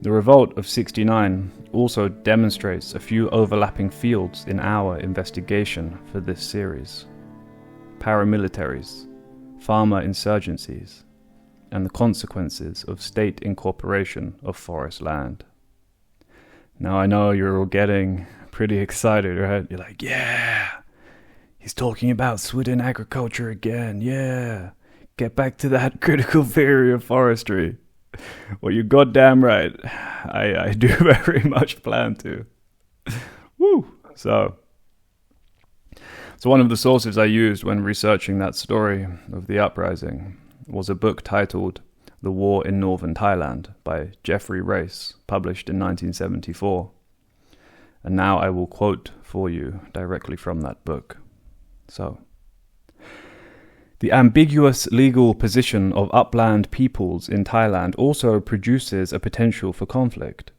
The revolt of '69 also demonstrates a few overlapping fields in our investigation for this series: paramilitaries, farmer insurgencies, and the consequences of state incorporation of forest land. Now I know you're all getting pretty excited, right? You're like, yeah, he's talking about Sweden agriculture again, yeah. Get back to that critical theory of forestry. Well, you're goddamn right. I do very much plan to. Woo! So one of the sources I used when researching that story of the uprising was a book titled The War in Northern Thailand by Jeffrey Race, published in 1974. And now I will quote for you directly from that book. So, the ambiguous legal position of upland peoples in Thailand also produces a potential for conflict.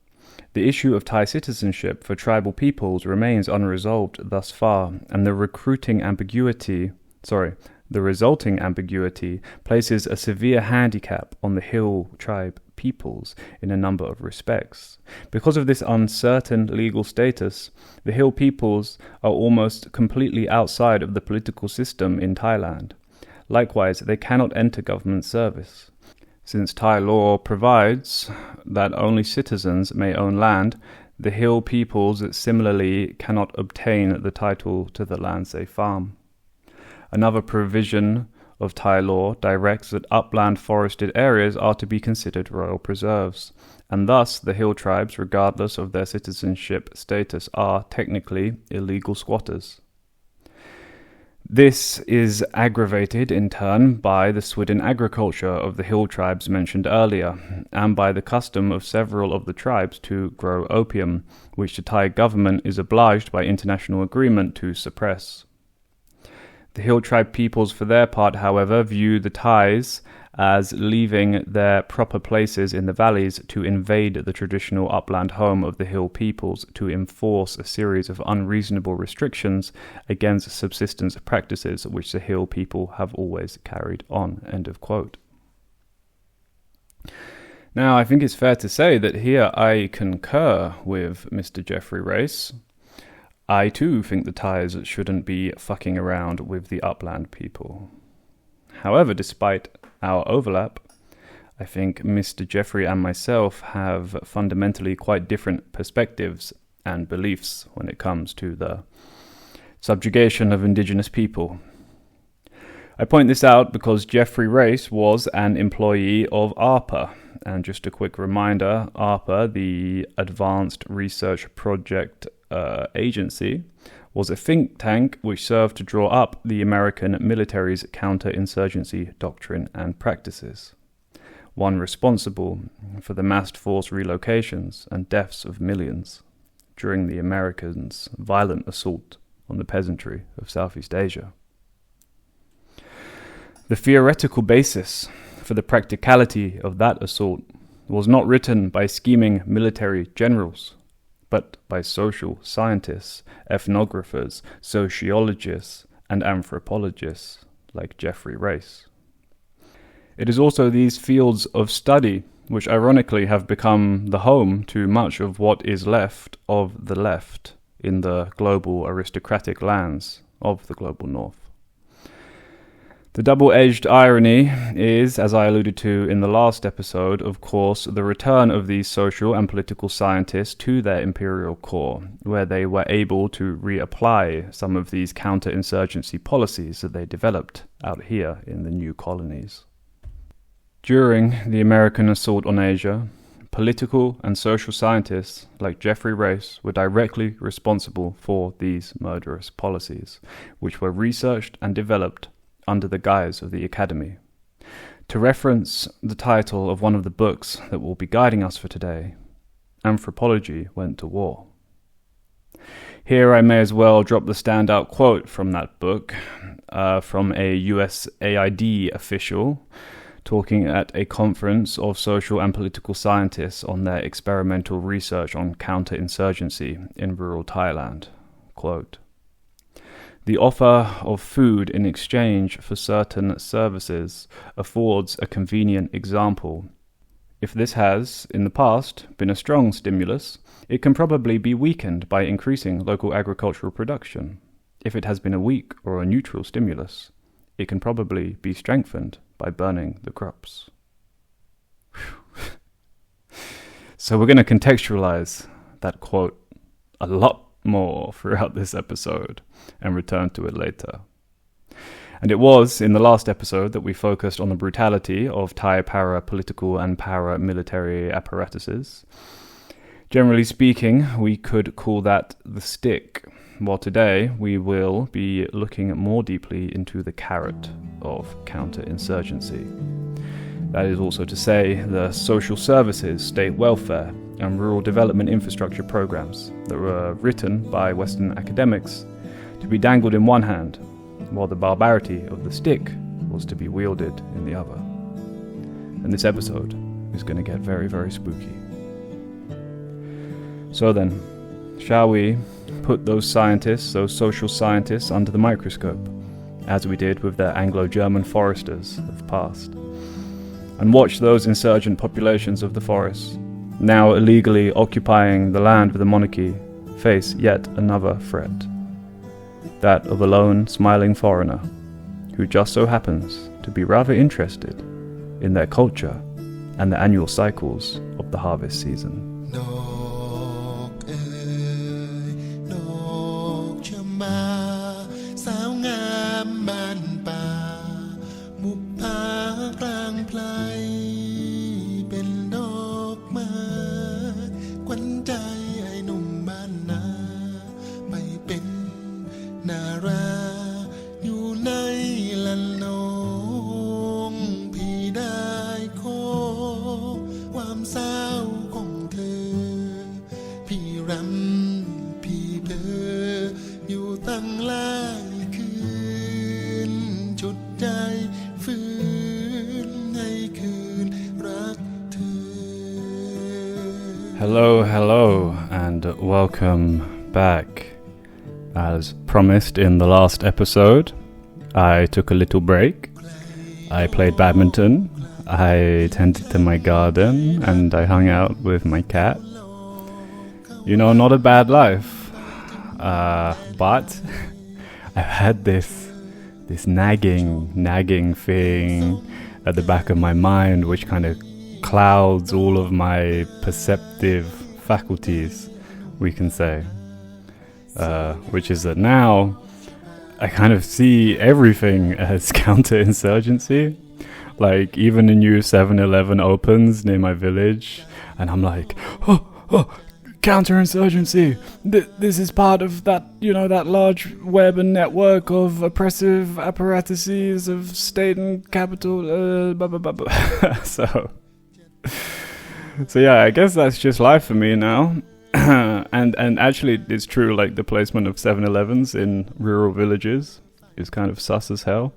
The issue of Thai citizenship for tribal peoples remains unresolved thus far, and the resulting ambiguity places a severe handicap on the Hill tribe peoples in a number of respects. Because of this uncertain legal status, the Hill peoples are almost completely outside of the political system in Thailand. Likewise, they cannot enter government service. Since Thai law provides that only citizens may own land, the Hill peoples similarly cannot obtain the title to the lands they farm. Another provision of Thai law directs that upland forested areas are to be considered royal preserves, and thus the Hill tribes, regardless of their citizenship status, are technically illegal squatters. This is aggravated in turn by the Swidden agriculture of the Hill tribes mentioned earlier, and by the custom of several of the tribes to grow opium, which the Thai government is obliged by international agreement to suppress. The Hill tribe peoples, for their part, however, view the Thais as leaving their proper places in the valleys to invade the traditional upland home of the Hill peoples to enforce a series of unreasonable restrictions against subsistence practices which the Hill people have always carried on. End of quote. Now, I think it's fair to say that here I concur with Mr. Jeffrey Race. I too think the Thais shouldn't be fucking around with the upland people. However, despite our overlap, I think Mr. Jeffrey and myself have fundamentally quite different perspectives and beliefs when it comes to the subjugation of indigenous people. I point this out because Jeffrey Race was an employee of ARPA. And just a quick reminder, ARPA, the Advanced Research Project Agency, was a think tank which served to draw up the American military's counterinsurgency doctrine and practices. One responsible for the massed force relocations and deaths of millions during the Americans' violent assault on the peasantry of Southeast Asia. The theoretical basis for the practicality of that assault was not written by scheming military generals, but by social scientists, ethnographers, sociologists, and anthropologists like Jeffrey Race. It is also these fields of study which ironically have become the home to much of what is left of the left in the global aristocratic lands of the global north. The double-edged irony is, as I alluded to in the last episode, of course, the return of these social and political scientists to their imperial core, where they were able to reapply some of these counterinsurgency policies that they developed out here in the new colonies. During the American assault on Asia, political and social scientists like Jeffrey Race were directly responsible for these murderous policies, which were researched and developed under the guise of the Academy. To reference the title of one of the books that will be guiding us for today, Anthropology Went to War. Here I may as well drop the standout quote from that book, from a USAID official talking at a conference of social and political scientists on their experimental research on counterinsurgency in rural Thailand. Quote, "The offer of food in exchange for certain services affords a convenient example. If this has, in the past, been a strong stimulus, it can probably be weakened by increasing local agricultural production. If it has been a weak or a neutral stimulus, it can probably be strengthened by burning the crops." So we're going to contextualize that quote a lot more throughout this episode and return to it later. And it was in the last episode that we focused on the brutality of Thai para-political and para-military apparatuses. Generally speaking, we could call that the stick, while today we will be looking more deeply into the carrot of counterinsurgency. That is also to say, the social services, state welfare, and rural development infrastructure programs that were written by Western academics to be dangled in one hand, while the barbarity of the stick was to be wielded in the other. And this episode is going to get very, very spooky. So then, shall we put those scientists, those social scientists, under the microscope, as we did with the Anglo-German foresters of past, and watch those insurgent populations of the forests, now illegally occupying the land of the monarchy, face yet another threat, that of a lone, smiling foreigner, who just so happens to be rather interested in their culture and the annual cycles of the harvest season. Hello, and welcome back. As promised in the last episode, I took a little break. I played badminton, I tended to my garden, and I hung out with my cat. You know, not a bad life. But I've had this nagging thing at the back of my mind, which kind of clouds all of my perceptive faculties we can say. Which is that now I kind of see everything as counterinsurgency. Like, even a new 7-Eleven opens near my village, and I'm like, oh, counterinsurgency! This is part of that, that large web and network of oppressive apparatuses of state and capital, blah, blah, blah, blah. So yeah, I guess that's just life for me now. and actually, it's true, like, the placement of 7-Elevens in rural villages is kind of sus as hell.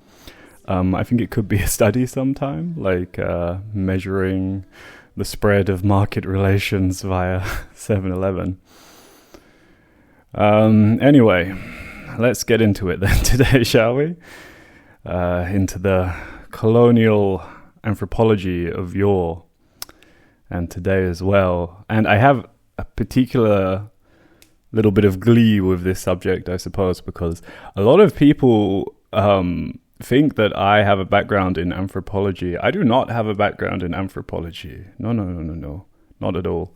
I think it could be a study sometime, like measuring the spread of market relations via 7-Eleven. Anyway, let's get into it then today, shall we? Into the colonial anthropology of yore, and today as well. And I have a particular little bit of glee with this subject, I suppose, because a lot of people think that I have a background in anthropology. I do not have a background in anthropology. No, not at all.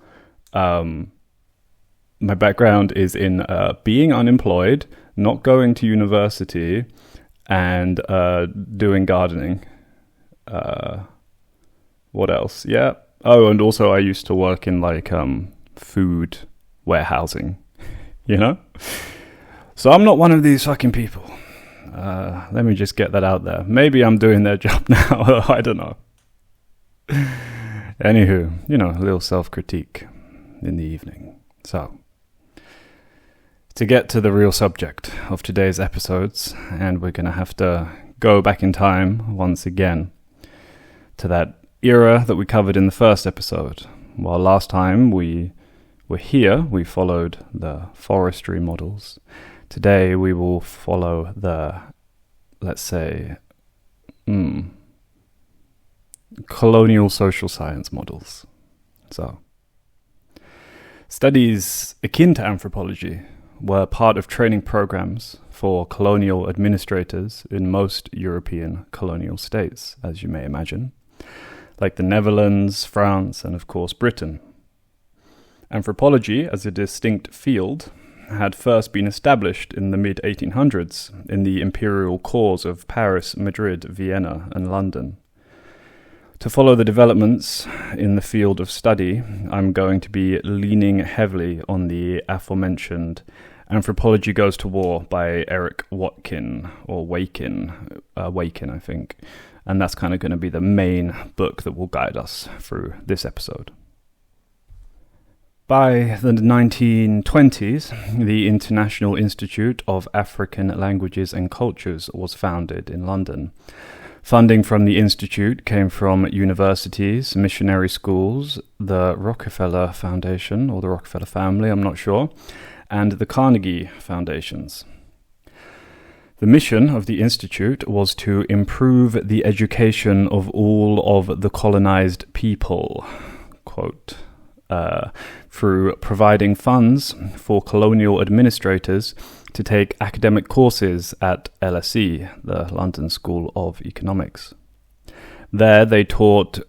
My background is in being unemployed, not going to university, and doing gardening. What else? Yeah. Oh, and also I used to work in like food warehousing, So I'm not one of these fucking people. Let me just get that out there. Maybe I'm doing their job now. I don't know. Anywho, a little self-critique in the evening. So, to get to the real subject of today's episodes, and we're going to have to go back in time once again to that era that we covered in the first episode. While last time we were here, we followed the forestry models. Today we will follow the, let's say, colonial social science models. So, studies akin to anthropology were part of training programs for colonial administrators in most European colonial states, as you may imagine, like the Netherlands, France, and of course Britain. Anthropology, as a distinct field, had first been established in the mid-1800s in the imperial cores of Paris, Madrid, Vienna, and London. To follow the developments in the field of study, I'm going to be leaning heavily on the aforementioned Anthropology Goes to War by Eric Wakin, or Wakin, I think. And that's kind of going to be the main book that will guide us through this episode. By the 1920s, the International Institute of African Languages and Cultures was founded in London. Funding from the institute came from universities, missionary schools, the Rockefeller Foundation, or the Rockefeller family, I'm not sure, and the Carnegie Foundations. The mission of the institute was to improve the education of all of the colonized people, quote, through providing funds for colonial administrators to take academic courses at LSE, the London School of Economics. There they taught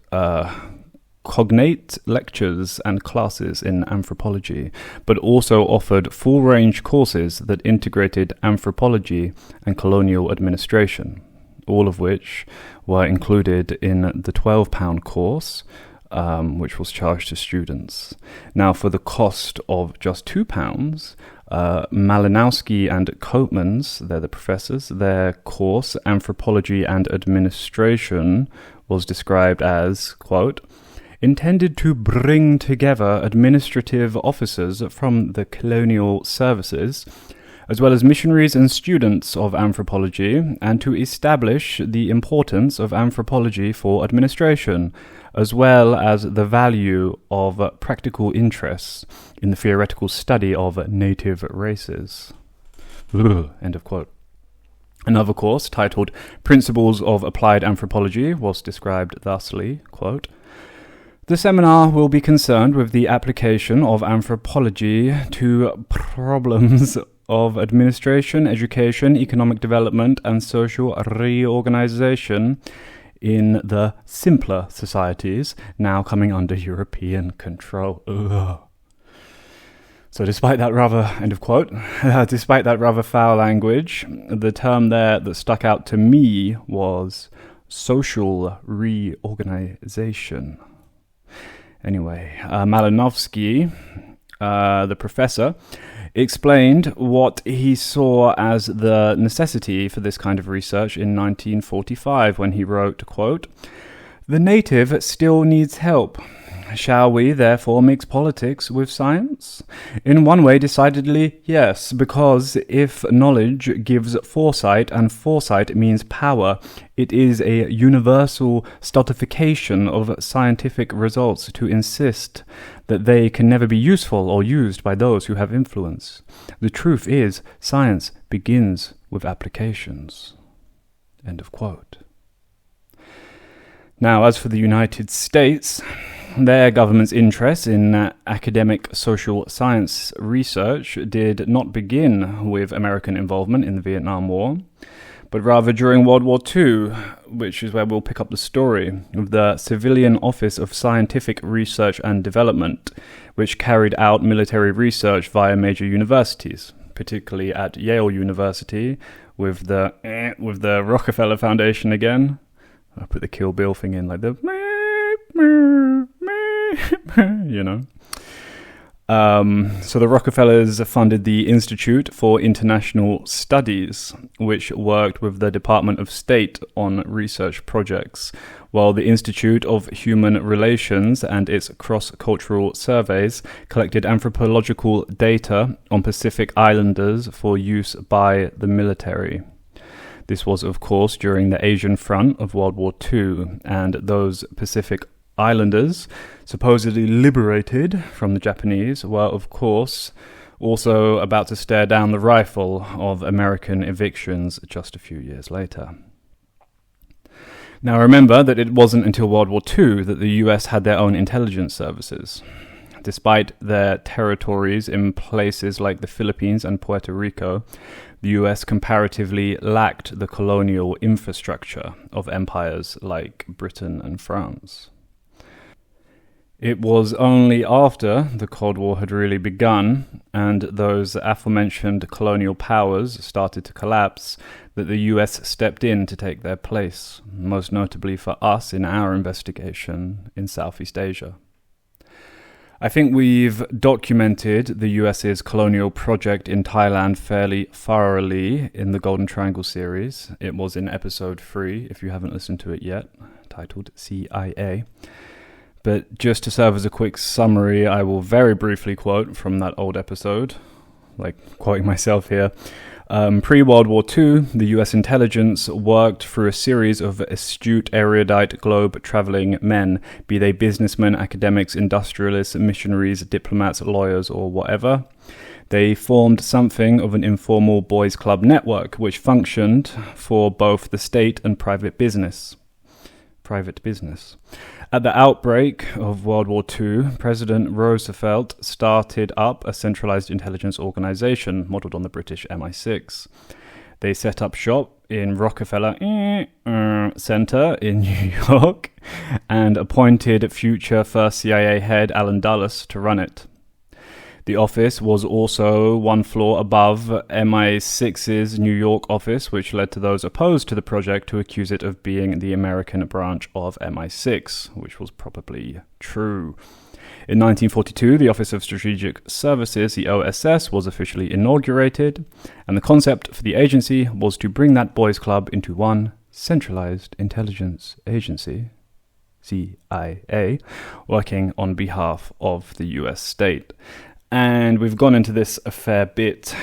cognate lectures and classes in anthropology, but also offered full-range courses that integrated anthropology and colonial administration, all of which were included in the £12 course, which was charged to students. Now, for the cost of just £2, Malinowski and Copeman's, they're the professors, their course, Anthropology and Administration, was described as, quote, intended to bring together administrative officers from the colonial services, as well as missionaries and students of anthropology, and to establish the importance of anthropology for administration, as well as the value of practical interests in the theoretical study of native races. End of quote. Another course, titled Principles of Applied Anthropology, was described thusly, quote, the seminar will be concerned with the application of anthropology to problems of administration, education, economic development, and social reorganization in the simpler societies now coming under European control. Ugh. So despite that rather, end of quote, despite that rather foul language, the term there that stuck out to me was social reorganization. Anyway, Malinowski, the professor, explained what he saw as the necessity for this kind of research in 1945 when he wrote, quote, "The native still needs help. Shall we therefore mix politics with science? In one way, decidedly, yes, because if knowledge gives foresight, and foresight means power, it is a universal stultification of scientific results to insist that they can never be useful or used by those who have influence. The truth is, science begins with applications." End of quote. Now, as for the United States, their government's interest in academic social science research did not begin with American involvement in the Vietnam War, but rather during World War II, which is where we'll pick up the story, of the Civilian Office of Scientific Research and Development, which carried out military research via major universities, particularly at Yale University, with the Rockefeller Foundation again. I put the Kill Bill thing in, like the you know. So the Rockefellers funded the Institute for International Studies, which worked with the Department of State on research projects, while the Institute of Human Relations and its cross-cultural surveys collected anthropological data on Pacific Islanders for use by the military. This was, of course, during the Asian front of World War II, and those Pacific Islanders, supposedly liberated from the Japanese, were, of course, also about to stare down the rifle of American evictions just a few years later. Now remember that it wasn't until World War II that the US had their own intelligence services. Despite their territories in places like the Philippines and Puerto Rico, the US comparatively lacked the colonial infrastructure of empires like Britain and France. It was only after the Cold War had really begun and those aforementioned colonial powers started to collapse that the US stepped in to take their place, most notably for us in our investigation in Southeast Asia. I think we've documented the US's colonial project in Thailand fairly thoroughly in the Golden Triangle series. It was in episode 3, if you haven't listened to it yet, titled CIA. But just to serve as a quick summary, I will very briefly quote from that old episode, like quoting myself here. Pre-World War II, the US intelligence worked through a series of astute, erudite, globe-traveling men, be they businessmen, academics, industrialists, missionaries, diplomats, lawyers, or whatever. They formed something of an informal boys' club network, which functioned for both the state and private business. At the outbreak of World War II, President Roosevelt started up a centralized intelligence organization modeled on the British MI6. They set up shop in Rockefeller Center in New York and appointed future first CIA head Alan Dulles to run it. The office was also one floor above MI6's New York office, which led to those opposed to the project to accuse it of being the American branch of MI6, which was probably true. In 1942, the Office of Strategic Services, the OSS, was officially inaugurated, and the concept for the agency was to bring that boys' club into one centralized intelligence agency, CIA, working on behalf of the US state. And we've gone into this a fair bit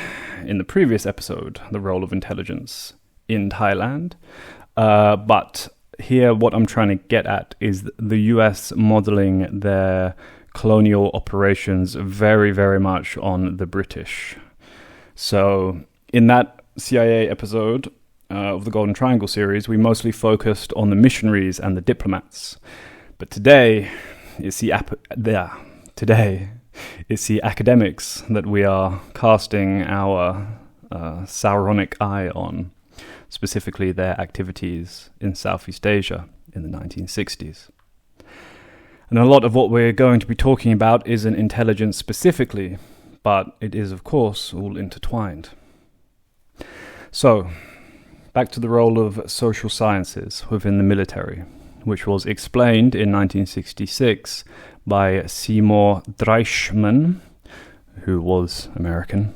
in the previous episode, the role of intelligence in Thailand. But here what I'm trying to get at is the US modeling their colonial operations very, very much on the British. So in that CIA episode of the Golden Triangle series, we mostly focused on the missionaries and the diplomats. But today, it's the academics that we are casting our Sauronic eye on, specifically their activities in Southeast Asia in the 1960s. And a lot of what we're going to be talking about isn't intelligence specifically, but it is, of course, all intertwined. So, back to the role of social sciences within the military, which was explained in 1966 by Seymour Dreischmann, who was American,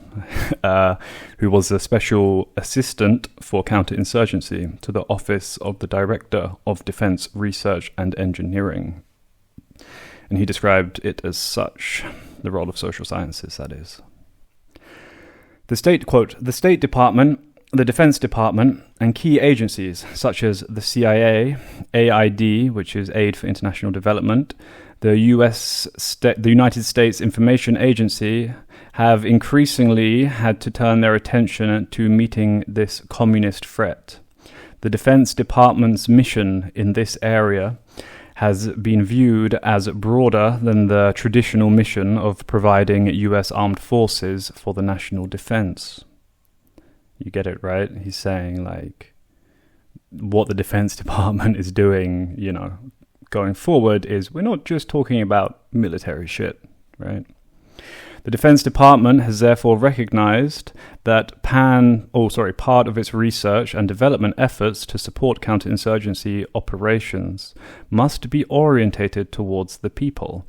who was a special assistant for counterinsurgency to the Office of the Director of Defense Research and Engineering. And he described it as such, the role of social sciences, that is. The state, quote, the State Department, the Defense Department, and key agencies such as the CIA, AID, which is Aid for International Development, the United States Information Agency, have increasingly had to turn their attention to meeting this communist threat. The Defense Department's mission in this area has been viewed as broader than the traditional mission of providing US armed forces for the national defense. You get it, right? He's saying, like, what the Defense Department is doing, you know, going forward is we're not just talking about military shit, right? The Defense Department has therefore recognized that part of its research and development efforts to support counterinsurgency operations must be orientated towards the people.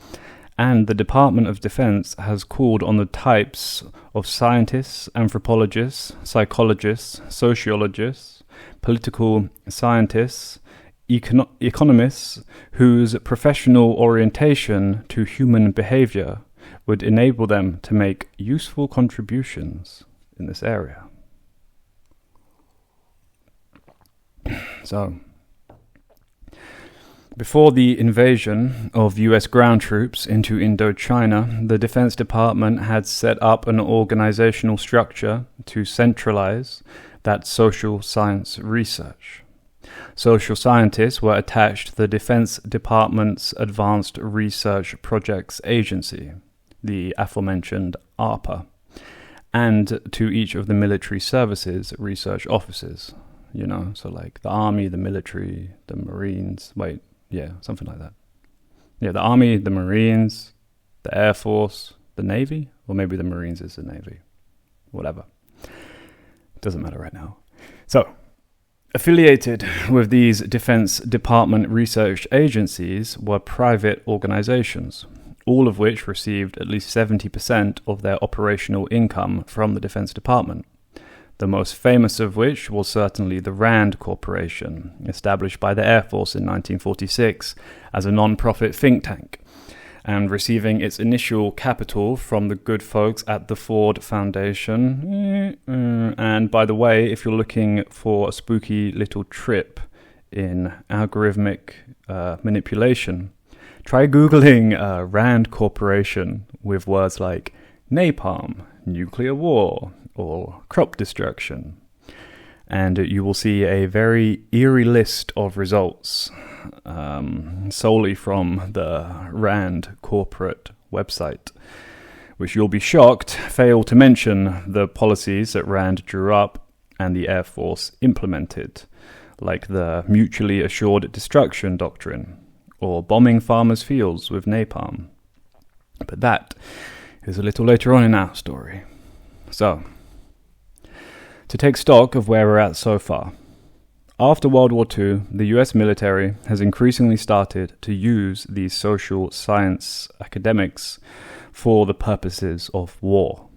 And the Department of Defense has called on the types of scientists, anthropologists, psychologists, sociologists, political scientists, economists whose professional orientation to human behavior would enable them to make useful contributions in this area. So, before the invasion of US ground troops into Indochina, the Defense Department had set up an organizational structure to centralize that social science research. Social scientists were attached to the Defense Department's Advanced Research Projects Agency, the aforementioned ARPA, and to each of the military services research offices, you know, so like the Army, the military, the Marines, something like that. Yeah, the Army, the Marines, the Air Force, the Navy, or maybe the Marines is the Navy, whatever. Doesn't matter right now. So, affiliated with these Defense Department research agencies were private organizations, all of which received at least 70% of their operational income from the Defense Department. The most famous of which was certainly the RAND Corporation, established by the Air Force in 1946 as a non-profit think tank, and receiving its initial capital from the good folks at the Ford Foundation. And by the way, if you're looking for a spooky little trip in algorithmic manipulation, try Googling RAND Corporation with words like napalm, nuclear war, or crop destruction. And you will see a very eerie list of results solely from the RAND corporate website, which you'll be shocked fail to mention the policies that RAND drew up and the Air Force implemented, like the mutually assured destruction doctrine, or bombing farmers' fields with napalm. But that is a little later on in our story. So, to take stock of where we're at so far. After World War II, the US military has increasingly started to use these social science academics for the purposes of war,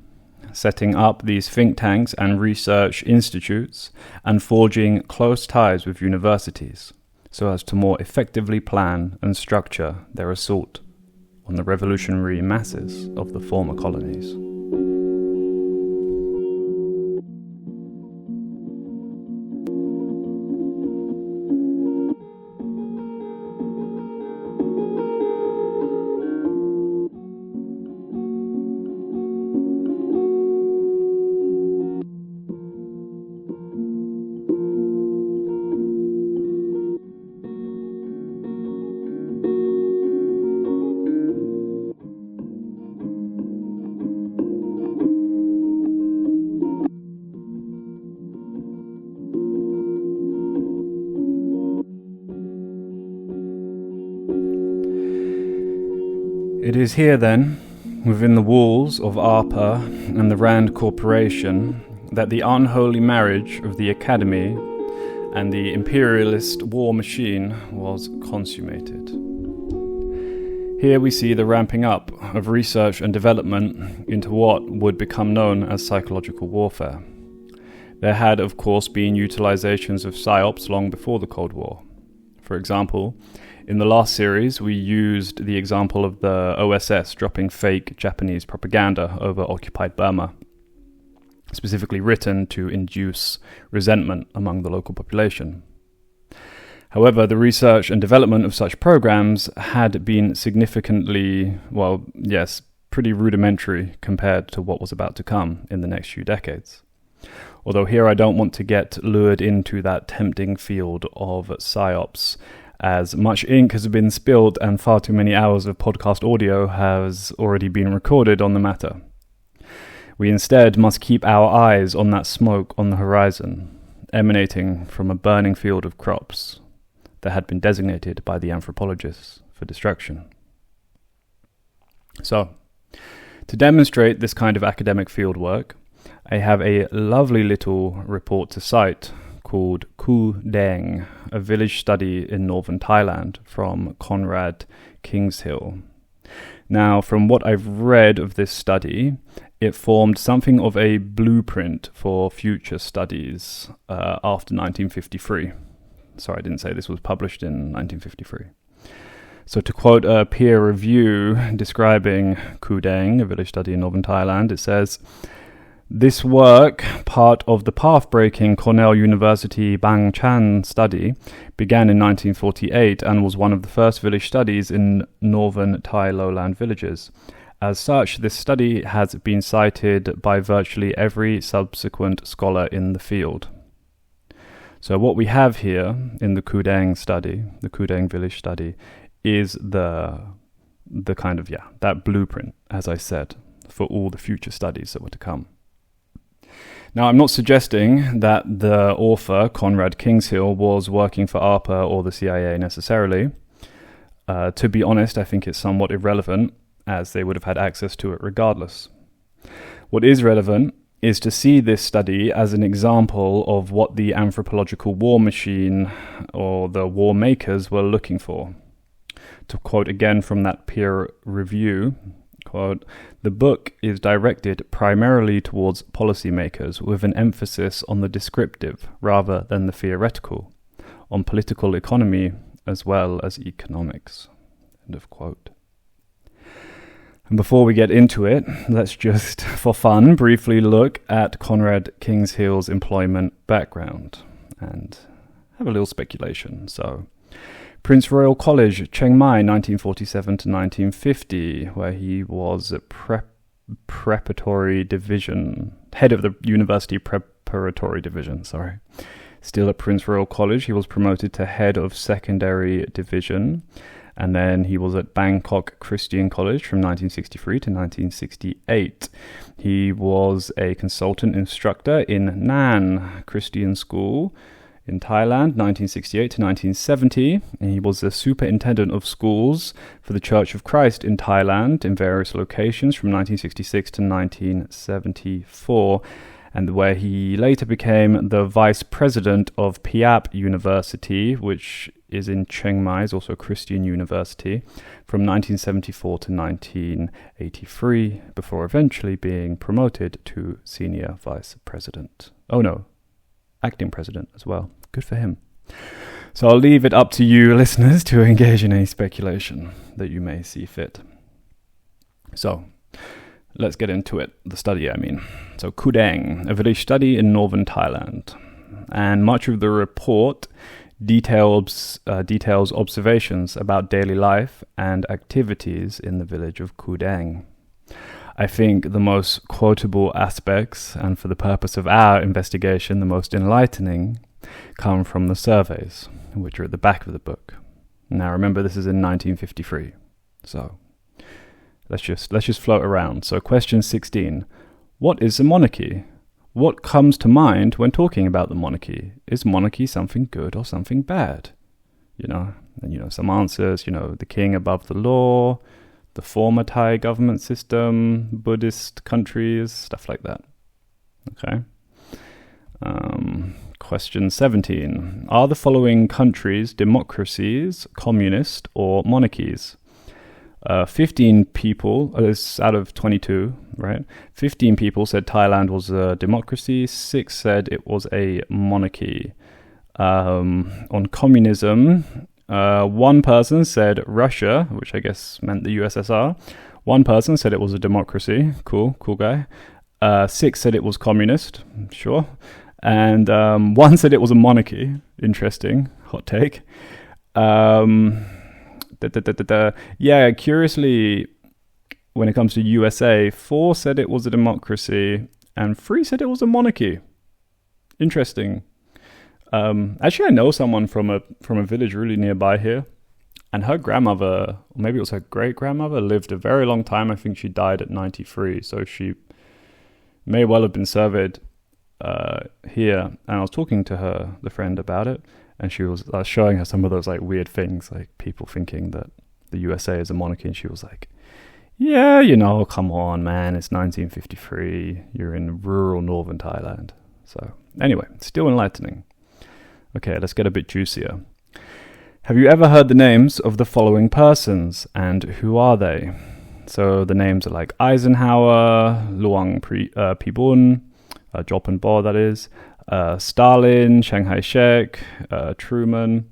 setting up these think tanks and research institutes and forging close ties with universities so as to more effectively plan and structure their assault on the revolutionary masses of the former colonies. It is here, then, within the walls of ARPA and the Rand Corporation that the unholy marriage of the Academy and the imperialist war machine was consummated. Here we see the ramping up of research and development into what would become known as psychological warfare. There had, of course, been utilizations of psyops long before the Cold War. For example, in the last series, we used the example of the OSS dropping fake Japanese propaganda over occupied Burma, specifically written to induce resentment among the local population. However, the research and development of such programs had been significantly, pretty rudimentary compared to what was about to come in the next few decades. Although here I don't want to get lured into that tempting field of psyops, as much ink has been spilled and far too many hours of podcast audio has already been recorded on the matter. We instead must keep our eyes on that smoke on the horizon, emanating from a burning field of crops that had been designated by the anthropologists for destruction. So, to demonstrate this kind of academic fieldwork, I have a lovely little report to cite called Couped, a village study in northern Thailand from Conrad Kingshill. Now, from what I've read of this study, it formed something of a blueprint for future studies after 1953. Sorry, I didn't say this was published in 1953. So to quote a peer review describing Couped, a village study in northern Thailand, it says, "This work, part of the path-breaking Cornell University Bang Chan study, began in 1948 and was one of the first village studies in northern Thai lowland villages. As such, this study has been cited by virtually every subsequent scholar in the field." So what we have here in the Couped study, the Couped village study, is the kind of, that blueprint, as I said, for all the future studies that were to come. Now, I'm not suggesting that the author, Conrad Kingshill, was working for ARPA or the CIA necessarily. To be honest, I think it's somewhat irrelevant, as they would have had access to it regardless. What is relevant is to see this study as an example of what the anthropological war machine or the war makers were looking for. To quote again from that peer review, quote, "The book is directed primarily towards policymakers with an emphasis on the descriptive rather than the theoretical, on political economy as well as economics." End of quote. And before we get into it, let's just, for fun, briefly look at Conrad Kingshill's employment background and have a little speculation. So, Prince Royal College, Chiang Mai, 1947 to 1950, where he was a preparatory division, head of the university preparatory division, Still at Prince Royal College, he was promoted to head of secondary division. And then he was at Bangkok Christian College from 1963 to 1968. He was a consultant instructor in Nan Christian School in Thailand, 1968 to 1970. And he was the superintendent of schools for the Church of Christ in Thailand in various locations from 1966 to 1974. And where he later became the vice president of Piap University, which is in Chiang Mai, is also a Christian university, from 1974 to 1983, before eventually being promoted to senior vice president. Oh no, acting president as well. Good for him. So I'll leave it up to you, listeners, to engage in any speculation that you may see fit. So, let's get into it, the study, I mean. So, Couped, a village study in northern Thailand. And much of the report details observations about daily life and activities in the village of Couped. I think the most quotable aspects, and for the purpose of our investigation, the most enlightening, come from the surveys, which are at the back of the book. Now, remember, this is in 1953, so let's just float around. So, question 16: what is a monarchy? What comes to mind when talking about the monarchy? Is monarchy something good or something bad? And some answers, the king above the law, the former Thai government system, Buddhist countries, stuff like that. Okay. Question 17. Are the following countries democracies, communist, or monarchies? 15 people, this out of 22, right? 15 people said Thailand was a democracy. 6 said it was a monarchy. On communism, one person said Russia, which I guess meant the USSR. One person said it was a democracy. Cool guy. 6 said it was communist. Sure. And 1 said it was a monarchy. Interesting. Hot take. Yeah, curiously, when it comes to USA, 4 said it was a democracy and 3 said it was a monarchy. Interesting. Actually, I know someone from a village really nearby here, and her grandmother, or maybe it was her great-grandmother, lived a very long time. I think she died at 93, so she may well have been surveyed here. And I was talking to her, the friend, about it, and I was showing her some of those like weird things, like people thinking that the USA is a monarchy, and she was like, yeah, come on, man, it's 1953, you're in rural northern Thailand. So anyway, still enlightening. Okay, let's get a bit juicier. Have you ever heard the names of the following persons, and who are they? So the names are like Eisenhower, Luang Pribun, Jopen Bo, that is, Stalin, Chiang Kai-shek, Truman.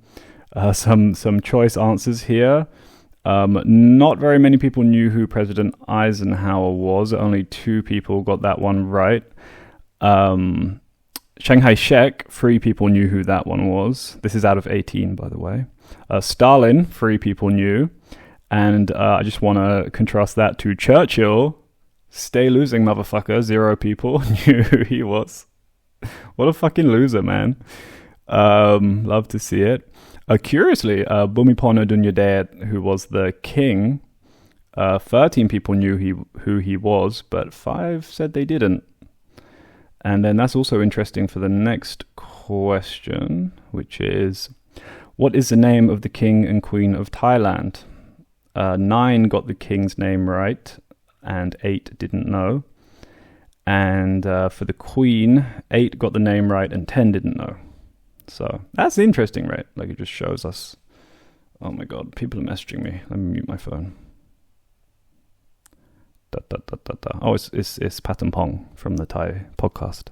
Some choice answers here. Not very many people knew who President Eisenhower was. Only 2 people got that one right. Chiang Kai-shek, 3 people knew who that one was. This is out of 18, by the way. Stalin, 3 people knew. And I just want to contrast that to Churchill. Stay losing, motherfucker. 0 people knew who he was. What a fucking loser, man. Love to see it. Curiously, Bhumibol Adulyadej, who was the king, 13 people knew who he was, but 5 said they didn't. And then that's also interesting for the next question, which is, what is the name of the king and queen of Thailand? 9 got the king's name right, and 8 didn't know. And for the queen, 8 got the name right, and 10 didn't know. So that's interesting, right? Like, it just shows us. Oh my god, people are messaging me. Let me mute my phone. Oh, it's Patton Pong from the Thai podcast.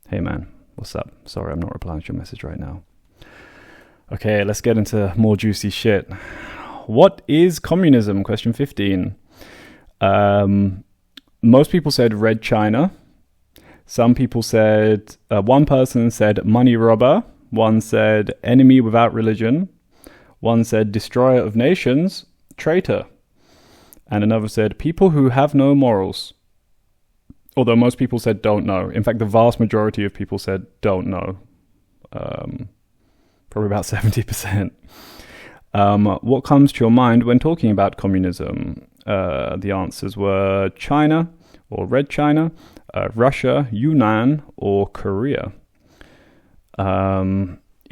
Hey man, what's up? Sorry, I'm not replying to your message right now. Okay, let's get into more juicy shit. What is communism? Question 15. Most people said Red China. Some people said, one person said money robber. One said enemy without religion. One said destroyer of nations, traitor. And another said people who have no morals. Although most people said don't know. In fact, the vast majority of people said don't know. Probably about 70%. What comes to your mind when talking about communism? The answers were China or Red China, Russia, Yunnan, or Korea.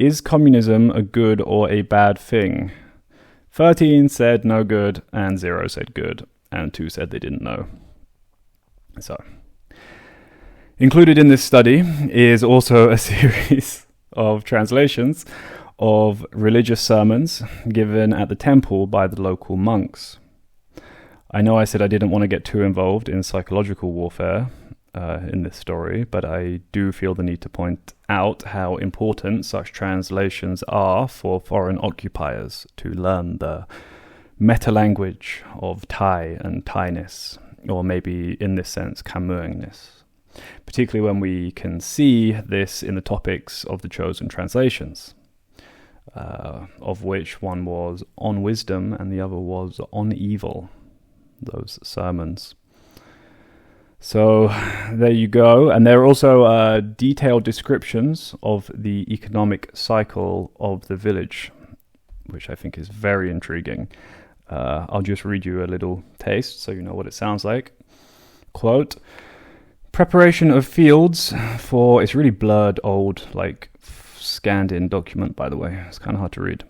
Is communism a good or a bad thing? 13 said no good, and 0 said good, and 2 said they didn't know. So, included in this study is also a series of translations of religious sermons given at the temple by the local monks. I know I said I didn't want to get too involved in psychological warfare in this story, but I do feel the need to point out how important such translations are for foreign occupiers to learn the meta-language of Thai and Thainess, or maybe in this sense, Khamuengness, particularly when we can see this in the topics of the chosen translations, of which one was on wisdom and the other was on evil, those sermons. So there you go. And there are also detailed descriptions of the economic cycle of the village, which I think is very intriguing. I'll just read you a little taste so you know what it sounds like. Quote, preparation of fields for, it's really blurred, old, like scanned in document, by the way. It's kind of hard to read.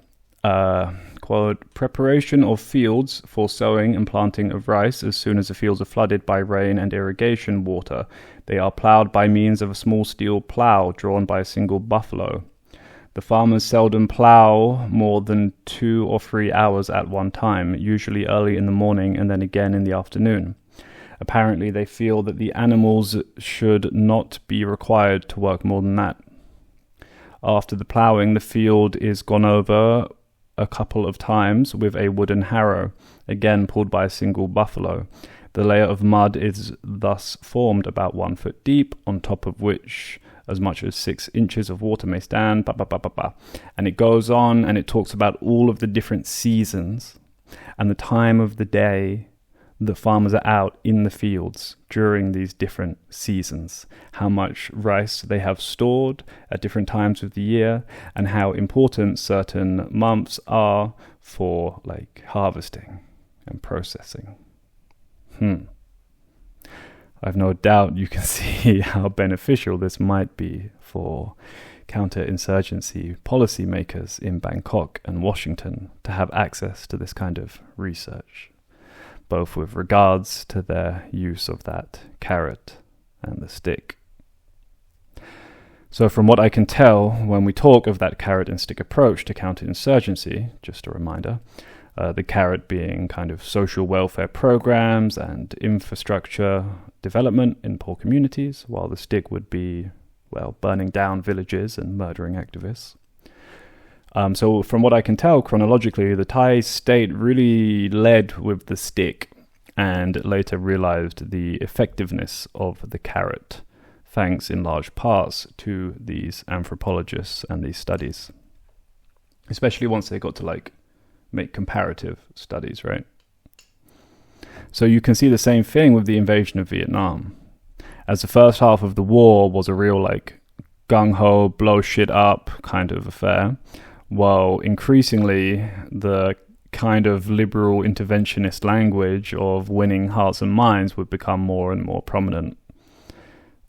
quote, preparation of fields for sowing and planting of rice. As soon as the fields are flooded by rain and irrigation water, they are ploughed by means of a small steel plough drawn by a single buffalo. The farmers seldom plough more than 2 or 3 hours at one time, usually early in the morning and then again in the afternoon. Apparently, they feel that the animals should not be required to work more than that. After the ploughing, the field is gone over a couple of times with a wooden harrow, again pulled by a single buffalo. The layer of mud is thus formed about 1 foot deep, on top of which as much as 6 inches of water may stand, and it goes on and it talks about all of the different seasons and the time of the day the farmers are out in the fields during these different seasons, how much rice they have stored at different times of the year, and how important certain months are for like harvesting and processing. I've no doubt you can see how beneficial this might be for counterinsurgency policymakers in Bangkok and Washington to have access to this kind of research, both with regards to their use of that carrot and the stick. So from what I can tell, when we talk of that carrot and stick approach to counterinsurgency, just a reminder, the carrot being kind of social welfare programs and infrastructure development in poor communities, while the stick would be, well, burning down villages and murdering activists. So from what I can tell chronologically, the Thai state really led with the stick and later realized the effectiveness of the carrot, thanks in large parts to these anthropologists and these studies, especially once they got to make comparative studies, right? So you can see the same thing with the invasion of Vietnam. As the first half of the war was a real gung-ho, blow shit up kind of affair, while increasingly the kind of liberal interventionist language of winning hearts and minds would become more and more prominent.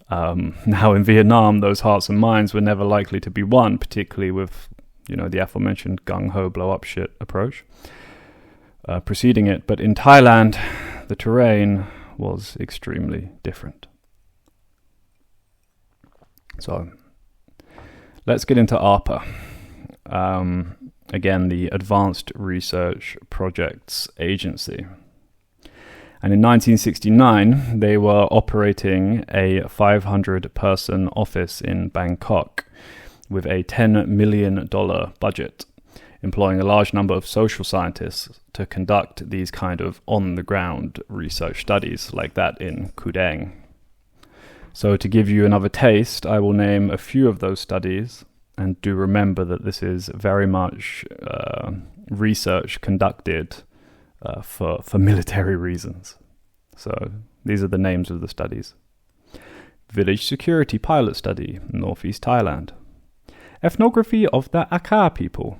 Now in Vietnam, those hearts and minds were never likely to be won, particularly with the aforementioned gung-ho blow-up shit approach preceding it. But in Thailand, the terrain was extremely different. So let's get into ARPA. Again, the Advanced Research Projects Agency. And in 1969, they were operating a 500-person office in Bangkok with a $10 million budget, employing a large number of social scientists to conduct these kind of on-the-ground research studies like that in Couped. So to give you another taste, I will name a few of those studies, and do remember that this is very much research conducted for military reasons. So these are the names of the studies. Village Security Pilot Study, Northeast Thailand. Ethnography of the Akha people.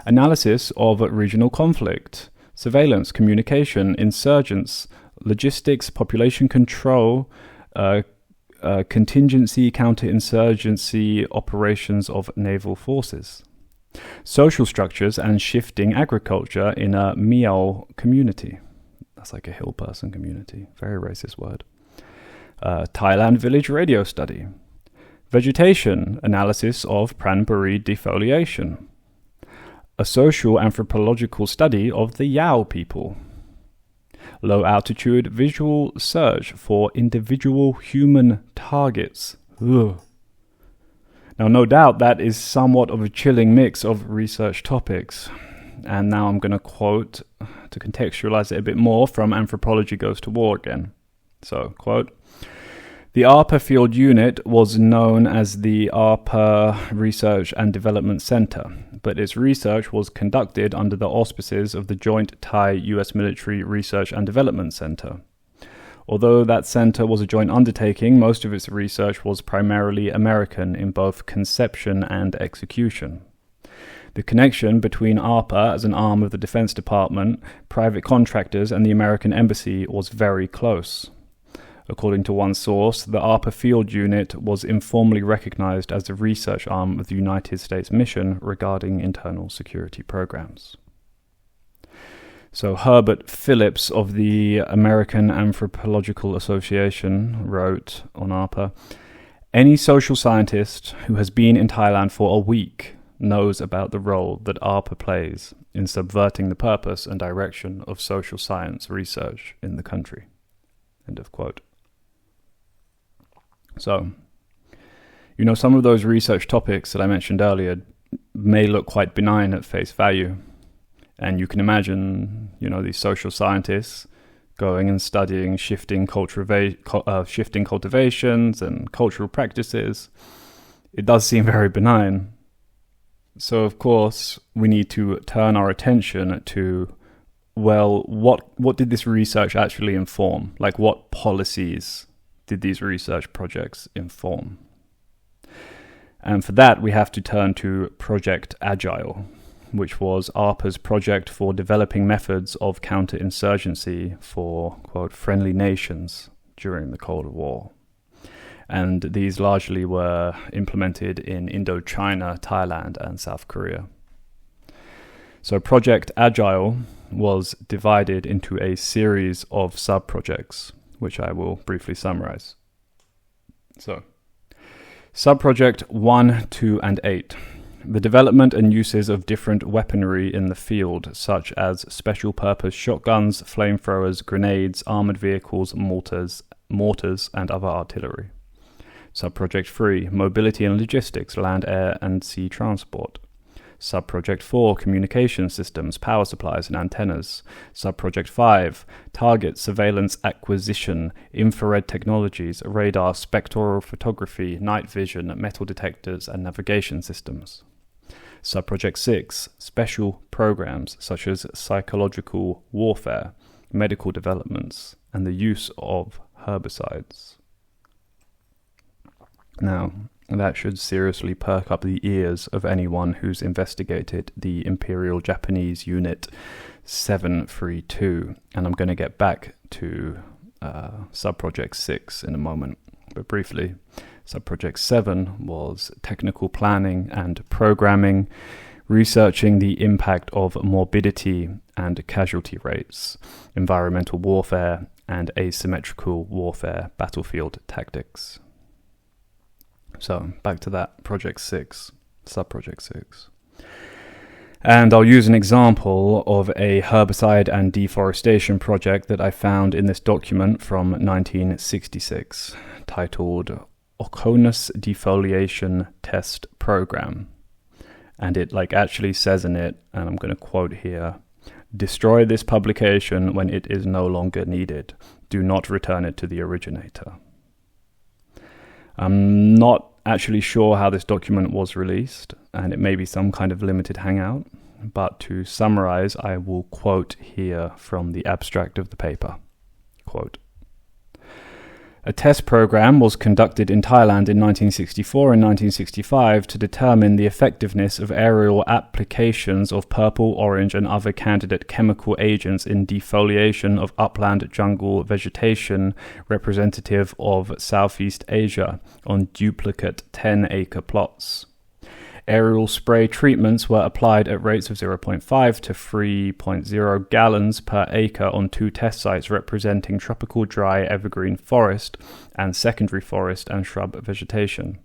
Analysis of regional conflict, surveillance, communication, insurgents, logistics, population control, contingency, counterinsurgency operations of naval forces. Social structures and shifting agriculture in a Miao community. That's like a hill person community. Very racist word. Thailand Village Radio Study. Vegetation, analysis of Pranbury defoliation. A social anthropological study of the Yao people. Low altitude visual search for individual human targets. Ugh. Now, no doubt that is somewhat of a chilling mix of research topics. And now I'm going to quote, to contextualize it a bit more, from Anthropology Goes to War again. So, quote, the ARPA field unit was known as the ARPA Research and Development Center, but its research was conducted under the auspices of the Joint Thai-US Military Research and Development Center. Although that center was a joint undertaking, most of its research was primarily American in both conception and execution. The connection between ARPA as an arm of the Defense Department, private contractors, and the American Embassy was very close. According to one source, the ARPA Field Unit was informally recognized as the research arm of the United States mission regarding internal security programs. So Herbert Phillips of the American Anthropological Association wrote on ARPA, "Any social scientist who has been in Thailand for a week knows about the role that ARPA plays in subverting the purpose and direction of social science research in the country." End of quote. So, some of those research topics that I mentioned earlier may look quite benign at face value. And you can imagine, these social scientists going and studying shifting cultivations and cultural practices. It does seem very benign. So, of course, we need to turn our attention to, well, what did this research actually inform? Like, what policies did these research projects inform? And for that, we have to turn to Project Agile, which was ARPA's project for developing methods of counterinsurgency for, quote, friendly nations during the Cold War. And these largely were implemented in Indochina, Thailand, and South Korea. So Project Agile was divided into a series of sub-projects, which I will briefly summarize. So, Sub-project 1, 2, and 8. The development and uses of different weaponry in the field, such as special-purpose shotguns, flamethrowers, grenades, armored vehicles, mortars, and other artillery. Sub-project 3. Mobility and logistics, land, air, and sea transport. Sub-project 4, communication systems, power supplies and antennas. Sub-project 5, target surveillance acquisition, infrared technologies, radar, spectral photography, night vision, metal detectors and navigation systems. Sub-project 6, special programs such as psychological warfare, medical developments, and the use of herbicides. Now, that should seriously perk up the ears of anyone who's investigated the Imperial Japanese Unit 732. And I'm going to get back to Subproject 6 in a moment. But briefly, Subproject 7 was technical planning and programming, researching the impact of morbidity and casualty rates, environmental warfare, and asymmetrical warfare battlefield tactics. So, back to that, Project 6, Subproject 6. And I'll use an example of a herbicide and deforestation project that I found in this document from 1966, titled Oconus Defoliation Test Program. And it actually says in it, and I'm going to quote here, "Destroy this publication when it is no longer needed. Do not return it to the originator." I'm not actually sure how this document was released, and it may be some kind of limited hangout, but to summarize, I will quote here from the abstract of the paper. Quote, "A test program was conducted in Thailand in 1964 and 1965 to determine the effectiveness of aerial applications of purple, orange, and other candidate chemical agents in defoliation of upland jungle vegetation representative of Southeast Asia on duplicate 10-acre plots. Aerial spray treatments were applied at rates of 0.5 to 3.0 gallons per acre on 2 test sites representing tropical dry evergreen forest and secondary forest and shrub vegetation.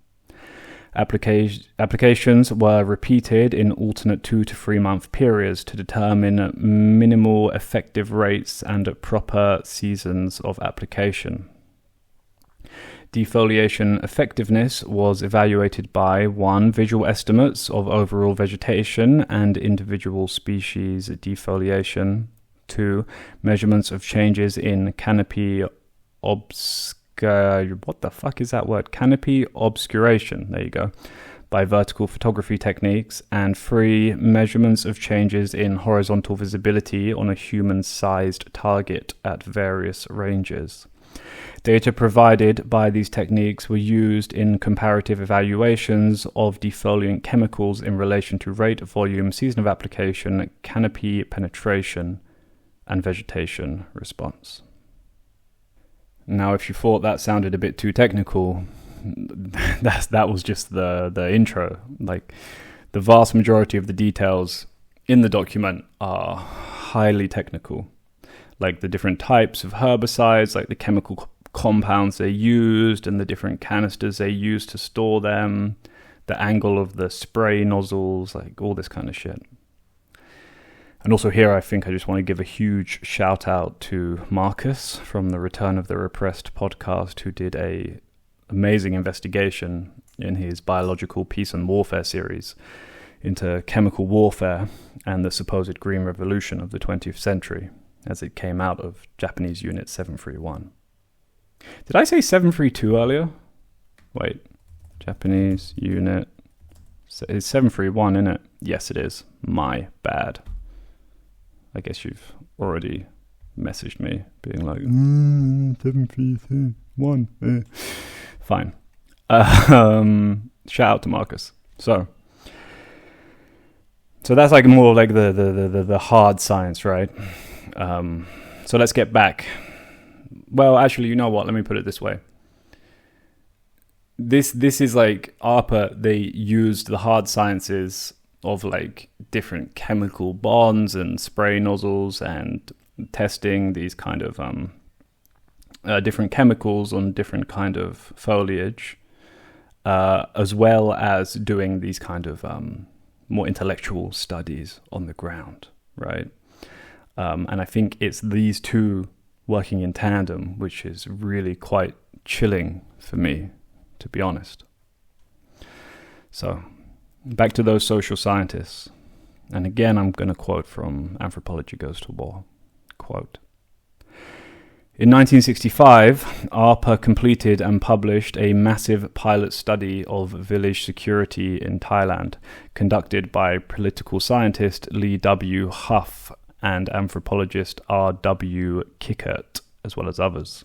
Applications were repeated in alternate 2 to 3 month periods to determine minimal effective rates and proper seasons of application. Defoliation effectiveness was evaluated by 1. Visual estimates of overall vegetation and individual species defoliation. 2. Measurements of changes in canopy Canopy obscuration. There you go. By vertical photography techniques. And 3. Measurements of changes in horizontal visibility on a human-sized target at various ranges. Data provided by these techniques were used in comparative evaluations of defoliant chemicals in relation to rate, volume, season of application, canopy penetration, and vegetation response." Now, if you thought that sounded a bit too technical, that was just the intro. Like, the vast majority of the details in the document are highly technical. Like the different types of herbicides, like the chemical compounds they used and the different canisters they used to store them, the angle of the spray nozzles, like all this kind of shit. And also here, I think I just want to give a huge shout out to Marcus from the Return of the Repressed podcast, who did a amazing investigation in his Biological Peace and Warfare series into chemical warfare and the supposed Green Revolution of the 20th century as it came out of Japanese Unit 731. Did I say 732 earlier? Wait, Japanese Unit... It's 731, isn't it? Yes, it is. My bad. I guess you've already messaged me being like, 731. Fine. Shout out to Marcus. So that's like more like the hard science, right? So let's get back. Well, actually, you know what? Let me put it this way. This is like ARPA. They used the hard sciences of like different chemical bonds and spray nozzles and testing these kind of different chemicals on different kind of foliage, as well as doing these kind of more intellectual studies on the ground, right? And I think it's these two working in tandem, which is really quite chilling for me, to be honest. So, back to those social scientists. And again, I'm going to quote from Anthropology Goes to War. Quote, in 1965, ARPA completed and published a massive pilot study of village security in Thailand, conducted by political scientist Lee W. Huff and anthropologist R.W. Kickert, as well as others.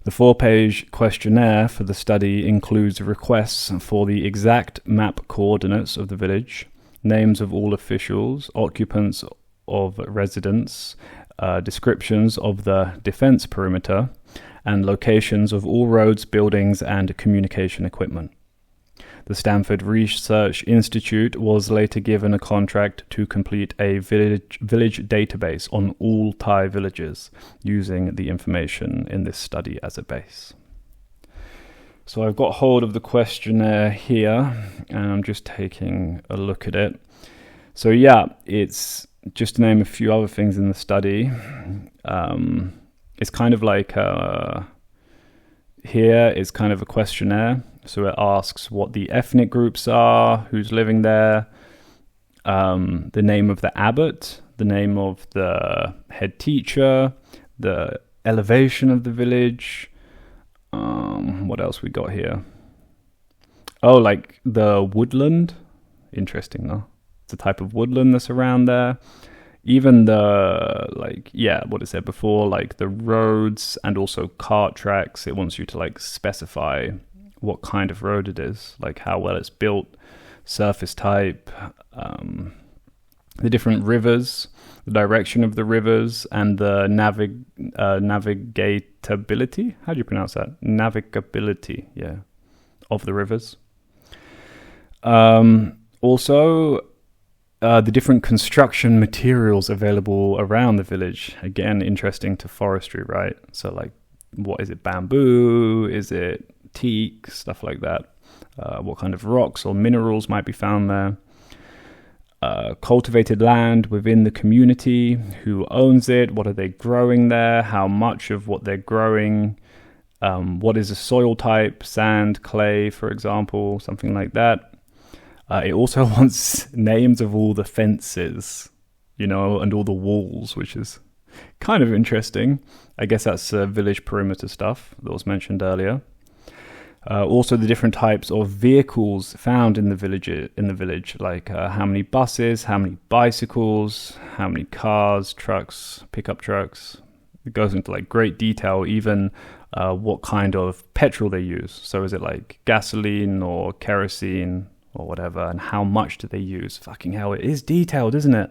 The 4-page questionnaire for the study includes requests for the exact map coordinates of the village, names of all officials, occupants of residence, descriptions of the defense perimeter, and locations of all roads, buildings, and communication equipment. The Stanford Research Institute was later given a contract to complete a village database on all Thai villages, using the information in this study as a base. So I've got hold of the questionnaire here, and I'm just taking a look at it. So yeah, it's just to name a few other things in the study. It's kind of like here is kind of a questionnaire. So it asks what the ethnic groups are, who's living there, the name of the abbot, the name of the head teacher, the elevation of the village. What else we got here? Oh, like the woodland. Interesting, though. It's a type of woodland that's around there. Even the, like, yeah, what it said before, like the roads and also cart tracks. It wants you to like specify what kind of road it is, like how well it's built, surface type, the different rivers, the direction of the rivers, and the navigatability. How do you pronounce that? Navigability, yeah, of the rivers. Also, the different construction materials available around the village. Again, interesting to forestry, right? So, like, what is it? Bamboo? Is it teak? Stuff like that. What kind of rocks or minerals might be found there? Cultivated land within the community. Who owns it? What are they growing there? How much of what they're growing? What is the soil type? Sand, clay, for example, something like that. It also wants names of all the fences, you know, and all the walls, which is kind of interesting. I guess that's village perimeter stuff that was mentioned earlier. Also, the different types of vehicles found in the village, like how many buses, how many bicycles, how many cars, trucks, pickup trucks. It goes into like great detail, even what kind of petrol they use. So is it like gasoline or kerosene or whatever, and how much do they use? Fucking hell, it is detailed, isn't it?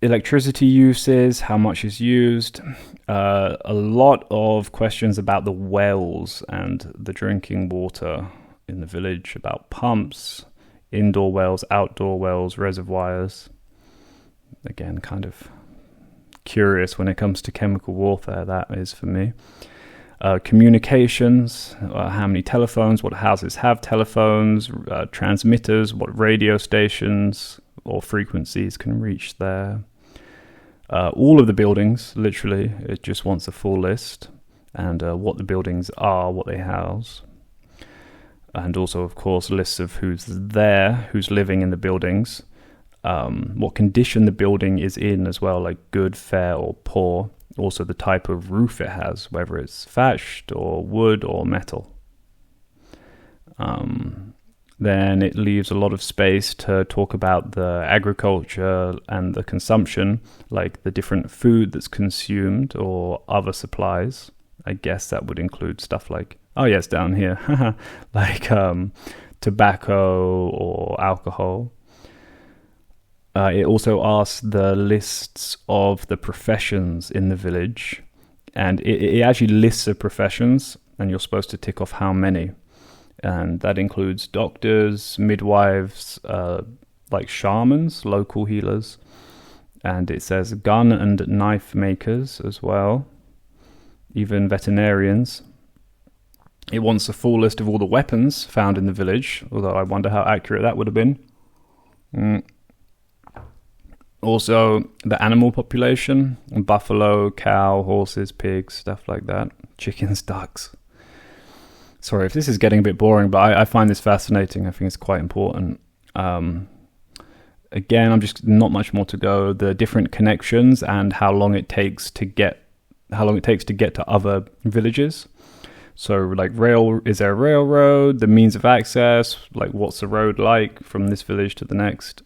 electricity uses, how much is used, a lot of questions about the wells and the drinking water in the village, about pumps, indoor wells, outdoor wells, reservoirs. Again, kind of curious when it comes to chemical warfare, that is for me. Communications, how many telephones, what houses have telephones, transmitters, what radio stations or frequencies can reach there. All of the buildings, literally, it just wants a full list, and what the buildings are, what they house. And also, of course, lists of who's there, who's living in the buildings, what condition the building is in as well, like good, fair, or poor. Also the type of roof it has, whether it's thatched or wood or metal. Then it leaves a lot of space to talk about the agriculture and the consumption, like the different food that's consumed or other supplies. I guess that would include stuff like, oh yes, down here, like tobacco or alcohol. It also asks the lists of the professions in the village, and it actually lists the professions, and you're supposed to tick off how many. And that includes doctors, midwives, like shamans, local healers, and it says gun and knife makers as well, even veterinarians. It wants a full list of all the weapons found in the village, although I wonder how accurate that would have been. Also, the animal population, buffalo, cow, horses, pigs, stuff like that, chickens, ducks. Sorry if this is getting a bit boring, but I find this fascinating. I think it's quite important. Again, I'm just not much more to go. The different connections and how long it takes to get to other villages. So, like, is there a railroad? The means of access, like, what's the road like from this village to the next?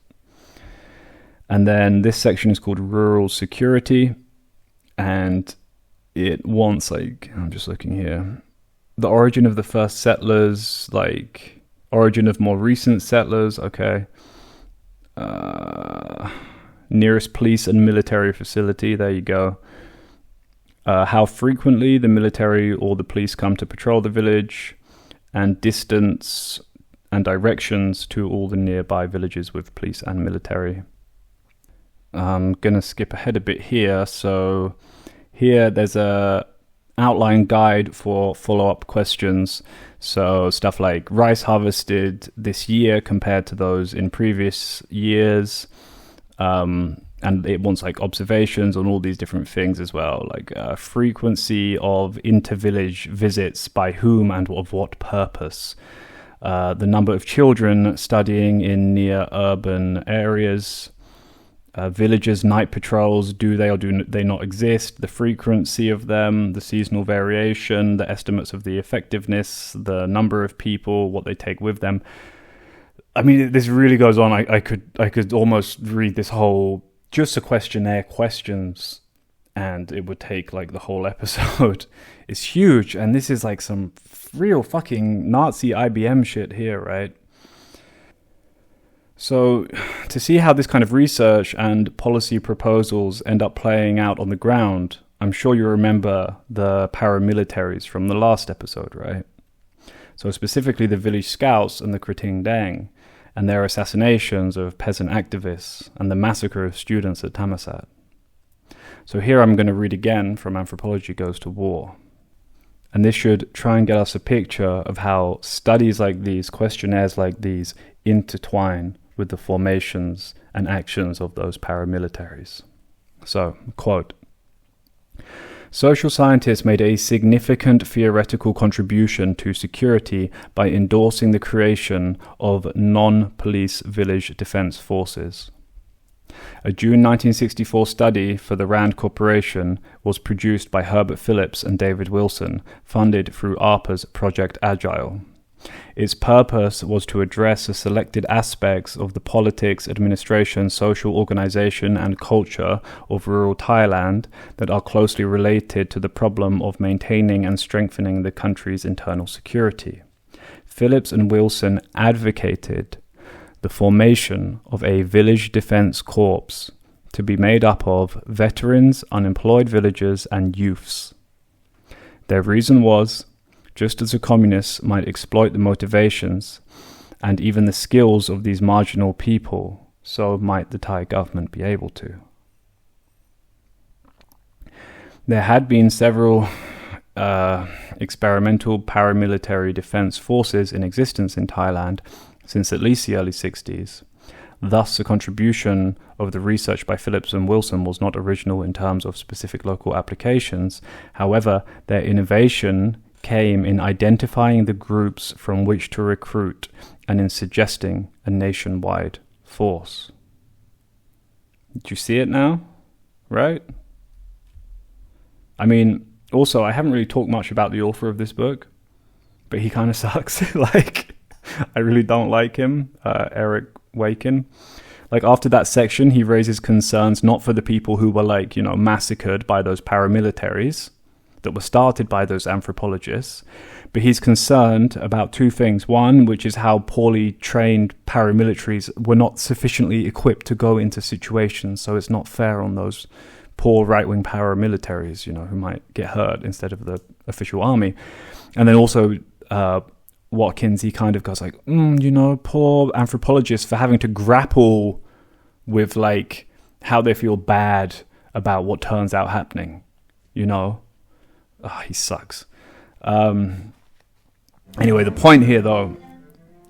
And then this section is called Rural Security, and it wants, like, I'm just looking here, the origin of the first settlers, like origin of more recent settlers, okay. Nearest police and military facility, there you go. How frequently the military or the police come to patrol the village, and distance and directions to all the nearby villages with police and military. I'm going to skip ahead a bit here. So here there's a outline guide for follow-up questions. So stuff like rice harvested this year compared to those in previous years. And it wants like observations on all these different things as well, like frequency of inter-village visits by whom and of what purpose. The number of children studying in near urban areas. Villagers' night patrols, do they or do they not exist? The frequency of them, the seasonal variation, the estimates of the effectiveness, the number of people, what they take with them. I mean, this really goes on. I could almost read this whole, just a questionnaire questions, and it would take like the whole episode. It's huge, and this is like some real fucking Nazi IBM shit here, right? So to see how this kind of research and policy proposals end up playing out on the ground, I'm sure you remember the paramilitaries from the last episode, right? So specifically the village scouts and the Krating Dang, and their assassinations of peasant activists and the massacre of students at Thammasat. So here I'm going to read again from Anthropology Goes to War. And this should try and get us a picture of how studies like these, questionnaires like these, intertwine with the formations and actions of those paramilitaries. So, quote, social scientists made a significant theoretical contribution to security by endorsing the creation of non-police village defense forces. A June 1964 study for the RAND Corporation was produced by Herbert Phillips and David Wilson, funded through ARPA's Project Agile. Its purpose was to address the selected aspects of the politics, administration, social organization, and culture of rural Thailand that are closely related to the problem of maintaining and strengthening the country's internal security. Phillips and Wilson advocated the formation of a village defense corps to be made up of veterans, unemployed villagers, and youths. Their reason was, just as the communists might exploit the motivations and even the skills of these marginal people, so might the Thai government be able to. There had been several experimental paramilitary defense forces in existence in Thailand since at least the early 60s. Thus, the contribution of the research by Phillips and Wilson was not original in terms of specific local applications. However, their innovation came in identifying the groups from which to recruit and in suggesting a nationwide force. Do you see it now? Right? I mean, also, I haven't really talked much about the author of this book, but he kind of sucks. Like, I really don't like him, Eric Wakin. Like, after that section, he raises concerns not for the people who were, like, you know, massacred by those paramilitaries that were started by those anthropologists, but he's concerned about two things. One, which is how poorly trained paramilitaries were not sufficiently equipped to go into situations, so it's not fair on those poor right-wing paramilitaries, you know, who might get hurt instead of the official army. And then also, Watkins, he kind of goes like, you know, poor anthropologists for having to grapple with, like, how they feel bad about what turns out happening, you know? Oh, he sucks. Anyway, the point here, though,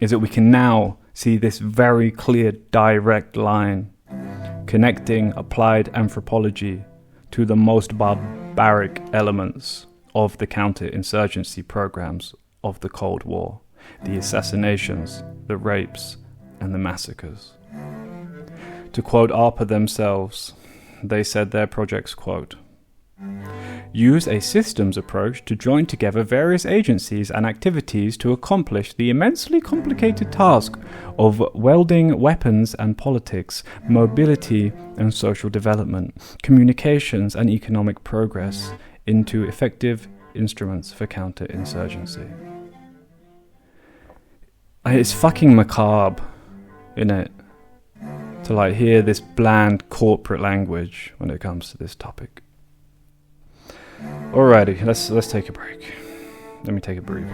is that we can now see this very clear, direct line connecting applied anthropology to the most barbaric elements of the counterinsurgency programs of the Cold War, the assassinations, the rapes, and the massacres. To quote ARPA themselves, they said their projects, quote, use a systems approach to join together various agencies and activities to accomplish the immensely complicated task of welding weapons and politics, mobility and social development, communications and economic progress into effective instruments for counterinsurgency. It's fucking macabre, innit? To like hear this bland corporate language when it comes to this topic. Alrighty, let's take a break. Let me take a breather.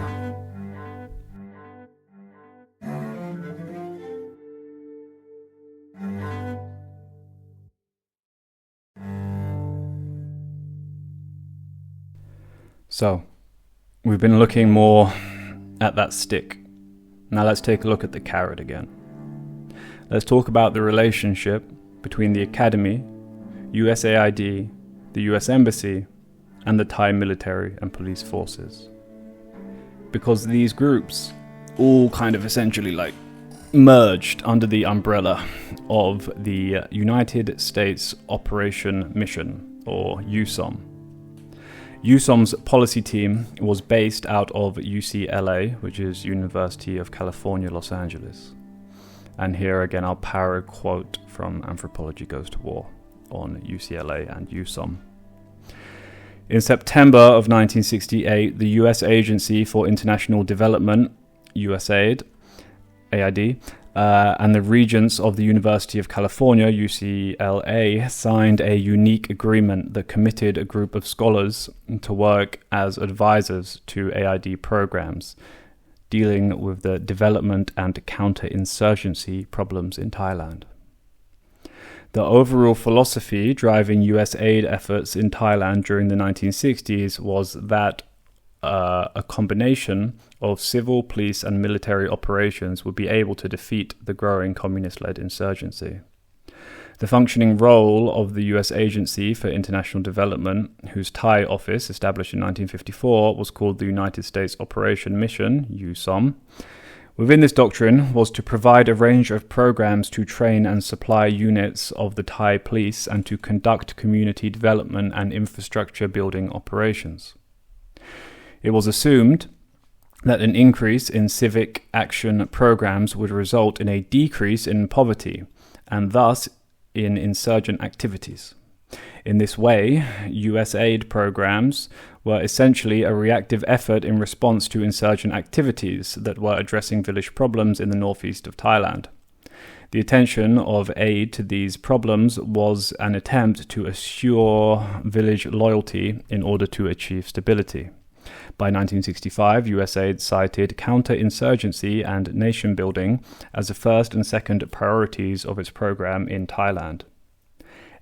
So, we've been looking more at that stick. Now let's take a look at the carrot again. Let's talk about the relationship between the Academy, USAID, the US Embassy, and the Thai military and police forces. Because these groups all kind of essentially like merged under the umbrella of the United States Operation Mission, or USOM. USOM's policy team was based out of UCLA, which is University of California, Los Angeles. And here again I'll para quote from Anthropology Goes to War on UCLA and USOM. In September of 1968, the U.S. Agency for International Development, USAID, AID, and the regents of the University of California, UCLA, signed a unique agreement that committed a group of scholars to work as advisors to AID programs, dealing with the development and counterinsurgency problems in Thailand. The overall philosophy driving US aid efforts in Thailand during the 1960s was that a combination of civil, police and military operations would be able to defeat the growing communist-led insurgency. The functioning role of the US Agency for International Development, whose Thai office, established in 1954, was called the United States Operation Mission, USOM, within this doctrine was to provide a range of programs to train and supply units of the Thai police and to conduct community development and infrastructure building operations. It was assumed that an increase in civic action programs would result in a decrease in poverty and thus in insurgent activities. In this way, US aid programs were essentially a reactive effort in response to insurgent activities that were addressing village problems in the northeast of Thailand. The attention of aid to these problems was an attempt to assure village loyalty in order to achieve stability. By 1965, USAID cited counterinsurgency and nation building as the first and second priorities of its program in Thailand.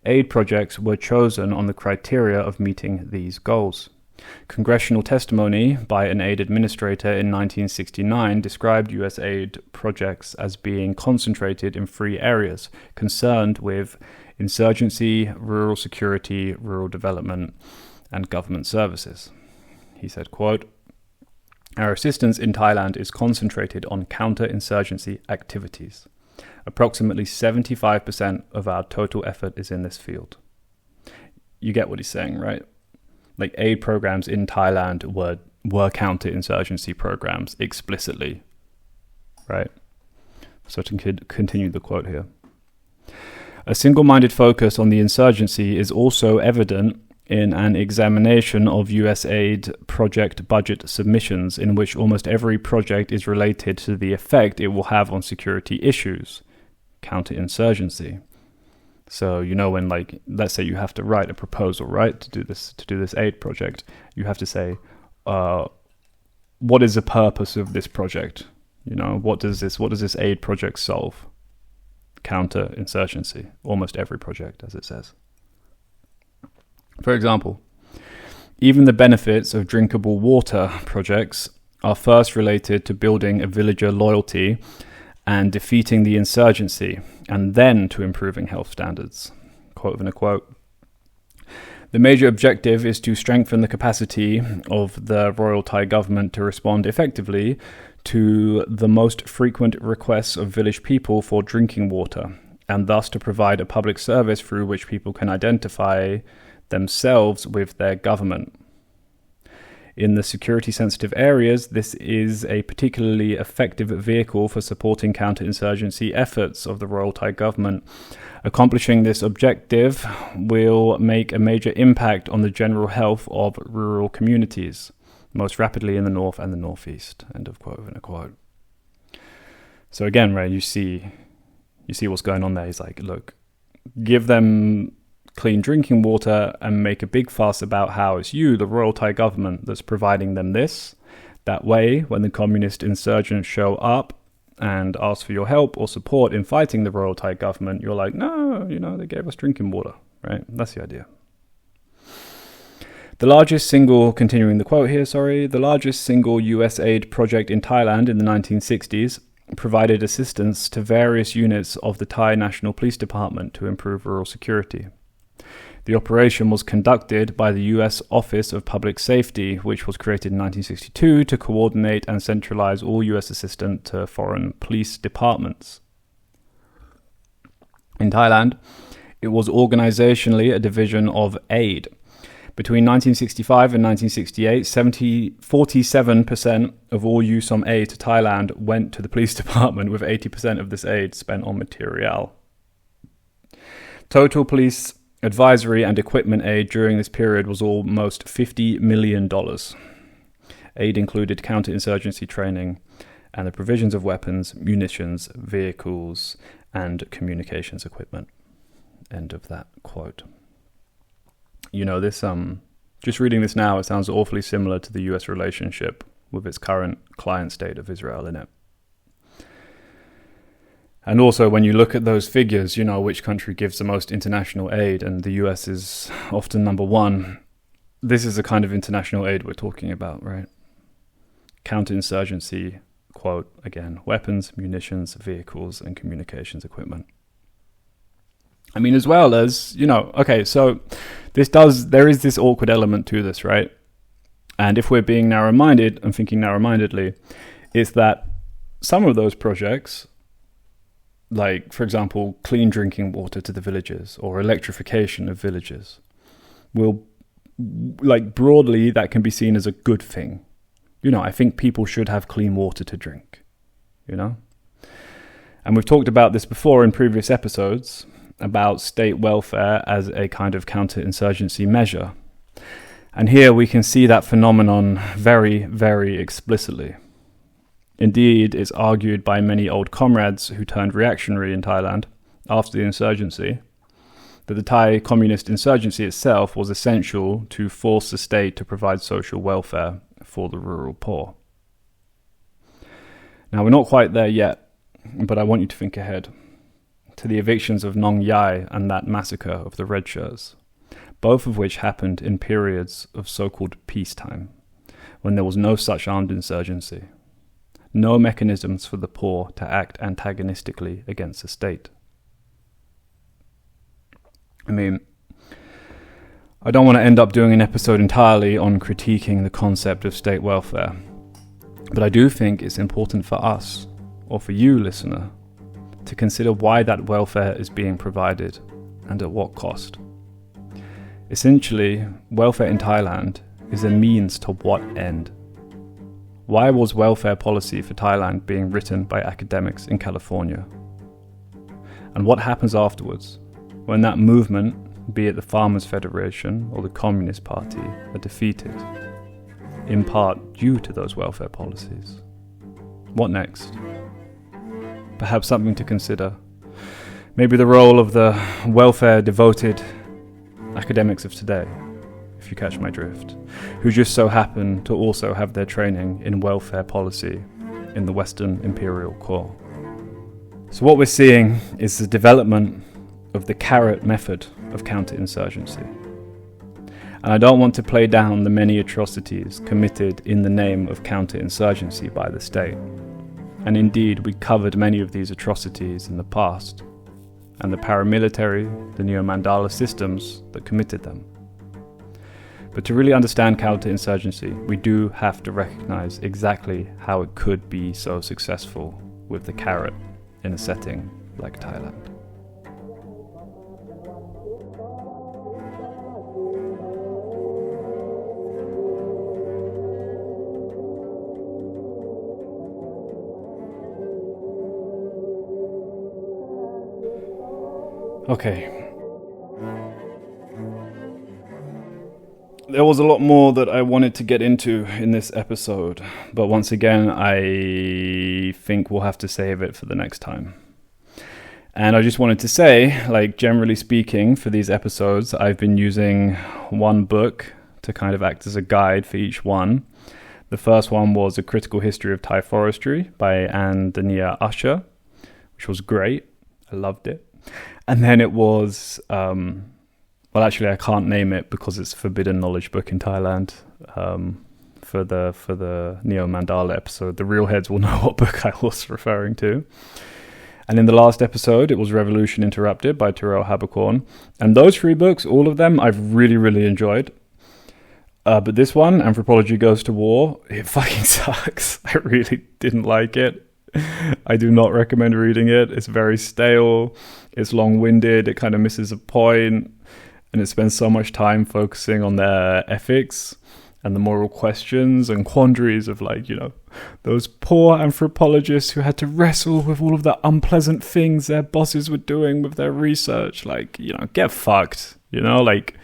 Aid projects were chosen on the criteria of meeting these goals. Congressional testimony by an aid administrator in 1969 described USAID projects as being concentrated in 3 areas concerned with insurgency, rural security, rural development, and government services. He said, quote, "Our assistance in Thailand is concentrated on counterinsurgency activities. Approximately 75% of our total effort is in this field." You get what he's saying, right? Like, aid programs in Thailand were counterinsurgency programs explicitly, right? So to continue the quote here. A single-minded focus on the insurgency is also evident in an examination of USAID project budget submissions, in which almost every project is related to the effect it will have on security issues, counterinsurgency. So, you know, when, like, let's say you have to write a proposal, right, to do this aid project, you have to say, what is the purpose of this project? You know, what does this aid project solve? Counterinsurgency. Almost every project, as it says. For example, even the benefits of drinkable water projects are first related to building a villager loyalty and defeating the insurgency, and then to improving health standards. Quote and a quote. The major objective is to strengthen the capacity of the Royal Thai government to respond effectively to the most frequent requests of village people for drinking water, and thus to provide a public service through which people can identify themselves with their government. In the security-sensitive areas, this is a particularly effective vehicle for supporting counterinsurgency efforts of the Royal Thai government. Accomplishing this objective will make a major impact on the general health of rural communities, most rapidly in the north and the northeast. End of quote, end of quote. So again, right, you see what's going on there. He's like, look, give them clean drinking water and make a big fuss about how it's you, the Royal Thai government, that's providing them this. That way, when the communist insurgents show up and ask for your help or support in fighting the Royal Thai government, you're like, no, you know, they gave us drinking water, right? That's the idea. The largest single USAID project in Thailand in the 1960s provided assistance to various units of the Thai National Police Department to improve rural security. The operation was conducted by the U.S. Office of Public Safety, which was created in 1962 to coordinate and centralize all U.S. assistance to foreign police departments. In Thailand, it was organizationally a division of aid. Between 1965 and 1968, 47% of all USOM aid to Thailand went to the police department, with 80% of this aid spent on material. Total police advisory and equipment aid during this period was almost $50 million. Aid included counterinsurgency training and the provisions of weapons, munitions, vehicles, and communications equipment. End of that quote. You know, this just reading this now, it sounds awfully similar to the US relationship with its current client state of Israel in it. And also, when you look at those figures, you know, which country gives the most international aid, and the US is often number one. This is the kind of international aid we're talking about, right? Counterinsurgency, quote, again, weapons, munitions, vehicles, and communications equipment. I mean, as well as, you know, okay, so there is this awkward element to this, right? And if we're being narrow-minded and thinking narrow-mindedly, it's that some of those projects, like, for example, clean drinking water to the villages or electrification of villages, will, like, broadly, that can be seen as a good thing. You know, I think people should have clean water to drink, you know? And we've talked about this before in previous episodes, about state welfare as a kind of counterinsurgency measure. And here we can see that phenomenon very, very explicitly. Indeed, it's argued by many old comrades who turned reactionary in Thailand after the insurgency that the Thai communist insurgency itself was essential to force the state to provide social welfare for the rural poor. Now, we're not quite there yet, but I want you to think ahead to the evictions of Nong Yai and that massacre of the red shirts, both of which happened in periods of so-called peacetime, when there was no such armed insurgency, no mechanisms for the poor to act antagonistically against the state. I mean, I don't want to end up doing an episode entirely on critiquing the concept of state welfare, but I do think it's important for us, or for you, listener, to consider why that welfare is being provided and at what cost. Essentially, welfare in Thailand is a means to what end? Why was welfare policy for Thailand being written by academics in California? And what happens afterwards when that movement, be it the Farmers' Federation or the Communist Party, are defeated, in part due to those welfare policies? What next? Perhaps something to consider. Maybe the role of the welfare-devoted academics of today, if you catch my drift, who just so happen to also have their training in welfare policy in the Western Imperial Corps. So what we're seeing is the development of the carrot method of counterinsurgency. And I don't want to play down the many atrocities committed in the name of counterinsurgency by the state. And indeed, we covered many of these atrocities in the past, and the paramilitary, the neo-Mandala systems that committed them. But to really understand counterinsurgency, we do have to recognize exactly how it could be so successful with the carrot in a setting like Thailand. Okay. There was a lot more that I wanted to get into in this episode, but once again, I think we'll have to save it for the next time. And I just wanted to say, like, generally speaking, for these episodes, I've been using one book to kind of act as a guide for each one. The first one was A Critical History of Thai Forestry by Anne Dania Usher, which was great. I loved it. And then it was, well, actually, I can't name it because it's a forbidden knowledge book in Thailand. For the Neo Mandala episode, the real heads will know what book I was referring to. And in the last episode, it was Revolution Interrupted by Terrell Habercorn. And those three books, all of them, I've really, really enjoyed. But this one, Anthropology Goes to War, it fucking sucks. I really didn't like it. I do not recommend reading it. It's very stale. It's long-winded. It kind of misses a point. And it spends so much time focusing on their ethics and the moral questions and quandaries of, like, you know, those poor anthropologists who had to wrestle with all of the unpleasant things their bosses were doing with their research. Like, you know, get fucked, you know, like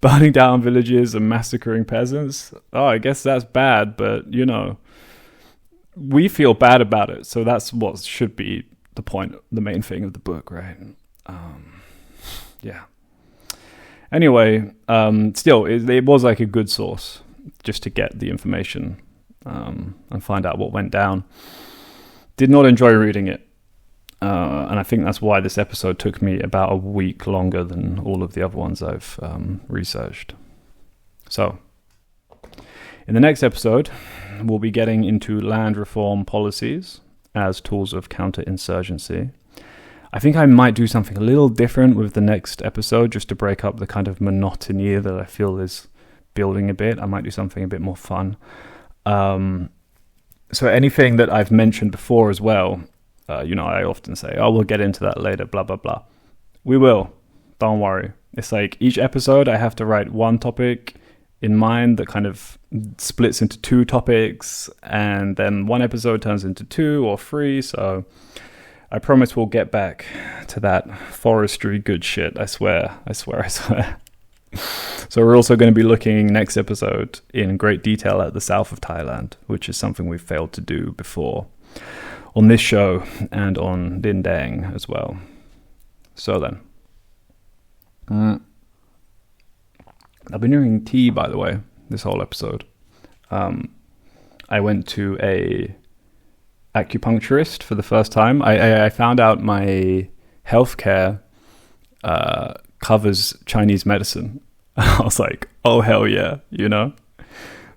burning down villages and massacring peasants. Oh, I guess that's bad, but, you know, we feel bad about it. So that's what should be the point, the main thing of the book, right? Yeah. Anyway, still, it was like a good source just to get the information and find out what went down. Did not enjoy reading it. And I think that's why this episode took me about a week longer than all of the other ones I've researched. So, in the next episode, we'll be getting into land reform policies as tools of counterinsurgency. I think I might do something a little different with the next episode just to break up the kind of monotony that I feel is building a bit. I might do something a bit more fun. So anything that I've mentioned before as well, you know, I often say, oh, we'll get into that later, blah, blah, blah. We will. Don't worry. It's like each episode I have to write one topic in mind that kind of splits into two topics, and then one episode turns into 2 or 3. So I promise we'll get back to that forestry good shit. I swear. So we're also going to be looking next episode in great detail at the south of Thailand, which is something we've failed to do before on this show and on Din Dang as well. So then, I've been drinking tea, by the way, this whole episode. I went to a acupuncturist for the first time. I found out my healthcare covers Chinese medicine. I was like, oh, hell yeah, you know?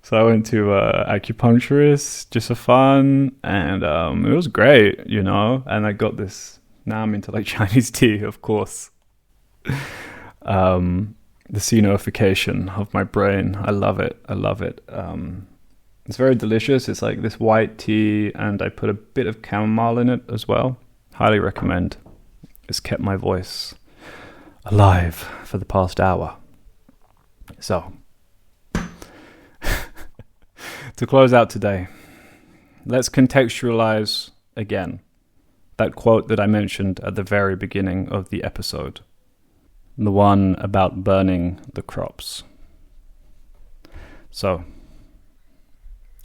So I went to acupuncturist just for fun, and it was great, you know? And I got this, now I'm into like Chinese tea, of course. The cenoification of my brain, I love it. It's very delicious. It's like this white tea, and I put a bit of chamomile in it as well. Highly recommend. It's kept my voice alive for the past hour. So, to close out today, let's contextualize again that quote that I mentioned at the very beginning of the episode, the one about burning the crops. So,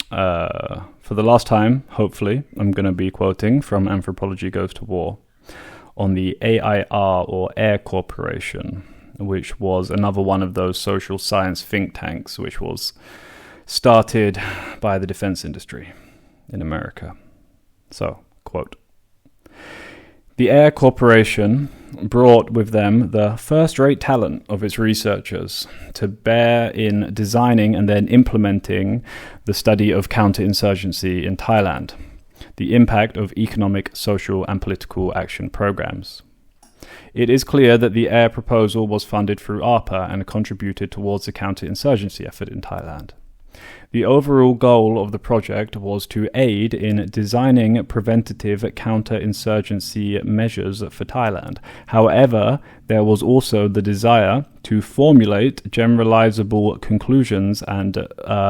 for the last time, hopefully, I'm going to be quoting from Anthropology Goes to War on the AIR, or Air Corporation, which was another one of those social science think tanks which was started by the defense industry in America. So, quote, "The Air Corporation brought with them the first-rate talent of its researchers to bear in designing and then implementing the study of counterinsurgency in Thailand, the impact of economic, social, and political action programs. It is clear that the AIR proposal was funded through ARPA and contributed towards the counterinsurgency effort in Thailand. The overall goal of the project was to aid in designing preventative counterinsurgency measures for Thailand. However, there was also the desire to formulate generalizable conclusions and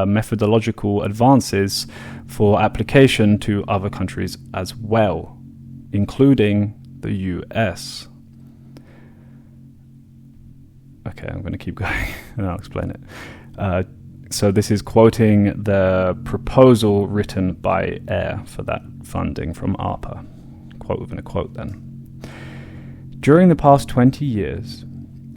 methodological advances for application to other countries as well, including the US." Okay, I'm going to keep going and I'll explain it. So this is quoting the proposal written by AIR for that funding from ARPA. Quote within a quote then. "During the past 20 years,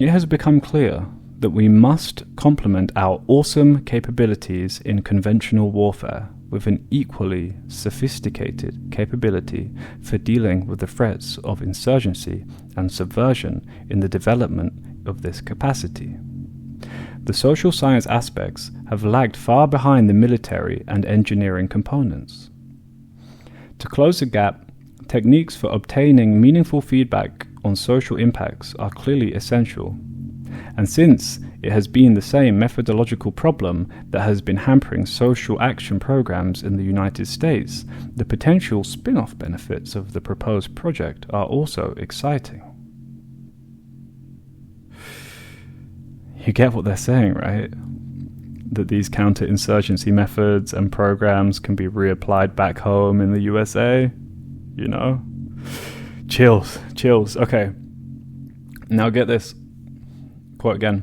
it has become clear that we must complement our awesome capabilities in conventional warfare with an equally sophisticated capability for dealing with the threats of insurgency and subversion in the development of this capacity. The social science aspects have lagged far behind the military and engineering components. To close the gap, techniques for obtaining meaningful feedback on social impacts are clearly essential. And since it has been the same methodological problem that has been hampering social action programs in the United States, the potential spin-off benefits of the proposed project are also exciting." You get what they're saying, right? That these counterinsurgency methods and programs can be reapplied back home in the USA, you know? Chills. Okay. Now get this. Quote again.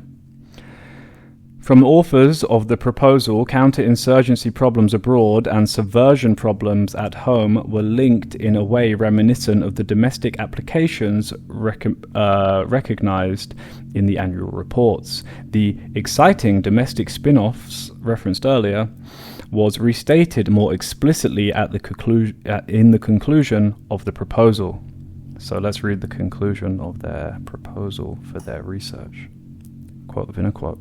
"From the authors of the proposal, counterinsurgency problems abroad and subversion problems at home were linked in a way reminiscent of the domestic applications recognized in the annual reports. The exciting domestic spin-offs referenced earlier was restated more explicitly at the in the conclusion of the proposal." So let's read the conclusion of their proposal for their research. Quote within a quote.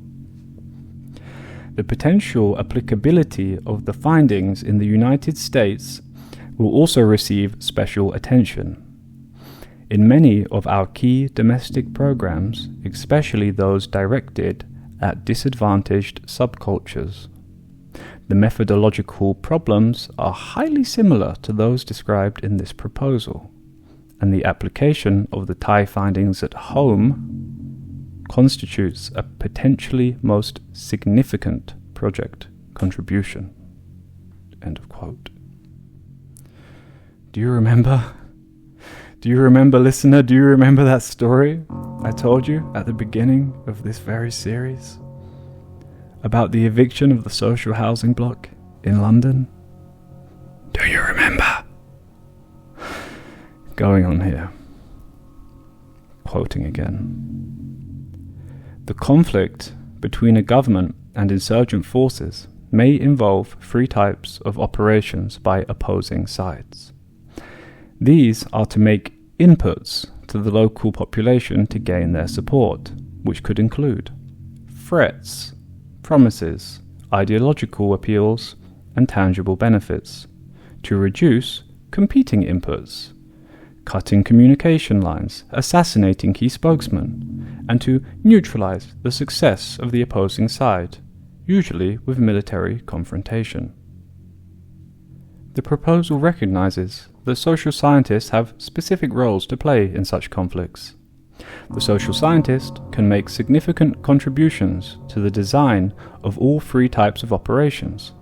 "The potential applicability of the findings in the United States will also receive special attention. In many of our key domestic programs, especially those directed at disadvantaged subcultures, the methodological problems are highly similar to those described in this proposal, and the application of the Thai findings at home constitutes a potentially most significant project contribution." End of quote. Do you remember, listener? Do you remember that story? I told you at the beginning of this very series about the eviction of the social housing block in London? Do you remember? Going on here. Quoting again. The conflict between a government and insurgent forces may involve three types of operations by opposing sides. These are to make inputs to the local population to gain their support, which could include threats, promises, ideological appeals, and tangible benefits, to reduce competing inputs, cutting communication lines, assassinating key spokesmen, and to neutralize the success of the opposing side, usually with military confrontation. The proposal recognizes that social scientists have specific roles to play in such conflicts. The social scientist can make significant contributions to the design of all three types of operations.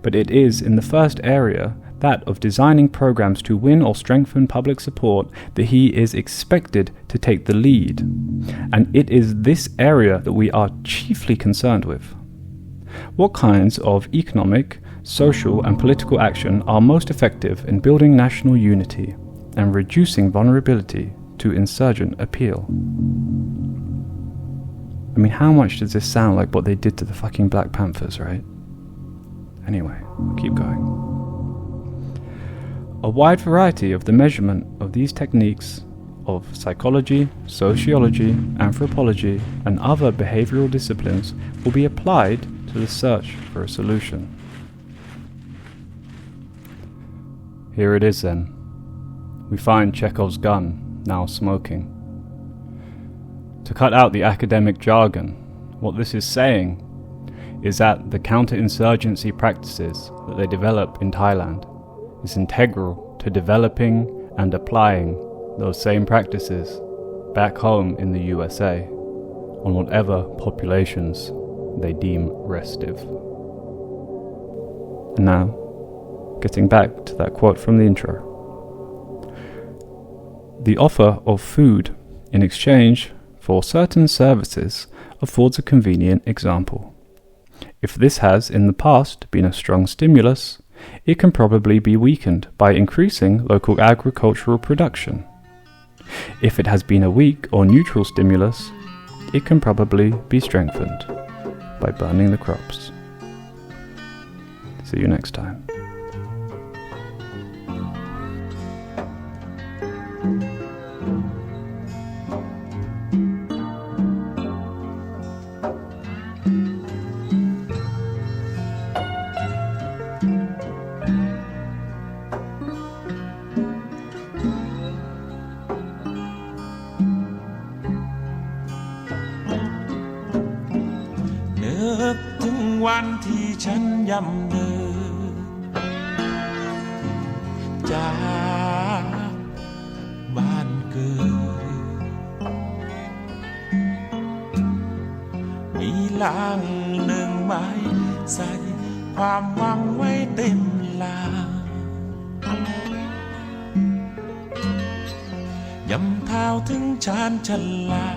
But it is in the first area, that of designing programs to win or strengthen public support, that he is expected to take the lead. And it is this area that we are chiefly concerned with. What kinds of economic, social and political action are most effective in building national unity and reducing vulnerability to insurgent appeal? I mean, how much does this sound like what they did to the fucking Black Panthers, right? Anyway, we'll keep going. A wide variety of the measurement of these techniques of psychology, sociology, anthropology, and other behavioral disciplines will be applied to the search for a solution. Here it is then. We find Chekhov's gun, now smoking. To cut out the academic jargon, what this is saying is that the counterinsurgency practices that they develop in Thailand is integral to developing and applying those same practices back home in the USA on whatever populations they deem restive. And now, getting back to that quote from the intro. The offer of food in exchange for certain services affords a convenient example. If this has in the past been a strong stimulus, it can probably be weakened by increasing local agricultural production. If it has been a weak or neutral stimulus, it can probably be strengthened by burning the crops. See you next time.ถึงวันที่ฉันย่ำเดินจากบ้านเกิดมีลางหนึ่งใบใส่ความหวังไว้เต็มลายำเท้าถึงชานชลา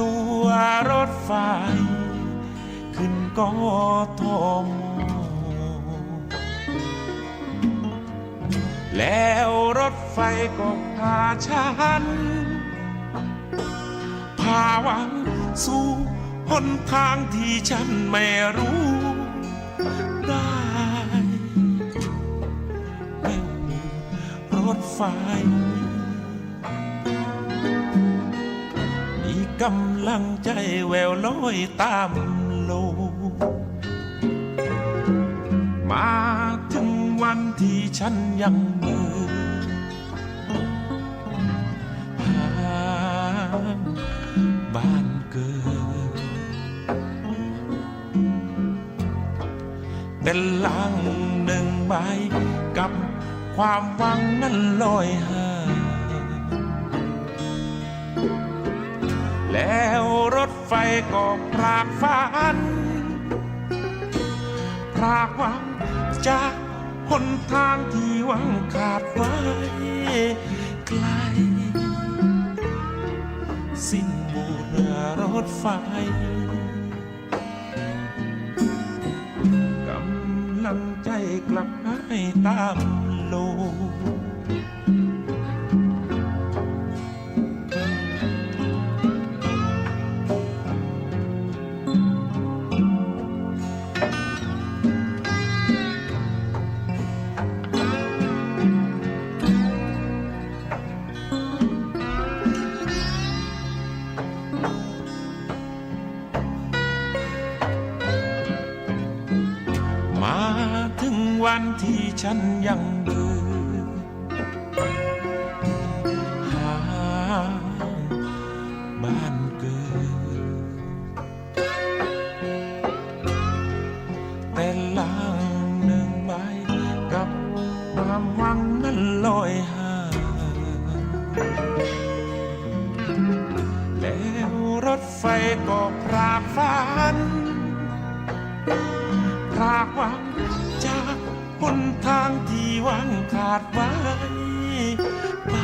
ตัวรถไฟขึ้นกทม.แล้วรถไฟก็พาฉันพาหวังสู่หนทางที่ฉันไม่รู้ได้แม้รถไฟกำลังใจแววลอยตามลมมาถึงวันที่ฉันยังเมื่อหาบ้านเกิดแต่หลังหนึ่งใบกับความหวังนั้นลอยหายแล้วรถไฟก็พรากฝันพรากหวังจากห หนทางที่หวังขาดไว้ไกลสิ้นบูเรือรถไฟกำลังใจกลับให้ตามโลวันที่ฉันยังเบื่อหาบ้านเกิดแต่ลางหนึ่งใบกับความหวังนั้นลอยห่างแล้วรถไฟก็พรากฝันพรากหวังจากหนทางที่หวังขาดไว้ไป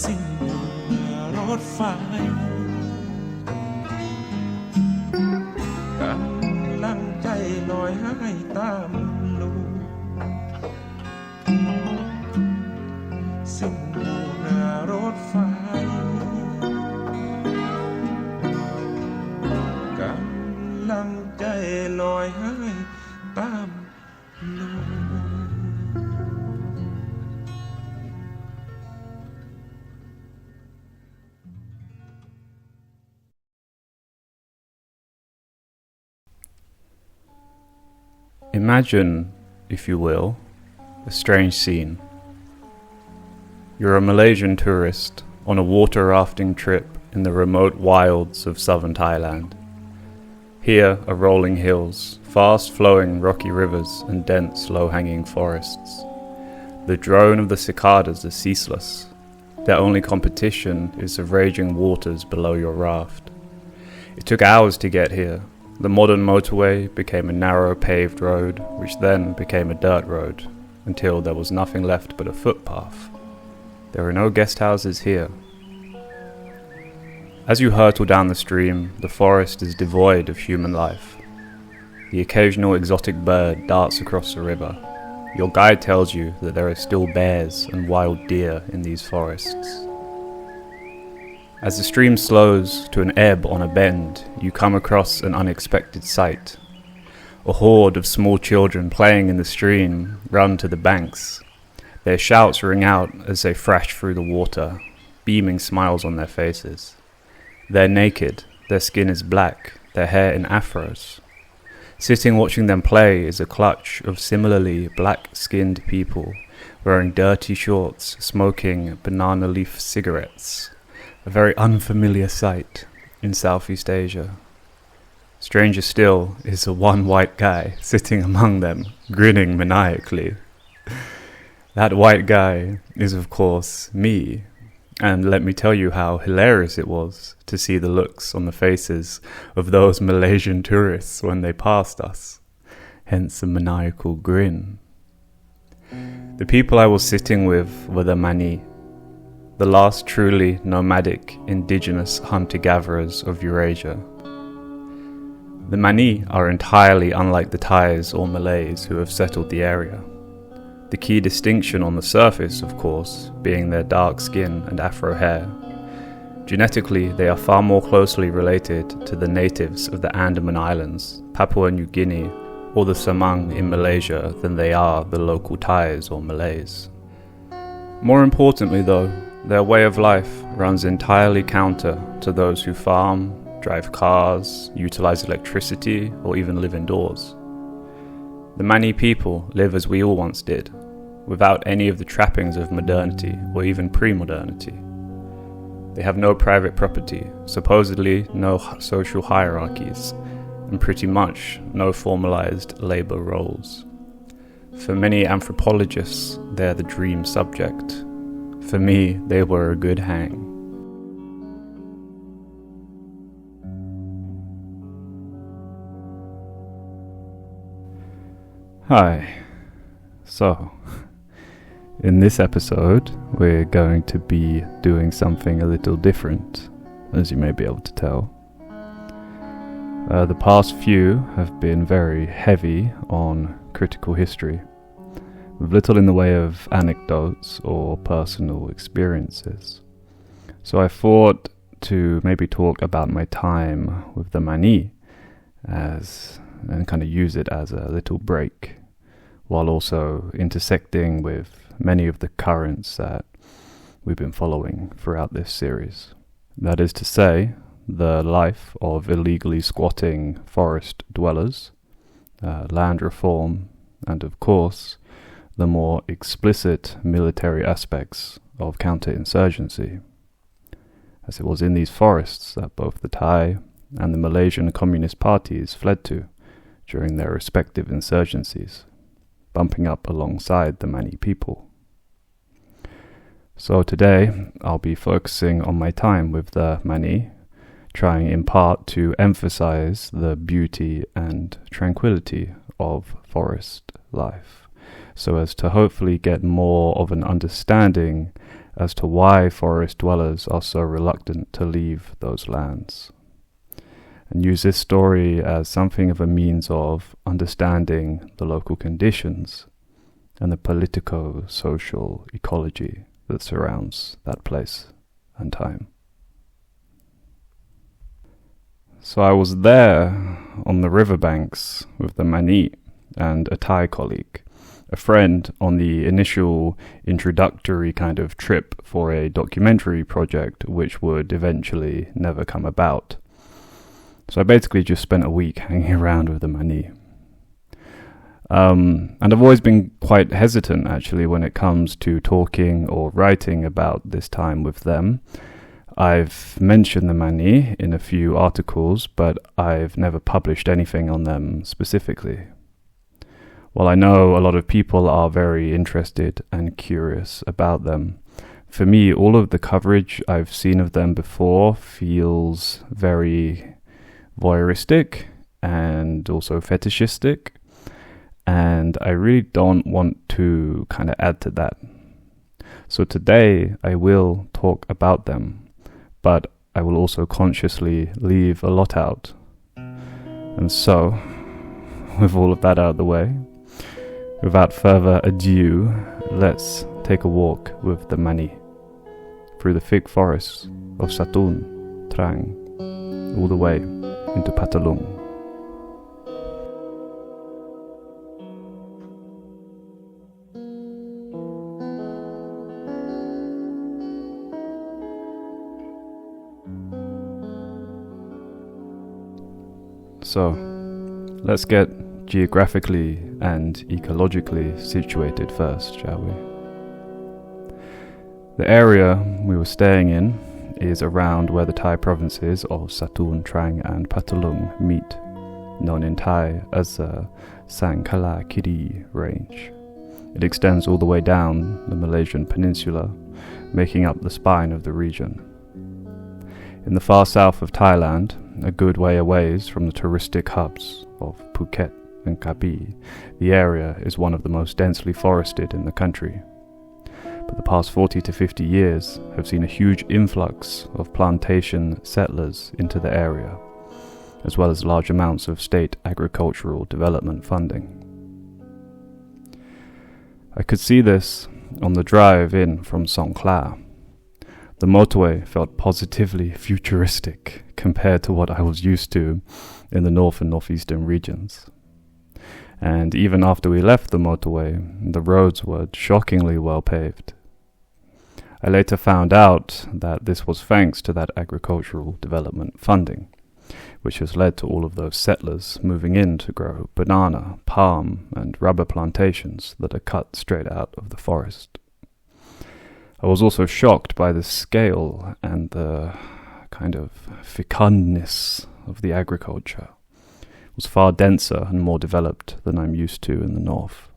สิ้นเมื่อรถไฟกำลังใจลอยหายตามลมสิ้นเมื่อรถไฟกำลังใจลอยหายตามลม Imagine, if you will, a strange scene. You're a Malaysian tourist on a water rafting trip in the remote wilds of southern Thailand. Here are rolling hills, fast-flowing rocky rivers and dense, low-hanging forests. The drone of the cicadas is ceaseless. Their only competition is the raging waters below your raft. It took hours to get here. The modern motorway became a narrow paved road, which then became a dirt road, until there was nothing left but a footpath. There are no guest houses here. As you hurtle down the stream, the forest is devoid of human life. The occasional exotic bird darts across the river. Your guide tells you that there are still bears and wild deer in these forests. As the stream slows to an ebb on a bend, you come across an unexpected sight. A horde of small children playing in the stream run to the banks. Their shouts ring out as they thrash through the water, beaming smiles on their faces. They're naked, their skin is black, their hair in afros. Sitting watching them play is a clutch of similarly black-skinned people wearing dirty shorts, smoking banana leaf cigarettes. A very unfamiliar sight in Southeast Asia. Stranger still is the one white guy sitting among them, grinning maniacally. That white guy is, of course, me. And let me tell you how hilarious it was to see the looks on the faces of those Malaysian tourists when they passed us. Hence the maniacal grin. The people I was sitting with were the Mani, the last truly nomadic indigenous hunter-gatherers of Eurasia. The Mani are entirely unlike the Thais or Malays who have settled the area. The key distinction on the surface, of course, being their dark skin and afro hair. Genetically, they are far more closely related to the natives of the Andaman Islands, Papua New Guinea, or the Semang in Malaysia than they are the local Thais or Malays. More importantly though, their way of life runs entirely counter to those who farm, drive cars, utilize electricity, or even live indoors. The Mani people live as we all once did, without any of the trappings of modernity or even pre-modernity. They have no private property, supposedly no social hierarchies, and pretty much no formalized labor roles. For many anthropologists, they're the dream subject. For me, they were a good hang. Hi. So, in this episode, we're going to be doing something a little different, as you may be able to tell. The past few have been very heavy on critical history, with little in the way of anecdotes or personal experiences. So I thought to maybe talk about my time with the Mani, and kind of use it as a little break, while also intersecting with many of the currents that we've been following throughout this series. That is to say, the life of illegally squatting forest dwellers, land reform, and of course, the more explicit military aspects of counterinsurgency, as it was in these forests that both the Thai and the Malaysian Communist parties fled to during their respective insurgencies, bumping up alongside the Mani people. So today, I'll be focusing on my time with the Mani, trying in part to emphasize the beauty and tranquility of forest life, so as to hopefully get more of an understanding as to why forest dwellers are so reluctant to leave those lands, and use this story as something of a means of understanding the local conditions and the politico-social ecology that surrounds that place and time. So I was there on the riverbanks with the Mani and a Thai colleague, a friend on the initial introductory kind of trip for a documentary project which would eventually never come about. So I basically just spent a week hanging around with the Mani. And I've always been quite hesitant actually when it comes to talking or writing about this time with them. I've mentioned the Mani in a few articles, but I've never published anything on them specifically. While I know a lot of people are very interested and curious about them, for me, all of the coverage I've seen of them before feels very voyeuristic and also fetishistic, and I really don't want to kind of add to that. So today I will talk about them, but I will also consciously leave a lot out. And so, with all of that out of the way, without further ado, let's take a walk with the Mani through the thick forests of Satun, Trang, all the way into Patalung. So, let's get geographically and ecologically situated first, shall we? The area we were staying in is around where the Thai provinces of Satun, Trang and Patalung meet, known in Thai as the Sangkala Kiri range. It extends all the way down the Malaysian peninsula, making up the spine of the region. In the far south of Thailand, a good way away from the touristic hubs of Phuket and Krabi, the area is one of the most densely forested in the country. But the past 40 to 50 years have seen a huge influx of plantation settlers into the area, as well as large amounts of state agricultural development funding. I could see this on the drive in from Songkhla. The motorway felt positively futuristic compared to what I was used to in the north and northeastern regions. And even after we left the motorway, the roads were shockingly well paved. I later found out that this was thanks to that agricultural development funding, which has led to all of those settlers moving in to grow banana, palm, and rubber plantations that are cut straight out of the forest. I was also shocked by the scale and the kind of fecundness of the agriculture. It was far denser and more developed than I'm used to in the north.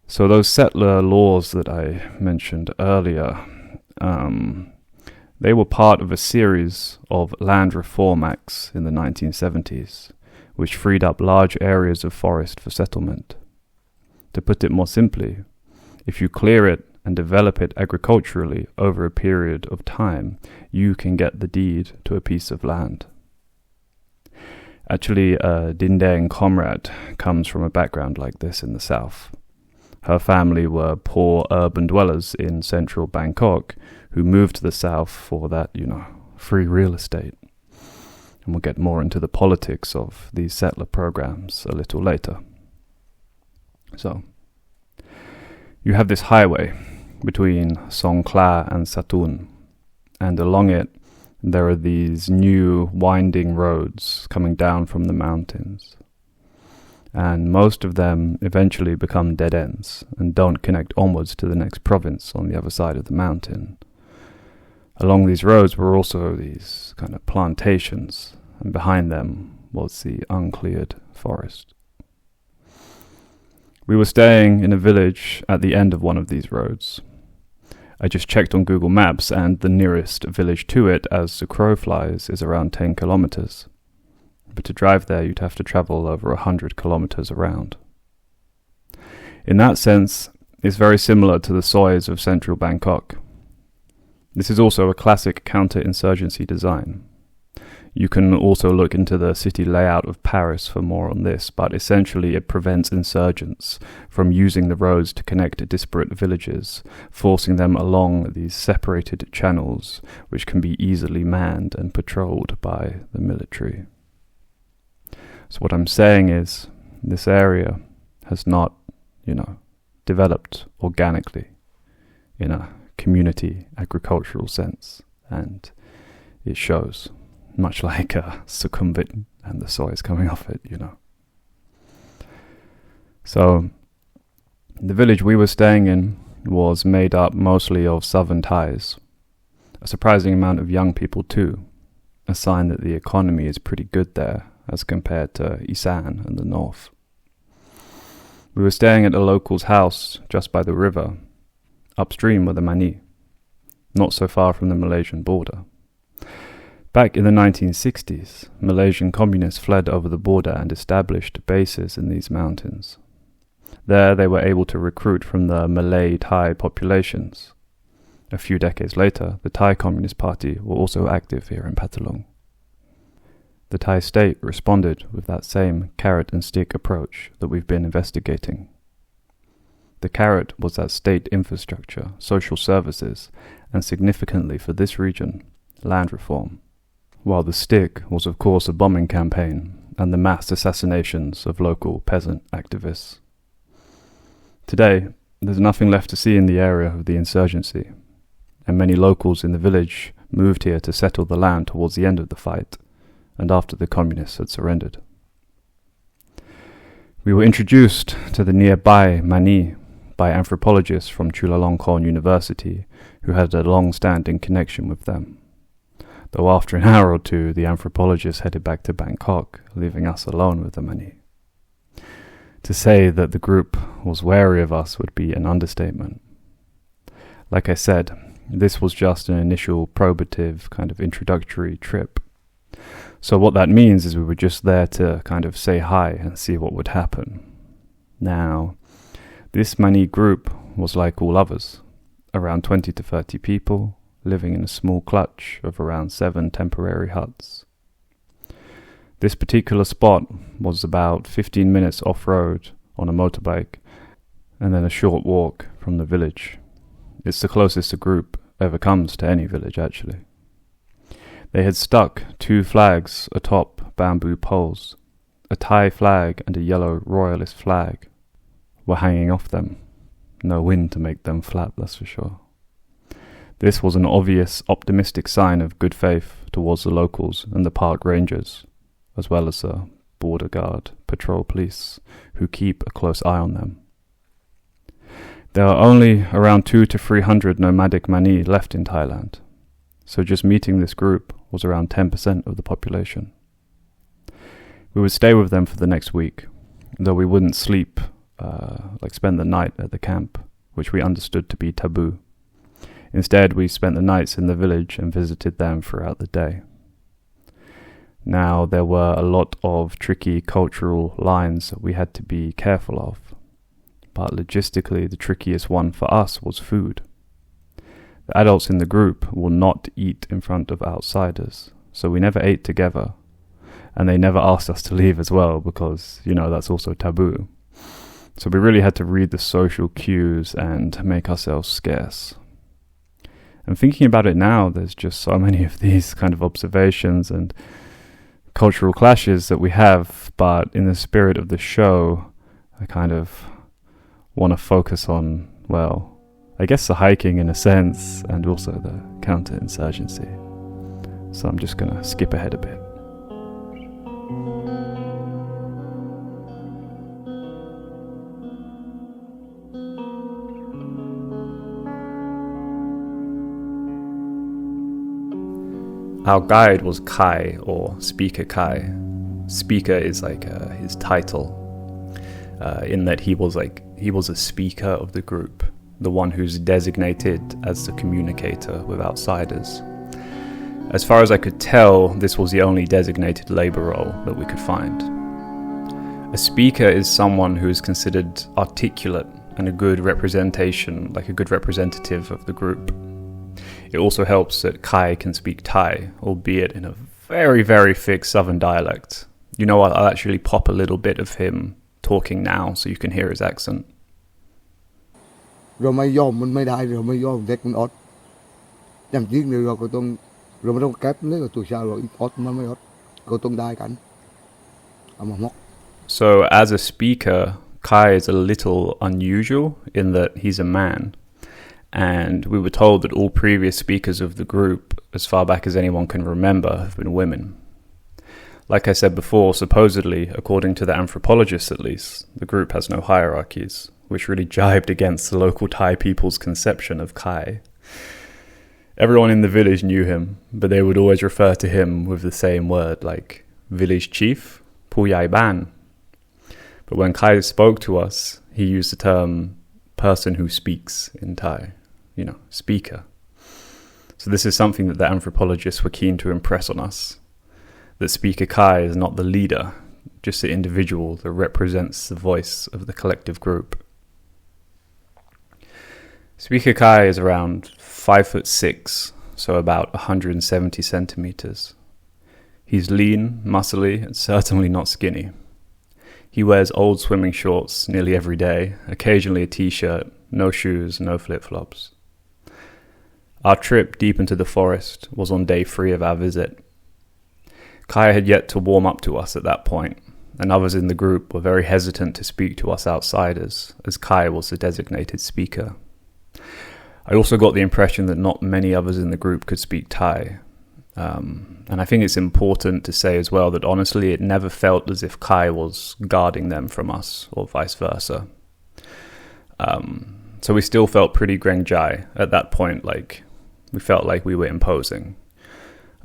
So those settler laws that I mentioned earlier, they were part of a series of land reform acts in the 1970s, which freed up large areas of forest for settlement. To put it more simply, if you clear it and develop it agriculturally over a period of time, you can get the deed to a piece of land. Actually, Dindeng Comrade comes from a background like this in the south. Her family were poor urban dwellers in central Bangkok who moved to the south for that, free real estate. And we'll get more into the politics of these settler programs a little later. So, you have this highway between Songkhla and Satun, and along it there are these new winding roads coming down from the mountains. And most of them eventually become dead ends and don't connect onwards to the next province on the other side of the mountain. Along these roads were also these kind of plantations, and behind them was the uncleared forest. We were staying in a village at the end of one of these roads. I just checked on Google Maps, and the nearest village to it, as the crow flies, is around 10 kilometers. But to drive there, you'd have to travel over 100 kilometers around. In that sense, it's very similar to the sois of central Bangkok. This is also a classic counterinsurgency design. You can also look into the city layout of Paris for more on this, but essentially it prevents insurgents from using the roads to connect disparate villages, forcing them along these separated channels, which can be easily manned and patrolled by the military. So what I'm saying is, this area has not, developed organically in a community agricultural sense, and it shows. Much like Sukhumvit and the sois coming off it, So, the village we were staying in was made up mostly of southern Thais. A surprising amount of young people too, a sign that the economy is pretty good there as compared to Isan and the north. We were staying at a local's house just by the river. Upstream were the Mani, not so far from the Malaysian border. Back in the 1960s, Malaysian communists fled over the border and established bases in these mountains. There they were able to recruit from the Malay-Thai populations. A few decades later, the Thai Communist Party were also active here in Pathalong. The Thai state responded with that same carrot and stick approach that we've been investigating. The carrot was that state infrastructure, social services, and significantly for this region, land reform. While the stick was of course a bombing campaign and the mass assassinations of local peasant activists. Today, there's nothing left to see in the area of the insurgency, and many locals in the village moved here to settle the land towards the end of the fight, and after the communists had surrendered. We were introduced to the nearby Mani by anthropologists from Chulalongkorn University who had a long-standing connection with them. Though after an hour or two, the anthropologists headed back to Bangkok, leaving us alone with the Mani. To say that the group was wary of us would be an understatement. Like I said, this was just an initial probative kind of introductory trip. So what that means is we were just there to kind of say hi and see what would happen. Now, this Mani group was like all others, around 20 to 30 people, living in a small clutch of around 7 temporary huts. This particular spot was about 15 minutes off-road on a motorbike, and then a short walk from the village. It's the closest a group ever comes to any village, actually. They had stuck 2 flags atop bamboo poles. A Thai flag and a yellow royalist flag were hanging off them. No wind to make them flap, that's for sure. This was an obvious, optimistic sign of good faith towards the locals and the park rangers, as well as the border guard patrol police, who keep a close eye on them. There are only around 200 to 300 nomadic Mani left in Thailand, so just meeting this group was around 10% of the population. We would stay with them for the next week, though we wouldn't sleep, spend the night at the camp, which we understood to be taboo. Instead, we spent the nights in the village and visited them throughout the day. Now, there were a lot of tricky cultural lines that we had to be careful of, but logistically the trickiest one for us was food. The adults in the group will not eat in front of outsiders, so we never ate together, and they never asked us to leave as well because, that's also taboo. So we really had to read the social cues and make ourselves scarce. And thinking about it now, there's just so many of these kind of observations and cultural clashes that we have, but in the spirit of the show, I kind of want to focus on, I guess the hiking in a sense, and also the counterinsurgency. So I'm just going to skip ahead a bit. Our guide was Kai, or Speaker Kai. Speaker is like his title, in that he was a speaker of the group, the one who's designated as the communicator with outsiders. As far as I could tell, this was the only designated labor role that we could find. A speaker is someone who is considered articulate and a good representation, like a good representative of the group. It also helps that Kai can speak Thai, albeit in a very, very thick southern dialect. I'll actually pop a little bit of him talking now so you can hear his accent. เราไม่ยอมมันไม่ได้เราไม่ยอมเด็กมันอดอย่างจริงเลยเราไม่ต้องแก๊ปเนี่ยตัวชาวเราอดมันไม่อดก็ต้องได้กันเอามาหมก So as a speaker, Kai is a little unusual in that he's a man. And we were told that all previous speakers of the group, as far back as anyone can remember, have been women. Like I said before, supposedly, according to the anthropologists at least, the group has no hierarchies, which really jibed against the local Thai people's conception of Kai. Everyone in the village knew him, but they would always refer to him with the same word, like village chief, Puyai Ban. But when Kai spoke to us, he used the term person who speaks in Thai, speaker. So this is something that the anthropologists were keen to impress on us, that Speaker Kai is not the leader, just the individual that represents the voice of the collective group. Speaker Kai is around 5'6", so about 170 centimeters. He's lean, muscly, and certainly not skinny. He wears old swimming shorts nearly every day, occasionally a t-shirt, no shoes, no flip-flops. Our trip deep into the forest was on day 3 of our visit. Kai had yet to warm up to us at that point, and others in the group were very hesitant to speak to us outsiders, as Kai was the designated speaker. I also got the impression that not many others in the group could speak Thai. And I think it's important to say as well that honestly it never felt as if Kai was guarding them from us, or vice versa. So we still felt pretty Grengjai at that point, like we felt like we were imposing.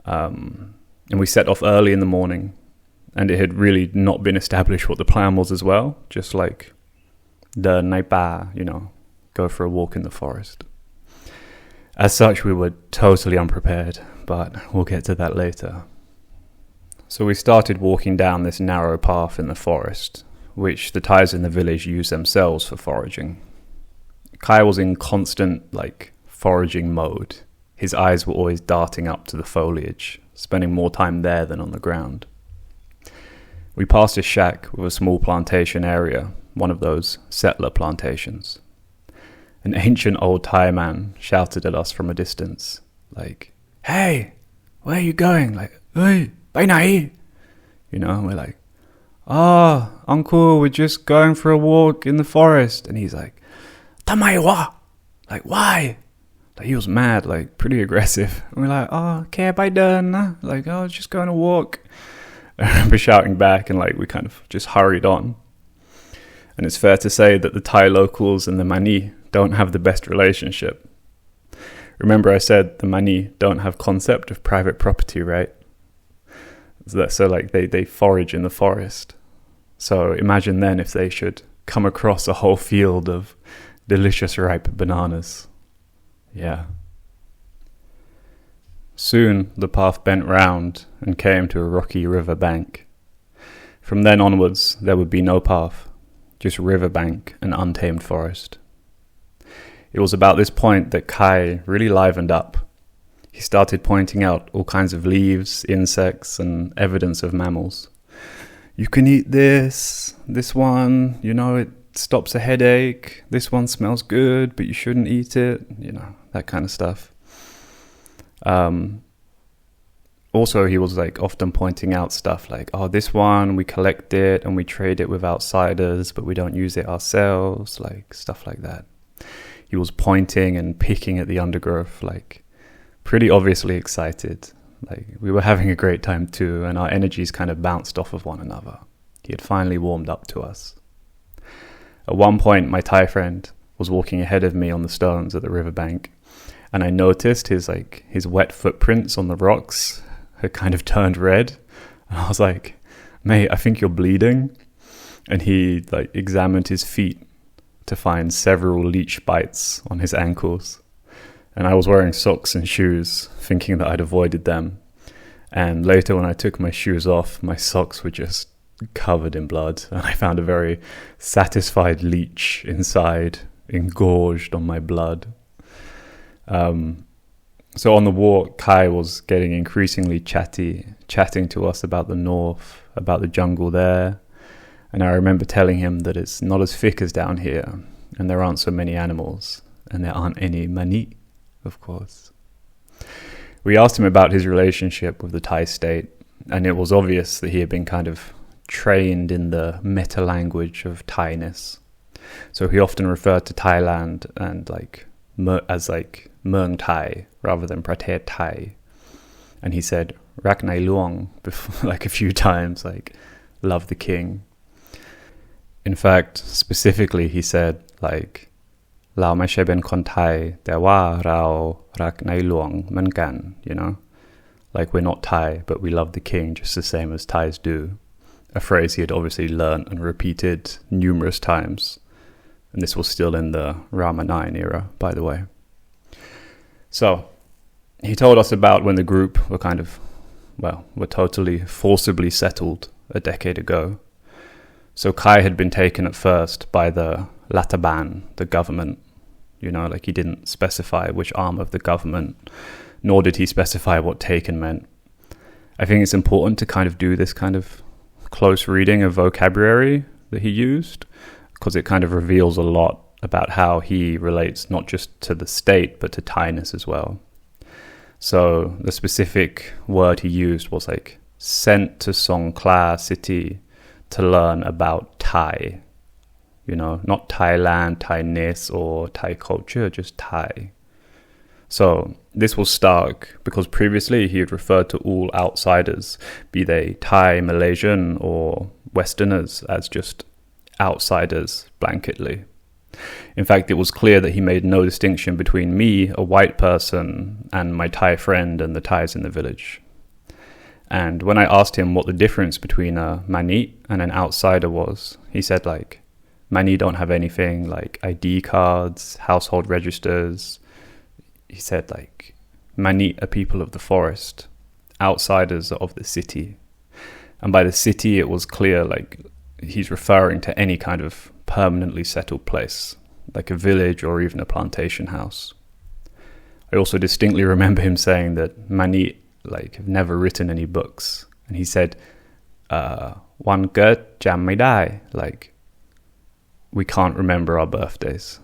And we set off early in the morning, and it had really not been established what the plan was as well, just like the Naipa, go for a walk in the forest. As such, we were totally unprepared, but we'll get to that later. So we started walking down this narrow path in the forest, which the Thais in the village use themselves for foraging. Kai was in constant, foraging mode. His eyes were always darting up to the foliage, spending more time there than on the ground. We passed a shack with a small plantation area, one of those settler plantations. An ancient old Thai man shouted at us from a distance, "Hey, where are you going?" "Hey, bai nai?" And we're like, "Oh, uncle, we're just going for a walk in the forest." And he's like, "Tamai wa?" Why? He was mad, pretty aggressive. And we're like, "Oh, okay, bai den na?" "Oh, just going to walk." I remember shouting back, and we kind of just hurried on. And it's fair to say that the Thai locals and the Mani don't have the best relationship. Remember I said the Mani don't have concept of private property, right? So they forage in the forest. So imagine then if they should come across a whole field of delicious ripe bananas. Yeah. Soon the path bent round and came to a rocky river bank. From then onwards there would be no path, just river bank and untamed forest. It was about this point that Kai really livened up. He started pointing out all kinds of leaves, insects, and evidence of mammals. You can eat this one, it stops a headache, this one smells good, but you shouldn't eat it, that kind of stuff. Also, he was often pointing out stuff like, this one, we collect it and we trade it with outsiders, but we don't use it ourselves, stuff like that. He was pointing and picking at the undergrowth, pretty obviously excited. We were having a great time too, and our energies kind of bounced off of one another. He had finally warmed up to us. At one point, my Thai friend was walking ahead of me on the stones at the riverbank, and I noticed his wet footprints on the rocks had kind of turned red. And I was like, mate, I think you're bleeding. And he examined his feet to find several leech bites on his ankles. And I was wearing socks and shoes, thinking that I'd avoided them. And later when I took my shoes off, my socks were just covered in blood. And I found a very satisfied leech inside, engorged on my blood. So on the walk, Kai was getting increasingly chatting to us about the north, about the jungle there. And I remember telling him that it's not as thick as down here, and there aren't so many animals, and there aren't any mani, of course. We asked him about his relationship with the Thai state, and it was obvious that he had been kind of trained in the meta-language of Thai-ness. So he often referred to Thailand and as Meung Thai rather than Pratet Thai. And he said Rak Nai Luong a few times, love the king. In fact, specifically he said Lao maiใช่เป็นคนไทยแต่ว่าเรารักในหลวงเหมือนกัน, we're not Thai, but we love the king just the same as Thais do. A phrase he had obviously learnt and repeated numerous times. And this was still in the Rama 9 era, by the way. So, he told us about when the group were totally forcibly settled a decade ago. So Kai had been taken at first by the Lataban, the government. He didn't specify which arm of the government, nor did he specify what taken meant. I think it's important to kind of do this kind of close reading of vocabulary that he used, because it kind of reveals a lot about how he relates not just to the state, but to Thai-ness as well. So the specific word he used was sent to Songkhla city to learn about Thai. Not Thailand, Thai-ness, or Thai culture, just Thai. So this was stark because previously he had referred to all outsiders, be they Thai, Malaysian, or Westerners, as just outsiders blanketly. In fact, it was clear that he made no distinction between me, a white person, and my Thai friend and the Thais in the village. And when I asked him what the difference between a Mani and an outsider was, he said Mani don't have anything like ID cards, household registers. He said Mani are people of the forest, outsiders are of the city. And by the city, it was clear he's referring to any kind of permanently settled place, like a village or even a plantation house. I also distinctly remember him saying that Mani have never written any books. And he said, "Wan got jam mai dai," we can't remember our birthdays.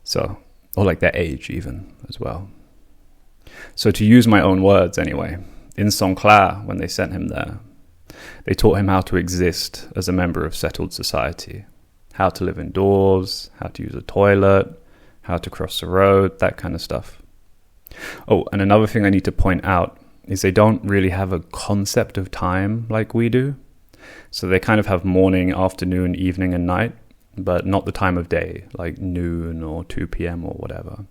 So, or their age even as well. So to use my own words anyway, in Songkhla, when they sent him there, they taught him how to exist as a member of settled society, how to live indoors, how to use a toilet, how to cross the road, that kind of stuff. Oh, and another thing I need to point out is they don't really have a concept of time like we do. So they kind of have morning, afternoon, evening, and night, but not the time of day, like noon or 2 p.m. or whatever.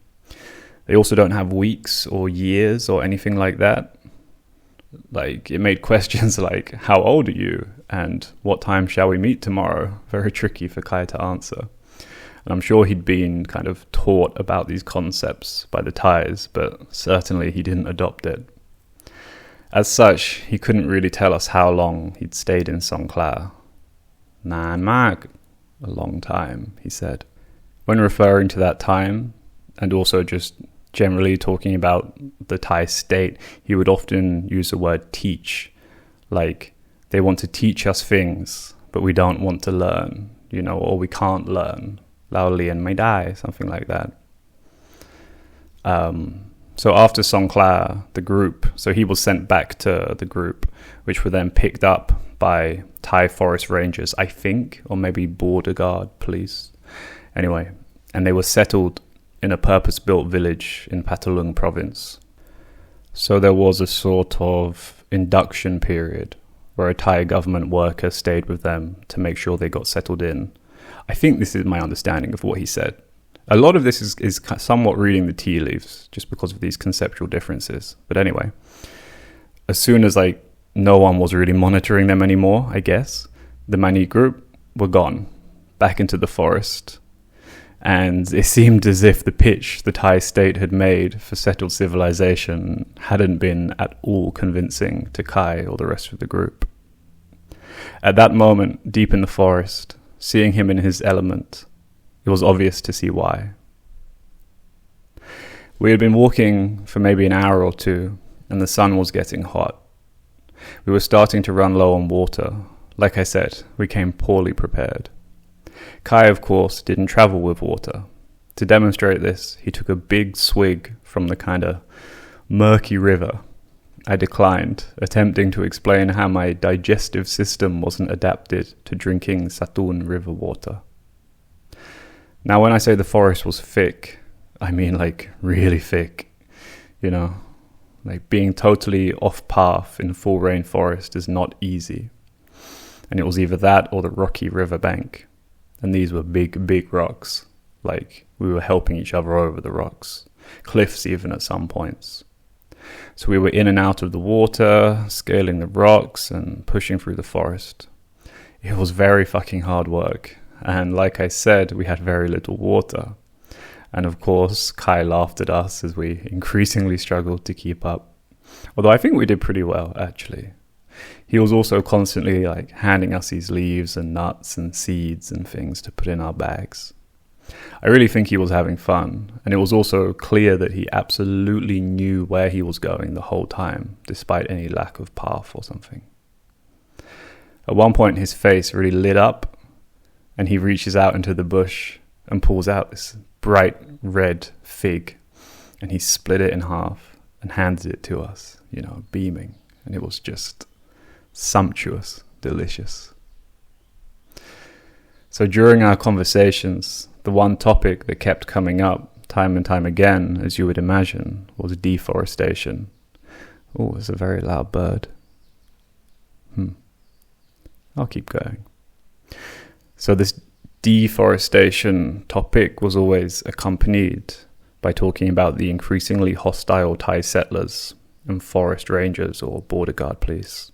They also don't have weeks or years or anything like that. It made questions like, how old are you? And what time shall we meet tomorrow? Very tricky for Kai to answer. And I'm sure he'd been kind of taught about these concepts by the Thais, but certainly he didn't adopt it. As such, he couldn't really tell us how long he'd stayed in Songkhla. Naan mak, a long time, he said. When referring to that time, and also just generally talking about the Thai state, he would often use the word teach, like they want to teach us things, but we don't want to learn, or we can't learn. Lao lien mai dai, something like that. So after Songkhla, the group, so he was sent back to the group, which were then picked up by Thai forest rangers, I think, or maybe border guard police. Anyway, and they were settled in a purpose-built village in Patalung province. So there was a sort of induction period where a Thai government worker stayed with them to make sure they got settled in. I think this is my understanding of what he said. A lot of this is somewhat reading the tea leaves, just because of these conceptual differences. But anyway, as soon as no one was really monitoring them anymore, I guess, the Mani group were gone, back into the forest. And it seemed as if the pitch the Thai state had made for settled civilization hadn't been at all convincing to Kai or the rest of the group. At that moment, deep in the forest, seeing him in his element, it was obvious to see why. We had been walking for maybe an hour or two, and the sun was getting hot. We were starting to run low on water. Like I said, we came poorly prepared. Kai, of course, didn't travel with water. To demonstrate this, he took a big swig from the kind of murky river. I declined, attempting to explain how my digestive system wasn't adapted to drinking Satun river water. Now, when I say the forest was thick, I mean really thick, being totally off path in full rainforest is not easy. And it was either that or the rocky riverbank. And these were big, big rocks. We were helping each other over the rocks. Cliffs even at some points. So we were in and out of the water, scaling the rocks and pushing through the forest. It was very fucking hard work. And like I said, we had very little water. And of course, Kai laughed at us as we increasingly struggled to keep up. Although I think we did pretty well, actually. He was also constantly handing us these leaves and nuts and seeds and things to put in our bags. I really think he was having fun, and it was also clear that he absolutely knew where he was going the whole time, despite any lack of path or something. At one point his face really lit up, and he reaches out into the bush and pulls out this bright red fig, and he split it in half and handed it to us, beaming, and it was just sumptuous, delicious. So during our conversations, the one topic that kept coming up time and time again, as you would imagine, was deforestation. Oh, it's a very loud bird. I'll keep going. So this deforestation topic was always accompanied by talking about the increasingly hostile Thai settlers and forest rangers or border guard police.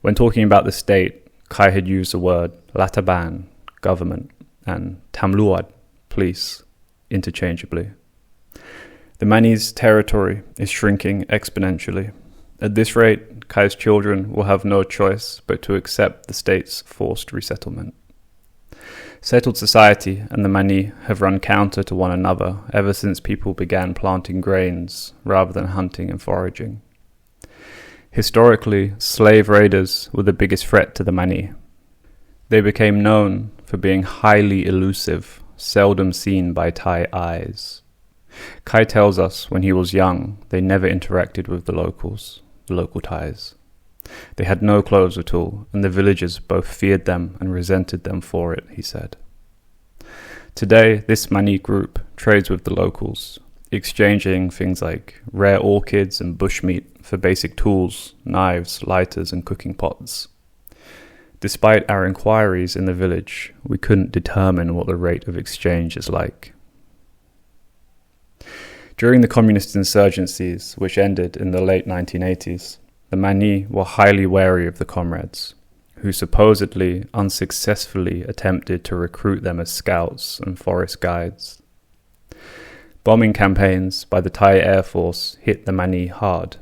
When talking about the state, Kai had used the word Lataban, government, and Tamluad, police, interchangeably. The Mani's territory is shrinking exponentially. At this rate, Kai's children will have no choice but to accept the state's forced resettlement. Settled society and the Mani have run counter to one another ever since people began planting grains rather than hunting and foraging. Historically, slave raiders were the biggest threat to the Mani. They became known for being highly elusive, seldom seen by Thai eyes. Kai tells us when he was young, they never interacted with the local Thais. They had no clothes at all, and the villagers both feared them and resented them for it, he said. Today, this Mani group trades with the locals, exchanging things like rare orchids and bushmeat for basic tools, knives, lighters, and cooking pots. Despite our inquiries in the village, we couldn't determine what the rate of exchange is like. During the communist insurgencies, which ended in the late 1980s, the Mani were highly wary of the comrades, who supposedly unsuccessfully attempted to recruit them as scouts and forest guides. Bombing campaigns by the Thai Air Force hit the Mani hard.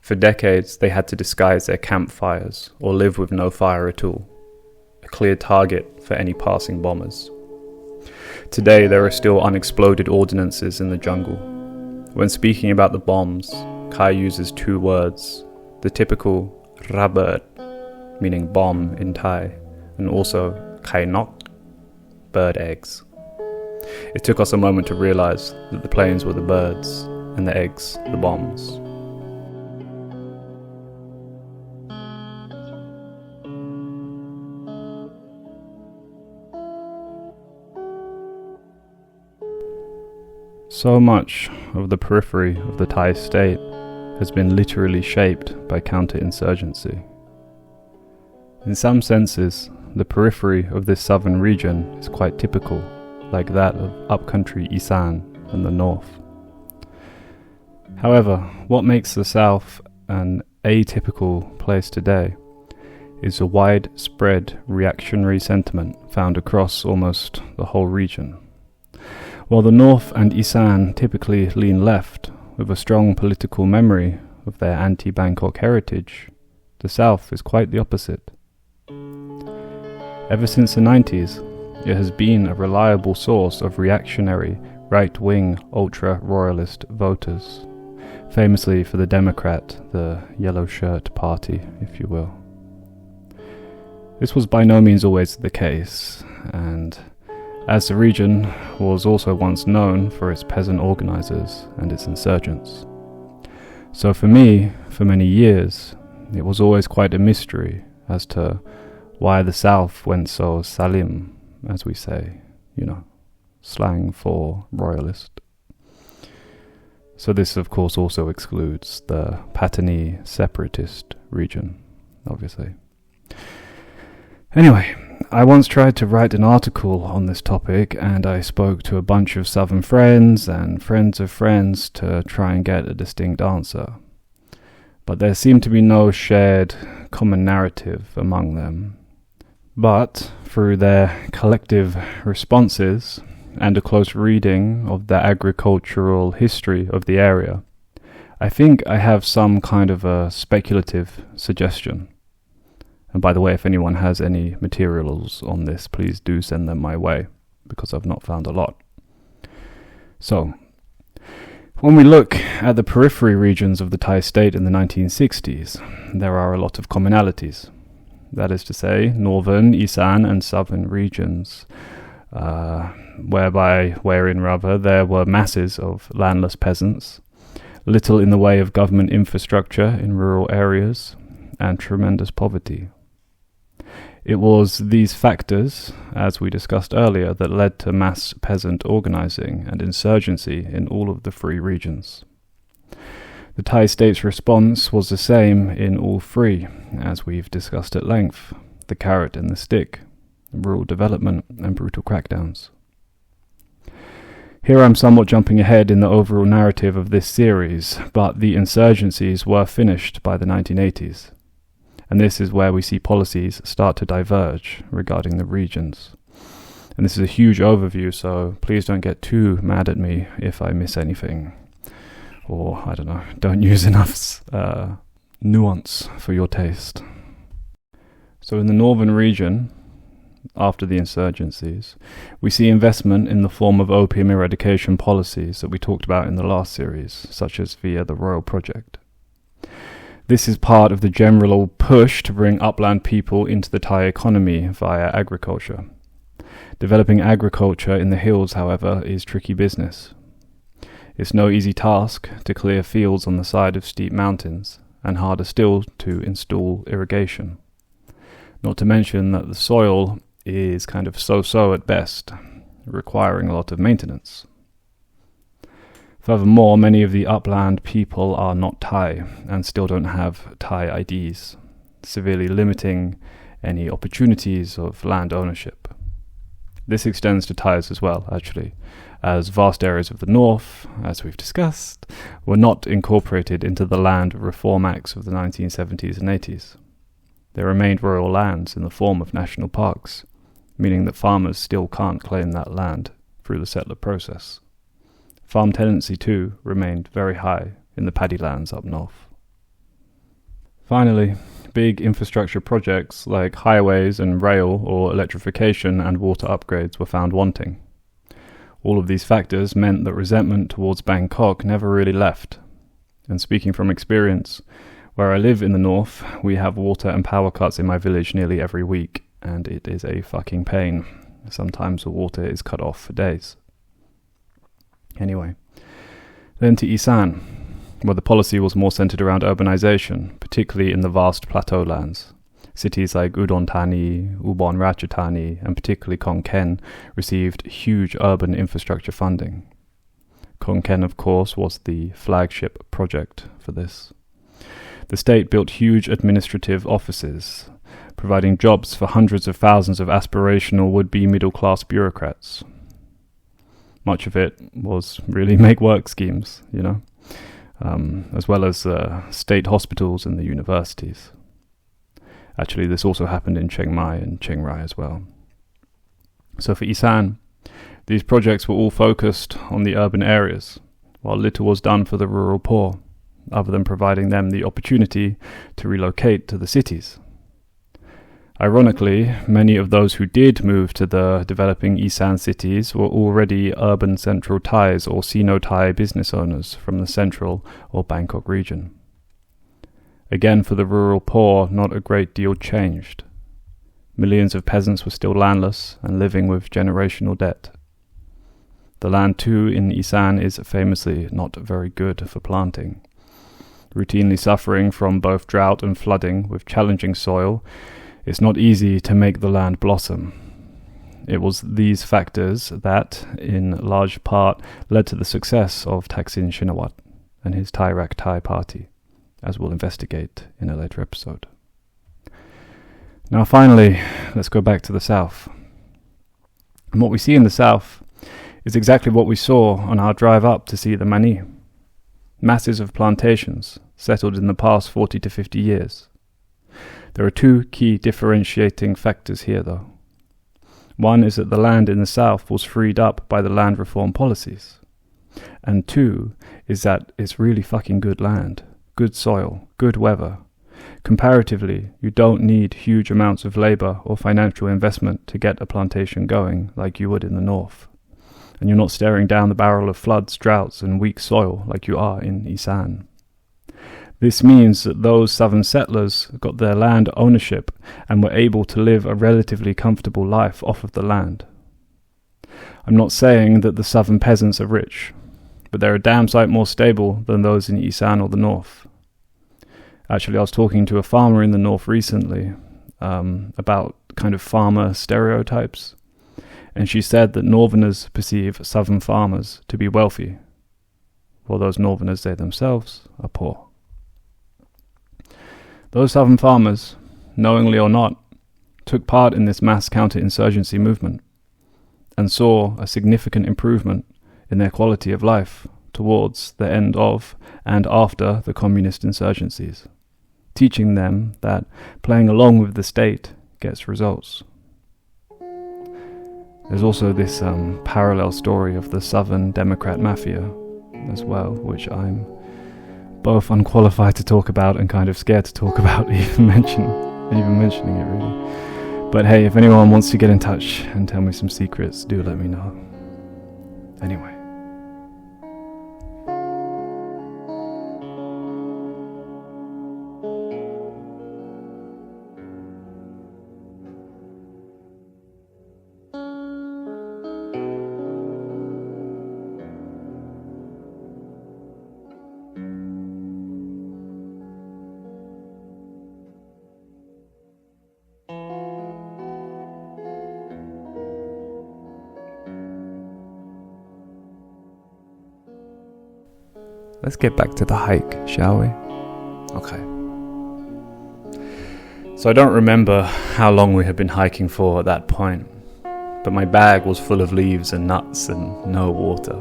For decades, they had to disguise their campfires or live with no fire at all, a clear target for any passing bombers. Today, there are still unexploded ordnances in the jungle. When speaking about the bombs, Kai uses two words, the typical rabert, meaning bomb in Thai, and also kai nok, bird eggs. It took us a moment to realize that the planes were the birds and the eggs the bombs. So much of the periphery of the Thai state has been literally shaped by counterinsurgency. In some senses, the periphery of this southern region is quite typical, like that of upcountry Isan and the north. However, what makes the south an atypical place today is a widespread reactionary sentiment found across almost the whole region. While the north and Isan typically lean left, with a strong political memory of their anti-Bangkok heritage, the south is quite the opposite. Ever since the 90s, it has been a reliable source of reactionary, right-wing, ultra-royalist voters, famously for the Democrat, the Yellow Shirt Party, if you will. This was by no means always the case, and as the region was also once known for its peasant organizers and its insurgents. So for me, for many years, it was always quite a mystery as to why the South went so salim, as we say, slang for royalist. So this of course also excludes the Patani separatist region, obviously. Anyway, I once tried to write an article on this topic, and I spoke to a bunch of southern friends and friends of friends to try and get a distinct answer. But there seemed to be no shared common narrative among them. But through their collective responses and a close reading of the agricultural history of the area, I think I have some kind of a speculative suggestion. And by the way, if anyone has any materials on this, please do send them my way, because I've not found a lot. So, when we look at the periphery regions of the Thai state in the 1960s, there are a lot of commonalities. That is to say, northern, Isan and southern regions, wherein there were masses of landless peasants, little in the way of government infrastructure in rural areas, and tremendous poverty. It was these factors, as we discussed earlier, that led to mass peasant organizing and insurgency in all of the three regions. The Thai state's response was the same in all three, as we've discussed at length: the carrot and the stick, rural development and brutal crackdowns. Here I'm somewhat jumping ahead in the overall narrative of this series, but the insurgencies were finished by the 1980s. And this is where we see policies start to diverge regarding the regions. And this is a huge overview, so please don't get too mad at me if I miss anything. Or, don't use enough nuance for your taste. So in the northern region, after the insurgencies, we see investment in the form of opium eradication policies that we talked about in the last series, such as via the Royal Project. This is part of the general push to bring upland people into the Thai economy via agriculture. Developing agriculture in the hills, however, is tricky business. It's no easy task to clear fields on the side of steep mountains, and harder still to install irrigation. Not to mention that the soil is kind of so-so at best, requiring a lot of maintenance. Furthermore, many of the upland people are not Thai and still don't have Thai IDs, severely limiting any opportunities of land ownership. This extends to Thais as well, actually, as vast areas of the north, as we've discussed, were not incorporated into the Land Reform Acts of the 1970s and 80s. There remained royal lands in the form of national parks, meaning that farmers still can't claim that land through the settler process. Farm tenancy too remained very high in the paddy lands up north. Finally, big infrastructure projects like highways and rail or electrification and water upgrades were found wanting. All of these factors meant that resentment towards Bangkok never really left. And speaking from experience, where I live in the north, we have water and power cuts in my village nearly every week, and it is a fucking pain. Sometimes the water is cut off for days. Anyway, then to Isan, where the policy was more centered around urbanization, particularly in the vast plateau lands. Cities like Udon Thani, Ubon Ratchathani, and particularly Khon Kaen received huge urban infrastructure funding. Khon Kaen, of course, was the flagship project for this. The state built huge administrative offices, providing jobs for hundreds of thousands of aspirational would-be middle-class bureaucrats. Much of it was really make-work schemes, as well as state hospitals and the universities. Actually, this also happened in Chiang Mai and Chiang Rai as well. So for Isan, these projects were all focused on the urban areas, while little was done for the rural poor, other than providing them the opportunity to relocate to the cities. Ironically, many of those who did move to the developing Isan cities were already urban central Thais or Sino-Thai business owners from the central or Bangkok region. Again, for the rural poor, not a great deal changed. Millions of peasants were still landless and living with generational debt. The land too in Isan is famously not very good for planting. Routinely suffering from both drought and flooding with challenging soil, it's not easy to make the land blossom. It was these factors that, in large part, led to the success of Thaksin Shinawatra and his Thai Rak Thai party, as we'll investigate in a later episode. Now finally, let's go back to the south. And what we see in the south is exactly what we saw on our drive up to see the Mani. Masses of plantations settled in the past 40 to 50 years. There are two key differentiating factors here though. One is that the land in the south was freed up by the land reform policies. And two is that it's really fucking good land, good soil, good weather. Comparatively, you don't need huge amounts of labor or financial investment to get a plantation going like you would in the north. And you're not staring down the barrel of floods, droughts, and weak soil like you are in Isan. This means that those southern settlers got their land ownership and were able to live a relatively comfortable life off of the land. I'm not saying that the southern peasants are rich, but they're a damn sight more stable than those in Isan or the north. Actually, I was talking to a farmer in the north recently about kind of farmer stereotypes, and she said that northerners perceive southern farmers to be wealthy, while those northerners, they themselves, are poor. Those southern farmers, knowingly or not, took part in this mass counterinsurgency movement and saw a significant improvement in their quality of life towards the end of and after the communist insurgencies, teaching them that playing along with the state gets results. There's also this parallel story of the Southern Democrat Mafia as well, which I'm both unqualified to talk about and kind of scared to talk about, even mentioning it really. But hey, if anyone wants to get in touch and tell me some secrets, do let me know. Anyway. Let's get back to the hike, shall we? Okay. So I don't remember how long we had been hiking for at that point, but my bag was full of leaves and nuts and no water.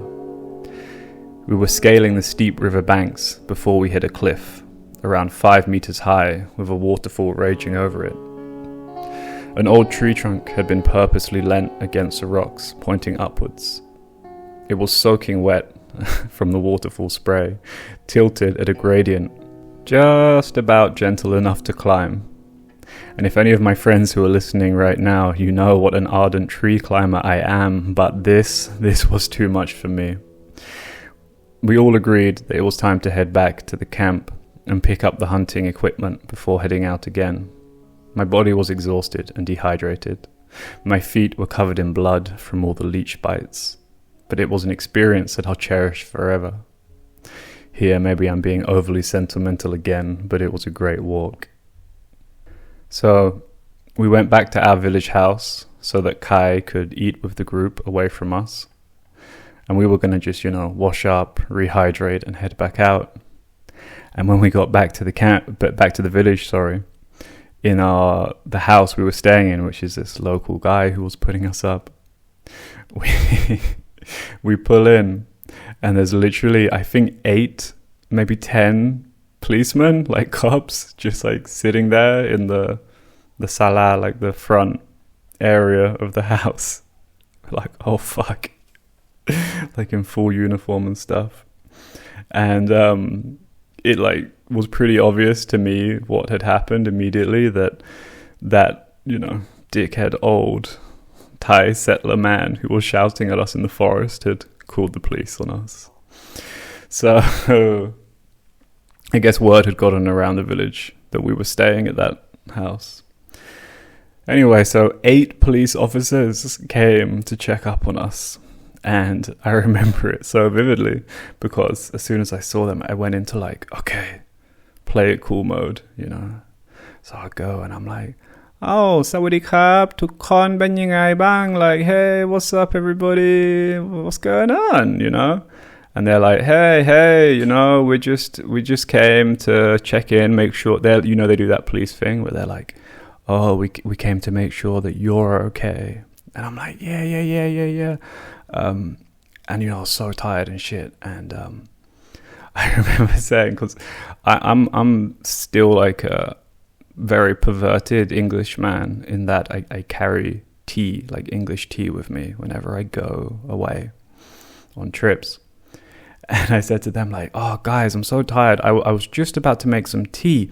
We were scaling the steep river banks before we hit a cliff, around 5 meters high, with a waterfall raging over it. An old tree trunk had been purposely leant against the rocks, pointing upwards. It was soaking wet from the waterfall spray, tilted at a gradient, just about gentle enough to climb. And if any of my friends who are listening right now, you know what an ardent tree climber I am, but this was too much for me. We all agreed that it was time to head back to the camp and pick up the hunting equipment before heading out again. My body was exhausted and dehydrated. My feet were covered in blood from all the leech bites. But it was an experience that I'll cherish forever. Here, maybe I'm being overly sentimental again, but it was a great walk. So, we went back to our village house so that Kai could eat with the group away from us. And we were going to just, wash up, rehydrate, and head back out. And when we got back to the village, in the house we were staying in, which is this local guy who was putting us up, we pull in, and there's literally, I think, 8, maybe 10 policemen, like cops, just like sitting there in the sala, like the front area of the house. Like, oh fuck. Like in full uniform and stuff. And it like was pretty obvious to me what had happened immediately, that dickhead old Thai settler man who was shouting at us in the forest had called the police on us. So I guess word had gotten around the village that we were staying at that house. Anyway, so 8 police officers came to check up on us. And I remember it so vividly because as soon as I saw them, I went into like, okay, play it cool mode, So I go and I'm like, oh, sawadee krap, tuk kon benยังไงบ้าง? Like, hey, what's up, everybody? What's going on, And they're like, hey, we just came to check in, make sure they do that police thing where they're like, oh, we came to make sure that you're okay. And I'm like, yeah. And I was so tired and shit. And I remember saying, because I'm still like a very perverted English man in that I carry tea, like English tea, with me whenever I go away on trips. And I said to them like, oh guys, I'm so tired. I was just about to make some tea.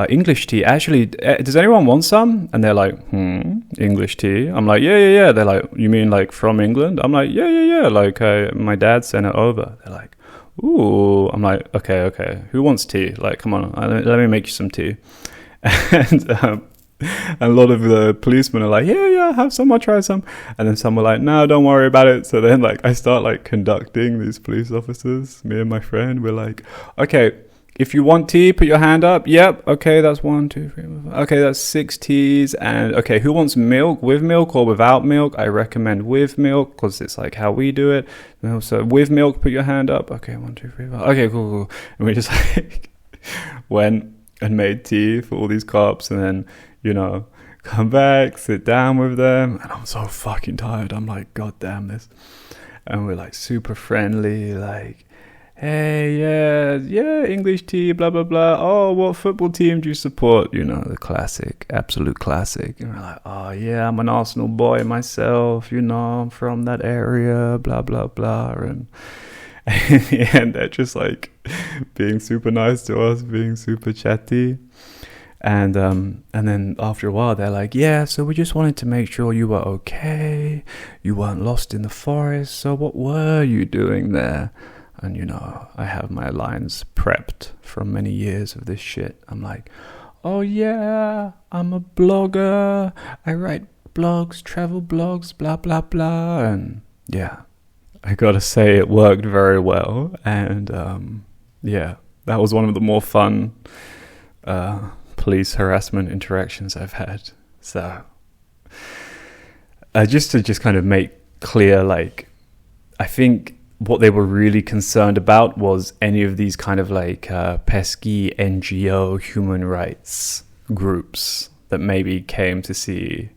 English tea. Actually, does anyone want some? And they're like, English tea? I'm like, yeah. They're like, you mean like from England? I'm like, yeah. Like, my dad sent it over. They're like, ooh. I'm like, okay. Who wants tea? Like, come on, let me make you some tea. And a lot of the policemen are like, yeah, have some, I'll try some. And then some were like, no, don't worry about it. So then like I start like conducting these police officers, me and my friend. We're like, okay, if you want tea, put your hand up. Yep. Okay, that's 1, 2, 3, 4. Okay, that's 6 teas. And okay, who wants milk? With milk or without milk? I recommend with milk because it's like how we do it. So with milk, put your hand up. Okay, 1, 2, 3, 4. Okay, cool. And we just like went and made tea for all these cops, and then come back, sit down with them. And I'm so fucking tired. I'm like, god damn this. And we're like super friendly, like, hey, yeah, English tea, blah, blah, blah. Oh, what football team do you support? The classic, absolute classic. And we're like, oh, yeah, I'm an Arsenal boy myself. I'm from that area, blah, blah, blah. And in the end, they're just like being super nice to us, being super chatty. And then after a while, they're like, yeah, so we just wanted to make sure you were okay. You weren't lost in the forest. So what were you doing there? And, I have my lines prepped from many years of this shit. I'm like, oh, yeah, I'm a blogger. I write blogs, travel blogs, blah, blah, blah. And, yeah, I gotta say it worked very well. And, that was one of the more fun police harassment interactions I've had. So, just to kind of make clear, like, I think what they were really concerned about was any of these kind of like pesky NGO human rights groups that maybe came to see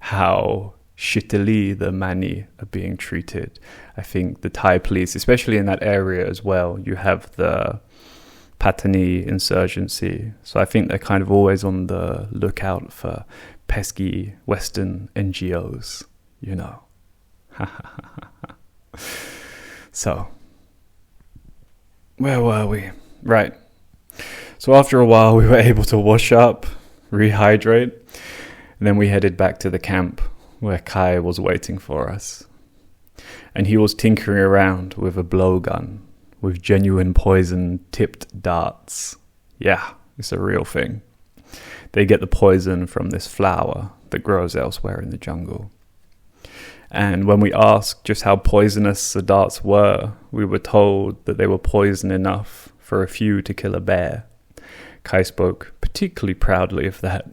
how shittily the Mani are being treated. I think the Thai police, especially in that area as well, you have the Patani insurgency. So I think they're kind of always on the lookout for pesky Western NGOs, you know. So, where were we? Right. So after a while, we were able to wash up, rehydrate, and then we headed back to the camp where Kai was waiting for us. And he was tinkering around with a blowgun, with genuine poison-tipped darts. Yeah, it's a real thing. They get the poison from this flower that grows elsewhere in the jungle. And when we asked just how poisonous the darts were, we were told that they were poison enough for a few to kill a bear. Kai spoke particularly proudly of that.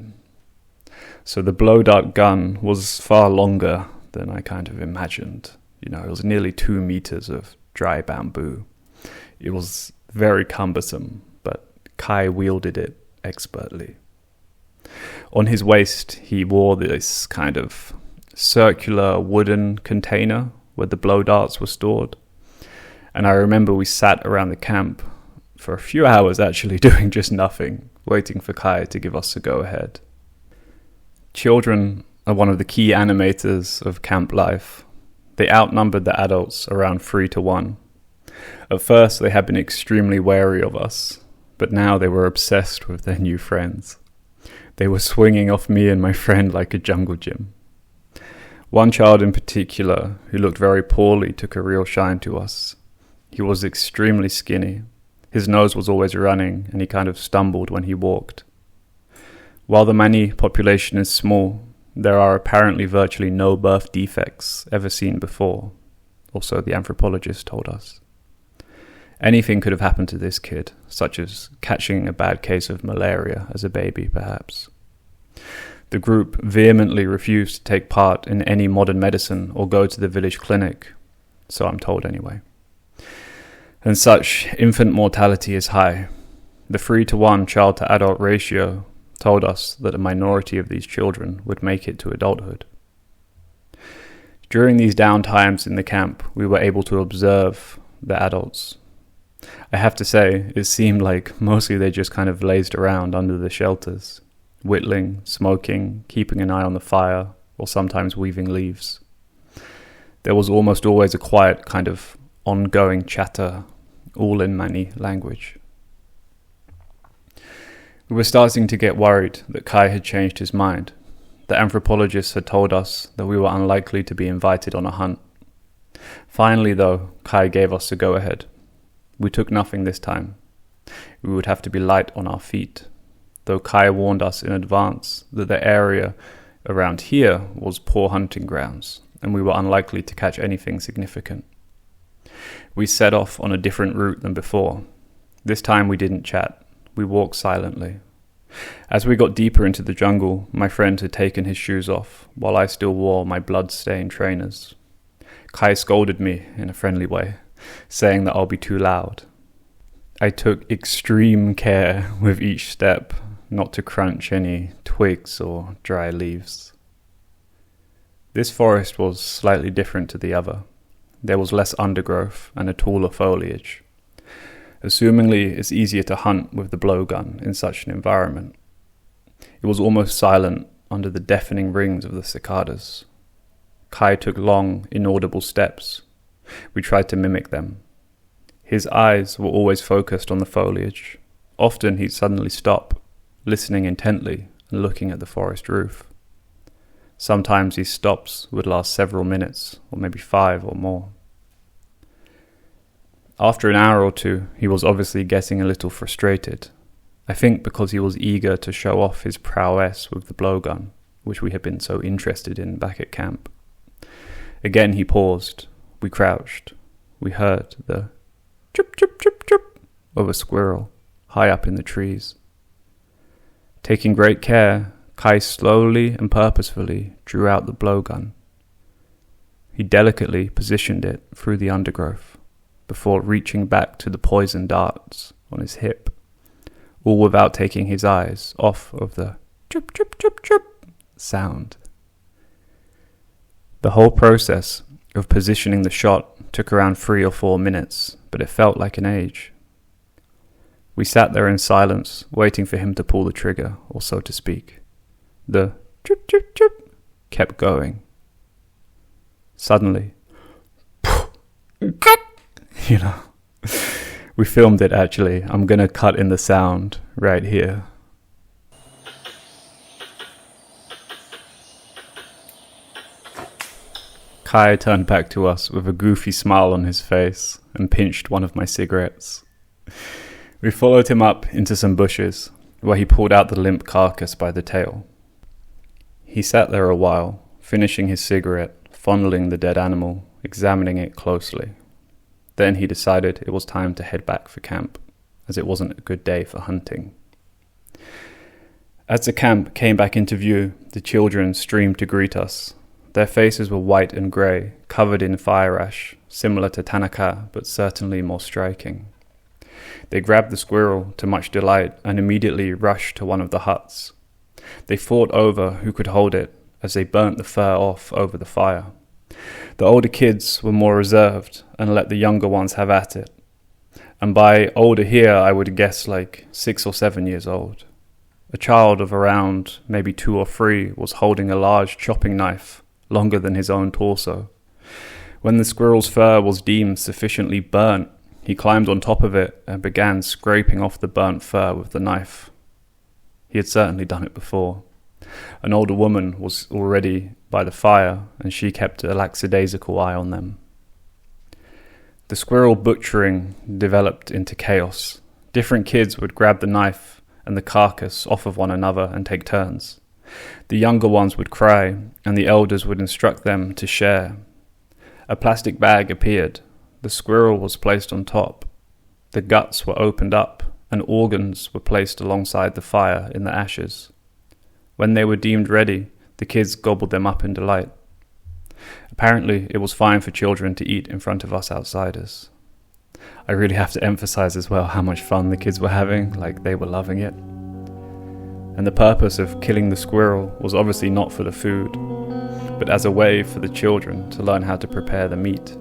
So the blow dart gun was far longer than I kind of imagined. You know, it was nearly 2 meters of dry bamboo. It was very cumbersome, but Kai wielded it expertly. On his waist, he wore this kind of circular wooden container where the blow darts were stored. And I remember we sat around the camp for a few hours actually doing just nothing, waiting for Kai to give us the go-ahead. Children are one of the key animators of camp life. They outnumbered the adults around 3-1. At first, they had been extremely wary of us, but now they were obsessed with their new friends. They were swinging off me and my friend like a jungle gym. One child in particular, who looked very poorly, took a real shine to us. He was extremely skinny. His nose was always running, and he kind of stumbled when he walked. While the Mani population is small, there are apparently virtually no birth defects ever seen before, or so the anthropologist told us. Anything could have happened to this kid, such as catching a bad case of malaria as a baby, perhaps. The group vehemently refused to take part in any modern medicine or go to the village clinic, so I'm told anyway. And such infant mortality is high. The 3-1 child-to-adult ratio told us that a minority of these children would make it to adulthood. During these downtimes in the camp, we were able to observe the adults. I have to say, it seemed like mostly they just kind of lazed around under the shelters, whittling, smoking, keeping an eye on the fire, or sometimes weaving leaves. There was almost always a quiet kind of ongoing chatter, all in Mani language. We were starting to get worried that Kai had changed his mind. The anthropologists had told us that we were unlikely to be invited on a hunt. Finally, though, Kai gave us the go-ahead. We took nothing this time. We would have to be light on our feet, though Kai warned us in advance that the area around here was poor hunting grounds, and we were unlikely to catch anything significant. We set off on a different route than before. This time we didn't chat. We walked silently. As we got deeper into the jungle, my friend had taken his shoes off, while I still wore my blood-stained trainers. Kai scolded me in a friendly way, saying that I'll be too loud. I took extreme care with each step not to crunch any twigs or dry leaves. This forest was slightly different to the other. There was less undergrowth and a taller foliage. Assumingly, it's easier to hunt with the blowgun in such an environment. It was almost silent under the deafening rings of the cicadas. Kai took long, inaudible steps. We tried to mimic them. His eyes were always focused on the foliage. Often he'd suddenly stop, listening intently and looking at the forest roof. Sometimes these stops would last several minutes, or maybe 5 or more. After an hour or two, he was obviously getting a little frustrated. I think because he was eager to show off his prowess with the blowgun, which we had been so interested in back at camp. Again he paused. We crouched. We heard the chirp, chirp, chirp, chirp of a squirrel high up in the trees. Taking great care, Kai slowly and purposefully drew out the blowgun. He delicately positioned it through the undergrowth before reaching back to the poison darts on his hip, all without taking his eyes off of the chirp, chirp, chirp, chirp sound. The whole process of positioning the shot took around 3 or 4 minutes, but it felt like an age. We sat there in silence, waiting for him to pull the trigger, or so to speak. The chirp, chirp, chirp kept going. Suddenly, you know, we filmed it actually. I'm gonna cut in the sound right here. Kai turned back to us with a goofy smile on his face and pinched one of my cigarettes. We followed him up into some bushes, where he pulled out the limp carcass by the tail. He sat there a while, finishing his cigarette, fondling the dead animal, examining it closely. Then he decided it was time to head back for camp, as it wasn't a good day for hunting. As the camp came back into view, the children streamed to greet us. Their faces were white and grey, covered in fire ash, similar to Tanaka, but certainly more striking. They grabbed the squirrel to much delight and immediately rushed to one of the huts. They fought over who could hold it as they burnt the fur off over the fire. The older kids were more reserved and let the younger ones have at it. And by older here, I would guess like 6 or 7 years old. A child of around maybe 2 or 3 was holding a large chopping knife, longer than his own torso. When the squirrel's fur was deemed sufficiently burnt, he climbed on top of it and began scraping off the burnt fur with the knife. He had certainly done it before. An older woman was already by the fire, and she kept a lackadaisical eye on them. The squirrel butchering developed into chaos. Different kids would grab the knife and the carcass off of one another and take turns. The younger ones would cry, and the elders would instruct them to share. A plastic bag appeared. The squirrel was placed on top. The guts were opened up, and organs were placed alongside the fire in the ashes. When they were deemed ready, the kids gobbled them up in delight. Apparently, it was fine for children to eat in front of us outsiders. I really have to emphasize as well how much fun the kids were having, like they were loving it. And the purpose of killing the squirrel was obviously not for the food, but as a way for the children to learn how to prepare the meat.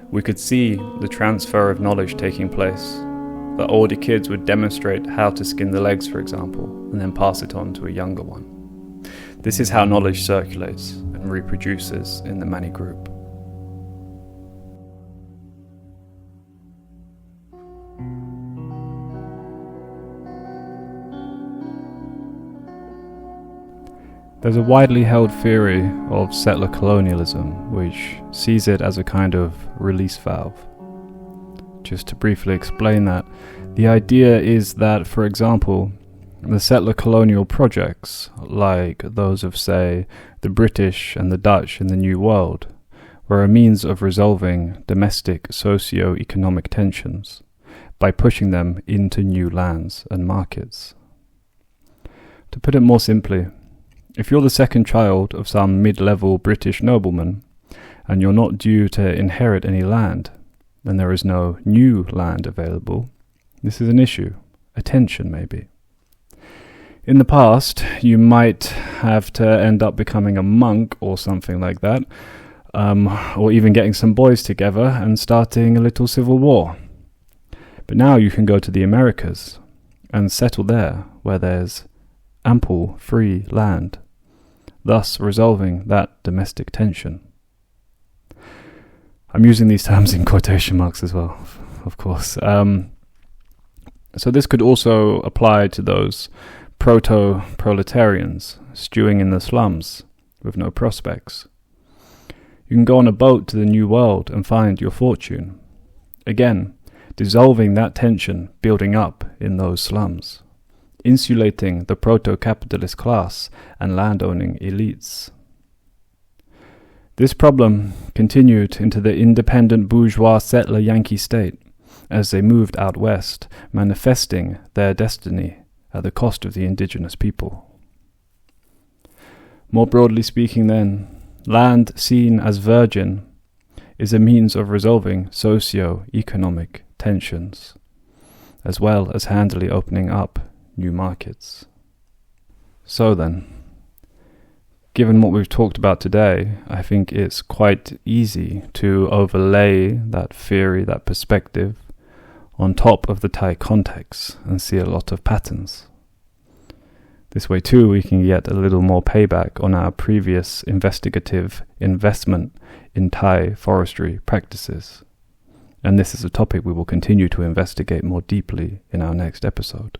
We could see the transfer of knowledge taking place. The older kids would demonstrate how to skin the legs, for example, and then pass it on to a younger one. This is how knowledge circulates and reproduces in the Mani group. There's a widely held theory of settler colonialism which sees it as a kind of release valve. Just to briefly explain that, the idea is that, for example, the settler colonial projects, like those of, say, the British and the Dutch in the New World, were a means of resolving domestic socio-economic tensions by pushing them into new lands and markets. To put it more simply, if you're the second child of some mid-level British nobleman, and you're not due to inherit any land, and there is no new land available, this is an issue, a tension maybe. In the past, you might have to end up becoming a monk or something like that, or even getting some boys together and starting a little civil war. But now you can go to the Americas and settle there, where there's ample free land, thus resolving that domestic tension. I'm using these terms in quotation marks as well, of course. So this could also apply to those proto-proletarians stewing in the slums with no prospects. You can go on a boat to the New World and find your fortune. Again, dissolving that tension building up in those slums, insulating the proto-capitalist class and landowning elites. This problem continued into the independent bourgeois settler Yankee state as they moved out west, manifesting their destiny at the cost of the indigenous people. More broadly speaking then, land seen as virgin is a means of resolving socio-economic tensions, as well as handily opening up new markets. So then, given what we've talked about today, I think it's quite easy to overlay that theory, that perspective, on top of the Thai context and see a lot of patterns. This way too we can get a little more payback on our previous investigative investment in Thai forestry practices. And this is a topic we will continue to investigate more deeply in our next episode.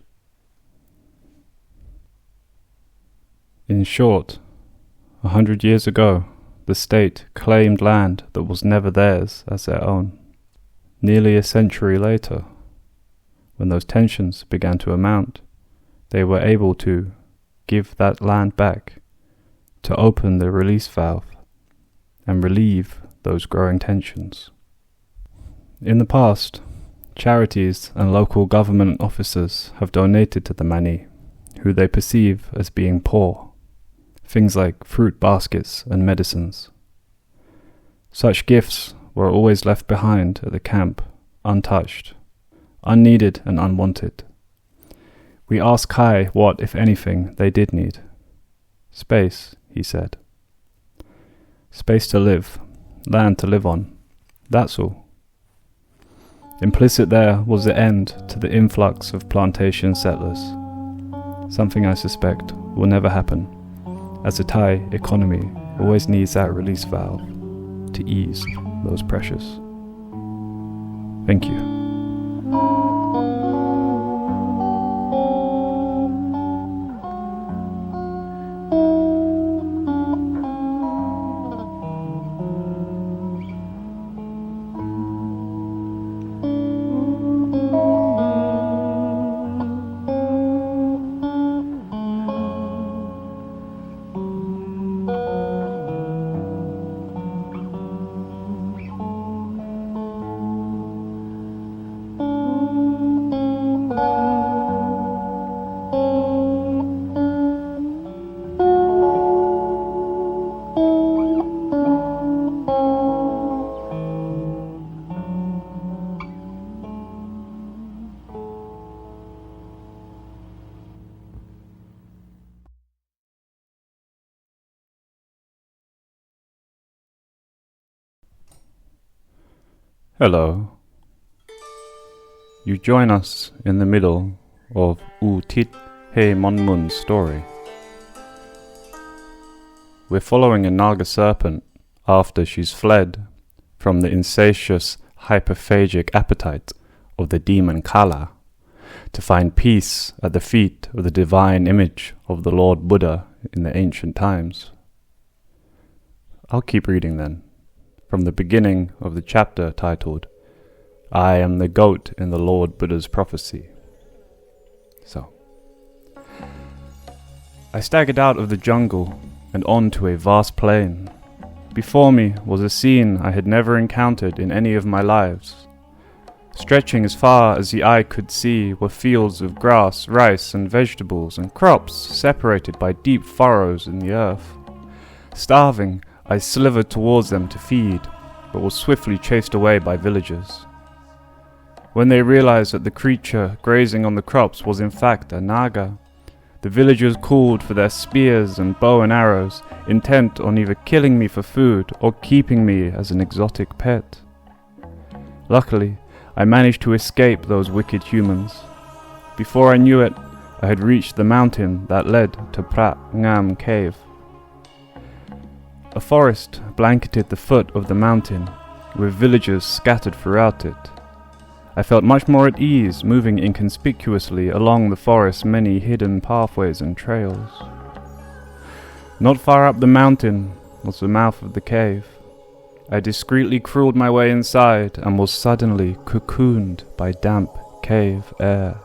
In short, 100 years ago, the state claimed land that was never theirs as their own. Nearly a century later, when those tensions began to amount, they were able to give that land back, to open the release valve and relieve those growing tensions. In the past, charities and local government officers have donated to the Mani, who they perceive as being poor, things like fruit baskets and medicines. Such gifts were always left behind at the camp, untouched, unneeded and unwanted. We asked Kai what, if anything, they did need. Space, he said. Space to live, land to live on, that's all. Implicit there was the end to the influx of plantation settlers, something I suspect will never happen, as the Thai economy always needs that release valve to ease those pressures. Thank you. Hello. You join us in the middle of U Tit He Mon Mun's story. We're following a Naga serpent after she's fled from the insatious hyperphagic appetite of the demon Kala to find peace at the feet of the divine image of the Lord Buddha in the ancient times. I'll keep reading then, from the beginning of the chapter titled, I am the goat in the Lord Buddha's prophecy. So, I staggered out of the jungle and onto a vast plain. Before me was a scene I had never encountered in any of my lives. Stretching as far as the eye could see were fields of grass, rice and vegetables, and crops separated by deep furrows in the earth. Starving, I slithered towards them to feed, but was swiftly chased away by villagers. When they realized that the creature grazing on the crops was in fact a Naga, the villagers called for their spears and bow and arrows, intent on either killing me for food or keeping me as an exotic pet. Luckily, I managed to escape those wicked humans. Before I knew it, I had reached the mountain that led to Prat Ngam Cave. A forest blanketed the foot of the mountain, with villagers scattered throughout it. I felt much more at ease moving inconspicuously along the forest's many hidden pathways and trails. Not far up the mountain was the mouth of the cave. I discreetly crawled my way inside and was suddenly cocooned by damp cave air.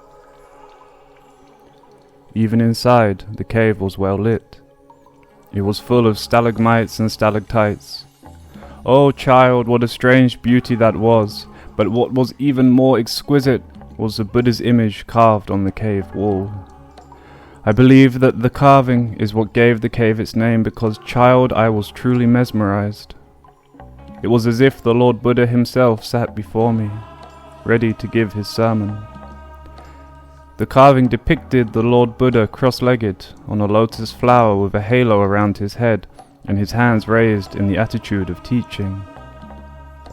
Even inside, the cave was well lit. It was full of stalagmites and stalactites. Oh child, what a strange beauty that was, but what was even more exquisite was the Buddha's image carved on the cave wall. I believe that the carving is what gave the cave its name because, child, I was truly mesmerized. It was as if the Lord Buddha himself sat before me, ready to give his sermon. The carving depicted the Lord Buddha cross-legged on a lotus flower with a halo around his head and his hands raised in the attitude of teaching.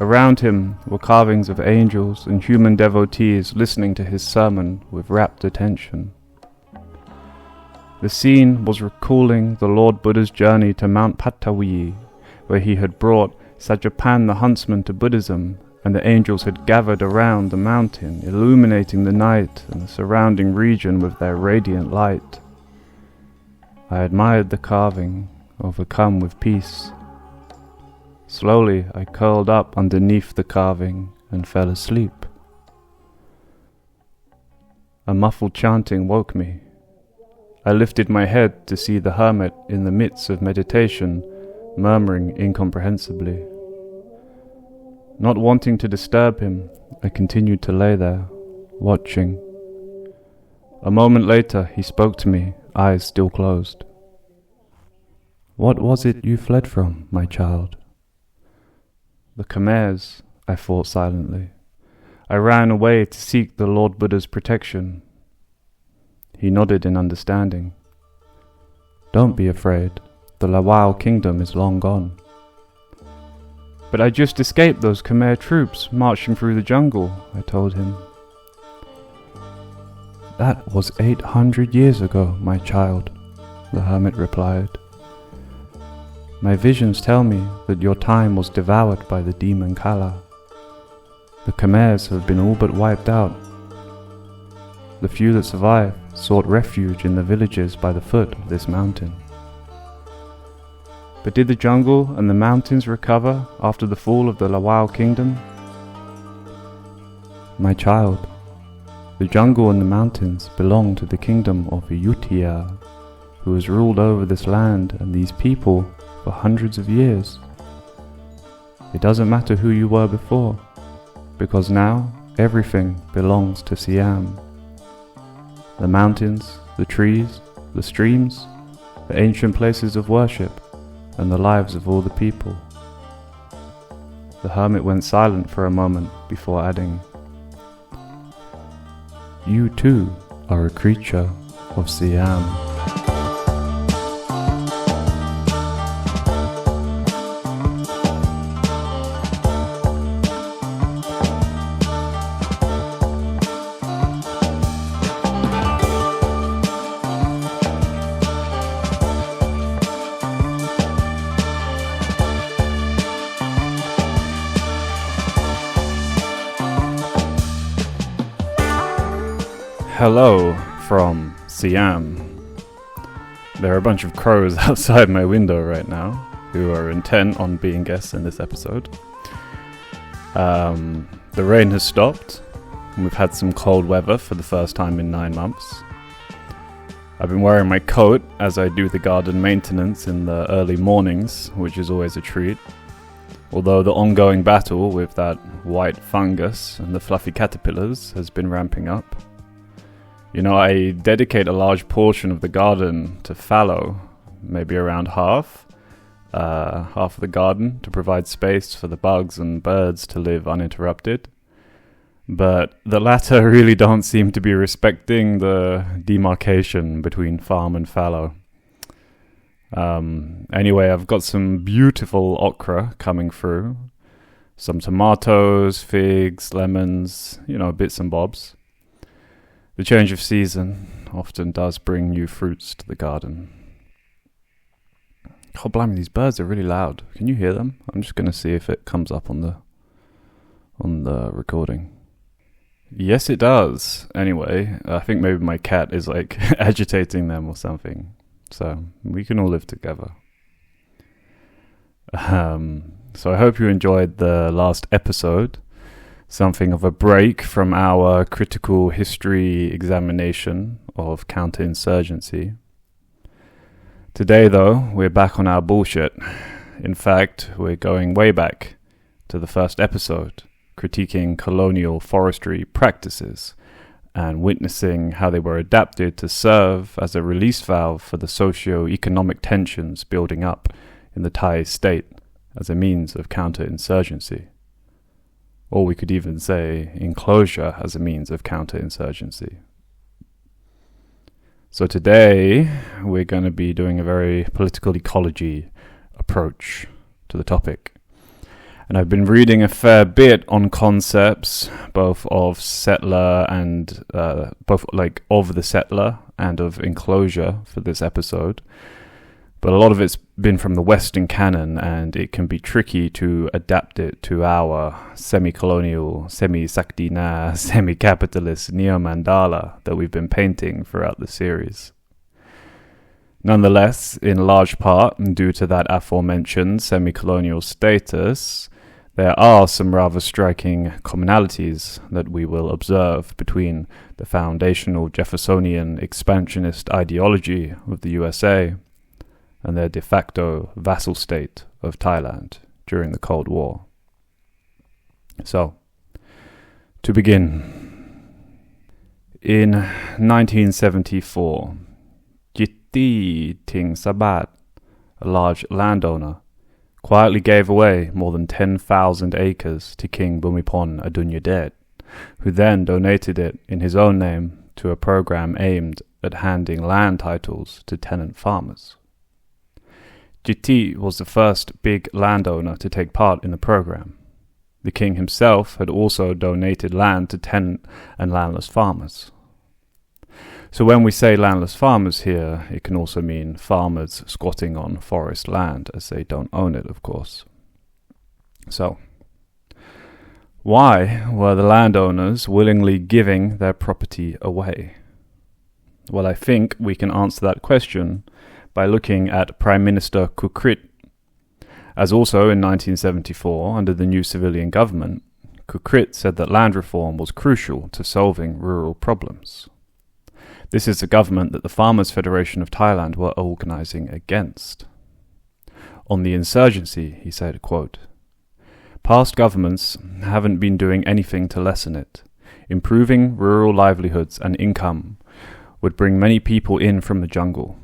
Around him were carvings of angels and human devotees listening to his sermon with rapt attention. The scene was recalling the Lord Buddha's journey to Mount Patawi, where he had brought Sajapan the huntsman to Buddhism, and the angels had gathered around the mountain, illuminating the night and the surrounding region with their radiant light. I admired the carving, overcome with peace. Slowly I curled up underneath the carving and fell asleep. A muffled chanting woke me. I lifted my head to see the hermit in the midst of meditation, murmuring incomprehensibly. Not wanting to disturb him, I continued to lay there, watching. A moment later he spoke to me, eyes still closed. "What was it you fled from, my child?" "The Khmers," I thought silently. "I ran away to seek the Lord Buddha's protection." He nodded in understanding. "Don't be afraid. The Lawao kingdom is long gone." "But I just escaped those Khmer troops marching through the jungle," I told him. "That was 800 years ago, my child," the hermit replied. "My visions tell me that your time was devoured by the demon Kala. The Khmers have been all but wiped out. The few that survived sought refuge in the villages by the foot of this mountain." "But did the jungle and the mountains recover after the fall of the Lawao kingdom?" "My child, the jungle and the mountains belong to the kingdom of Ayutthaya, who has ruled over this land and these people for hundreds of years. It doesn't matter who you were before, because now everything belongs to Siam. The mountains, the trees, the streams, the ancient places of worship, and the lives of all the people." The hermit went silent for a moment before adding, "You too are a creature of Siam." Hello from Siam. There are a bunch of crows outside my window right now who are intent on being guests in this episode. The rain has stopped, and we've had some cold weather for the first time in 9 months. I've been wearing my coat as I do the garden maintenance in the early mornings, which is always a treat. Although the ongoing battle with that white fungus and the fluffy caterpillars has been ramping up. You know, I dedicate a large portion of the garden to fallow, maybe around half of the garden, to provide space for the bugs and birds to live uninterrupted. But the latter really don't seem to be respecting the demarcation between farm and fallow. Anyway, I've got some beautiful okra coming through, some tomatoes, figs, lemons, bits and bobs. The change of season often does bring new fruits to the garden. Oh, blimey, these birds are really loud. Can you hear them? I'm just going to see if it comes up on the recording. Yes, it does. Anyway, I think maybe my cat is agitating them or something. So we can all live together. So I hope you enjoyed the last episode. Something of a break from our critical history examination of counterinsurgency. Today, though, we're back on our bullshit. In fact, we're going way back to the first episode, critiquing colonial forestry practices and witnessing how they were adapted to serve as a release valve for the socio-economic tensions building up in the Thai state as a means of counterinsurgency. Or we could even say enclosure as a means of counterinsurgency. So today, we're going to be doing a very political ecology approach to the topic. And I've been reading a fair bit on concepts, both of settler and both like of the settler and of enclosure for this episode. But a lot of it's been from the Western canon, and it can be tricky to adapt it to our semi-colonial, semi-Saktina, semi-capitalist neo-mandala that we've been painting throughout the series. Nonetheless, in large part, and due to that aforementioned semi-colonial status, there are some rather striking commonalities that we will observe between the foundational Jeffersonian expansionist ideology of the USA and their de facto vassal state of Thailand during the Cold War. So, to begin, in 1974, Jitti Ting Sabat, a large landowner, quietly gave away more than 10,000 acres to King Bhumibol Adulyadej, who then donated it in his own name to a program aimed at handing land titles to tenant farmers. Jitti was the first big landowner to take part in the program. The king himself had also donated land to tenant and landless farmers. So when we say landless farmers here, it can also mean farmers squatting on forest land, as they don't own it, of course. So, why were the landowners willingly giving their property away? Well, I think we can answer that question by looking at Prime Minister Couped. As also in 1974, under the new civilian government, Couped said that land reform was crucial to solving rural problems. This is the government that the Farmers' Federation of Thailand were organizing against. On the insurgency, he said, quote, "Past governments haven't been doing anything to lessen it. Improving rural livelihoods and income would bring many people in from the jungle."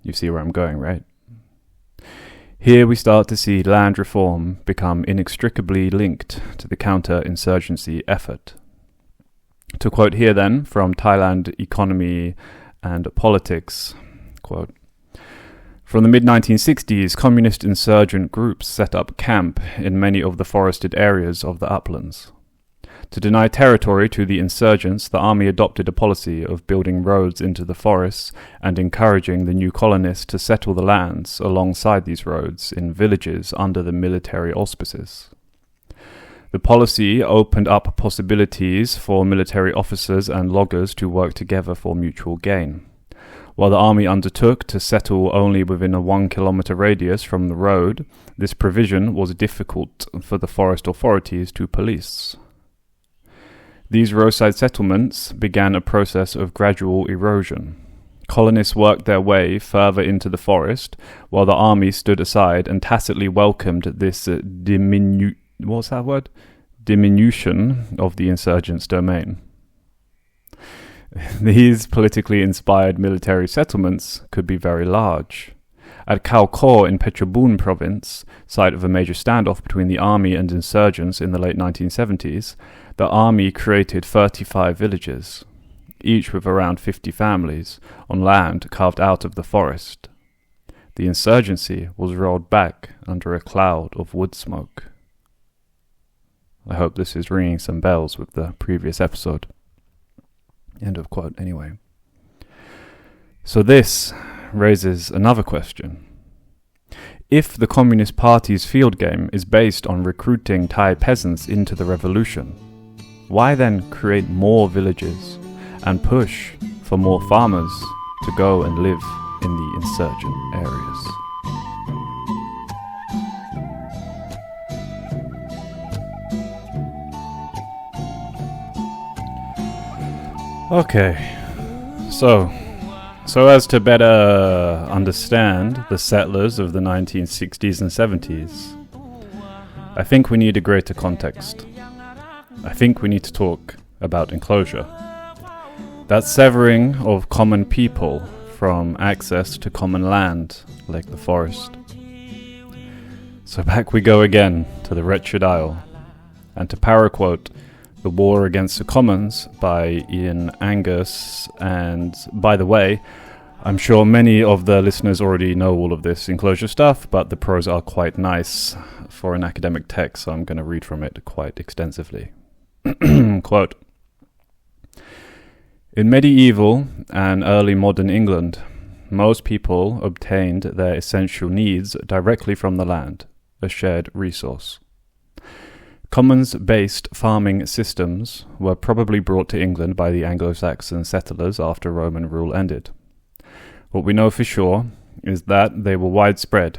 You see where I'm going, right? Here we start to see land reform become inextricably linked to the counter-insurgency effort. To quote here then from Thailand Economy and Politics, quote, "From the mid-1960s, communist insurgent groups set up camp in many of the forested areas of the uplands. To deny territory to the insurgents, the army adopted a policy of building roads into the forests and encouraging the new colonists to settle the lands alongside these roads in villages under the military auspices. The policy opened up possibilities for military officers and loggers to work together for mutual gain. While the army undertook to settle only within a 1-kilometer radius from the road, this provision was difficult for the forest authorities to police. These roadside settlements began a process of gradual erosion. Colonists worked their way further into the forest, while the army stood aside and tacitly welcomed this diminution of the insurgents' domain. These politically inspired military settlements could be very large. At Khao Kor in Phetchabun province, site of a major standoff between the army and insurgents in the late 1970s, the army created 35 villages, each with around 50 families, on land carved out of the forest. The insurgency was rolled back under a cloud of wood smoke." I hope this is ringing some bells with the previous episode. End of quote, anyway. So this raises another question. If the Communist Party's field game is based on recruiting Thai peasants into the revolution, why then create more villages and push for more farmers to go and live in the insurgent areas? Okay, so as to better understand the settlers of the 1960s and 70s, I think we need a greater context. I think we need to talk about enclosure. That severing of common people from access to common land, like the forest. So back we go again to the wretched isle, and to paraquote The War Against the Commons by Ian Angus. And by the way, I'm sure many of the listeners already know all of this enclosure stuff, but the prose are quite nice for an academic text, so I'm going to read from it quite extensively. Quote, in medieval and early modern England, most people obtained their essential needs directly from the land, a shared resource. Commons-based farming systems were probably brought to England by the Anglo-Saxon settlers after Roman rule ended. What we know for sure is that they were widespread,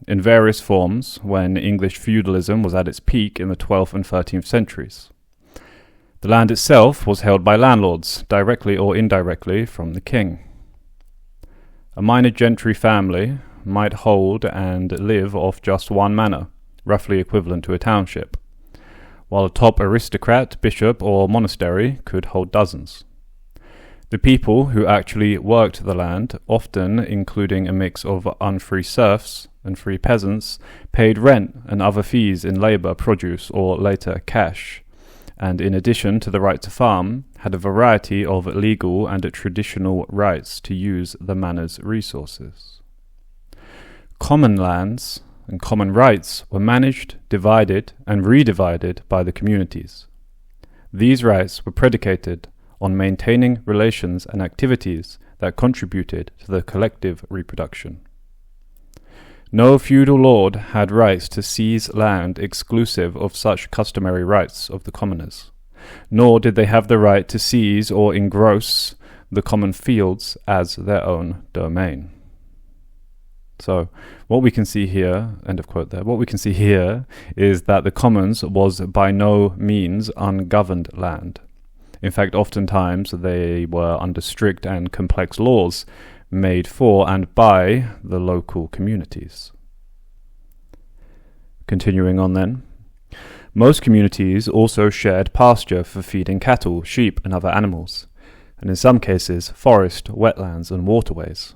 in various forms, when English feudalism was at its peak in the 12th and 13th centuries. The land itself was held by landlords, directly or indirectly from the king. A minor gentry family might hold and live off just one manor, roughly equivalent to a township, while a top aristocrat, bishop, or monastery could hold dozens. The people who actually worked the land, often including a mix of unfree serfs and free peasants, paid rent and other fees in labour, produce, or later cash, and in addition to the right to farm, had a variety of legal and traditional rights to use the manor's resources. Common lands and common rights were managed, divided, and redivided by the communities. These rights were predicated on maintaining relations and activities that contributed to the collective reproduction. No feudal lord had rights to seize land exclusive of such customary rights of the commoners, nor did they have the right to seize or engross the common fields as their own domain. So, what we can see here, end of quote there, what we can see here is that the commons was by no means ungoverned land. In fact, oftentimes they were under strict and complex laws made for and by the local communities. Continuing on then, most communities also shared pasture for feeding cattle, sheep, and other animals, and in some cases forest, wetlands, and waterways.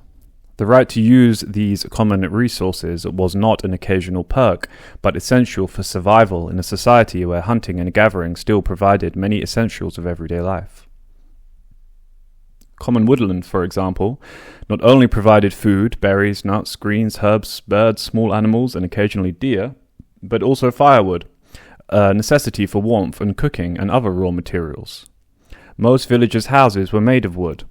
The right to use these common resources was not an occasional perk, but essential for survival in a society where hunting and gathering still provided many essentials of everyday life. Common woodland, for example, not only provided food, berries, nuts, greens, herbs, birds, small animals, and occasionally deer, but also firewood, a necessity for warmth and cooking and other raw materials. Most villagers' houses were made of wood,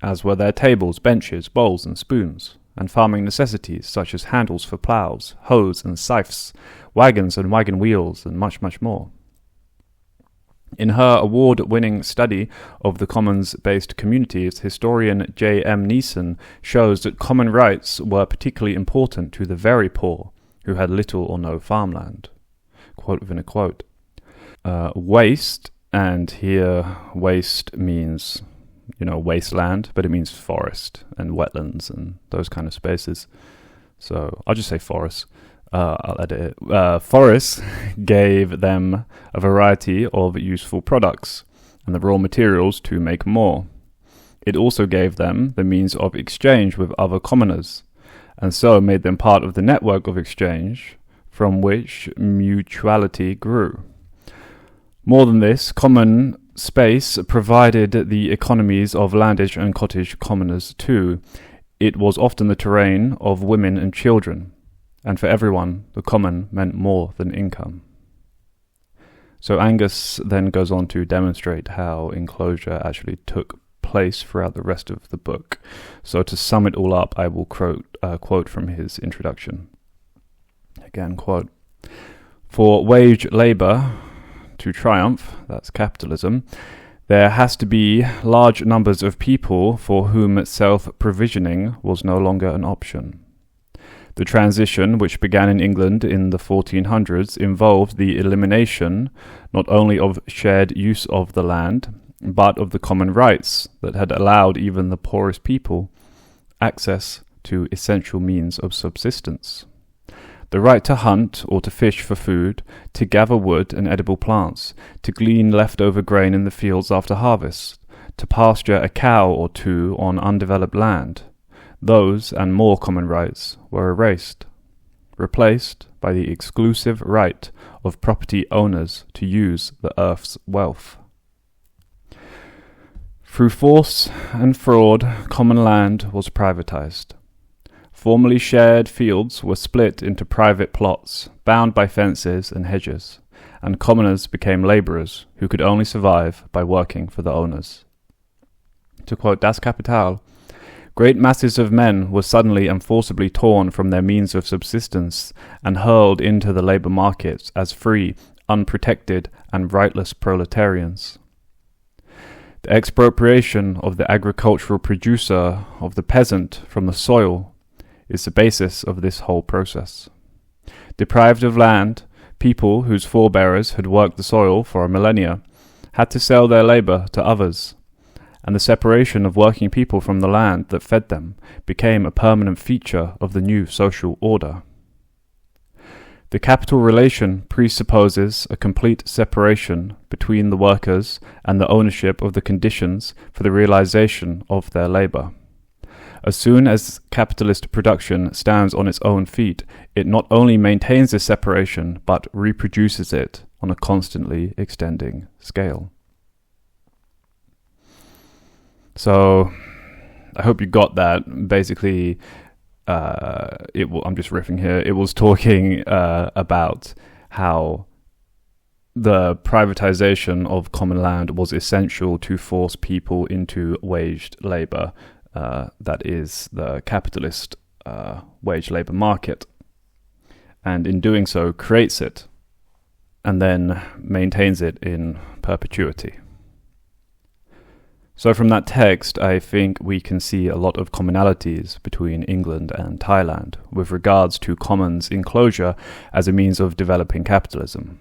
as were their tables, benches, bowls, and spoons, and farming necessities such as handles for ploughs, hoes and scythes, wagons and wagon wheels, and much, much more. In her award-winning study of the commons-based communities, historian J.M. Neeson shows that common rights were particularly important to the very poor, who had little or no farmland. Quote within a quote. Waste, and here waste means wasteland, but it means forest and wetlands and those kind of spaces. So I'll just say forest. I'll edit it. Forests gave them a variety of useful products and the raw materials to make more. It also gave them the means of exchange with other commoners, and so made them part of the network of exchange from which mutuality grew. More than this, common space provided the economies of landage and cottage commoners too. It was often the terrain of women and children, and for everyone, the common meant more than income. So Angus then goes on to demonstrate how enclosure actually took place throughout the rest of the book. So to sum it all up, I will quote from his introduction. Again, quote, "For wage labour to triumph, that's capitalism, there has to be large numbers of people for whom self-provisioning was no longer an option. The transition, which began in England in the 1400s, involved the elimination not only of shared use of the land, but of the common rights that had allowed even the poorest people access to essential means of subsistence. The right to hunt or to fish for food, to gather wood and edible plants, to glean leftover grain in the fields after harvest, to pasture a cow or two on undeveloped land. Those and more common rights were erased, replaced by the exclusive right of property owners to use the earth's wealth." Through force and fraud, common land was privatized. Formerly shared fields were split into private plots, bound by fences and hedges, and commoners became labourers who could only survive by working for the owners. To quote Das Kapital, great masses of men were suddenly and forcibly torn from their means of subsistence and hurled into the labour markets as free, unprotected, and rightless proletarians. The expropriation of the agricultural producer, of the peasant, from the soil, is the basis of this whole process. Deprived of land, people whose forebears had worked the soil for a millennia had to sell their labour to others, and the separation of working people from the land that fed them became a permanent feature of the new social order. The capital relation presupposes a complete separation between the workers and the ownership of the conditions for the realization of their labour. As soon as capitalist production stands on its own feet, it not only maintains this separation, but reproduces it on a constantly extending scale. So, I hope you got that. Basically, I'm just riffing here. It was talking about how the privatization of common land was essential to force people into waged labor. That is the capitalist wage labor market. And in doing so, creates it and then maintains it in perpetuity. So from that text, I think we can see a lot of commonalities between England and Thailand with regards to commons enclosure as a means of developing capitalism.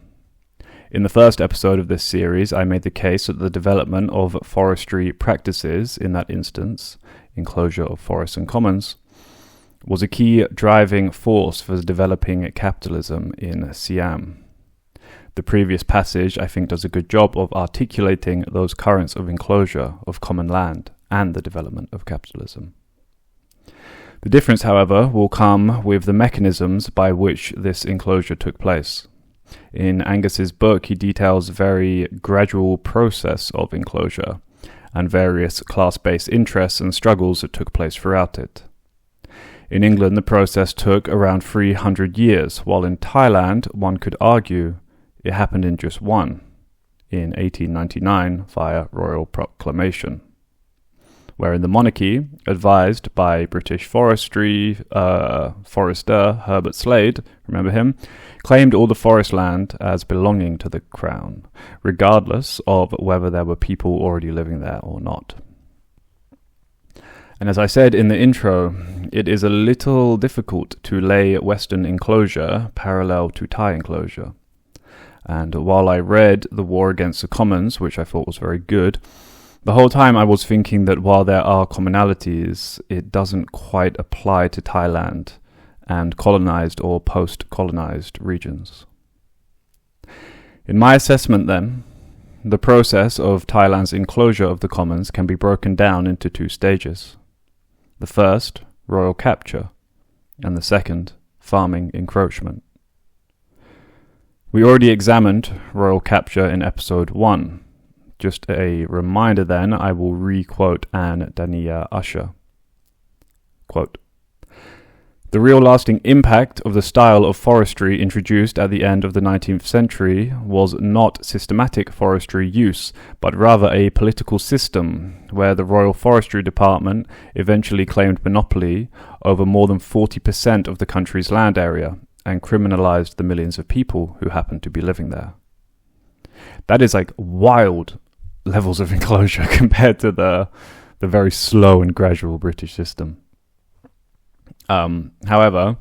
In the first episode of this series, I made the case that the development of forestry practices, in that instance, enclosure of forests and commons, was a key driving force for developing capitalism in Siam. The previous passage, I think, does a good job of articulating those currents of enclosure of common land and the development of capitalism. The difference, however, will come with the mechanisms by which this enclosure took place. In Angus's book, he details a very gradual process of enclosure and various class-based interests and struggles that took place throughout it. In England, the process took around 300 years, while in Thailand, one could argue it happened in just one, in 1899 via royal proclamation, wherein the monarchy, advised by British forestry forester Herbert Slade, remember him, claimed all the forest land as belonging to the crown, regardless of whether there were people already living there or not. And as I said in the intro, it is a little difficult to lay Western enclosure parallel to Thai enclosure. And while I read The War Against the Commons, which I thought was very good, the whole time I was thinking that while there are commonalities, it doesn't quite apply to Thailand and colonized or post-colonized regions. In my assessment then, the process of Thailand's enclosure of the commons can be broken down into two stages. The first, royal capture, and the second, farming encroachment. We already examined royal capture in episode 1. Just a reminder then, I will re-quote Anne Dania Usher. Quote, "The real lasting impact of the style of forestry introduced at the end of the 19th century was not systematic forestry use, but rather a political system where the Royal Forestry Department eventually claimed monopoly over more than 40% of the country's land area and criminalized the millions of people who happened to be living there." That is like wild levels of enclosure compared to the very slow and gradual British system. However,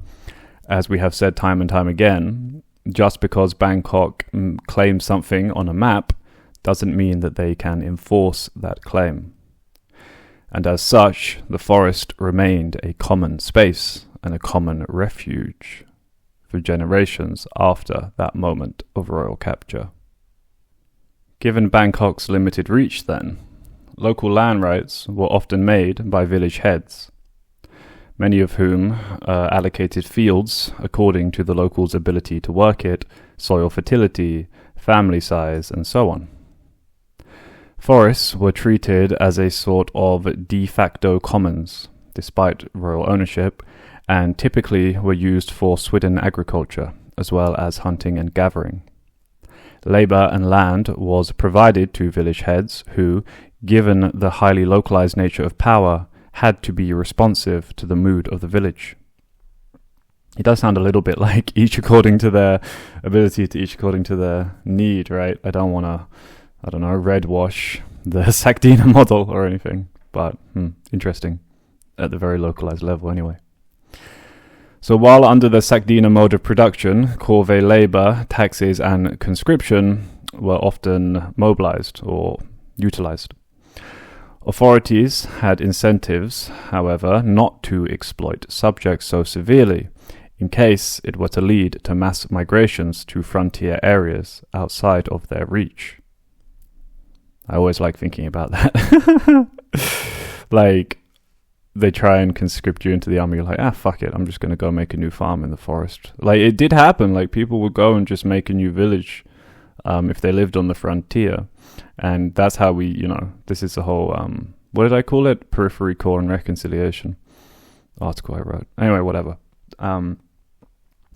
as we have said time and time again, just because Bangkok claims something on a map doesn't mean that they can enforce that claim. And as such, the forest remained a common space and a common refuge for generations after that moment of royal capture. Given Bangkok's limited reach then, local land rights were often made by village heads, many of whom allocated fields according to the locals' ability to work it, soil fertility, family size, and so on. Forests were treated as a sort of de facto commons, despite royal ownership, and typically were used for swidden agriculture, as well as hunting and gathering. Labour and land was provided to village heads who, given the highly localized nature of power, had to be responsive to the mood of the village. It does sound a little bit like each according to their ability to each according to their need, right? I don't want to, red wash the Sakdina model or anything, but interesting at the very localized level anyway. So while under the Sakdina mode of production, corvée labour, taxes and conscription were often mobilized or utilized. Authorities had incentives, however, not to exploit subjects so severely, in case it were to lead to mass migrations to frontier areas outside of their reach. I always like thinking about that. Like, they try and conscript you into the army, you're like, fuck it, I'm just going to go make a new farm in the forest. Like, it did happen, like, people would go and just make a new village if they lived on the frontier. And that's how we, this is the whole, what did I call it? Periphery, core, and reconciliation article I wrote. Anyway, whatever.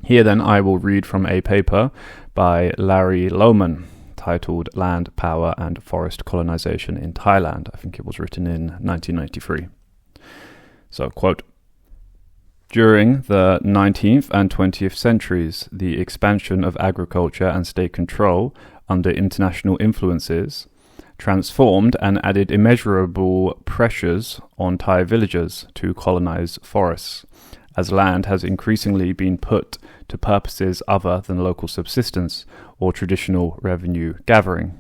Here then I will read from a paper by Larry Lohman titled Land, Power and Forest Colonization in Thailand. I think it was written in 1993. So, quote, during the 19th and 20th centuries, the expansion of agriculture and state control under international influences transformed and added immeasurable pressures on Thai villagers to colonize forests, as land has increasingly been put to purposes other than local subsistence or traditional revenue gathering.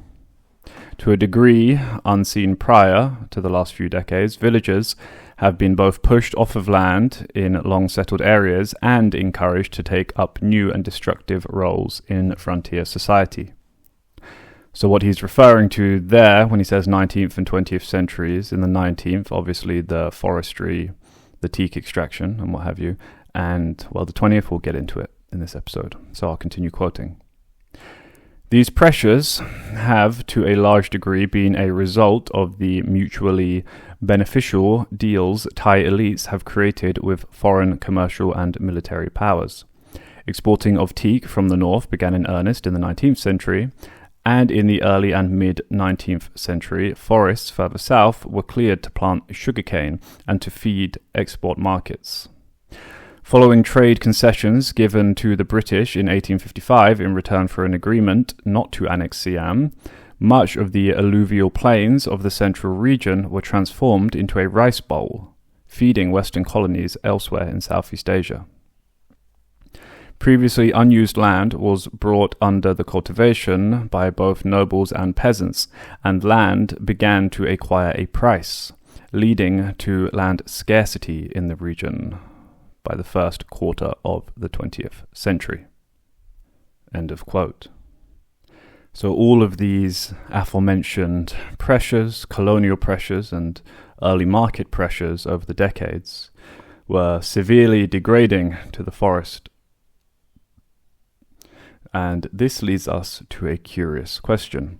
To a degree unseen prior to the last few decades, villagers have been both pushed off of land in long-settled areas and encouraged to take up new and destructive roles in frontier society. So what he's referring to there when he says 19th and 20th centuries, in the 19th, obviously the forestry, the teak extraction and what have you, and, well, the 20th, we'll get into it in this episode. So I'll continue quoting. These pressures have, to a large degree, been a result of the mutually beneficial deals Thai elites have created with foreign commercial and military powers. Exporting of teak from the north began in earnest in the 19th century, and in the early and mid-19th century, forests further south were cleared to plant sugarcane and to feed export markets. Following trade concessions given to the British in 1855 in return for an agreement not to annex Siam, much of the alluvial plains of the central region were transformed into a rice bowl, feeding Western colonies elsewhere in Southeast Asia. Previously unused land was brought under the cultivation by both nobles and peasants, and land began to acquire a price, leading to land scarcity in the region by the first quarter of the 20th century. End of quote. So all of these aforementioned pressures, colonial pressures and early market pressures over the decades were severely degrading to the forest. And this leads us to a curious question.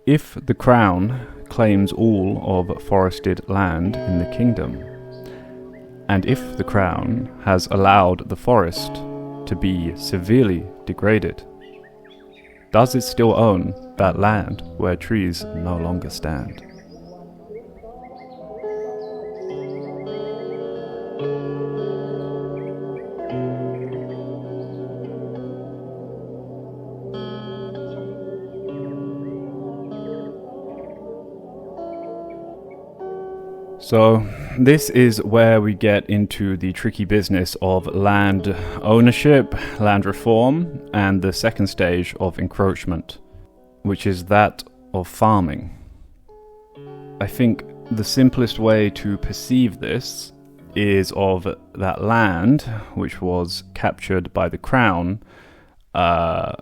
If the Crown claims all of forested land in the kingdom, and if the Crown has allowed the forest to be severely degraded, does it still own that land where trees no longer stand? So this is where we get into the tricky business of land ownership, land reform, and the second stage of encroachment, which is that of farming. I think the simplest way to perceive this is of that land which was captured by the Crown. To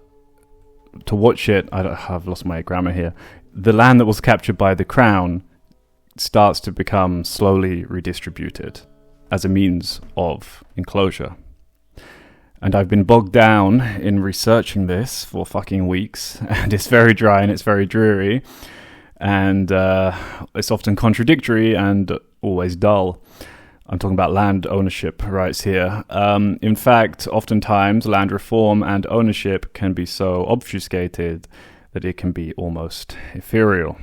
watch it, I've lost my grammar here. The land that was captured by the Crown starts to become slowly redistributed as a means of enclosure. And I've been bogged down in researching this for fucking weeks, and it's very dry and it's very dreary. and it's often contradictory and always dull. I'm talking about land ownership rights here. In fact, oftentimes land reform and ownership can be so obfuscated that it can be almost ethereal.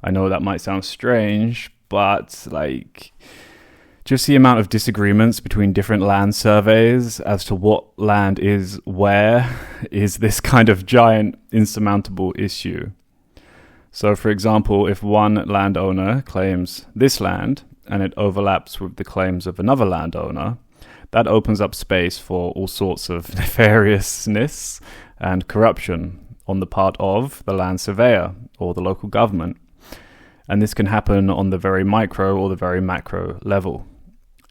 I know that might sound strange, but just the amount of disagreements between different land surveys as to what land is where is this kind of giant insurmountable issue. So, for example, if one landowner claims this land and it overlaps with the claims of another landowner, that opens up space for all sorts of nefariousness and corruption on the part of the land surveyor or the local government. And this can happen on the very micro or the very macro level.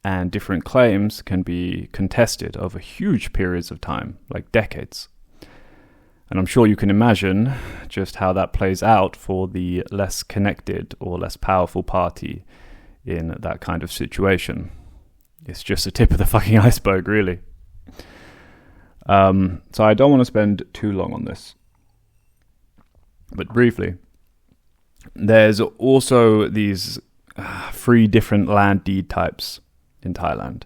And different claims can be contested over huge periods of time, like decades. And I'm sure you can imagine just how that plays out for the less connected or less powerful party in that kind of situation. It's just the tip of the fucking iceberg, really. So I don't want to spend too long on this. But briefly, there's also these 3 different land deed types in Thailand.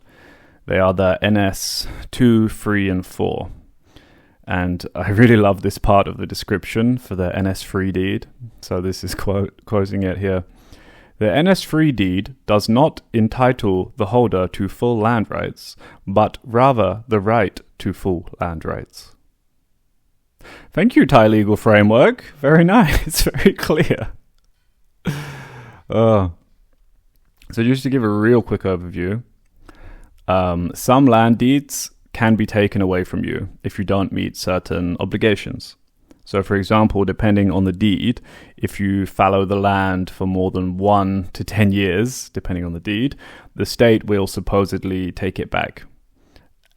They are the NS 2, 3, and 4. And I really love this part of the description for the NS3 deed. So this is quoting it here. The NS3 deed does not entitle the holder to full land rights, but rather the right to full land rights. Thank you, Thai legal framework. Very nice. Very clear. So just to give a real quick overview, some land deeds can be taken away from you if you don't meet certain obligations. So, for example, depending on the deed, if you fallow the land for more than 1 to 10 years, depending on the deed, the state will supposedly take it back.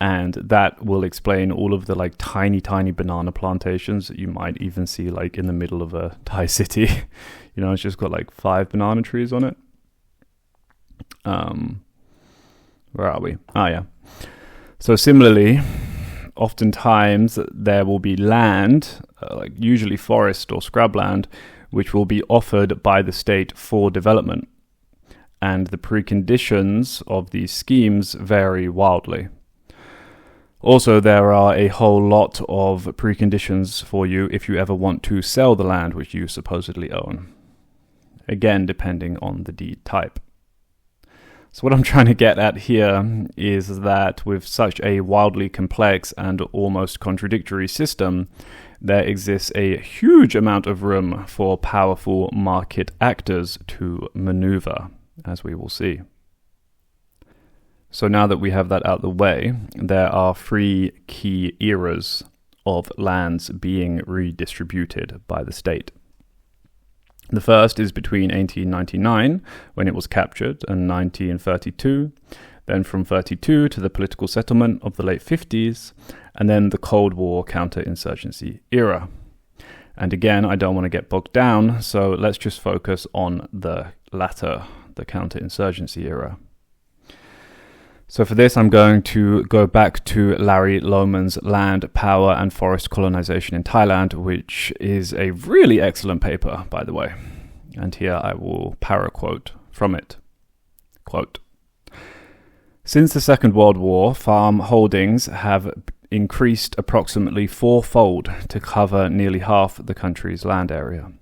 And that will explain all of the tiny banana plantations that you might even see in the middle of a Thai city. It's just got 5 banana trees on it. Where are we? Yeah. So similarly, oftentimes there will be land, usually forest or scrubland, which will be offered by the state for development. And the preconditions of these schemes vary wildly. Also, there are a whole lot of preconditions for you if you ever want to sell the land which you supposedly own. Again, depending on the deed type. So what I'm trying to get at here is that with such a wildly complex and almost contradictory system, there exists a huge amount of room for powerful market actors to maneuver, as we will see. So now that we have that out of the way, there are 3 key eras of lands being redistributed by the state. The first is between 1899, when it was captured, and 1932, then from 32 to the political settlement of the late 50s, and then the Cold War counterinsurgency era. And again, I don't want to get bogged down, so let's just focus on the latter, the counterinsurgency era. So for this, I'm going to go back to Larry Lohmann's Land, Power and Forest Colonization in Thailand, which is a really excellent paper, by the way. And here I will paraquote from it. Quote, "Since the Second World War, farm holdings have increased approximately 4-fold to cover nearly half the country's land area.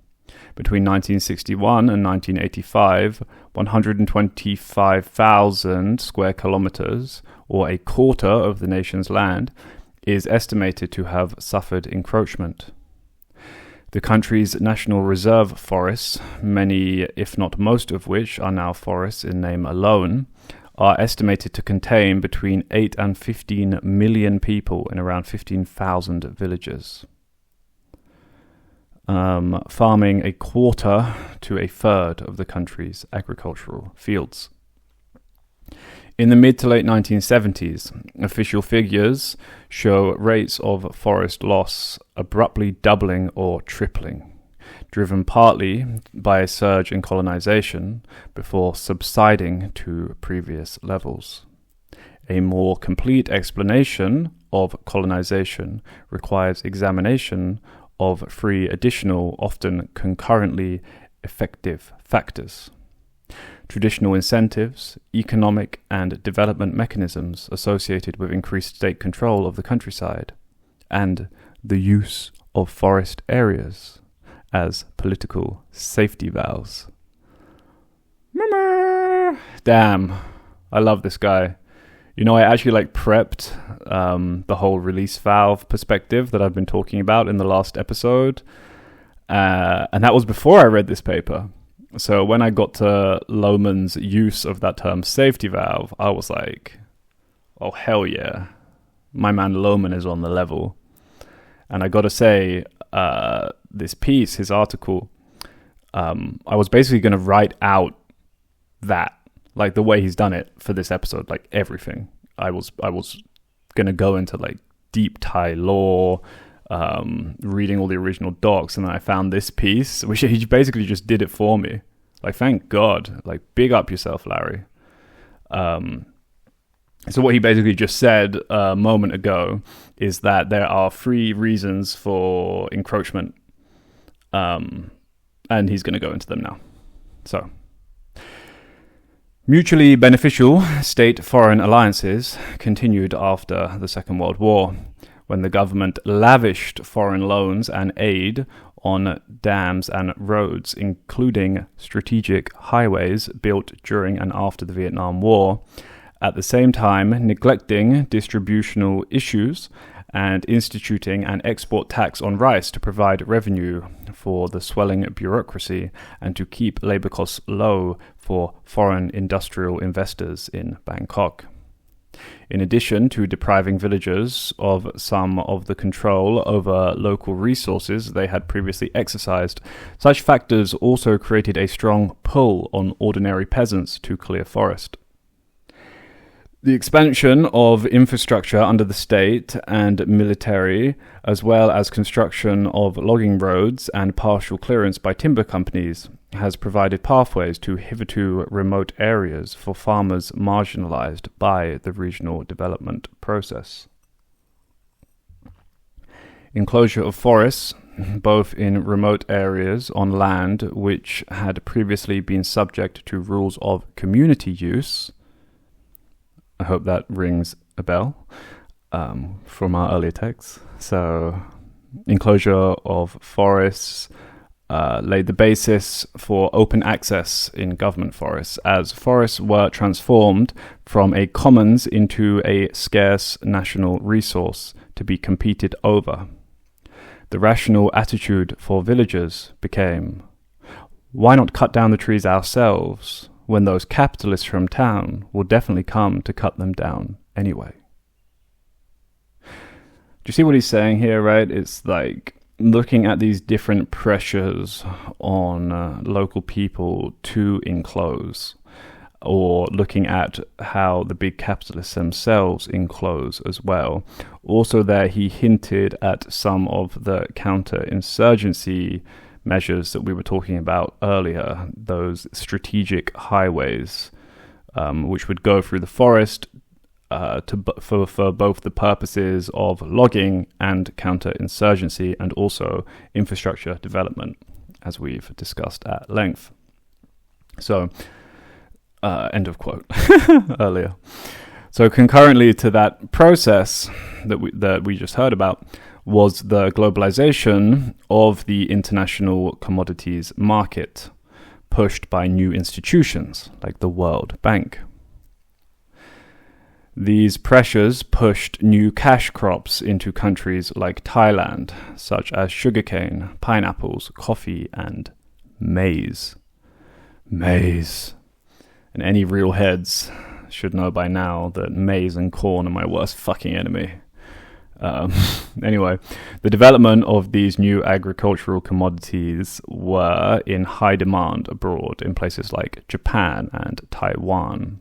Between 1961 and 1985, 125,000 square kilometers, or a quarter of the nation's land, is estimated to have suffered encroachment. The country's national reserve forests, many if not most of which are now forests in name alone, are estimated to contain between 8 and 15 million people in around 15,000 villages. Farming a quarter to a third of the country's agricultural fields. In the mid to late 1970s, official figures show rates of forest loss abruptly doubling or tripling, driven partly by a surge in colonization before subsiding to previous levels. A more complete explanation of colonization requires examination of 3 additional, often concurrently effective factors: traditional incentives, economic and development mechanisms associated with increased state control of the countryside, and the use of forest areas as political safety valves. Damn, I love this guy. You know, I actually prepped the whole release valve perspective that I've been talking about in the last episode, and that was before I read this paper. So when I got to Lohmann's use of that term safety valve, I was like, oh hell yeah, my man Lohmann is on the level. And I gotta say, this piece, his article, I was basically gonna write out that, like the way he's done it for this episode, like everything. I was gonna go into like deep Thai law, reading all the original docs, and then I found this piece, which he basically just did it for me. Like, thank God. Like, big up yourself, Larry. So what he basically just said a moment ago is that there are 3 reasons for encroachment, and he's going to go into them now. So, mutually beneficial state-foreign alliances continued after the Second World War, when the government lavished foreign loans and aid on dams and roads, including strategic highways built during and after the Vietnam War, at the same time neglecting distributional issues and instituting an export tax on rice to provide revenue for the swelling bureaucracy and to keep labor costs low for foreign industrial investors in Bangkok. In addition to depriving villagers of some of the control over local resources they had previously exercised, such factors also created a strong pull on ordinary peasants to clear forest. The expansion of infrastructure under the state and military, as well as construction of logging roads and partial clearance by timber companies, has provided pathways to hitherto remote areas for farmers marginalized by the regional development process. Enclosure of forests, both in remote areas on land which had previously been subject to rules of community use. I hope that rings a bell from our earlier texts. So, enclosure of forests laid the basis for open access in government forests, as forests were transformed from a commons into a scarce national resource to be competed over. The rational attitude for villagers became, why not cut down the trees ourselves, when those capitalists from town will definitely come to cut them down anyway? Do you see what he's saying here, right? It's like looking at these different pressures on local people to enclose, or looking at how the big capitalists themselves enclose as well. Also there, he hinted at some of the counterinsurgency measures that we were talking about earlier, those strategic highways, which would go through the forest for both the purposes of logging and counterinsurgency, and also infrastructure development, as we've discussed at length. So, end of quote earlier. So concurrently to that process that we just heard about was the globalization of the international commodities market, pushed by new institutions like the World Bank. These pressures pushed new cash crops into countries like Thailand, such as sugarcane, pineapples, coffee, and maize. Maize. And any real heads should know by now that maize and corn are my worst fucking enemy. Anyway, the development of these new agricultural commodities were in high demand abroad in places like Japan and Taiwan.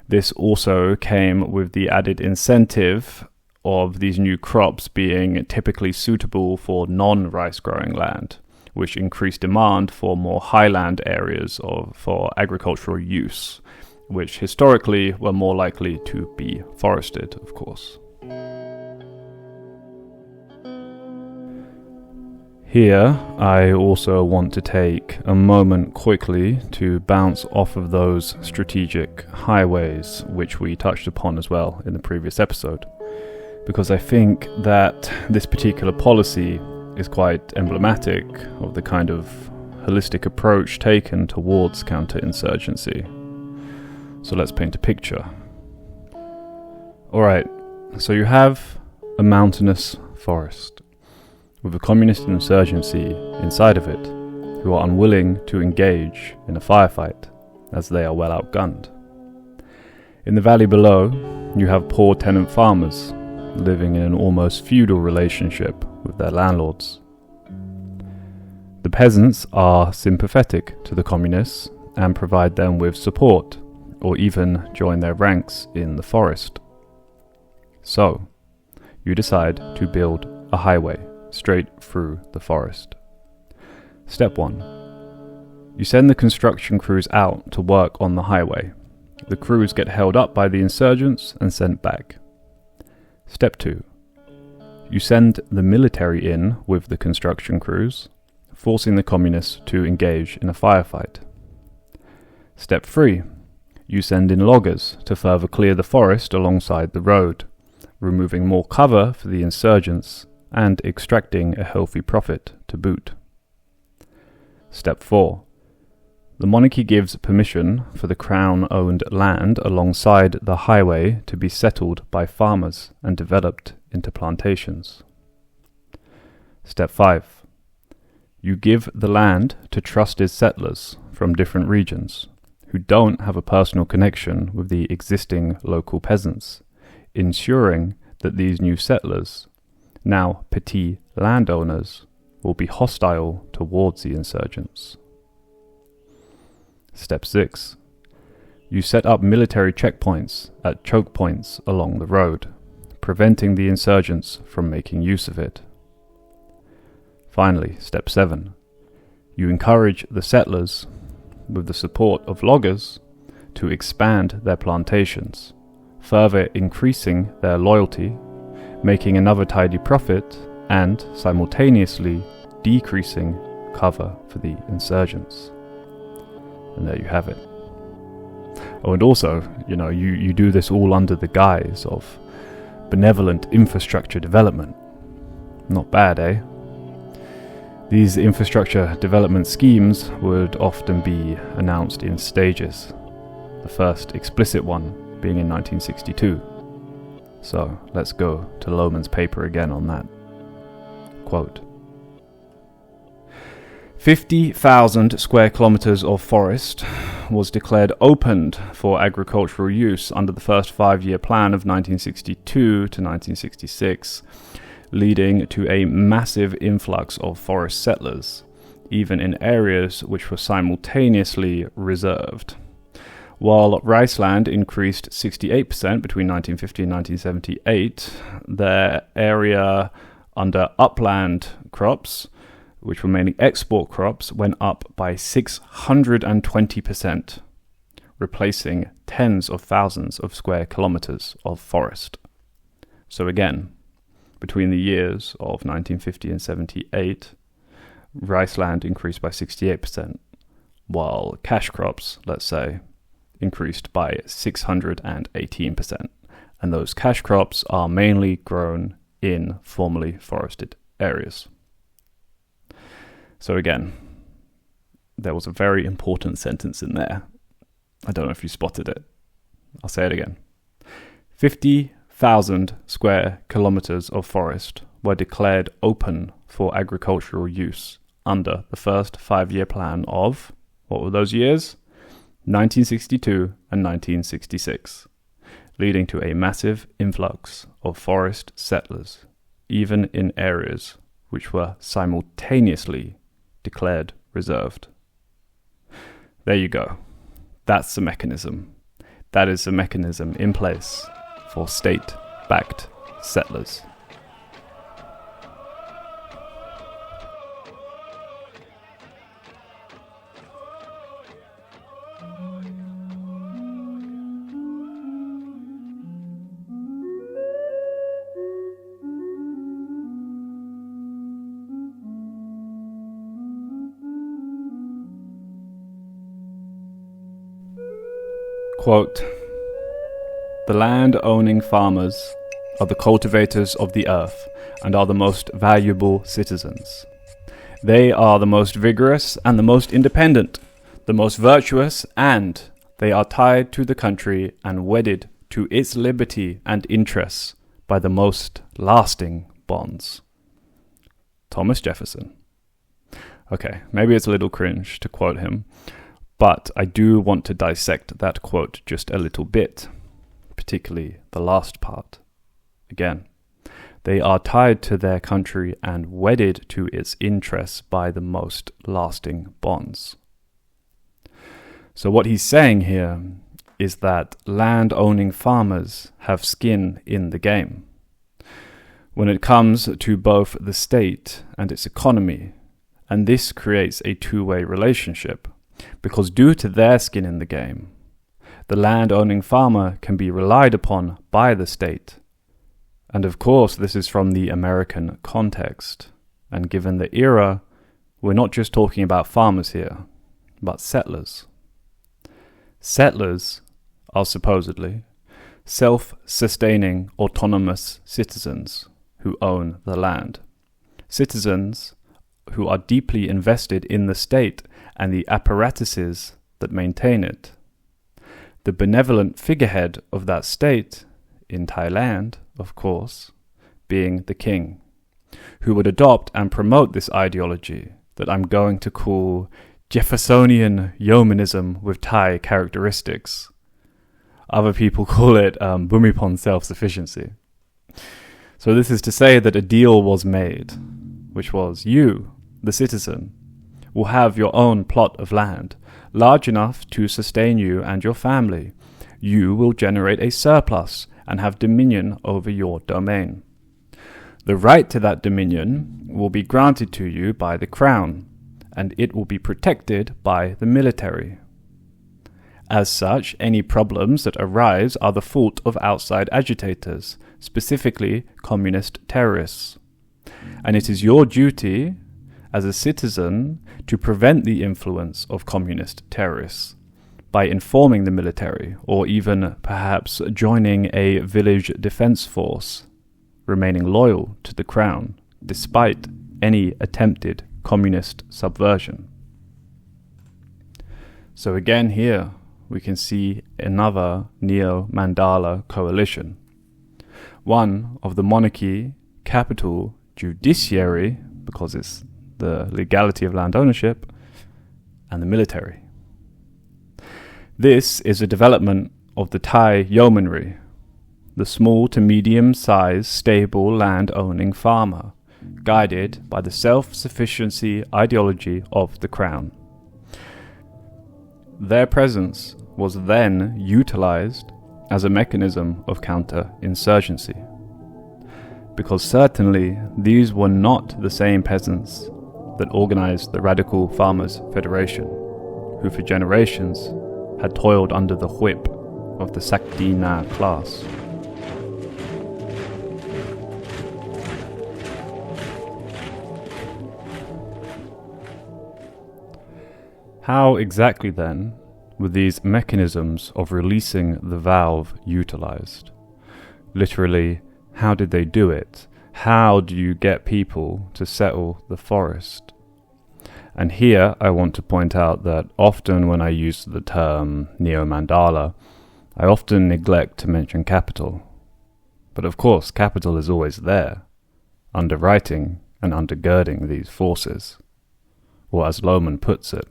This also came with the added incentive of these new crops being typically suitable for non-rice growing land, which increased demand for more highland areas for agricultural use, which historically were more likely to be forested, of course. Here, I also want to take a moment quickly to bounce off of those strategic highways, which we touched upon as well in the previous episode, because I think that this particular policy is quite emblematic of the kind of holistic approach taken towards counterinsurgency. So let's paint a picture. Alright, so you have a mountainous forest with a communist insurgency inside of it, who are unwilling to engage in a firefight, as they are well outgunned. In the valley below, you have poor tenant farmers, living in an almost feudal relationship with their landlords. The peasants are sympathetic to the communists and provide them with support, or even join their ranks in the forest. So, you decide to build a highway straight through the forest. Step 1. You send the construction crews out to work on the highway. The crews get held up by the insurgents and sent back. Step 2. You send the military in with the construction crews, forcing the communists to engage in a firefight. Step 3. You send in loggers to further clear the forest alongside the road, removing more cover for the insurgents and extracting a healthy profit to boot. Step 4. The monarchy gives permission for the crown-owned land alongside the highway to be settled by farmers and developed into plantations. Step 5. You give the land to trusted settlers from different regions who don't have a personal connection with the existing local peasants, ensuring that these new settlers, now petty landowners, will be hostile towards the insurgents. Step 6. You set up military checkpoints at choke points along the road, preventing the insurgents from making use of it. Finally, Step 7. You encourage the settlers, with the support of loggers, to expand their plantations, further increasing their loyalty, making another tidy profit, and simultaneously decreasing cover for the insurgents. And there you have it. Oh, and also, you do this all under the guise of benevolent infrastructure development. Not bad, eh? These infrastructure development schemes would often be announced in stages, the first explicit one being in 1962. So let's go to Lohmann's paper again on that. Quote, 50,000 square kilometers of forest was declared opened for agricultural use under the first 5-year plan of 1962 to 1966, leading to a massive influx of forest settlers, even in areas which were simultaneously reserved. While rice land increased 68% between 1950 and 1978, the area under upland crops, which were mainly export crops, went up by 620%, replacing tens of thousands of square kilometers of forest. So again, between the years of 1950 and 78, rice land increased by 68%, while cash crops, let's say, increased by 618%. And those cash crops are mainly grown in formerly forested areas. So again, there was a very important sentence in there. I don't know if you spotted it. I'll say it again. 50,000 square kilometers of forest were declared open for agricultural use under the first 5-year plan of, what were those years? 1962 and 1966, leading to a massive influx of forest settlers, even in areas which were simultaneously declared reserved. There you go. That's the mechanism. That is the mechanism in place for state-backed settlers. Quote, "The land-owning farmers are the cultivators of the earth and are the most valuable citizens. They are the most vigorous and the most independent, the most virtuous, and they are tied to the country and wedded to its liberty and interests by the most lasting bonds." Thomas Jefferson. Okay, maybe it's a little cringe to quote him, but I do want to dissect that quote just a little bit, particularly the last part. Again, they are tied to their country and wedded to its interests by the most lasting bonds. So what he's saying here is that land-owning farmers have skin in the game when it comes to both the state and its economy, and this creates a two-way relationship, because due to their skin in the game, the land-owning farmer can be relied upon by the state. And of course, this is from the American context, and given the era, we're not just talking about farmers here, but settlers. Settlers are supposedly self-sustaining autonomous citizens who own the land. Citizens who are deeply invested in the state and the apparatuses that maintain it. The benevolent figurehead of that state, in Thailand, of course, being the king, who would adopt and promote this ideology that I'm going to call Jeffersonian yeomanism with Thai characteristics. Other people call it Bhumipon self-sufficiency. So this is to say that a deal was made, which was you, the citizen, will have your own plot of land, large enough to sustain you and your family. You will generate a surplus and have dominion over your domain. The right to that dominion will be granted to you by the crown, and it will be protected by the military. As such, any problems that arise are the fault of outside agitators, specifically communist terrorists. And it is your duty as a citizen to prevent the influence of communist terrorists by informing the military, or even perhaps joining a village defense force, remaining loyal to the crown despite any attempted communist subversion. So again here we can see another neo-Mandala coalition, one of the monarchy, capital, judiciary, because it's the legality of land ownership, and the military. This is a development of the Thai yeomanry, the small to medium-sized stable land-owning farmer, guided by the self-sufficiency ideology of the crown. Their presence was then utilized as a mechanism of counterinsurgency, because certainly these were not the same peasants that organized the Radical Farmers Federation, who for generations had toiled under the whip of the Sakti Na class. How exactly then were these mechanisms of releasing the valve utilized? Literally, how did they do it? How do you get people to settle the forest? And here I want to point out that often when I use the term neo-Mandala, I often neglect to mention capital. But of course, capital is always there, underwriting and undergirding these forces. Or as Lohmann puts it,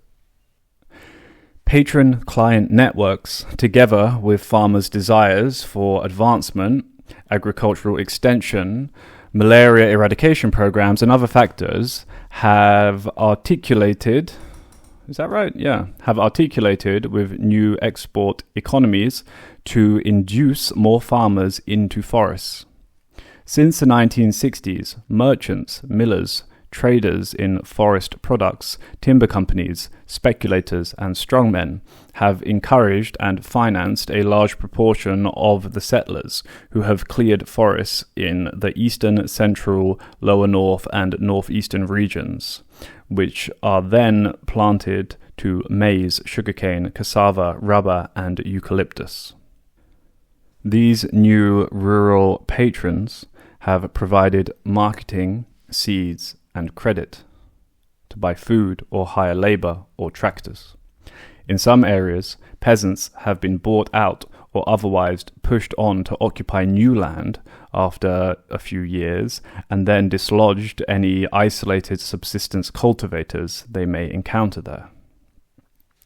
patron-client networks, together with farmers' desires for advancement, agricultural extension, malaria eradication programs, and other factors, have articulated, is that right? Yeah, have articulated with new export economies to induce more farmers into forests. Since the 1960s, merchants, millers, traders in forest products, timber companies, speculators and strongmen have encouraged and financed a large proportion of the settlers who have cleared forests in the eastern, central, lower north and northeastern regions, which are then planted to maize, sugarcane, cassava, rubber, and eucalyptus. These new rural patrons have provided marketing, seeds, and credit to buy food or hire labor or tractors. In some areas, peasants have been bought out or otherwise pushed on to occupy new land after a few years, and then dislodged any isolated subsistence cultivators they may encounter there.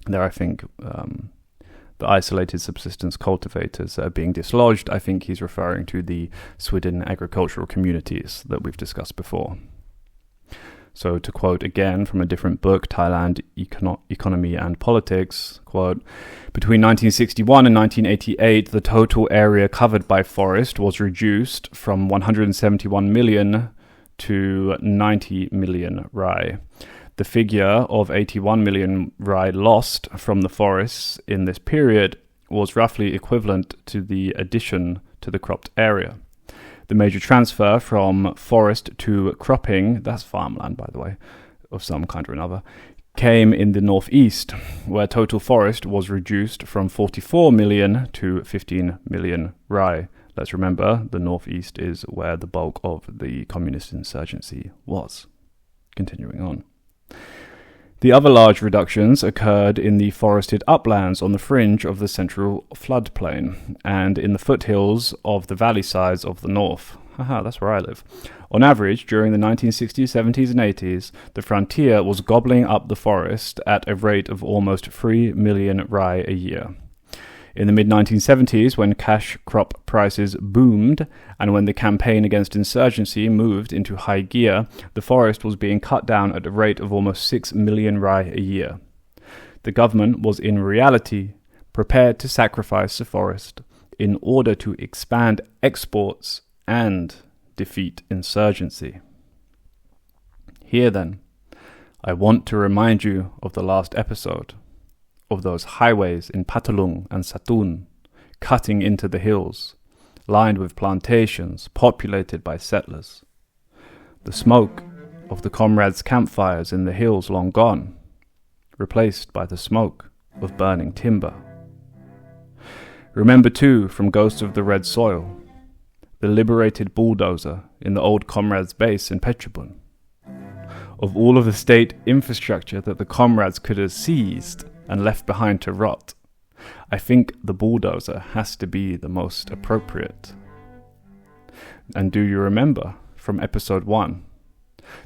There, I think, the isolated subsistence cultivators are being dislodged. I think he's referring to the Swidden agricultural communities that we've discussed before. So to quote again from a different book, Thailand, Economy and Politics, quote, between 1961 and 1988, the total area covered by forest was reduced from 171 million to 90 million rai. The figure of 81 million rai lost from the forests in this period was roughly equivalent to the addition to the cropped area. The major transfer from forest to cropping, that's farmland by the way, of some kind or another, came in the northeast, where total forest was reduced from 44 million to 15 million rai. Let's remember, the northeast is where the bulk of the communist insurgency was. Continuing on. The other large reductions occurred in the forested uplands on the fringe of the central floodplain and in the foothills of the valley sides of the north. Haha, that's where I live. On average, during the 1960s, 70s and 80s, the frontier was gobbling up the forest at a rate of almost 3 million rai a year. In the mid-1970s, when cash crop prices boomed and when the campaign against insurgency moved into high gear, the forest was being cut down at a rate of almost 6 million rai a year. The government was in reality prepared to sacrifice the forest in order to expand exports and defeat insurgency. Here then, I want to remind you of the last episode, of those highways in Patalung and Satun, cutting into the hills, lined with plantations populated by settlers. The smoke of the comrades' campfires in the hills long gone, replaced by the smoke of burning timber. Remember too, from Ghost of the Red Soil, the liberated bulldozer in the old comrades' base in Phetchabun. Of all of the state infrastructure that the comrades could have seized and left behind to rot, I think the bulldozer has to be the most appropriate. And do you remember from episode 1,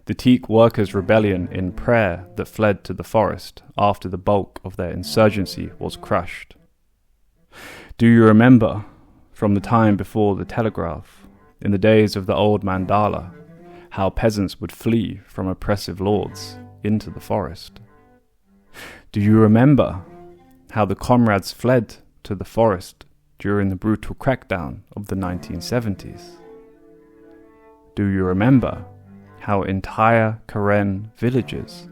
the teak workers' rebellion in prayer that fled to the forest after the bulk of their insurgency was crushed? Do you remember from the time before the telegraph, in the days of the old mandala, how peasants would flee from oppressive lords into the forest? Do you remember how the comrades fled to the forest during the brutal crackdown of the 1970s? Do you remember how entire Karen villages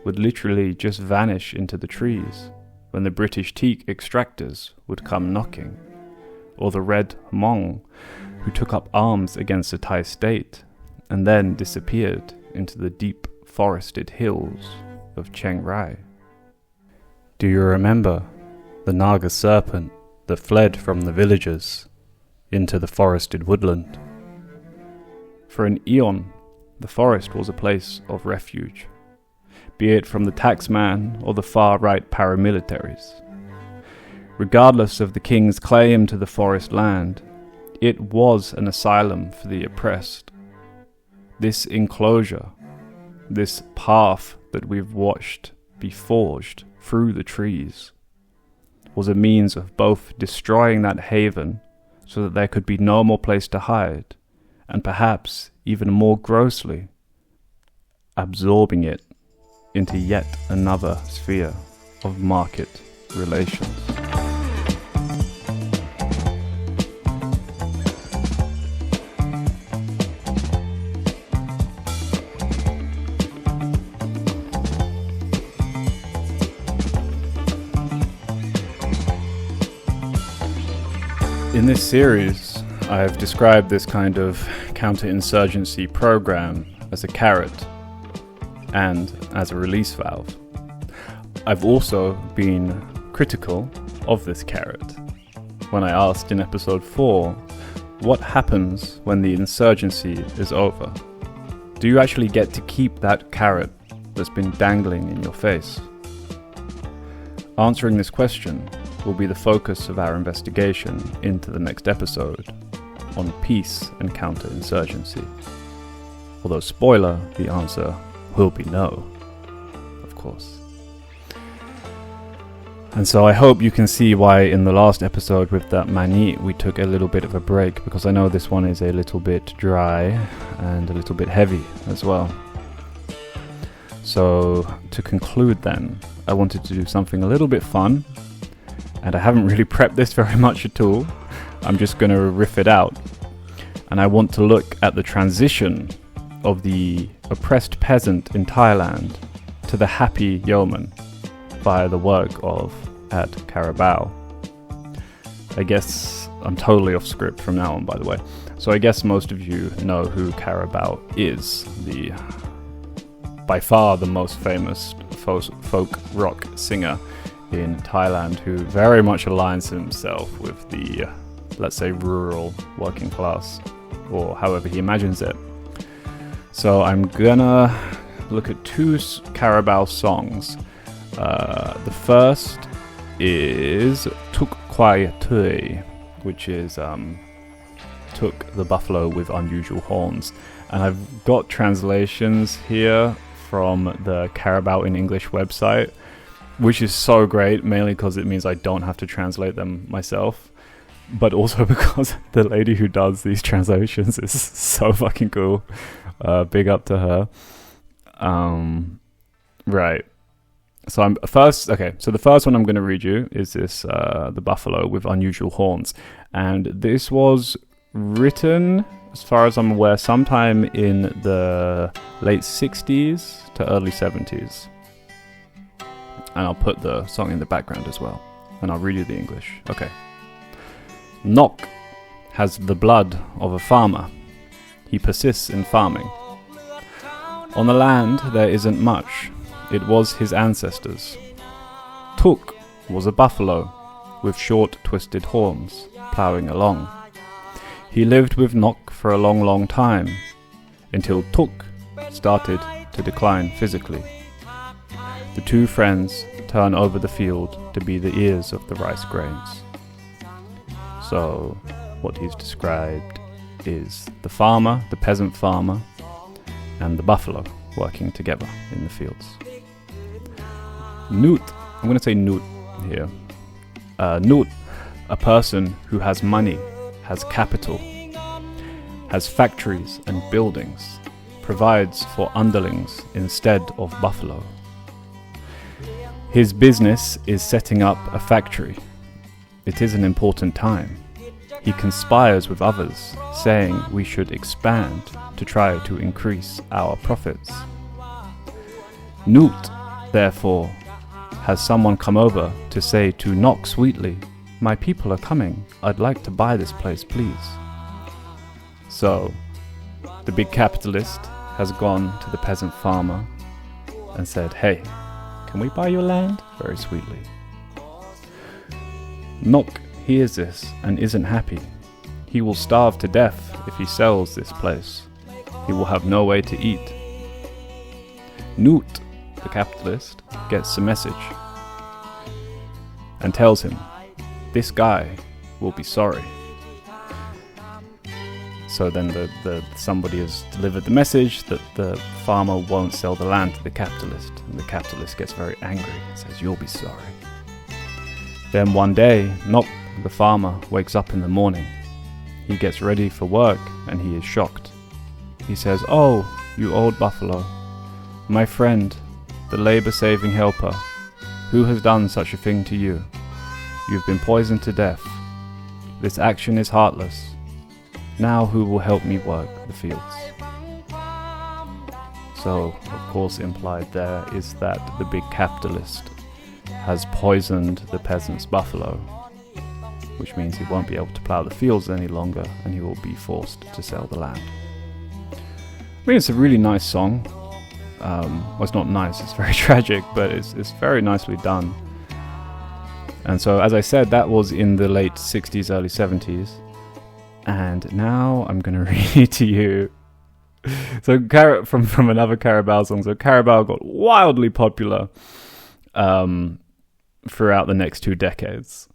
would literally just vanish into the trees when the British teak extractors would come knocking, or the Red Hmong who took up arms against the Thai state and then disappeared into the deep forested hills of Chiang Rai? Do you remember the Naga serpent that fled from the villages into the forested woodland? For an eon, the forest was a place of refuge, be it from the taxman or the far-right paramilitaries. Regardless of the king's claim to the forest land, it was an asylum for the oppressed. This enclosure, this path that we've watched be forged through the trees, was a means of both destroying that haven so that there could be no more place to hide, and perhaps even more grossly, absorbing it into yet another sphere of market relations. In this series, I have described this kind of counterinsurgency program as a carrot and as a release valve. I've also been critical of this carrot when I asked in episode 4, what happens when the insurgency is over? Do you actually get to keep that carrot that's been dangling in your face? Answering this question will be the focus of our investigation into the next episode on peace and counterinsurgency. Although, spoiler, the answer will be no, of course. And so I hope you can see why in the last episode with that mani we took a little bit of a break, because I know this one is a little bit dry and a little bit heavy as well. So to conclude then, I wanted to do something a little bit fun, and I haven't really prepped this very much at all. I'm just going to riff it out. And I want to look at the transition of the oppressed peasant in Thailand to the happy yeoman via the work of Ad Carabao. I guess I'm totally off script from now on, by the way. So I guess most of you know who Carabao is, the by far the most famous folk rock singer in Thailand, who very much aligns himself with the, let's say, rural working class, or however he imagines it. So I'm gonna look at 2 Carabao songs. The first is Tuk Kwai Tui, which is Took the Buffalo with Unusual Horns. And I've got translations here from the Carabao in English website, which is so great, mainly because it means I don't have to translate them myself, but also because the lady who does these translations is so fucking cool. Big up to her. Right. So the first one I'm going to read you is this, The Buffalo with Unusual Horns. And this was written, as far as I'm aware, sometime in the late 60s to early 70s. And I'll put the song in the background as well. And I'll read you the English. Okay. Nok has the blood of a farmer. He persists in farming. On the land there isn't much. It was his ancestors. Tuk was a buffalo with short twisted horns, ploughing along. He lived with Nok for a long, long time, until Tuk started to decline physically. The 2 friends turn over the field to be the ears of the rice grains. So what he's described is the farmer, the peasant farmer, and the buffalo working together in the fields. Nut, I'm going to say Nut here. Nut, a person who has money, has capital, has factories and buildings, provides for underlings instead of buffalo. His business is setting up a factory. It is an important time. He conspires with others, saying we should expand to try to increase our profits. Nut, therefore, has someone come over to say to Nok sweetly, "My people are coming. I'd like to buy this place, please." So, the big capitalist has gone to the peasant farmer and said, "Hey, can we buy your land?" Very sweetly. Nok hears this and isn't happy. He will starve to death if he sells this place. He will have no way to eat. Nut, the capitalist, gets the message and tells him, "This guy will be sorry." So then somebody has delivered the message that the farmer won't sell the land to the capitalist, and the capitalist gets very angry and says, "You'll be sorry." Then one day, Nok, the farmer, wakes up in the morning. He gets ready for work and he is shocked. He says, "Oh, you old buffalo, my friend, the labor-saving helper, who has done such a thing to you? You've been poisoned to death. This action is heartless. Now who will help me work the fields?" So, of course, implied there is that the big capitalist has poisoned the peasant's buffalo, which means he won't be able to plough the fields any longer and he will be forced to sell the land. I mean, it's a really nice song. Well, it's not nice, it's very tragic, but it's very nicely done. And so, as I said, that was in the late 60s, early 70s. And now I'm going to read to you. So, from another Carabao song. So, Carabao got wildly popular throughout the next 2 decades.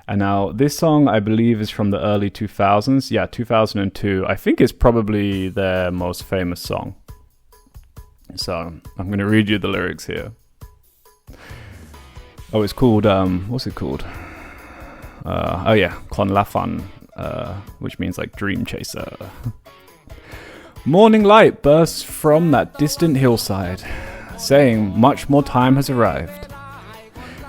And now, this song, I believe, is from the early 2000s. Yeah, 2002. I think it's probably their most famous song. So, I'm going to read you the lyrics here. Oh, it's called, what's it called? Con La Fun, which means like dream chaser. Morning light bursts from that distant hillside, saying much more time has arrived.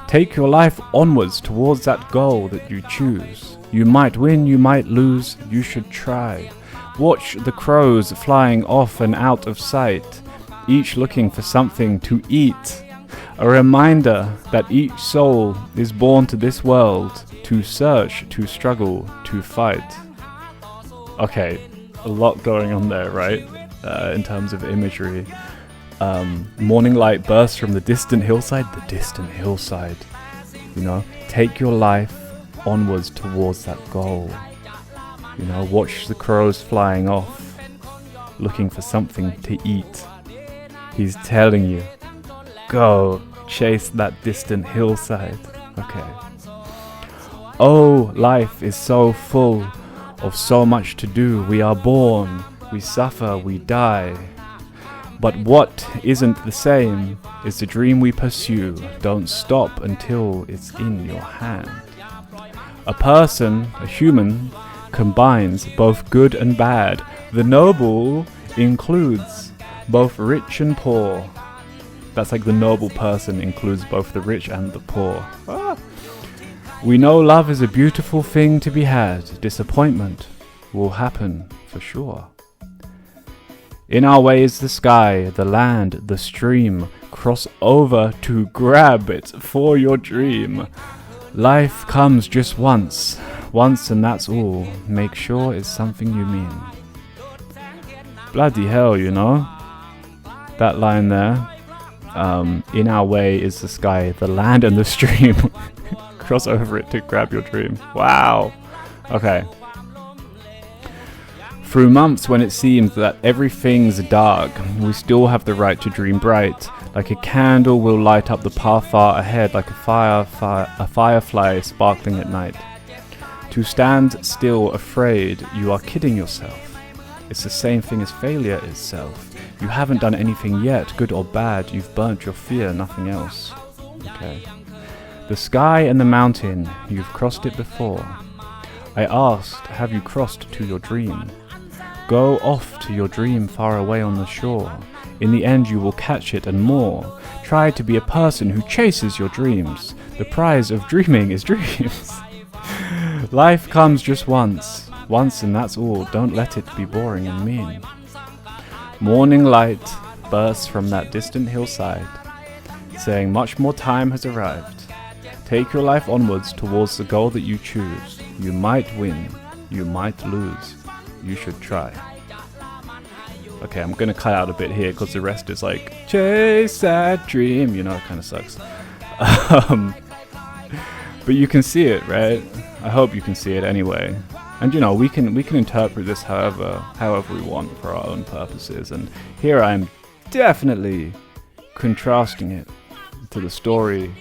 Take your life onwards towards that goal that you choose. You might win, you might lose, you should try. Watch the crows flying off and out of sight, each looking for something to eat. A reminder that each soul is born to this world to search, to struggle, to fight. Okay, a lot going on there, right? In terms of imagery. Morning light bursts from the distant hillside. You know, take your life onwards towards that goal. You know, watch the crows flying off, looking for something to eat. He's telling you, go chase that distant hillside. Okay. Oh, life is so full of so much to do. We are born, we suffer, we die. But what isn't the same is the dream we pursue. Don't stop until it's in your hand. A person, a human, combines both good and bad. The noble includes both rich and poor. That's like the noble person includes both the rich and the poor. We know love is a beautiful thing to be had. Disappointment will happen for sure. In our way is the sky, the land, the stream. Cross over to grab it for your dream. Life comes just once and that's all. Make sure it's something you mean. Bloody hell, you know? That line there. In our way is the sky, the land and the stream. Cross over it to grab your dream. Wow. Okay. Through months when it seems that everything's dark, we still have the right to dream bright. Like a candle will light up the path far ahead, like a firefly sparkling at night. To stand still afraid, you are kidding yourself. It's the same thing as failure itself. You haven't done anything yet, good or bad. You've burnt your fear, nothing else. Okay. The sky and the mountain, you've crossed it before. I asked, have you crossed to your dream? Go off to your dream far away on the shore. In the end you will catch it and more. Try to be a person who chases your dreams. The prize of dreaming is dreams. Life comes just once and that's all. Don't let it be boring and mean. Morning light bursts from that distant hillside, saying much more time has arrived. Take your life onwards towards the goal that you choose. You might win, you might lose, you should try. Okay, I'm gonna cut out a bit here because the rest is like, chase that dream, you know, it kind of sucks. But you can see it, right? I hope you can see it anyway. And you know, we can interpret this however we want for our own purposes. And here I'm definitely contrasting it to the story.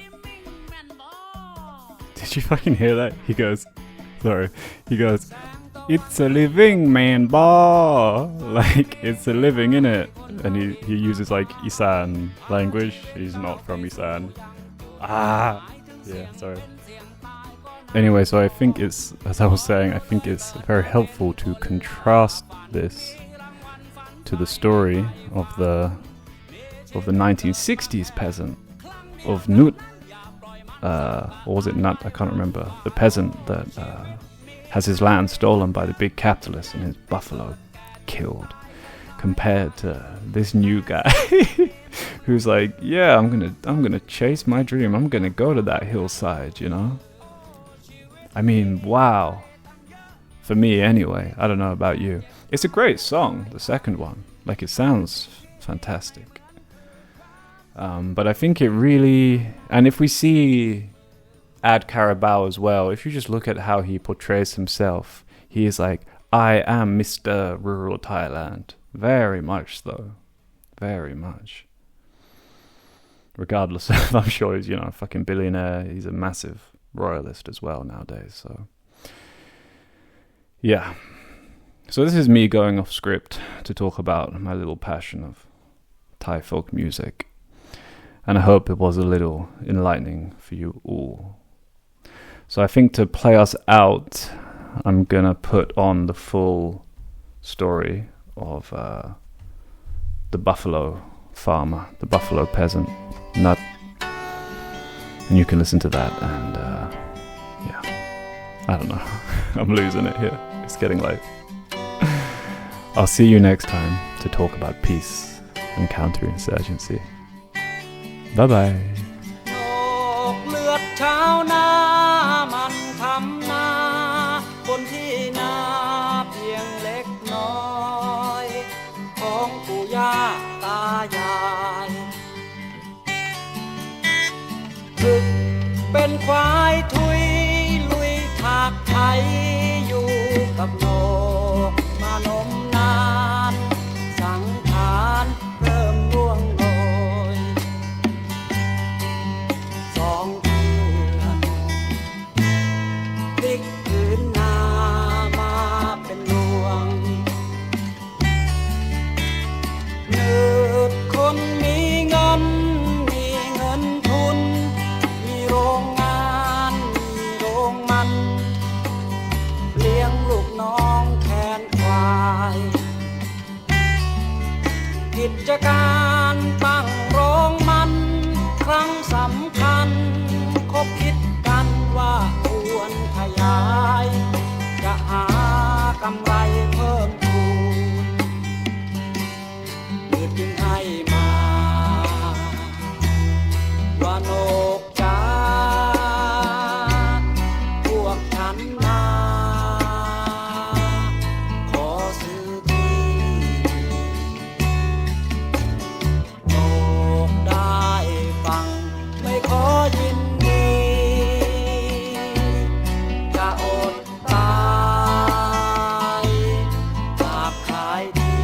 Did you fucking hear that? He goes, it's a living man bar. Like, it's a living, innit? And he uses like Isan language. He's not from Isan. Yeah, sorry. Anyway, so I think it's, as I was saying, I think it's very helpful to contrast this to the story of the 1960s peasant, of Nut, or was it Nut? I can't remember. The peasant that has his land stolen by the big capitalist and his buffalo killed, compared to this new guy who's like, yeah, I'm gonna chase my dream. I'm gonna go to that hillside, you know. I mean, wow. For me, anyway. I don't know about you. It's a great song, the second one. Like, it sounds fantastic. But I think it really... And if we see Ad Carabao as well, if you just look at how he portrays himself, he is like, I am Mr. Rural Thailand. Very much so. Very much. Regardless of, I'm sure he's, a fucking billionaire. He's a massive royalist as well nowadays, so... Yeah. So this is me going off script to talk about my little passion of Thai folk music. And I hope it was a little enlightening for you all. So I think to play us out, I'm gonna put on the full story of the buffalo farmer, the buffalo peasant, Nut. And you can listen to that and, I don't know. I'm losing it here. It's getting late. I'll see you next time to talk about peace and counterinsurgency. Bye-bye. เลือดชาวนามันทำนาบนที่นาเพียงเล็กน้อยของปู่ย่าตายายฝึกเป็นควายทุยลุยถากไถอยู่กับโลกมานมนานสังขารเริ่มร่วงโรย2 เดือนพลิกผืนนามาเป็นหลวงเนิดคนมีเงินทุนมีโรงงานมีโรงมันเลี้ยงลูกน้องแทนควายกิจการตั้งโรงมันครั้งสำคัญคบคิดกันว่าควรขยายจะหากำไรเพิ่มพูนมืดจึงให้มาว่านกจ๋าพวกฉันมาขอซื้อที่นกได้ฟังไม่ขอยินดีจะอดตายหากขายที่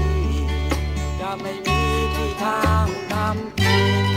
จะไม่มีที่ทางทำกิน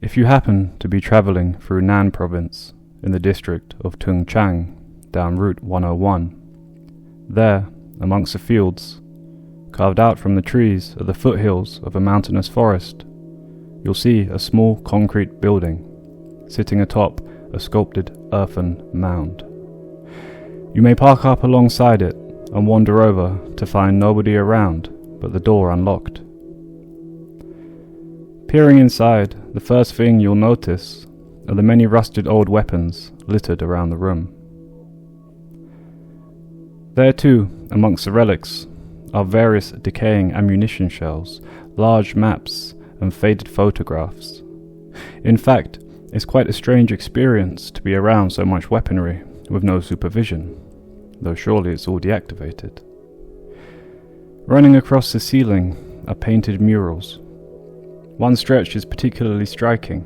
If you happen to be travelling through Nan province in the district of Tung Chang down Route 101, there, amongst the fields, carved out from the trees at the foothills of a mountainous forest, you'll see a small concrete building sitting atop a sculpted earthen mound. You may park up alongside it and wander over to find nobody around but the door unlocked. Peering inside, the first thing you'll notice are the many rusted old weapons littered around the room. There too, amongst the relics, are various decaying ammunition shells, large maps, and faded photographs. In fact, it's quite a strange experience to be around so much weaponry with no supervision, though surely it's all deactivated. Running across the ceiling are painted murals. One stretch is particularly striking.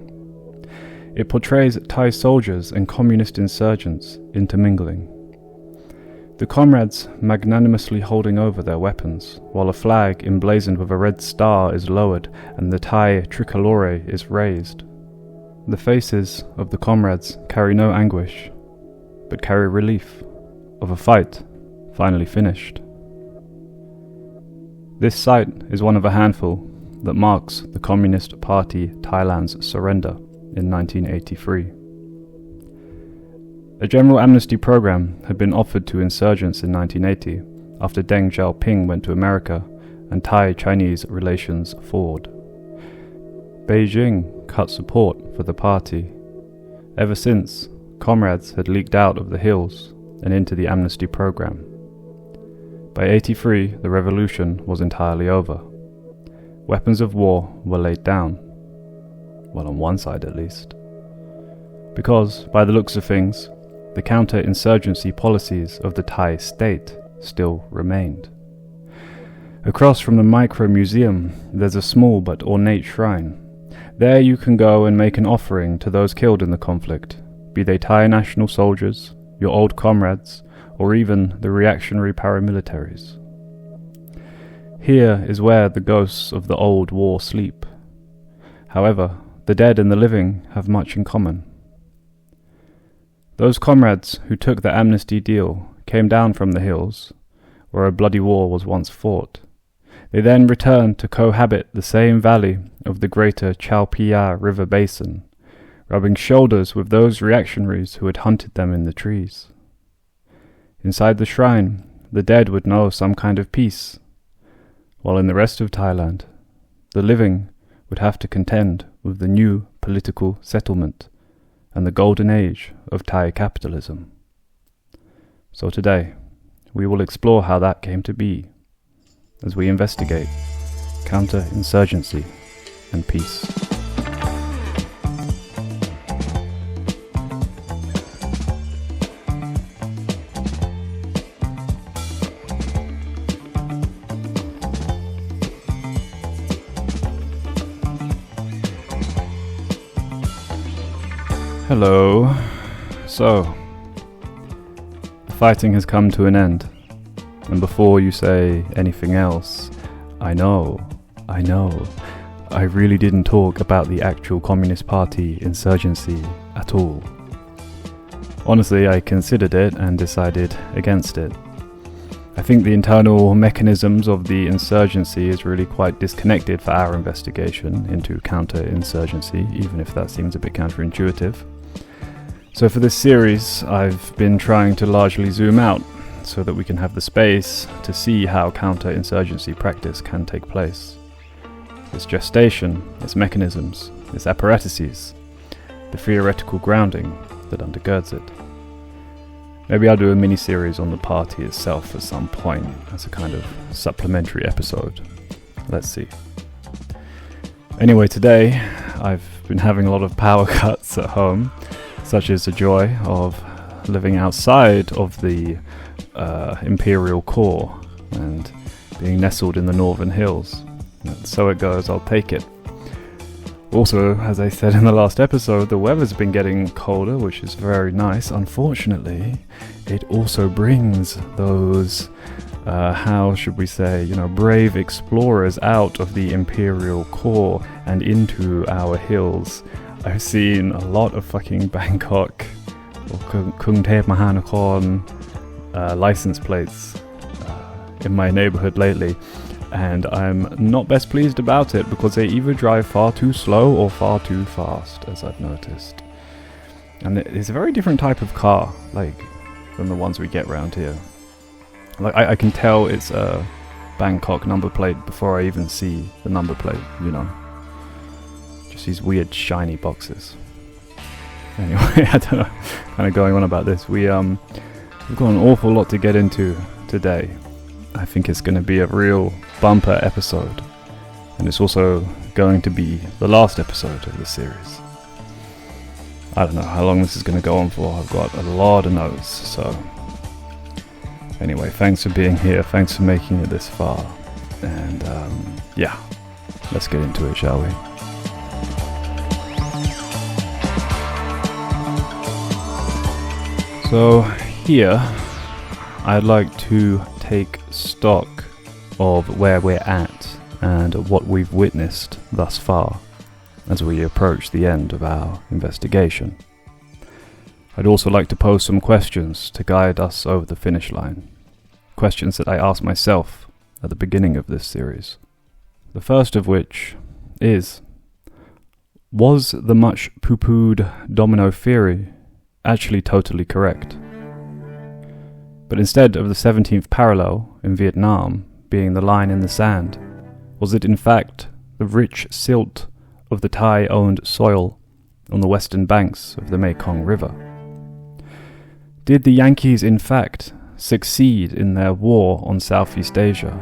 It portrays Thai soldiers and communist insurgents intermingling. The comrades magnanimously holding over their weapons, while a flag emblazoned with a red star is lowered and the Thai tricolore is raised. The faces of the comrades carry no anguish, but carry relief of a fight finally finished. This site is one of a handful that marks the Communist Party Thailand's surrender in 1983. A general amnesty program had been offered to insurgents in 1980 after Deng Xiaoping went to America and Thai-Chinese relations thawed. Beijing cut support for the party. Ever since, comrades had leaked out of the hills and into the amnesty program. By 83, the revolution was entirely over. Weapons of war were laid down. Well, on one side at least. Because, by the looks of things, the counter-insurgency policies of the Thai state still remained. Across from the micro-museum, there's a small but ornate shrine. There you can go and make an offering to those killed in the conflict, be they Thai national soldiers, your old comrades, or even the reactionary paramilitaries. Here is where the ghosts of the old war sleep. However, the dead and the living have much in common. Those comrades who took the amnesty deal came down from the hills, where a bloody war was once fought. They then returned to cohabit the same valley of the greater Chao Phraya River basin, rubbing shoulders with those reactionaries who had hunted them in the trees. Inside the shrine, the dead would know some kind of peace, while in the rest of Thailand, the living would have to contend with the new political settlement and the golden age of Thai capitalism. So today, we will explore how that came to be, as we investigate counterinsurgency and peace. Hello. So, the fighting has come to an end. And before you say anything else, I know, I really didn't talk about the actual Communist Party insurgency at all. Honestly, I considered it and decided against it. I think the internal mechanisms of the insurgency is really quite disconnected for our investigation into counterinsurgency, even if that seems a bit counterintuitive. So for this series, I've been trying to largely zoom out so that we can have the space to see how counterinsurgency practice can take place. Its gestation, its mechanisms, its apparatuses, the theoretical grounding that undergirds it. Maybe I'll do a mini-series on the party itself at some point as a kind of supplementary episode. Let's see. Anyway, today I've been having a lot of power cuts at home, such as the joy of living outside of the imperial core and being nestled in the northern hills. So it goes, I'll take it. Also, as I said in the last episode, the weather's been getting colder, which is very nice. Unfortunately, it also brings those, how should we say, brave explorers out of the imperial core and into our hills. I've seen a lot of fucking Bangkok or Kungtep Mahanakorn license plates in my neighborhood lately, and I'm not best pleased about it because they either drive far too slow or far too fast, as I've noticed. And it's a very different type of car, than the ones we get round here. Like, I can tell it's a Bangkok number plate before I even see the number plate, you know. Just these weird shiny boxes. Anyway, I don't know, kind of going on about this. We've got an awful lot to get into today. I think it's going to be a real bumper episode. And it's also going to be the last episode of the series. I don't know how long this is going to go on for. I've got a lot of notes, so... Anyway, thanks for being here. Thanks for making it this far. And, yeah. Let's get into it, shall we? So, here, I'd like to take stock of where we're at and what we've witnessed thus far as we approach the end of our investigation. I'd also like to pose some questions to guide us over the finish line. Questions that I asked myself at the beginning of this series. The first of which is, was the much poo-pooed domino theory actually totally correct? But instead of the 17th parallel in Vietnam being the line in the sand, was it in fact the rich silt of the Thai-owned soil on the western banks of the Mekong River? Did the Yankees in fact succeed in their war on Southeast Asia,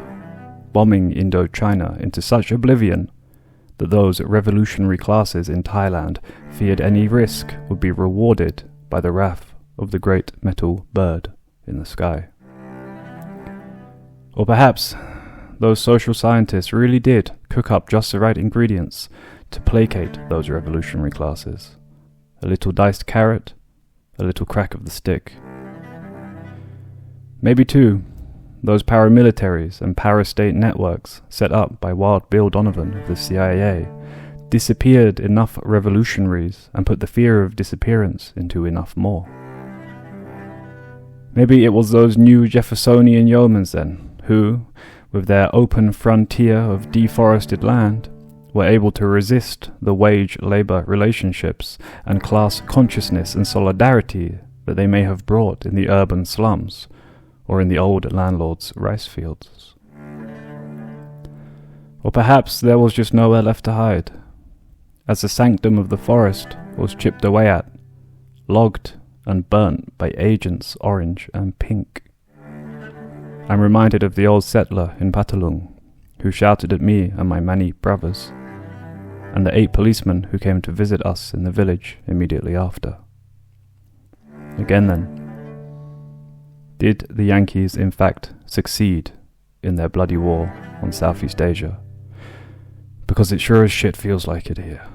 bombing Indochina into such oblivion that those revolutionary classes in Thailand feared any risk would be rewarded by the wrath of the great metal bird in the sky? Or perhaps those social scientists really did cook up just the right ingredients to placate those revolutionary classes. A little diced carrot, a little crack of the stick. Maybe too, those paramilitaries and parastate networks set up by Wild Bill Donovan of the CIA disappeared enough revolutionaries and put the fear of disappearance into enough more. Maybe it was those new Jeffersonian yeomans then, who, with their open frontier of deforested land, were able to resist the wage-labor relationships and class consciousness and solidarity that they may have brought in the urban slums or in the old landlord's rice fields. Or perhaps there was just nowhere left to hide, as the sanctum of the forest was chipped away at, logged and burnt by agents orange and pink. I'm reminded of the old settler in Patalung, who shouted at me and my many brothers, and the 8 policemen who came to visit us in the village immediately after. Again then, did the Yankees in fact succeed in their bloody war on Southeast Asia? Because it sure as shit feels like it here.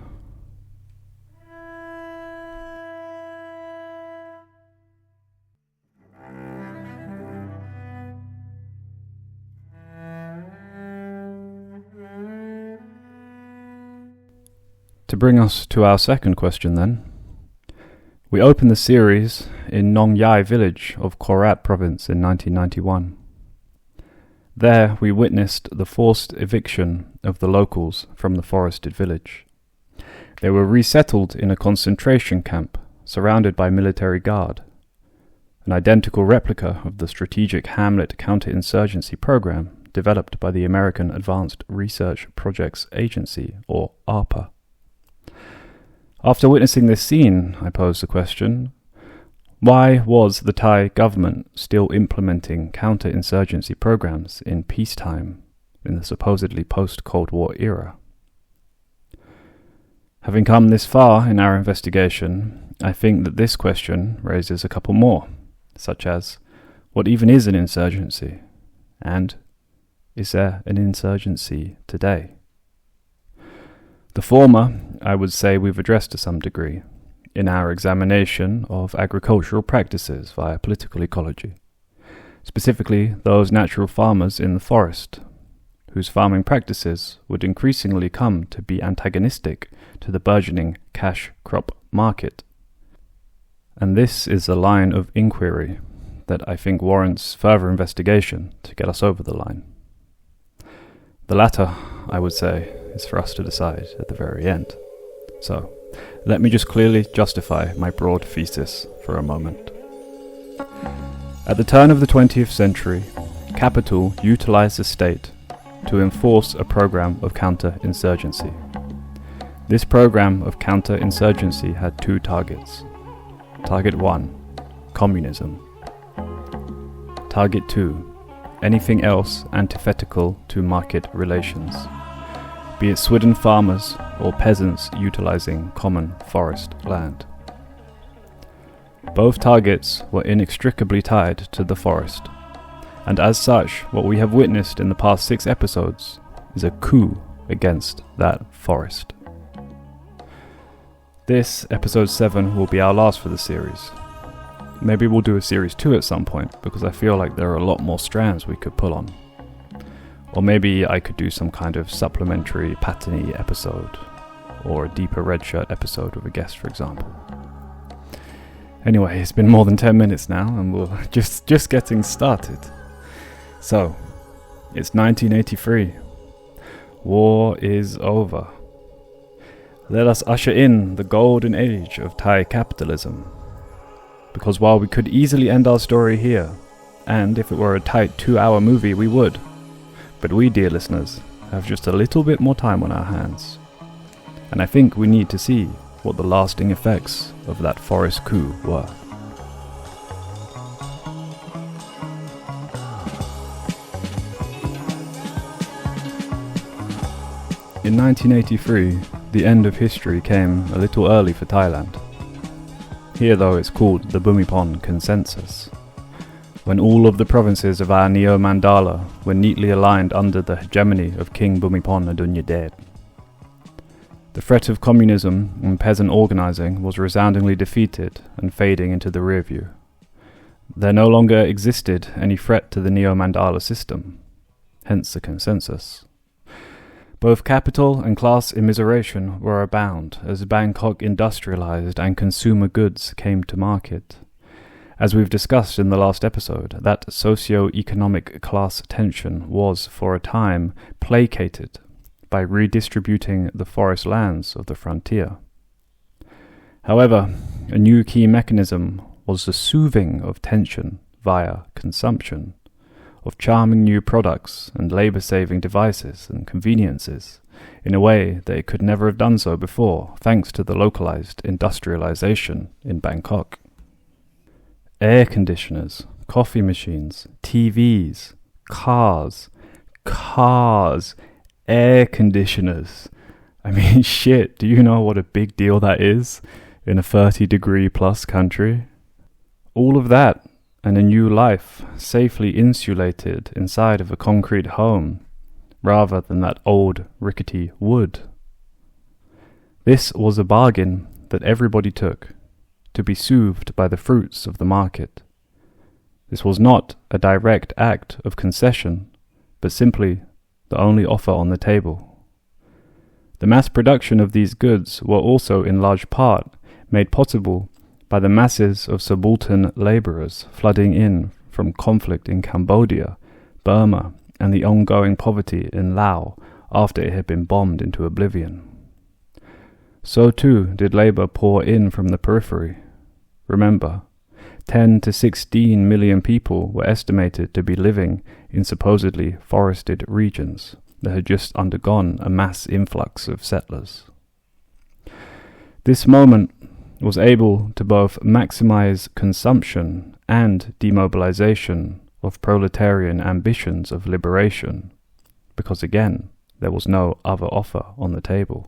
To bring us to our second question then, we open the series in Nong Yai village of Korat province in 1991. There we witnessed the forced eviction of the locals from the forested village. They were resettled in a concentration camp surrounded by military guard, an identical replica of the strategic Hamlet counterinsurgency program developed by the American Advanced Research Projects Agency, or ARPA. After witnessing this scene, I posed the question, why was the Thai government still implementing counterinsurgency programs in peacetime in the supposedly post-Cold War era? Having come this far in our investigation, I think that this question raises a couple more, such as, what even is an insurgency? And, is there an insurgency today? The former, I would say we've addressed to some degree in our examination of agricultural practices via political ecology, specifically those natural farmers in the forest, whose farming practices would increasingly come to be antagonistic to the burgeoning cash crop market. And this is a line of inquiry that I think warrants further investigation to get us over the line. The latter, I would say, is for us to decide at the very end. So, let me just clearly justify my broad thesis for a moment. At the turn of the 20th century, capital utilized the state to enforce a program of counterinsurgency. This program of counterinsurgency had two targets. Target 1, communism. Target 2, anything else antithetical to market relations, be it Swidden farmers or peasants utilizing common forest land. Both targets were inextricably tied to the forest, and as such, what we have witnessed in the past 6 episodes is a coup against that forest. This, episode 7, will be our last for the series. Maybe we'll do a series 2 at some point, because I feel like there are a lot more strands we could pull on. Or maybe I could do some kind of supplementary Patini episode, or a deeper red shirt episode with a guest, for example. Anyway, it's been more than 10 minutes now, and we're just getting started. So, it's 1983. War is over. Let us usher in the golden age of Thai capitalism. Because while we could easily end our story here, and if it were a tight 2-hour movie we would, but we, dear listeners, have just a little bit more time on our hands. And I think we need to see what the lasting effects of that forest coup were. In 1983, the end of history came a little early for Thailand. Here though it's called the Bhumibol Consensus, when all of the provinces of our Neo-Mandala were neatly aligned under the hegemony of King Bhumibol Adulyadej. The threat of communism and peasant organizing was resoundingly defeated and fading into the rear view. There no longer existed any threat to the Neo-Mandala system, hence the consensus. Both capital and class immiseration were abound as Bangkok industrialized and consumer goods came to market. As we've discussed in the last episode, that socio-economic class tension was, for a time, placated by redistributing the forest lands of the frontier. However, a new key mechanism was the soothing of tension via consumption of charming new products and labor-saving devices and conveniences in a way that it could never have done so before, thanks to the localized industrialization in Bangkok. Air conditioners, coffee machines, TVs, cars, air conditioners. I mean, shit, do you know what a big deal that is in a 30-degree plus country? All of that and a new life safely insulated inside of a concrete home, rather than that old rickety wood. This was a bargain that everybody took, to be soothed by the fruits of the market. This was not a direct act of concession, but simply the only offer on the table. The mass production of these goods were also in large part made possible by the masses of subaltern labourers flooding in from conflict in Cambodia, Burma, and the ongoing poverty in Laos after it had been bombed into oblivion. So too did labour pour in from the periphery. Remember, 10 to 16 million people were estimated to be living in supposedly forested regions that had just undergone a mass influx of settlers. This moment was able to both maximize consumption and demobilization of proletarian ambitions of liberation, because again, there was no other offer on the table.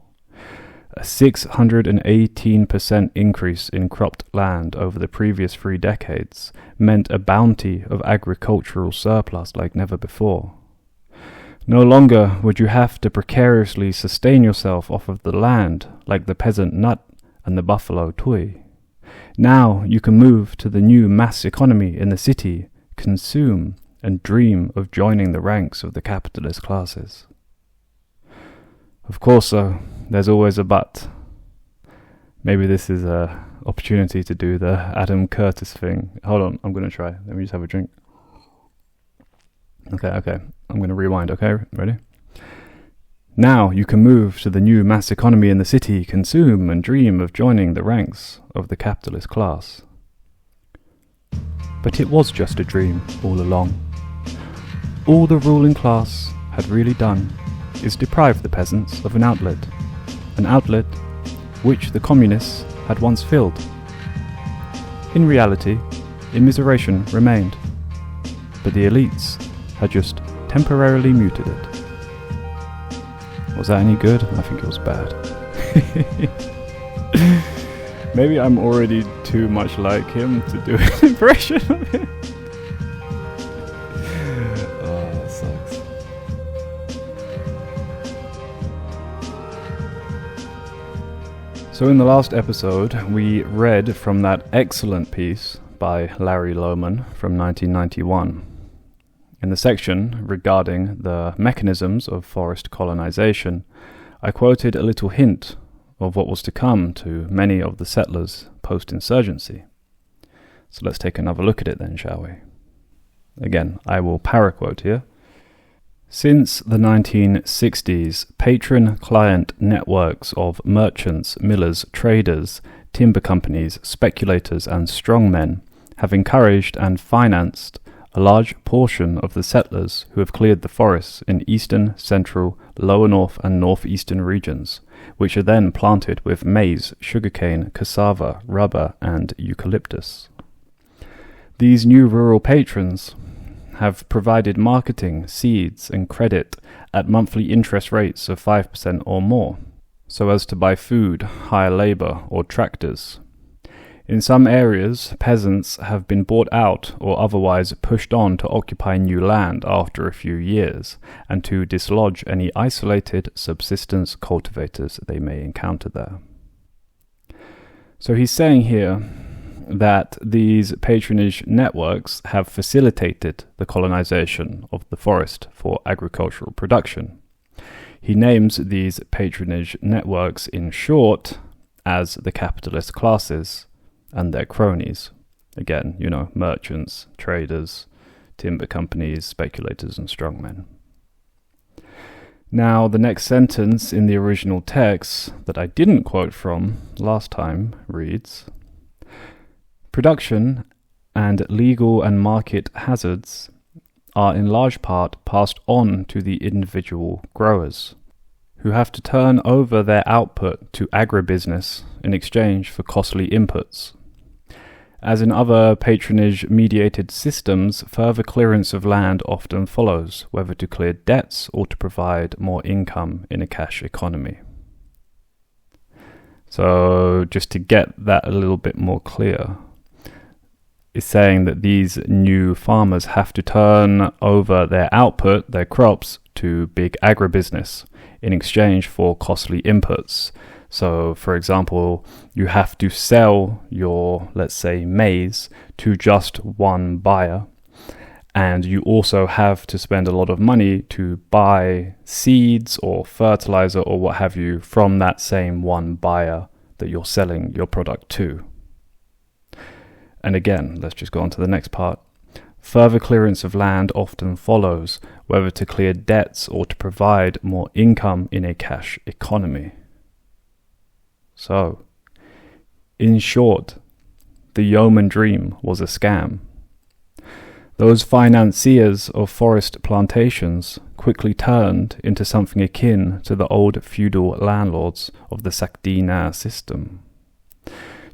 A 618% increase in cropped land over the previous 3 decades meant a bounty of agricultural surplus like never before. No longer would you have to precariously sustain yourself off of the land like the peasant nut and the buffalo tui. Now you can move to the new mass economy in the city, consume, and dream of joining the ranks of the capitalist classes. Of course, though, there's always a but. Maybe this is a opportunity to do the Adam Curtis thing. Hold on, I'm going to try. Let me just have a drink. Okay. I'm going to rewind, okay? Ready? Now you can move to the new mass economy in the city, consume, and dream of joining the ranks of the capitalist class. But it was just a dream all along. all the ruling class had really done is deprive the peasants of an outlet which the communists had once filled. In reality, immiseration remained, but the elites had just temporarily muted it. Was that any good? I think it was bad. Maybe I'm already too much like him to do an impression of him. Oh, that sucks. So in the last episode, we read from that excellent piece by Larry Lohman from 1991. In the section regarding the mechanisms of forest colonization, I quoted a little hint of what was to come to many of the settlers post-insurgency. So let's take another look at it then, shall we? Again, I will paraquote here. Since the 1960s, patron-client networks of merchants, millers, traders, timber companies, speculators and strongmen have encouraged and financed a large portion of the settlers who have cleared the forests in eastern, central, lower north and northeastern regions, which are then planted with maize, sugarcane, cassava, rubber and eucalyptus. These new rural patrons have provided marketing, seeds and credit at monthly interest rates of 5% or more, so as to buy food, hire labour or tractors. In some areas, peasants have been bought out or otherwise pushed on to occupy new land after a few years, and to dislodge any isolated subsistence cultivators they may encounter there. So he's saying here that these patronage networks have facilitated the colonization of the forest for agricultural production. He names these patronage networks in short as the capitalist classes and their cronies. Again, merchants, traders, timber companies, speculators and strongmen. Now, the next sentence in the original text that I didn't quote from last time reads, "Production and legal and market hazards are in large part passed on to the individual growers, who have to turn over their output to agribusiness in exchange for costly inputs. As in other patronage-mediated systems, further clearance of land often follows, whether to clear debts or to provide more income in a cash economy." So, just to get that a little bit more clear, it's saying that these new farmers have to turn over their output, their crops, to big agribusiness in exchange for costly inputs. So, for example, you have to sell your, let's say, maize to just one buyer, and you also have to spend a lot of money to buy seeds or fertilizer or what have you from that same one buyer that you're selling your product to. And again, let's just go on to the next part. Further clearance of land often follows, whether to clear debts or to provide more income in a cash economy. So, in short, the yeoman dream was a scam. Those financiers of forest plantations quickly turned into something akin to the old feudal landlords of the Sakdina system,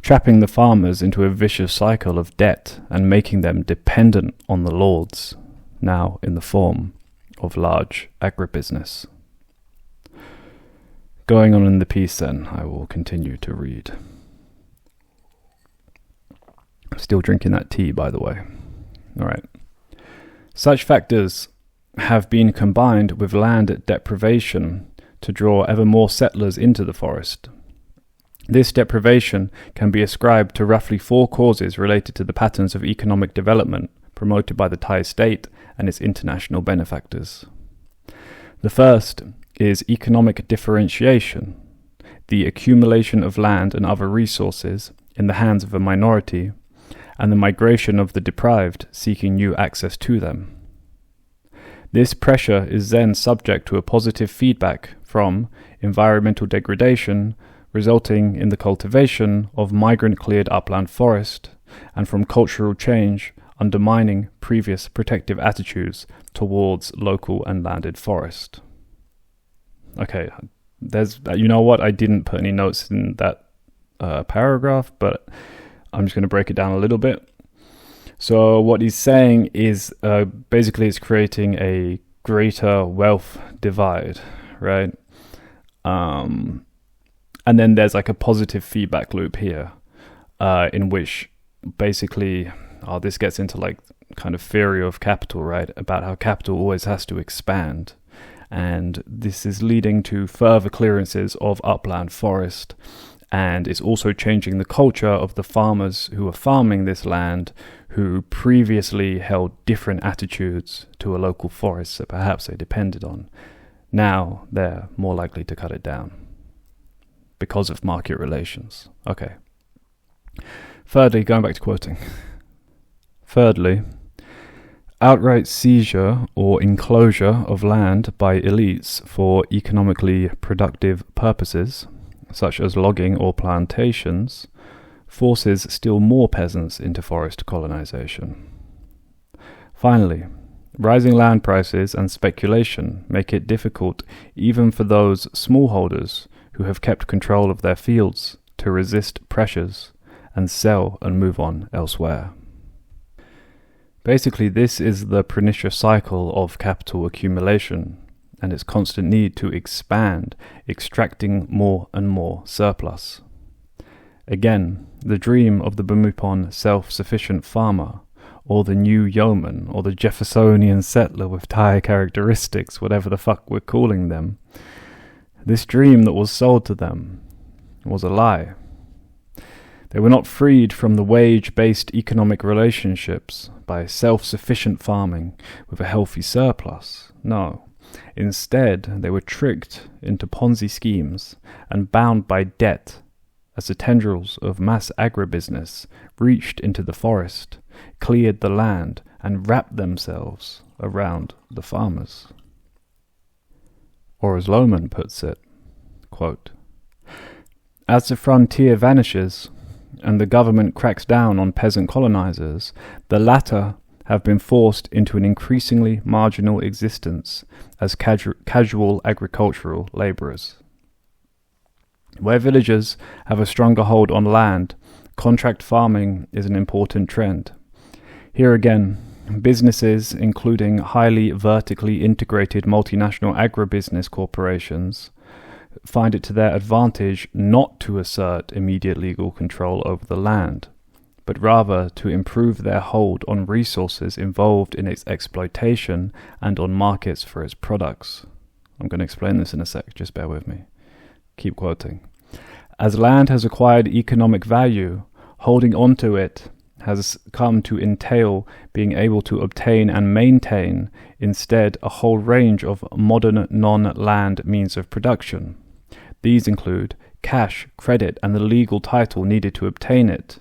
trapping the farmers into a vicious cycle of debt and making them dependent on the lords, now in the form of large agribusiness. Going on in the piece then, I will continue to read. I'm still drinking that tea, by the way. Alright. Such factors have been combined with land deprivation to draw ever more settlers into the forest. This deprivation can be ascribed to roughly 4 causes related to the patterns of economic development promoted by the Thai state and its international benefactors. The first is economic differentiation, the accumulation of land and other resources in the hands of a minority, and the migration of the deprived seeking new access to them. This pressure is then subject to a positive feedback from environmental degradation, resulting in the cultivation of migrant-cleared upland forest, and from cultural change undermining previous protective attitudes towards local and landed forest. Okay, you know what? I didn't put any notes in that paragraph, but I'm just going to break it down a little bit. So what he's saying is basically it's creating a greater wealth divide, right? And then there's like a positive feedback loop here, in which basically this gets into like kind of theory of capital, right? About how capital always has to expand. And this is leading to further clearances of upland forest. And it's also changing the culture of the farmers who are farming this land, who previously held different attitudes to a local forest that perhaps they depended on. Now they're more likely to cut it down because of market relations. Okay. Thirdly, going back to quoting. Thirdly, outright seizure or enclosure of land by elites for economically productive purposes, such as logging or plantations, forces still more peasants into forest colonization. Finally, rising land prices and speculation make it difficult even for those smallholders who have kept control of their fields to resist pressures and sell and move on elsewhere. Basically, this is the pernicious cycle of capital accumulation and its constant need to expand, extracting more and more surplus. Again, the dream of the Bumipon self-sufficient farmer, or the new yeoman, or the Jeffersonian settler with Thai characteristics, whatever the fuck we're calling them, this dream that was sold to them was a lie. They were not freed from the wage-based economic relationships by self-sufficient farming with a healthy surplus. No. Instead, they were tricked into Ponzi schemes and bound by debt as the tendrils of mass agribusiness reached into the forest, cleared the land, and wrapped themselves around the farmers. Or as Lohman puts it, quote, "As the frontier vanishes and the government cracks down on peasant colonizers, the latter have been forced into an increasingly marginal existence as casual agricultural laborers. Where villagers have a stronger hold on land, contract farming is an important trend. Here again, businesses, including highly vertically integrated multinational agribusiness corporations, find it to their advantage not to assert immediate legal control over the land, but rather to improve their hold on resources involved in its exploitation and on markets for its products." I'm going to explain this in a sec, just bear with me. Keep quoting. "As land has acquired economic value, holding onto it has come to entail being able to obtain and maintain instead a whole range of modern non-land means of production. These include cash, credit, and the legal title needed to obtain it.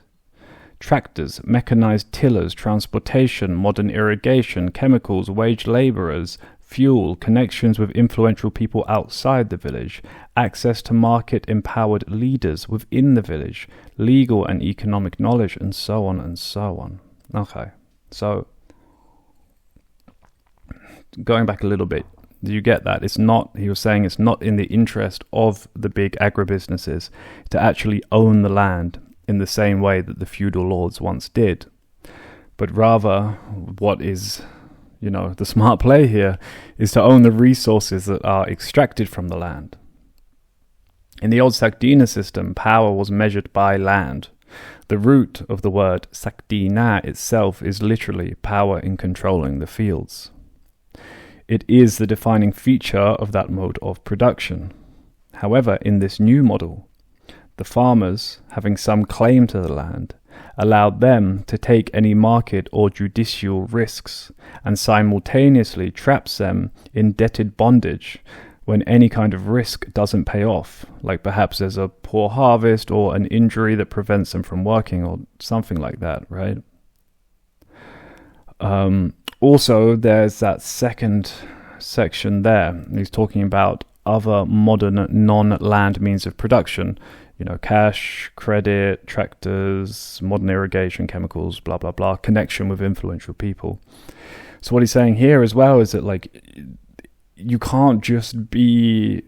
Tractors, mechanized tillers, transportation, modern irrigation, chemicals, wage laborers, fuel, connections with influential people outside the village, access to market-empowered leaders within the village, legal and economic knowledge, and so on and so on." Okay, so going back a little bit, do you get that? He was saying it's not in the interest of the big agribusinesses to actually own the land in the same way that the feudal lords once did, but rather what is, the smart play here is to own the resources that are extracted from the land. In the old Sakdina system, power was measured by land. The root of the word Sakdina itself is literally power in controlling the fields. It is the defining feature of that mode of production. However, in this new model, the farmers, having some claim to the land, allowed them to take any market or judicial risks, and simultaneously traps them in debted bondage when any kind of risk doesn't pay off, like perhaps there's a poor harvest or an injury that prevents them from working or something like that, right? Also, there's that second section there. He's talking about other modern non-land means of production, cash, credit, tractors, modern irrigation, chemicals, blah, blah, blah, connection with influential people. So what he's saying here as well is that, like, you can't just be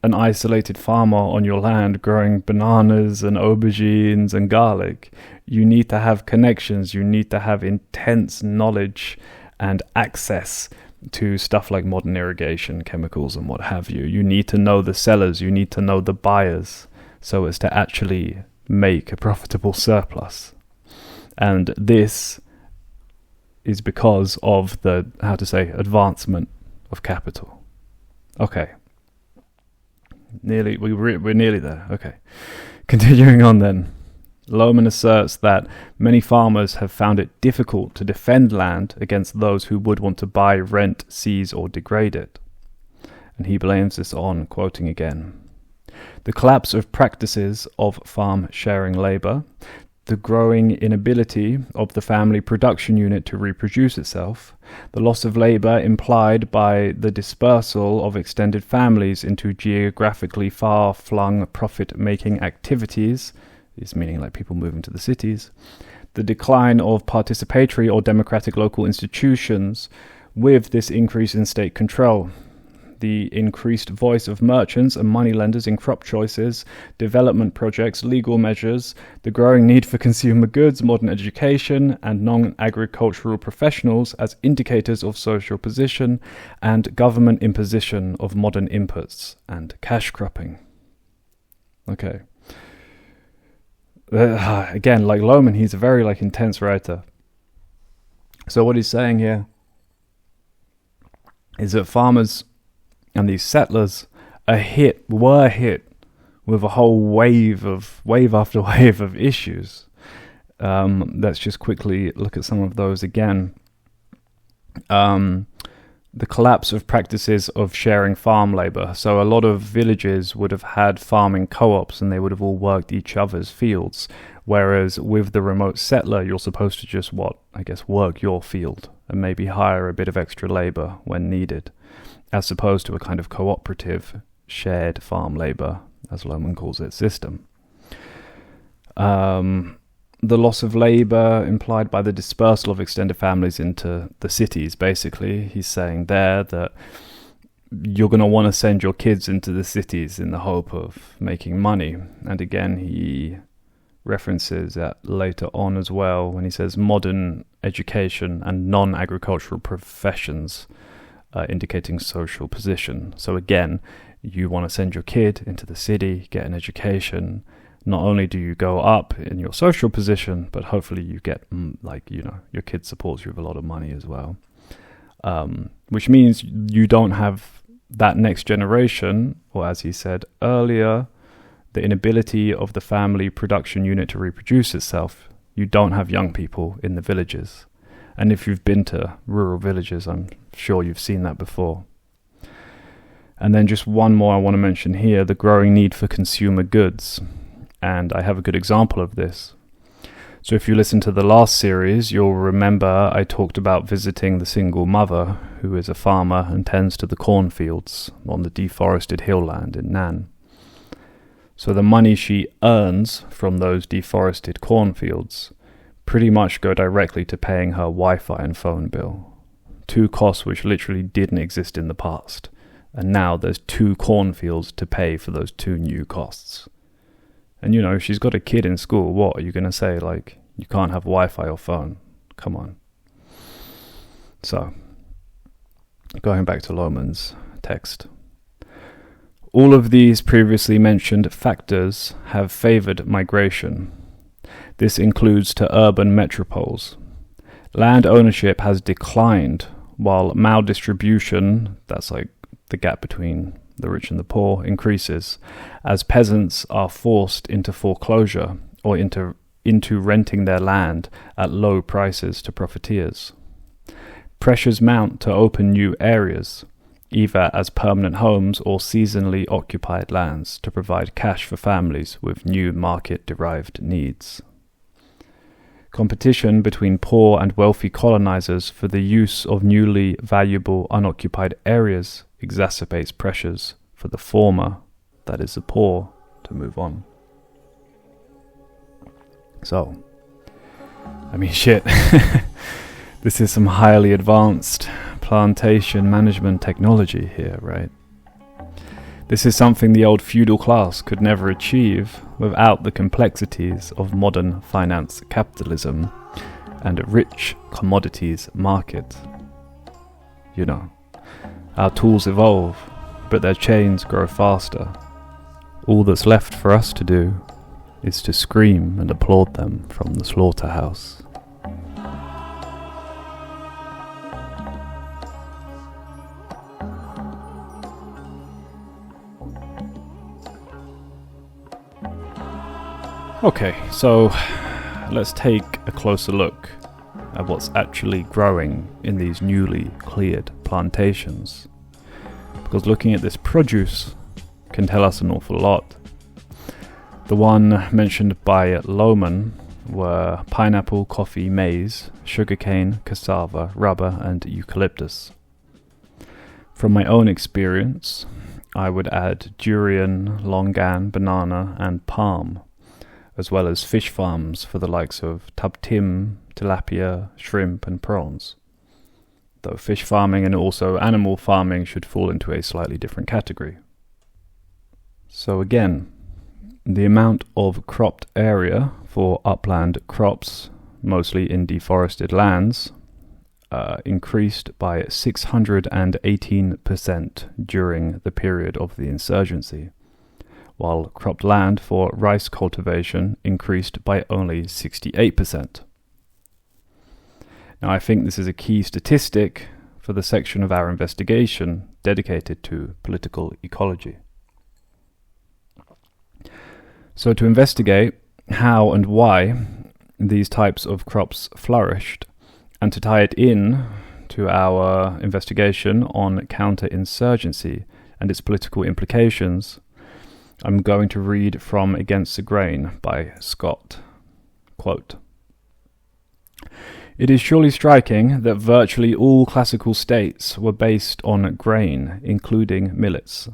an isolated farmer on your land growing bananas and aubergines and garlic. You need to have connections. You need to have intense knowledge and access to stuff like modern irrigation, chemicals, and what have you. You need to know the sellers. You need to know the buyers so as to actually make a profitable surplus. And this is because of the, advancement of capital. Okay. We're nearly there. Okay. Continuing on then. Lohman asserts that many farmers have found it difficult to defend land against those who would want to buy, rent, seize, or degrade it. And he blames this on, quoting again, the collapse of practices of farm sharing labour, the growing inability of the family production unit to reproduce itself, the loss of labour implied by the dispersal of extended families into geographically far-flung profit-making activities, is meaning like people moving to the cities, the decline of participatory or democratic local institutions with this increase in state control, the increased voice of merchants and moneylenders in crop choices, development projects, legal measures, the growing need for consumer goods, modern education, and non-agricultural professionals as indicators of social position, and government imposition of modern inputs and cash cropping. Okay. Again, like Lohman, he's a very intense writer. So what he's saying here is that farmers and these settlers were hit with a whole wave after wave of issues. Let's just quickly look at some of those again. The collapse of practices of sharing farm labor. So a lot of villages would have had farming co-ops and they would have all worked each other's fields. Whereas with the remote settler, you're supposed to just work your field and maybe hire a bit of extra labor when needed, as opposed to a kind of cooperative shared farm labor, as Lohman calls it, system. The loss of labor implied by the dispersal of extended families into the cities, basically. He's saying there that you're going to want to send your kids into the cities in the hope of making money. And again, he references that later on as well when he says modern education and non-agricultural professions, indicating social position. So again, you want to send your kid into the city, get an education. Not only do you go up in your social position, but hopefully you get, your kid supports you with a lot of money as well. Which means you don't have that next generation, or as he said earlier, the inability of the family production unit to reproduce itself. You don't have young people in the villages. And if you've been to rural villages, I'm sure you've seen that before. And then just one more I want to mention here, the growing need for consumer goods. And I have a good example of this. So if you listen to the last series, you'll remember I talked about visiting the single mother who is a farmer and tends to the cornfields on the deforested hill land in Nan. So the money she earns from those deforested cornfields pretty much go directly to paying her Wi-Fi and phone bill. Two costs which literally didn't exist in the past. And now there's two cornfields to pay for those two new costs. And she's got a kid in school. What are you going to say? You can't have Wi-Fi or phone? Come on. So, going back to Lohman's text. All of these previously mentioned factors have favored migration. This includes to urban metropoles. Land ownership has declined, while maldistribution, that's the gap between the rich and the poor, increases as peasants are forced into foreclosure or into renting their land at low prices to profiteers. Pressures mount to open new areas, either as permanent homes or seasonally occupied lands, to provide cash for families with new market-derived needs. Competition between poor and wealthy colonizers for the use of newly valuable unoccupied areas exacerbates pressures for the former, that is the poor, to move on. So, I mean, shit. This is some highly advanced plantation management technology here, right? This is something the old feudal class could never achieve without the complexities of modern finance capitalism and a rich commodities market. You know, our tools evolve, but their chains grow faster. All that's left for us to do is to scream and applaud them from the slaughterhouse. Okay, so let's take a closer look at what's actually growing in these newly cleared plantations. Because looking at this produce can tell us an awful lot. The one mentioned by Lohman were pineapple, coffee, maize, sugarcane, cassava, rubber, and eucalyptus. From my own experience, I would add durian, longan, banana, and palm, as well as fish farms for the likes of tubtim, tilapia, shrimp, and prawns. Though fish farming and also animal farming should fall into a slightly different category. So again, the amount of cropped area for upland crops, mostly in deforested lands, increased by 618% during the period of the insurgency, while cropped land for rice cultivation increased by only 68%. Now, I think this is a key statistic for the section of our investigation dedicated to political ecology. So to investigate how and why these types of crops flourished, and to tie it in to our investigation on counterinsurgency and its political implications, I'm going to read from Against the Grain by Scott. Quote, "It is surely striking that virtually all classical states were based on grain, including millets.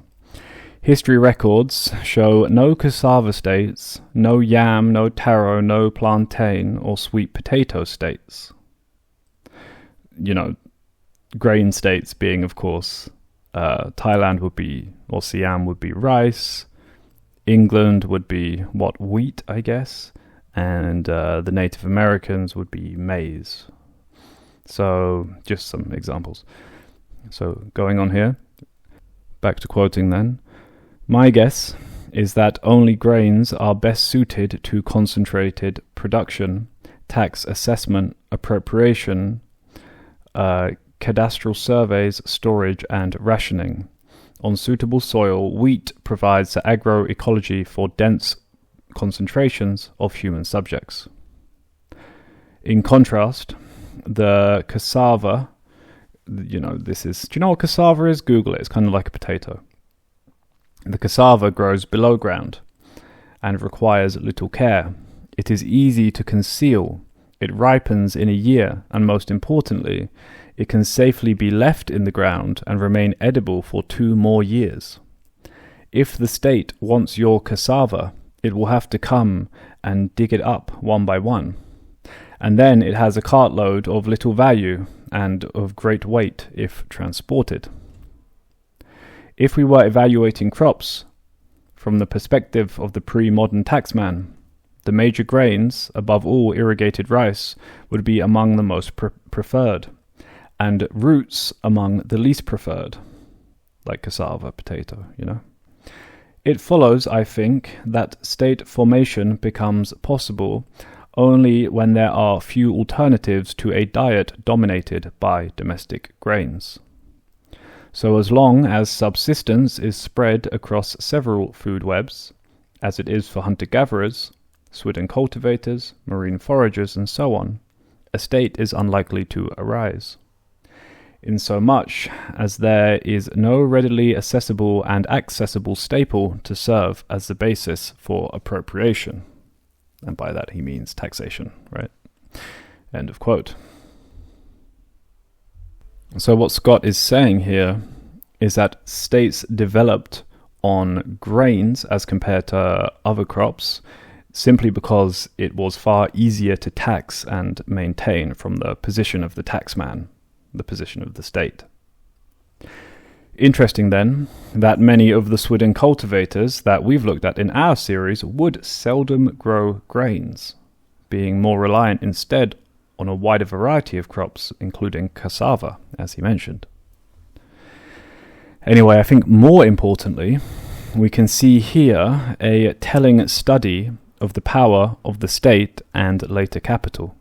History records show no cassava states, no yam, no taro, no plantain or sweet potato states." You know, grain states being, of course, Thailand would be, or Siam would be rice, England would be wheat, I guess, and the Native Americans would be maize. So, just some examples. So, going on here, back to quoting then. "My guess is that only grains are best suited to concentrated production, tax assessment, appropriation, cadastral surveys, storage, and rationing. On suitable soil, wheat provides the agroecology for dense concentrations of human subjects. In contrast, the cassava, do you know what cassava is? Google it, it's kind of like a potato. The cassava grows below ground and requires little care. It is easy to conceal. It ripens in a year, and most importantly, it can safely be left in the ground and remain edible for 2 more years. If the state wants your cassava, it will have to come and dig it up one by one. And then it has a cartload of little value and of great weight if transported. If we were evaluating crops from the perspective of the pre-modern taxman, the major grains, above all irrigated rice, would be among the most preferred, and roots among the least preferred, like cassava, potato, you know. It follows, I think, that state formation becomes possible only when there are few alternatives to a diet dominated by domestic grains. So as long as subsistence is spread across several food webs, as it is for hunter-gatherers, swidden cultivators, marine foragers, and so on, a state is unlikely to arise, insomuch as there is no readily accessible and accessible staple to serve as the basis for appropriation. And by that he means taxation, right? End of quote. So what Scott is saying here is that states developed on grains as compared to other crops simply because it was far easier to tax and maintain from the position of the taxman, the position of the state. Interesting then, that many of the Swidden cultivators that we've looked at in our series would seldom grow grains, being more reliant instead on a wider variety of crops, including cassava, as he mentioned. Anyway, I think more importantly, we can see here a telling study of the power of the state and later capital.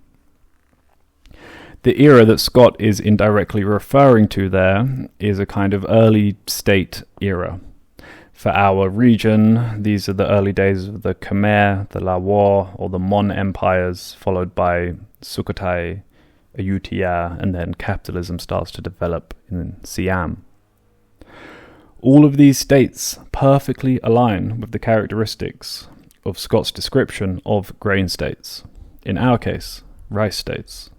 The era that Scott is indirectly referring to there is a kind of early state era. For our region, these are the early days of the Khmer, the Lawar, or the Mon empires, followed by Sukhothai, Ayutthaya, and then capitalism starts to develop in Siam. All of these states perfectly align with the characteristics of Scott's description of grain states. In our case, rice states.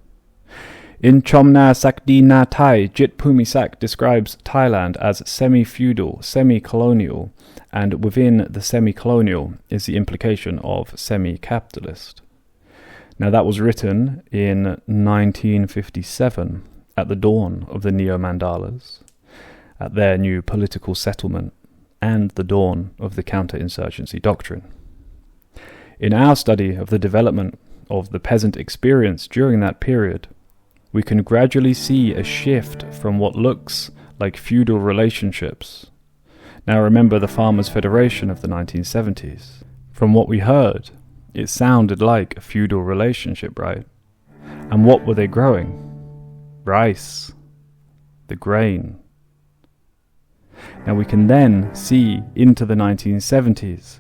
In Chomna Sakdi Na Thai, Jit Pumisak describes Thailand as semi-feudal, semi-colonial, and within the semi-colonial is the implication of semi-capitalist. Now that was written in 1957, at the dawn of the Neo-Mandalas, at their new political settlement, and the dawn of the counterinsurgency doctrine. In our study of the development of the peasant experience during that period, we can gradually see a shift from what looks like feudal relationships. Now remember the Farmers' Federation of the 1970s. From what we heard, it sounded like a feudal relationship, right? And what were they growing? Rice. The grain. Now we can then see into the 1970s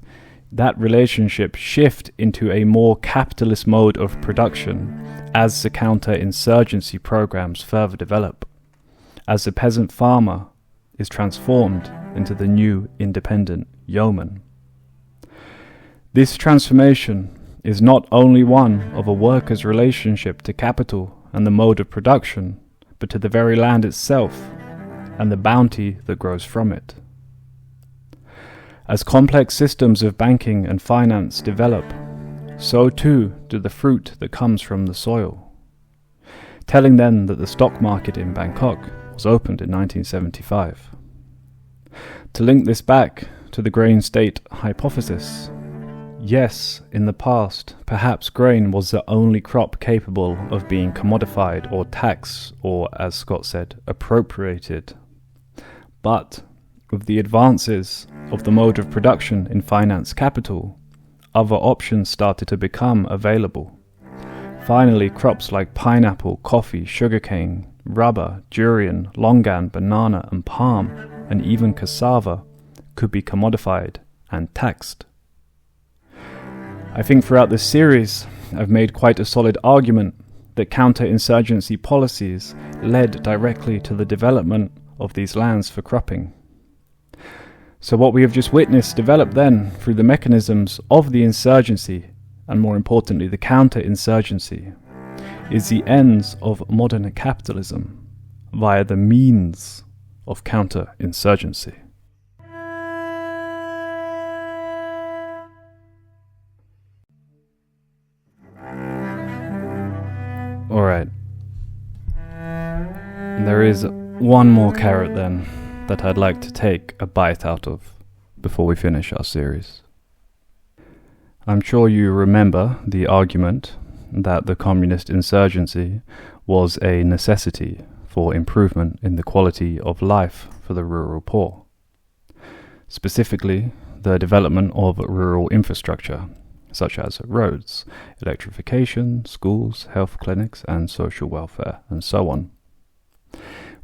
that relationship shift into a more capitalist mode of production as the counterinsurgency programs further develop, as the peasant farmer is transformed into the new independent yeoman. This transformation is not only one of a worker's relationship to capital and the mode of production, but to the very land itself and the bounty that grows from it. As complex systems of banking and finance develop, so too do the fruit that comes from the soil. Telling then that the stock market in Bangkok was opened in 1975. To link this back to the grain state hypothesis, yes, in the past, perhaps grain was the only crop capable of being commodified or taxed or, as Scott said, appropriated. But with the advances of the mode of production in finance capital, other options started to become available. Finally, crops like pineapple, coffee, sugarcane, rubber, durian, longan, banana and palm, and even cassava could be commodified and taxed. I think throughout this series, I've made quite a solid argument that counterinsurgency policies led directly to the development of these lands for cropping. So what we have just witnessed develop then through the mechanisms of the insurgency, and more importantly the counterinsurgency, is the ends of modern capitalism via the means of counterinsurgency. Alright. There is one more carrot then that I'd like to take a bite out of before we finish our series. I'm sure you remember the argument that the communist insurgency was a necessity for improvement in the quality of life for the rural poor. Specifically, the development of rural infrastructure, such as roads, electrification, schools, health clinics, and social welfare, and so on.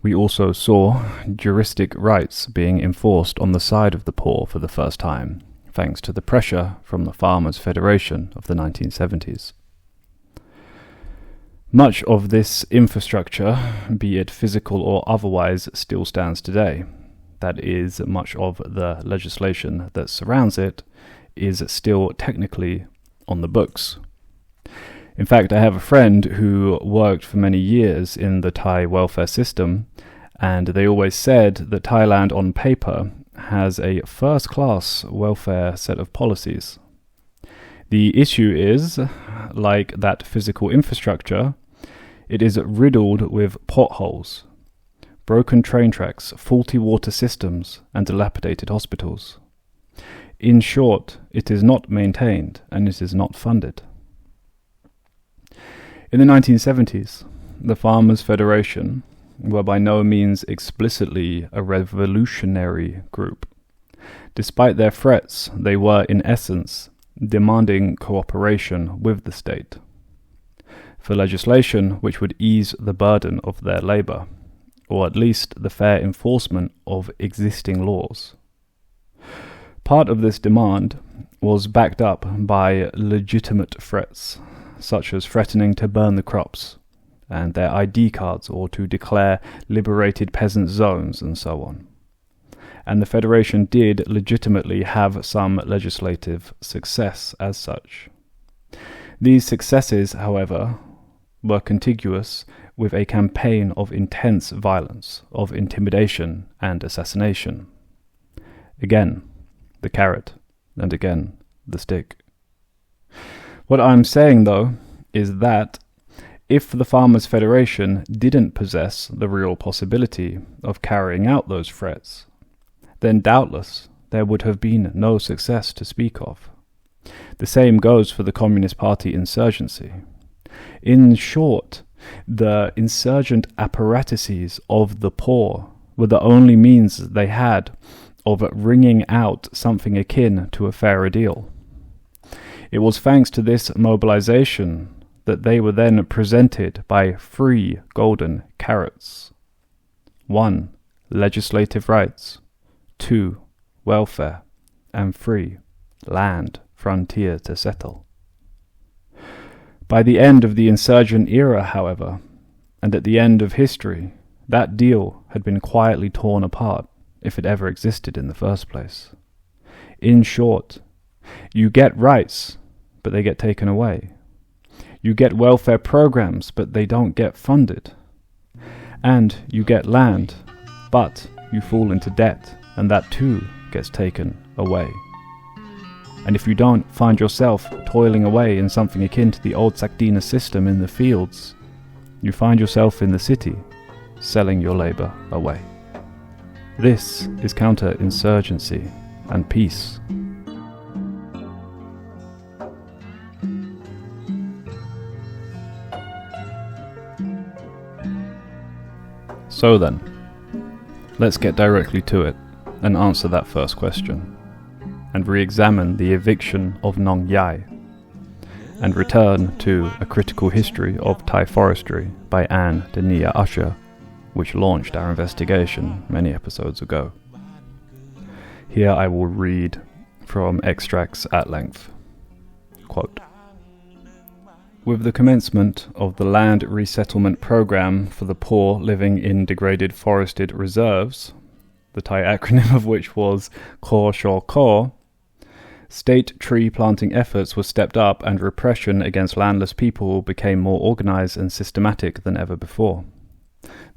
We also saw juristic rights being enforced on the side of the poor for the first time, thanks to the pressure from the Farmers' Federation of the 1970s. Much of this infrastructure, be it physical or otherwise, still stands today. That is, much of the legislation that surrounds it is still technically on the books. In fact, I have a friend who worked for many years in the Thai welfare system, and they always said that Thailand on paper has a first-class welfare set of policies. The issue is, like that physical infrastructure, it is riddled with potholes, broken train tracks, faulty water systems, and dilapidated hospitals. In short, it is not maintained and it is not funded. In the 1970s, the Farmers' Federation were by no means explicitly a revolutionary group. Despite their threats, they were in essence demanding cooperation with the state for legislation which would ease the burden of their labour, or at least the fair enforcement of existing laws. Part of this demand was backed up by legitimate threats, such as threatening to burn the crops and their ID cards or to declare liberated peasant zones and so on. And the Federation did legitimately have some legislative success as such. These successes, however, were contiguous with a campaign of intense violence, of intimidation and assassination. Again, the carrot, and again, the stick. What I'm saying, though, is that if the Farmers' Federation didn't possess the real possibility of carrying out those threats, then doubtless there would have been no success to speak of. The same goes for the Communist Party insurgency. In short, the insurgent apparatuses of the poor were the only means they had of wringing out something akin to a fairer deal. It was thanks to this mobilization that they were then presented by 3 golden carrots. 1. Legislative rights. 2. Welfare. And 3. Land, frontier to settle. By the end of the insurgent era, however, and at the end of history, that deal had been quietly torn apart, if it ever existed in the first place. In short, you get rights, but they get taken away. You get welfare programs, but they don't get funded. And you get land, but you fall into debt, and that too gets taken away. And if you don't find yourself toiling away in something akin to the old Sakdina system in the fields, you find yourself in the city, selling your labour away. This is counterinsurgency and peace. So then, let's get directly to it and answer that first question, and re-examine the eviction of Nong Yai, and return to A Critical History of Thai Forestry by Anne Denia Usher, which launched our investigation many episodes ago. Here I will read from extracts at length. Quote, with the commencement of the land resettlement program for the poor living in degraded forested reserves, the Thai acronym of which was Ko Shaw Ko, state tree planting efforts were stepped up and repression against landless people became more organized and systematic than ever before.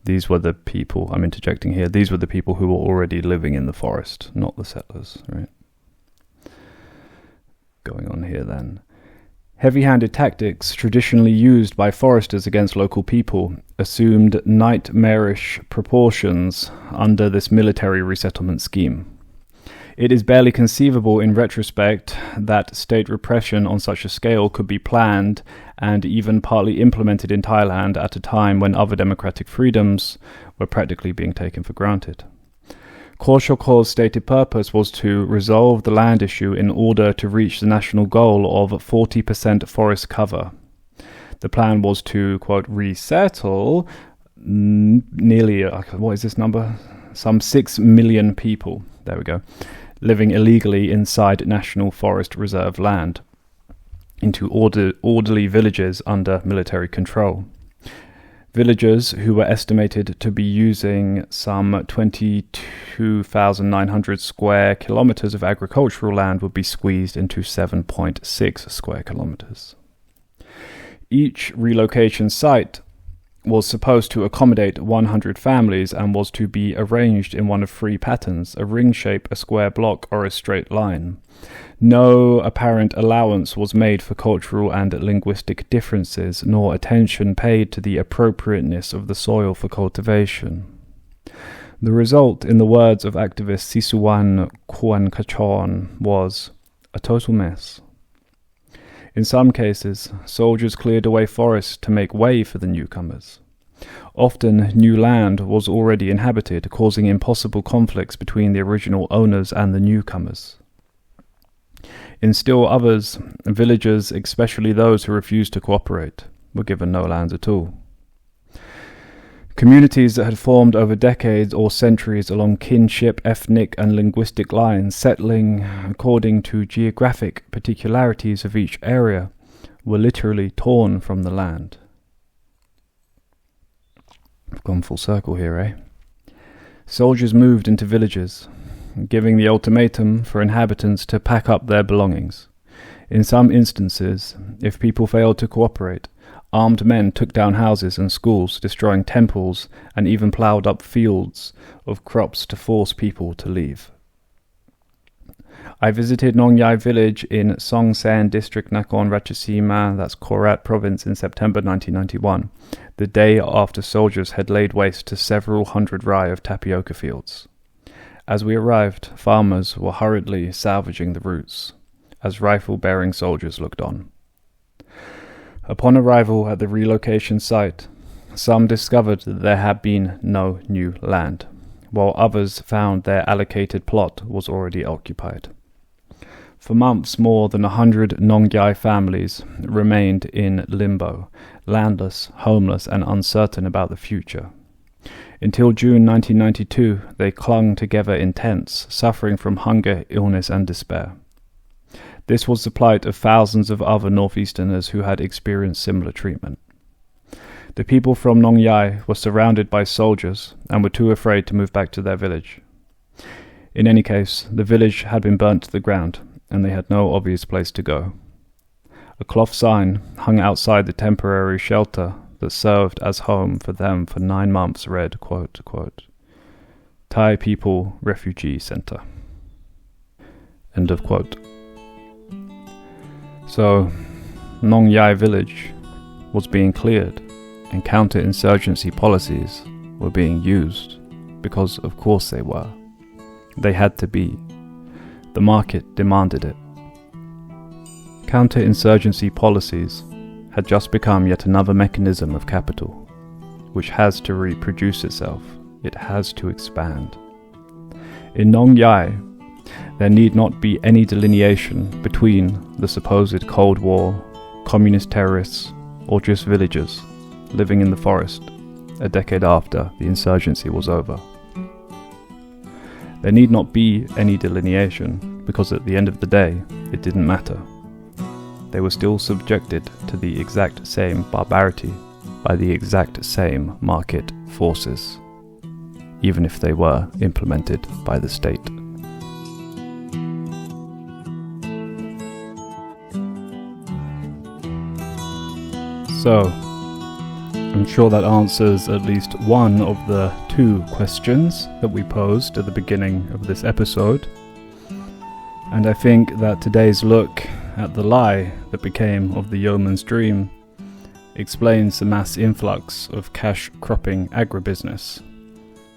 These were the people, I'm interjecting here, these were the people who were already living in the forest, not the settlers, right? Going on here then. Heavy-handed tactics traditionally used by foresters against local people assumed nightmarish proportions under this military resettlement scheme. It is barely conceivable in retrospect that state repression on such a scale could be planned and even partly implemented in Thailand at a time when other democratic freedoms were practically being taken for granted. Ko Shaw Ko's stated purpose was to resolve the land issue in order to reach the national goal of 40% forest cover. The plan was to, quote, resettle nearly, what is this number? Some 6 million people, there we go, living illegally inside National Forest Reserve land into orderly villages under military control. Villagers who were estimated to be using some 22,900 square kilometers of agricultural land would be squeezed into 7.6 square kilometers. Each relocation site was supposed to accommodate 100 families and was to be arranged in one of three patterns: a ring shape, a square block, or a straight line. No apparent allowance was made for cultural and linguistic differences, nor attention paid to the appropriateness of the soil for cultivation. The result, in the words of activist Sisuwan Kuankachon, was a total mess. In some cases, soldiers cleared away forests to make way for the newcomers. Often, new land was already inhabited, causing impossible conflicts between the original owners and the newcomers. In still others, villagers, especially those who refused to cooperate, were given no lands at all. Communities that had formed over decades or centuries along kinship, ethnic and linguistic lines, settling according to geographic particularities of each area, were literally torn from the land. I've gone full circle here, eh? Soldiers moved into villages, giving the ultimatum for inhabitants to pack up their belongings. In some instances, if people failed to cooperate, armed men took down houses and schools, destroying temples, and even ploughed up fields of crops to force people to leave. I visited Nongyai village in Songsan district, Nakhon Ratchasima, that's Korat province, in September 1991, the day after soldiers had laid waste to several hundred rai of tapioca fields. As we arrived, farmers were hurriedly salvaging the roots, as rifle-bearing soldiers looked on. Upon arrival at the relocation site, some discovered that there had been no new land, while others found their allocated plot was already occupied. For months, more than 100 Nongyai families remained in limbo, landless, homeless, and uncertain about the future. Until June 1992, they clung together in tents, suffering from hunger, illness, and despair. This was the plight of thousands of other Northeasterners who had experienced similar treatment. The people from Nongyai were surrounded by soldiers and were too afraid to move back to their village. In any case, the village had been burnt to the ground, and they had no obvious place to go. A cloth sign hung outside the temporary shelter that served as home for them for 9 months read, quote, quote, Thai People Refugee Center. End of quote. So, Nongyai village was being cleared, and counterinsurgency policies were being used, because of course they were. They had to be. The market demanded it. Counterinsurgency policies had just become yet another mechanism of capital, which has to reproduce itself. It has to expand. In Nongyai, there need not be any delineation between the supposed Cold War, communist terrorists, or just villagers living in the forest a decade after the insurgency was over. There need not be any delineation, because at the end of the day, it didn't matter. They were still subjected to the exact same barbarity by the exact same market forces, even if they were implemented by the state. So, I'm sure that answers at least one of the 2 questions that we posed at the beginning of this episode. And I think that today's look at the lie that became of the yeoman's dream explains the mass influx of cash-cropping agribusiness,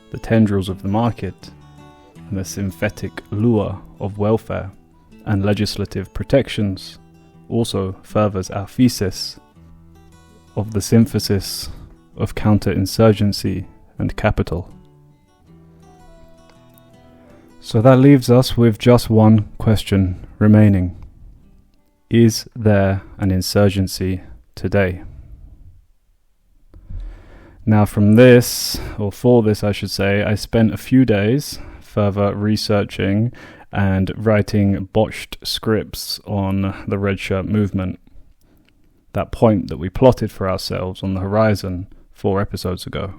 the tendrils of the market, and the synthetic lure of welfare and legislative protections also furthers our thesis of the synthesis of counterinsurgency and capital. So that leaves us with just one question remaining. Is there an insurgency today? Now for this, I should say, I spent a few days further researching and writing botched scripts on the Red Shirt movement. That point that we plotted for ourselves on the horizon 4 episodes ago.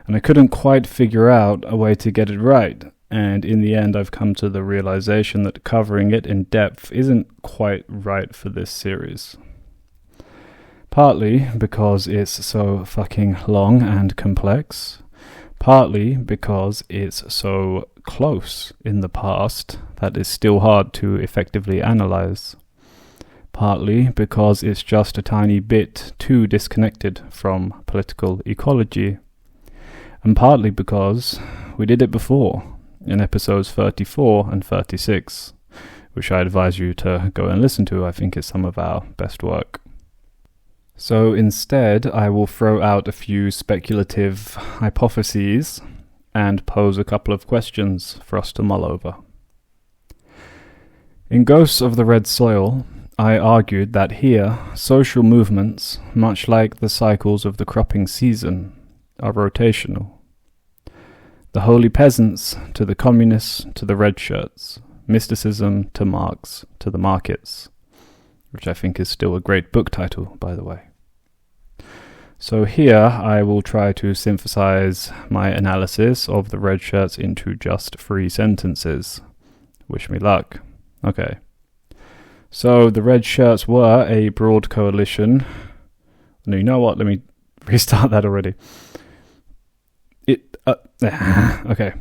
And I couldn't quite figure out a way to get it right, and in the end I've come to the realization that covering it in depth isn't quite right for this series. Partly because it's so fucking long and complex, partly because it's so close in the past that it's still hard to effectively analyze, partly because it's just a tiny bit too disconnected from political ecology, and partly because we did it before in episodes 34 and 36, which I advise you to go and listen to. I think it's some of our best work. So instead, I will throw out a few speculative hypotheses and pose a couple of questions for us to mull over. In Ghosts of the Red Soil, I argued that here, social movements, much like the cycles of the cropping season, are rotational. The holy peasants to the communists to the red shirts, mysticism to Marx to the markets, which I think is still a great book title, by the way. So here I will try to synthesize my analysis of the red shirts into just 3 sentences. Wish me luck. Okay. So the red shirts were a broad coalition. No, you know what? Let me restart that already. Okay.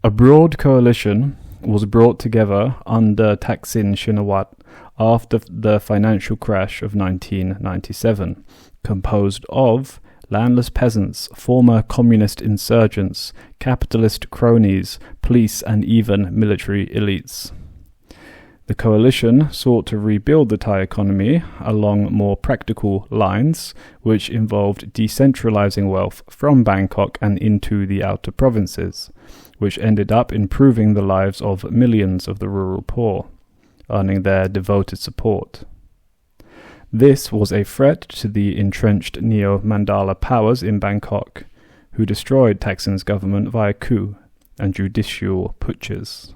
A broad coalition was brought together under Thaksin Shinawatra after the financial crash of 1997, composed of landless peasants, former communist insurgents, capitalist cronies, police and even military elites. The coalition sought to rebuild the Thai economy along more practical lines, which involved decentralizing wealth from Bangkok and into the outer provinces, which ended up improving the lives of millions of the rural poor, earning their devoted support. This was a threat to the entrenched neo-Mandala powers in Bangkok, who destroyed Thaksin's government via coup and judicial putches.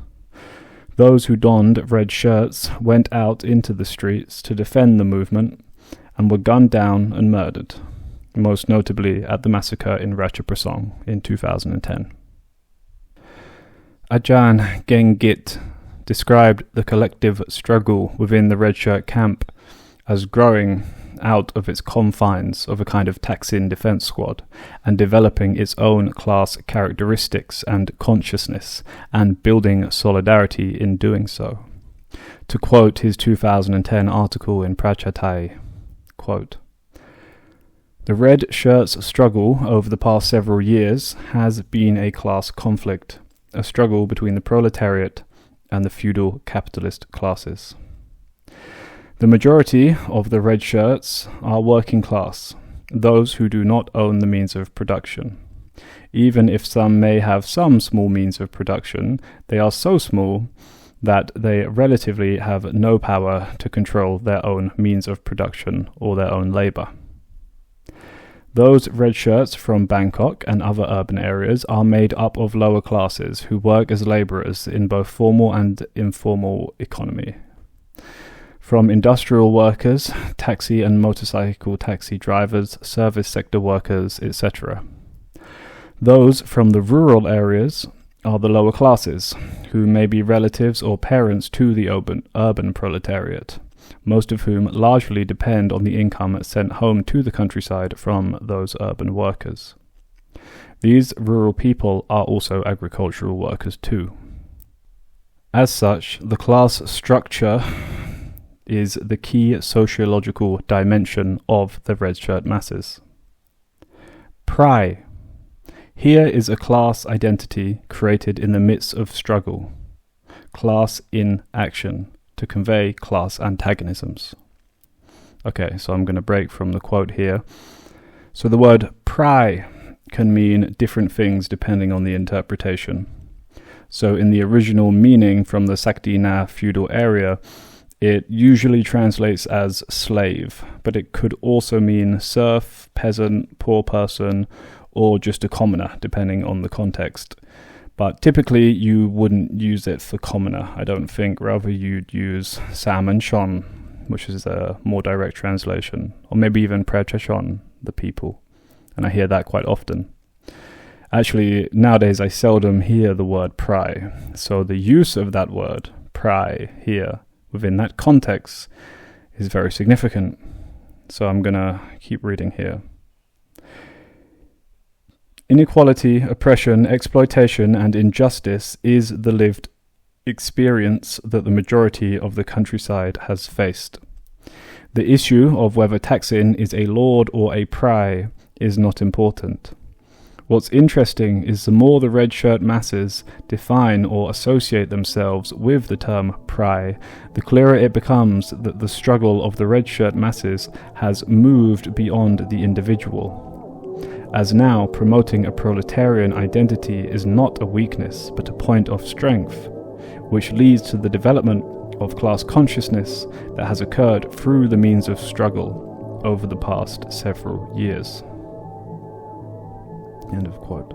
Those who donned red shirts went out into the streets to defend the movement and were gunned down and murdered, most notably at the massacre in Ratchaprasong in 2010. Ajahn Gengit described the collective struggle within the red shirt camp as growing out of its confines of a kind of Thaksin defense squad and developing its own class characteristics and consciousness and building solidarity in doing so. To quote his 2010 article in Prachathai, quote, "The red shirts' struggle over the past several years has been a class conflict, a struggle between the proletariat and the feudal capitalist classes. The majority of the red shirts are working class, those who do not own the means of production. Even if some may have some small means of production, they are so small that they relatively have no power to control their own means of production or their own labor. Those red shirts from Bangkok and other urban areas are made up of lower classes who work as laborers in both formal and informal economy. From industrial workers, taxi and motorcycle taxi drivers, service sector workers, etc. Those from the rural areas are the lower classes, who may be relatives or parents to the urban proletariat, most of whom largely depend on the income sent home to the countryside from those urban workers. These rural people are also agricultural workers too. As such, the class structure is the key sociological dimension of the red shirt masses. Prai. Here is a class identity created in the midst of struggle. Class in action, to convey class antagonisms. Okay, so I'm going to break from the quote here. So the word prai can mean different things depending on the interpretation. So in the original meaning from the Sakti Na feudal area, it usually translates as slave, but it could also mean serf, peasant, poor person, or just a commoner, depending on the context. But typically you wouldn't use it for commoner, I don't think. Rather you'd use Sam and Shon, which is a more direct translation, or maybe even Prechashon, the people. And I hear that quite often. Actually, nowadays I seldom hear the word prai, so the use of that word, prai, here, within that context, is very significant. So I'm going to keep reading here. Inequality, oppression, exploitation, and injustice is the lived experience that the majority of the countryside has faced. The issue of whether Thaksin is a lord or a pry is not important. What's interesting is the more the red shirt masses define or associate themselves with the term pry, the clearer it becomes that the struggle of the red shirt masses has moved beyond the individual. As now, promoting a proletarian identity is not a weakness, but a point of strength, which leads to the development of class consciousness that has occurred through the means of struggle over the past several years. End of quote.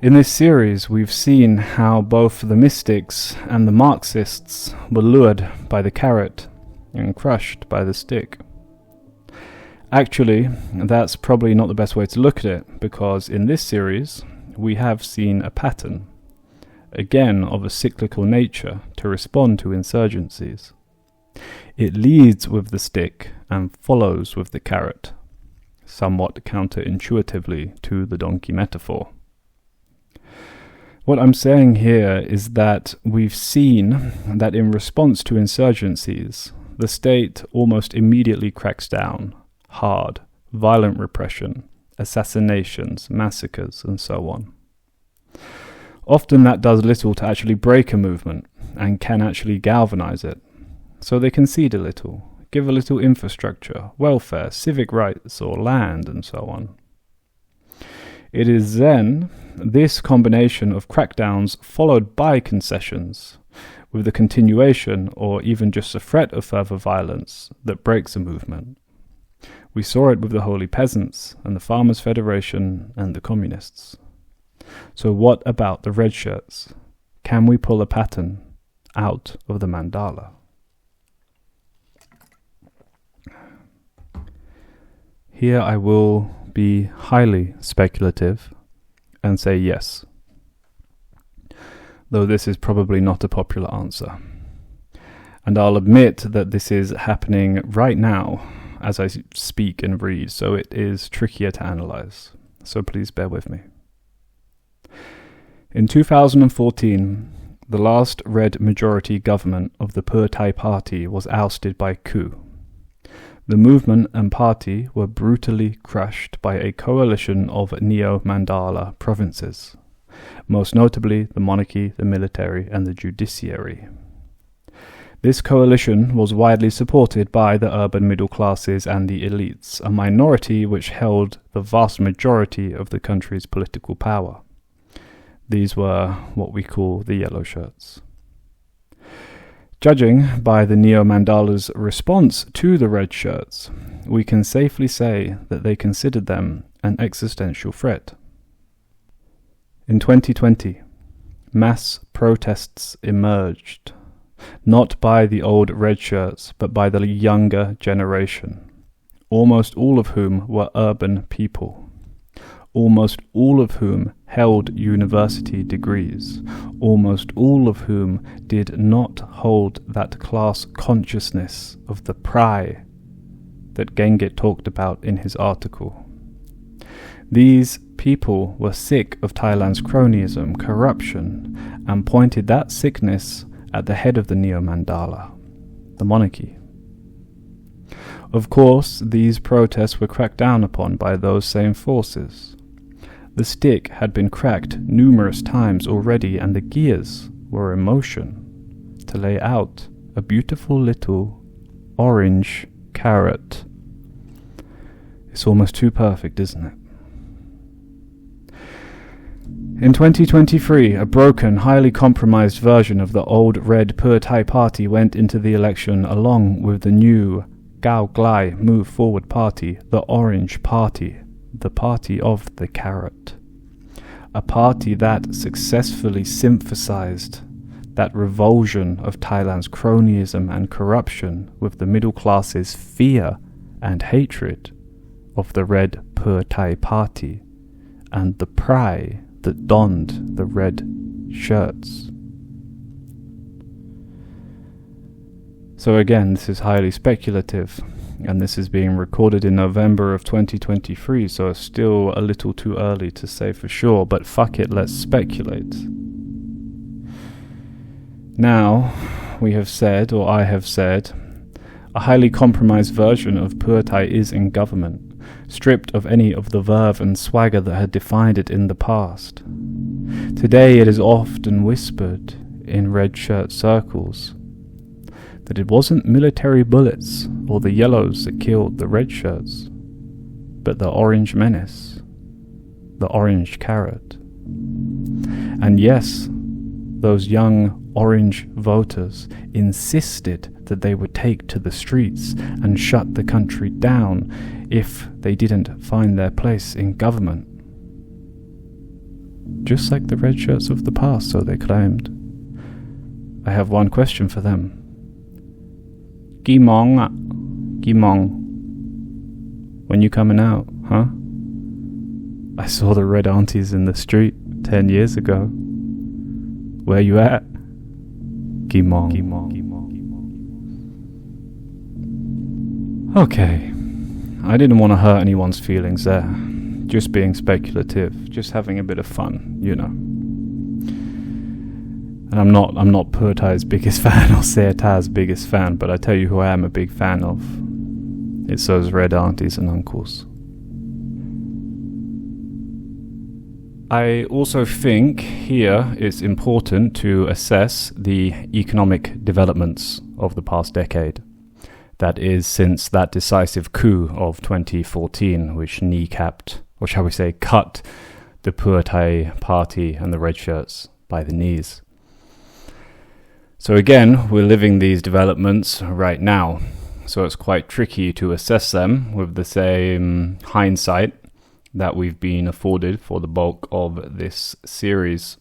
In this series, we've seen how both the mystics and the Marxists were lured by the carrot and crushed by the stick. Actually, that's probably not the best way to look at it, because in this series, we have seen a pattern, again of a cyclical nature, to respond to insurgencies. It leads with the stick and follows with the carrot, somewhat counterintuitively to the donkey metaphor. What I'm saying here is that we've seen that in response to insurgencies, the state almost immediately cracks down, hard, violent repression, assassinations, massacres, and so on. Often that does little to actually break a movement and can actually galvanize it. So they concede a little, give a little infrastructure, welfare, civic rights, or land, and so on. It is then this combination of crackdowns followed by concessions, with the continuation or even just a threat of further violence, that breaks a movement. We saw it with the Holy Peasants and the Farmers' Federation and the Communists. So what about the red shirts? Can we pull a pattern out of the mandala? Here I will be highly speculative and say yes, though this is probably not a popular answer. And I'll admit that this is happening right now as I speak and read, so it is trickier to analyze. So please bear with me. In 2014, the last red majority government of the Pheu Thai Party was ousted by coup. The movement and party were brutally crushed by a coalition of neo-mandala provinces, most notably the monarchy, the military, and the judiciary. This coalition was widely supported by the urban middle classes and the elites, a minority which held the vast majority of the country's political power. These were what we call the yellow shirts. Judging by the neo-mandala's response to the red shirts, we can safely say that they considered them an existential threat. In 2020, mass protests emerged, not by the old red shirts, but by the younger generation, almost all of whom were urban people, almost all of whom held university degrees, almost all of whom did not hold that class consciousness of the pry that Gengit talked about in his article. These people were sick of Thailand's cronyism, corruption, and pointed that sickness at the head of the neo-mandala, the monarchy. Of course, these protests were cracked down upon by those same forces. The stick had been cracked numerous times already, and the gears were in motion to lay out a beautiful little orange carrot. It's almost too perfect, isn't it? In 2023, a broken, highly compromised version of the old red Pheu Thai Party went into the election along with the new Gao Glai Move Forward Party, the Orange Party, the party of the carrot. A party that successfully synthesized that revulsion of Thailand's cronyism and corruption with the middle class's fear and hatred of the red Pheu Thai Party and the pry that donned the red shirts. So again, this is highly speculative, and this is being recorded in November of 2023, so it's still a little too early to say for sure, but fuck it, let's speculate. Now, we have said, or I have said, a highly compromised version of Pheu Thai is in government, stripped of any of the verve and swagger that had defined it in the past. Today it is often whispered in red shirt circles that it wasn't military bullets or the yellows that killed the red shirts, but the orange menace, the orange carrot. And yes, those young orange voters insisted that they would take to the streets and shut the country down if they didn't find their place in government. Just like the red shirts of the past, so they claimed. I have one question for them. Gimong, when you coming out, huh? I saw the red aunties in the street 10 years ago. Where you at? Gimong. Okay, I didn't want to hurt anyone's feelings there. Just being speculative, just having a bit of fun, you know. And I'm not Pheu Thai's biggest fan or Se Ta's biggest fan, but I tell you who I am a big fan of. It's those red aunties and uncles. I also think here it's important to assess the economic developments of the past decade. That is, since that decisive coup of 2014, which kneecapped, or shall we say, cut the Pheu Thai party and the red shirts by the knees. So again, we're living these developments right now, so it's quite tricky to assess them with the same hindsight that we've been afforded for the bulk of this series.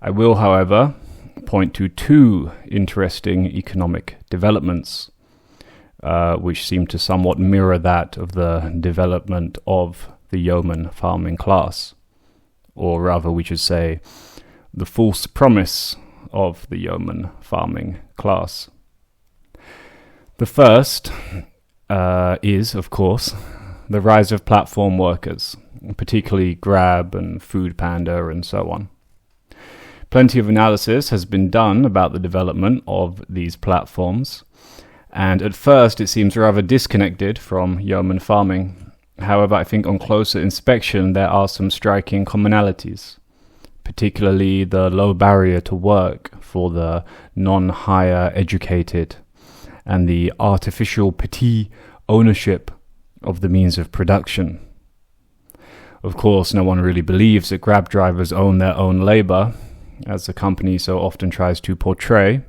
I will, however, point to two interesting economic developments, which seem to somewhat mirror that of the development of the yeoman farming class, or rather we should say the false promise of the yeoman farming class. The first is, of course, the rise of platform workers, particularly Grab and Food Panda and so on. Plenty of analysis has been done about the development of these platforms, and at first it seems rather disconnected from yeoman farming. However, I think on closer inspection there are some striking commonalities, particularly the low barrier to work for the non-higher educated and the artificial petit ownership of the means of production. Of course, no one really believes that Grab drivers own their own labor, as the company so often tries to portray,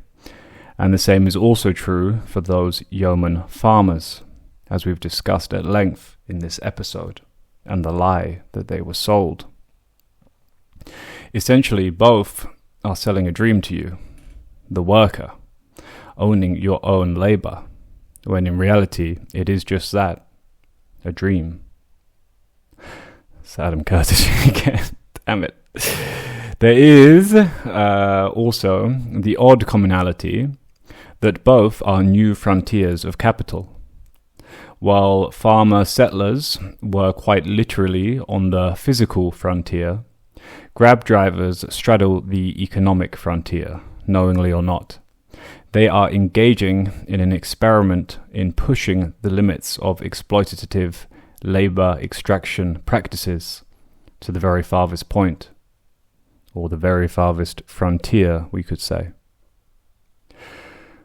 and the same is also true for those yeoman farmers, as we've discussed at length in this episode, and the lie that they were sold. Essentially, both are selling a dream to you, the worker, owning your own labor, when in reality it is just that, a dream. It's Adam Curtis again, damn it. There is also the odd commonality that both are new frontiers of capital. While farmer settlers were quite literally on the physical frontier, Grab drivers straddle the economic frontier, knowingly or not. They are engaging in an experiment in pushing the limits of exploitative labor extraction practices to the very farthest point, or the very farthest frontier, we could say.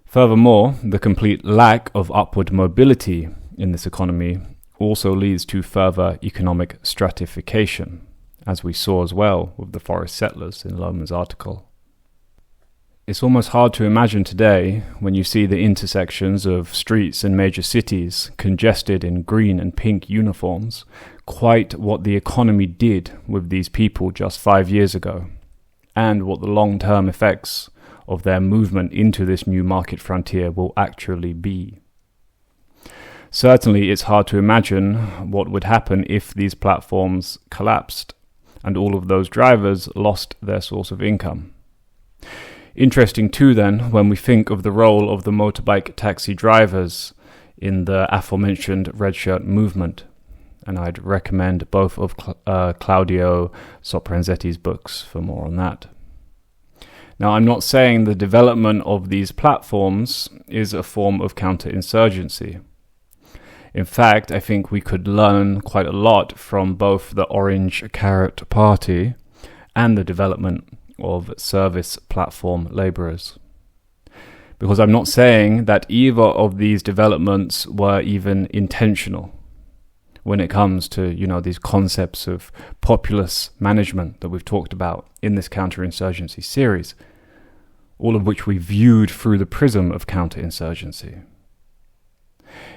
Furthermore, the complete lack of upward mobility in this economy also leads to further economic stratification, as we saw as well with the forest settlers in Lohman's article. It's almost hard to imagine today, when you see the intersections of streets in major cities congested in green and pink uniforms, quite what the economy did with these people just 5 years ago, and what the long-term effects of their movement into this new market frontier will actually be. Certainly, it's hard to imagine what would happen if these platforms collapsed and all of those drivers lost their source of income. Interesting too then, when we think of the role of the motorbike taxi drivers in the aforementioned Red Shirt movement. And I'd recommend both of Claudio Sopranzetti's books for more on that. Now, I'm not saying the development of these platforms is a form of counterinsurgency. In fact, I think we could learn quite a lot from both the Orange Carrot Party and the development of service platform labourers. Because I'm not saying that either of these developments were even intentional when it comes to, these concepts of populace management that we've talked about in this counterinsurgency series, all of which we viewed through the prism of counterinsurgency.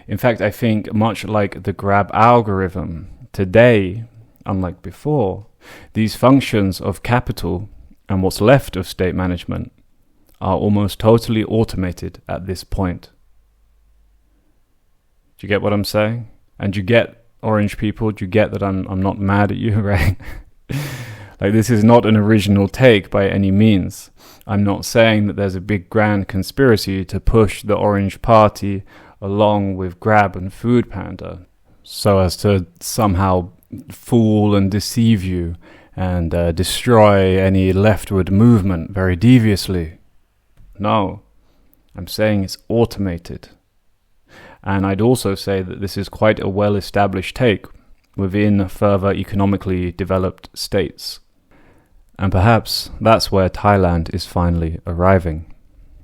In fact, I think much like the grab algorithm, today, unlike before, these functions of capital and what's left of state management are almost totally automated at this point. Do you get what I'm saying? And you get, Orange people, do you get that I'm not mad at you, right? Like, this is not an original take by any means. I'm not saying that there's a big grand conspiracy to push the Orange Party along with Grab and Food Panda so as to somehow fool and deceive you and destroy any leftward movement very deviously. No, I'm saying it's automated. And I'd also say that this is quite a well-established take within further economically developed states. And perhaps that's where Thailand is finally arriving,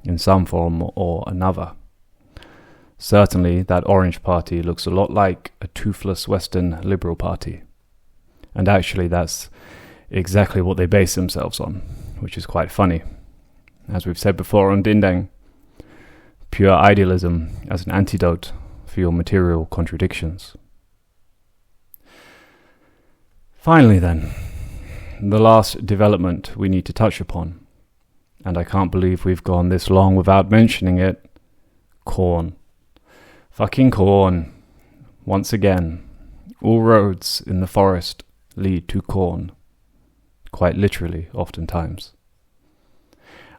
in some form or another. Certainly, that Orange Party looks a lot like a toothless Western Liberal Party. And actually, that's exactly what they base themselves on, which is quite funny. As we've said before on Dindang, pure idealism as an antidote for your material contradictions. Finally then, the last development we need to touch upon, and I can't believe we've gone this long without mentioning it, corn. Fucking corn. Once again, all roads in the forest lead to corn. Quite literally, oftentimes.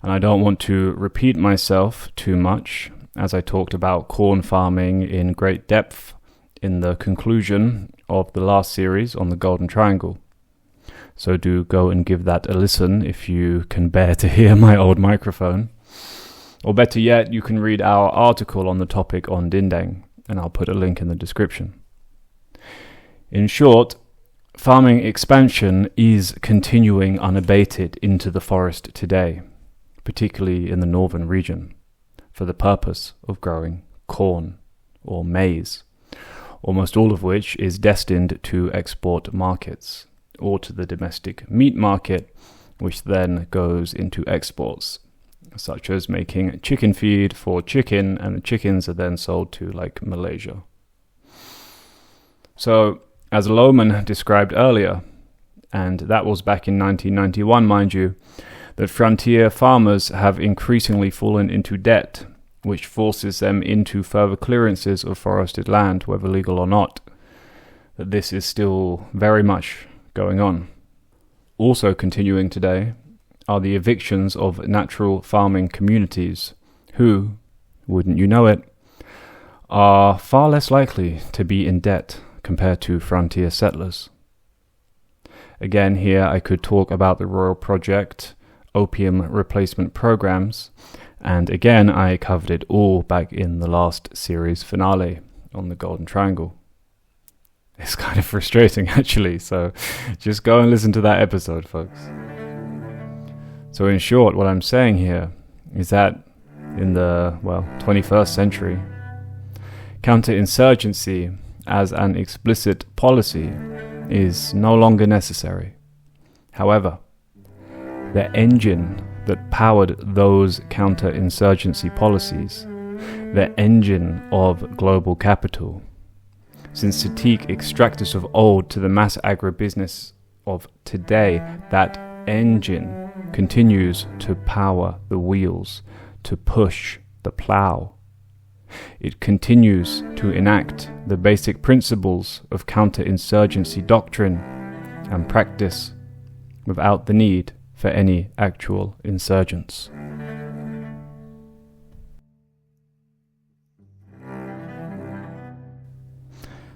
And I don't want to repeat myself too much, as I talked about corn farming in great depth in the conclusion of the last series on the Golden Triangle. So do go and give that a listen if you can bear to hear my old microphone. Or better yet, you can read our article on the topic on Dindang, and I'll put a link in the description. In short, farming expansion is continuing unabated into the forest today, particularly in the northern region, for the purpose of growing corn or maize, almost all of which is destined to export markets or to the domestic meat market, which then goes into exports, such as making chicken feed for chicken, and the chickens are then sold to like Malaysia. So, as Lohman described earlier, and that was back in 1991, mind you, that frontier farmers have increasingly fallen into debt, which forces them into further clearances of forested land, whether legal or not. That this is still very much going on. Also continuing today are the evictions of natural farming communities who, wouldn't you know it, are far less likely to be in debt compared to frontier settlers. Again, here I could talk about the Royal Project, opium replacement programs, and again I covered it all back in the last series finale on the Golden Triangle. It's kind of frustrating actually, so just go and listen to that episode, folks. So in short, what I'm saying here is that in the 21st century, counterinsurgency as an explicit policy is no longer necessary. However, the engine that powered those counterinsurgency policies, the engine of global capital, synthetic extractors of old to the mass agribusiness of today, that engine continues to power the wheels, to push the plow. It continues to enact the basic principles of counterinsurgency doctrine and practice without the need for any actual insurgents.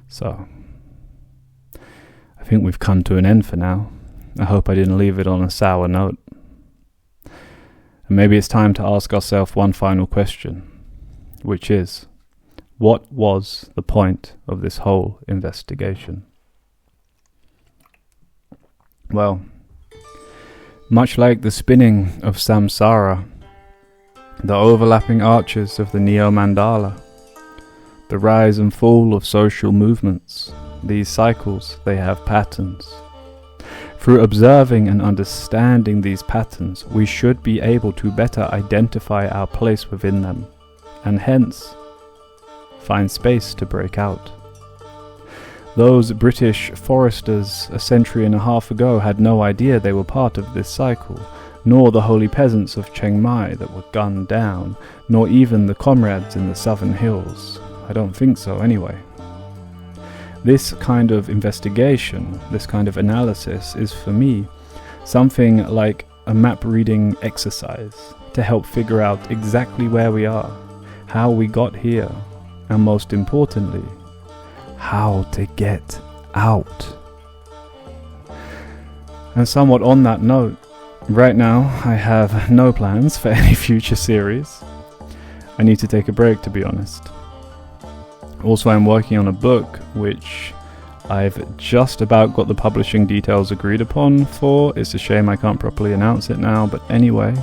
So, I think we've come to an end for now. I hope I didn't leave it on a sour note. And maybe it's time to ask ourselves one final question, which is, what was the point of this whole investigation? Well, much like the spinning of samsara, the overlapping arches of the neo-mandala, the rise and fall of social movements, these cycles, they have patterns. Through observing and understanding these patterns, we should be able to better identify our place within them, and hence, find space to break out. Those British foresters a century and a half ago had no idea they were part of this cycle, nor the holy peasants of Chiang Mai that were gunned down, nor even the comrades in the southern hills. I don't think so anyway. This kind of investigation, this kind of analysis is for me something like a map reading exercise to help figure out exactly where we are, how we got here, and most importantly, how to get out. And somewhat on that note, right now I have no plans for any future series. I need to take a break, to be honest. Also, I'm working on a book which I've just about got the publishing details agreed upon for. It's a shame I can't properly announce it now, but anyway,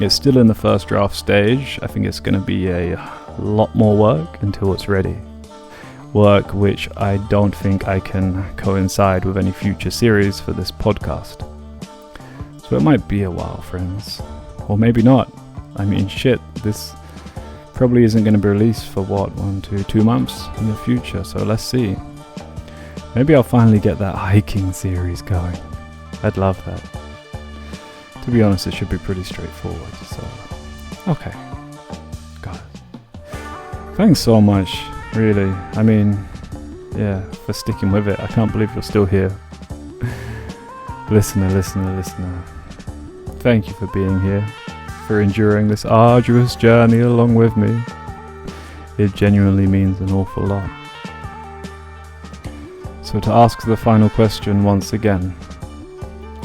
it's still in the first draft stage. I think it's going to be a lot more work until it's ready. Work which I don't think I can coincide with any future series for this podcast. So it might be a while, friends. Or maybe not. I mean, shit, this probably isn't going to be released for 2 months in the future, so let's see. Maybe I'll finally get that hiking series going. I'd love that. To be honest, it should be pretty straightforward, so okay. Got it. Thanks so much, really. I mean, yeah, for sticking with it. I can't believe you're still here. Listener. Thank you for being here, for enduring this arduous journey along with me. It genuinely means an awful lot. So to ask the final question once again,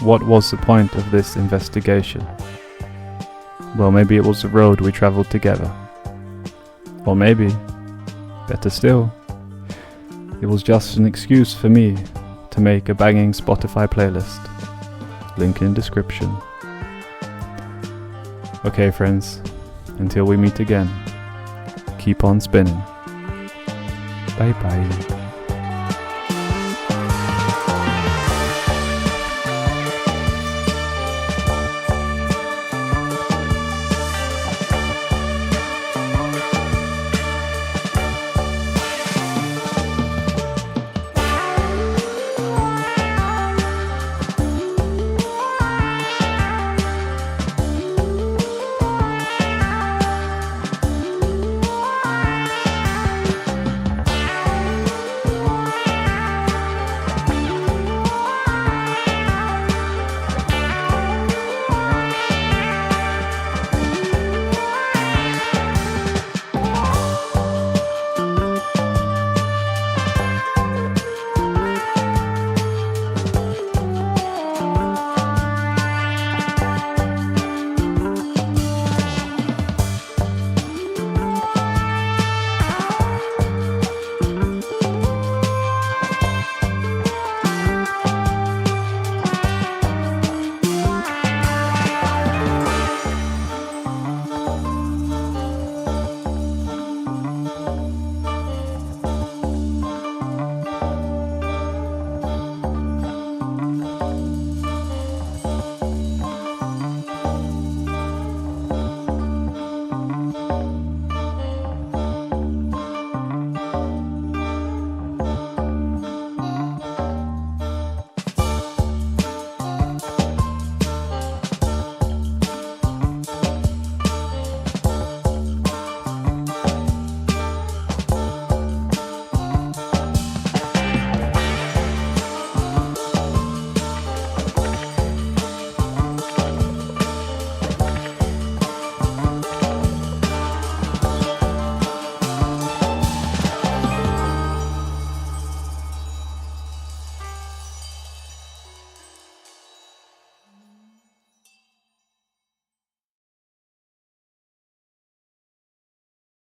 what was the point of this investigation? Well, maybe it was the road we travelled together. Or maybe, better still, it was just an excuse for me to make a banging Spotify playlist. Link in description. Okay, friends, until we meet again, keep on spinning. Bye bye.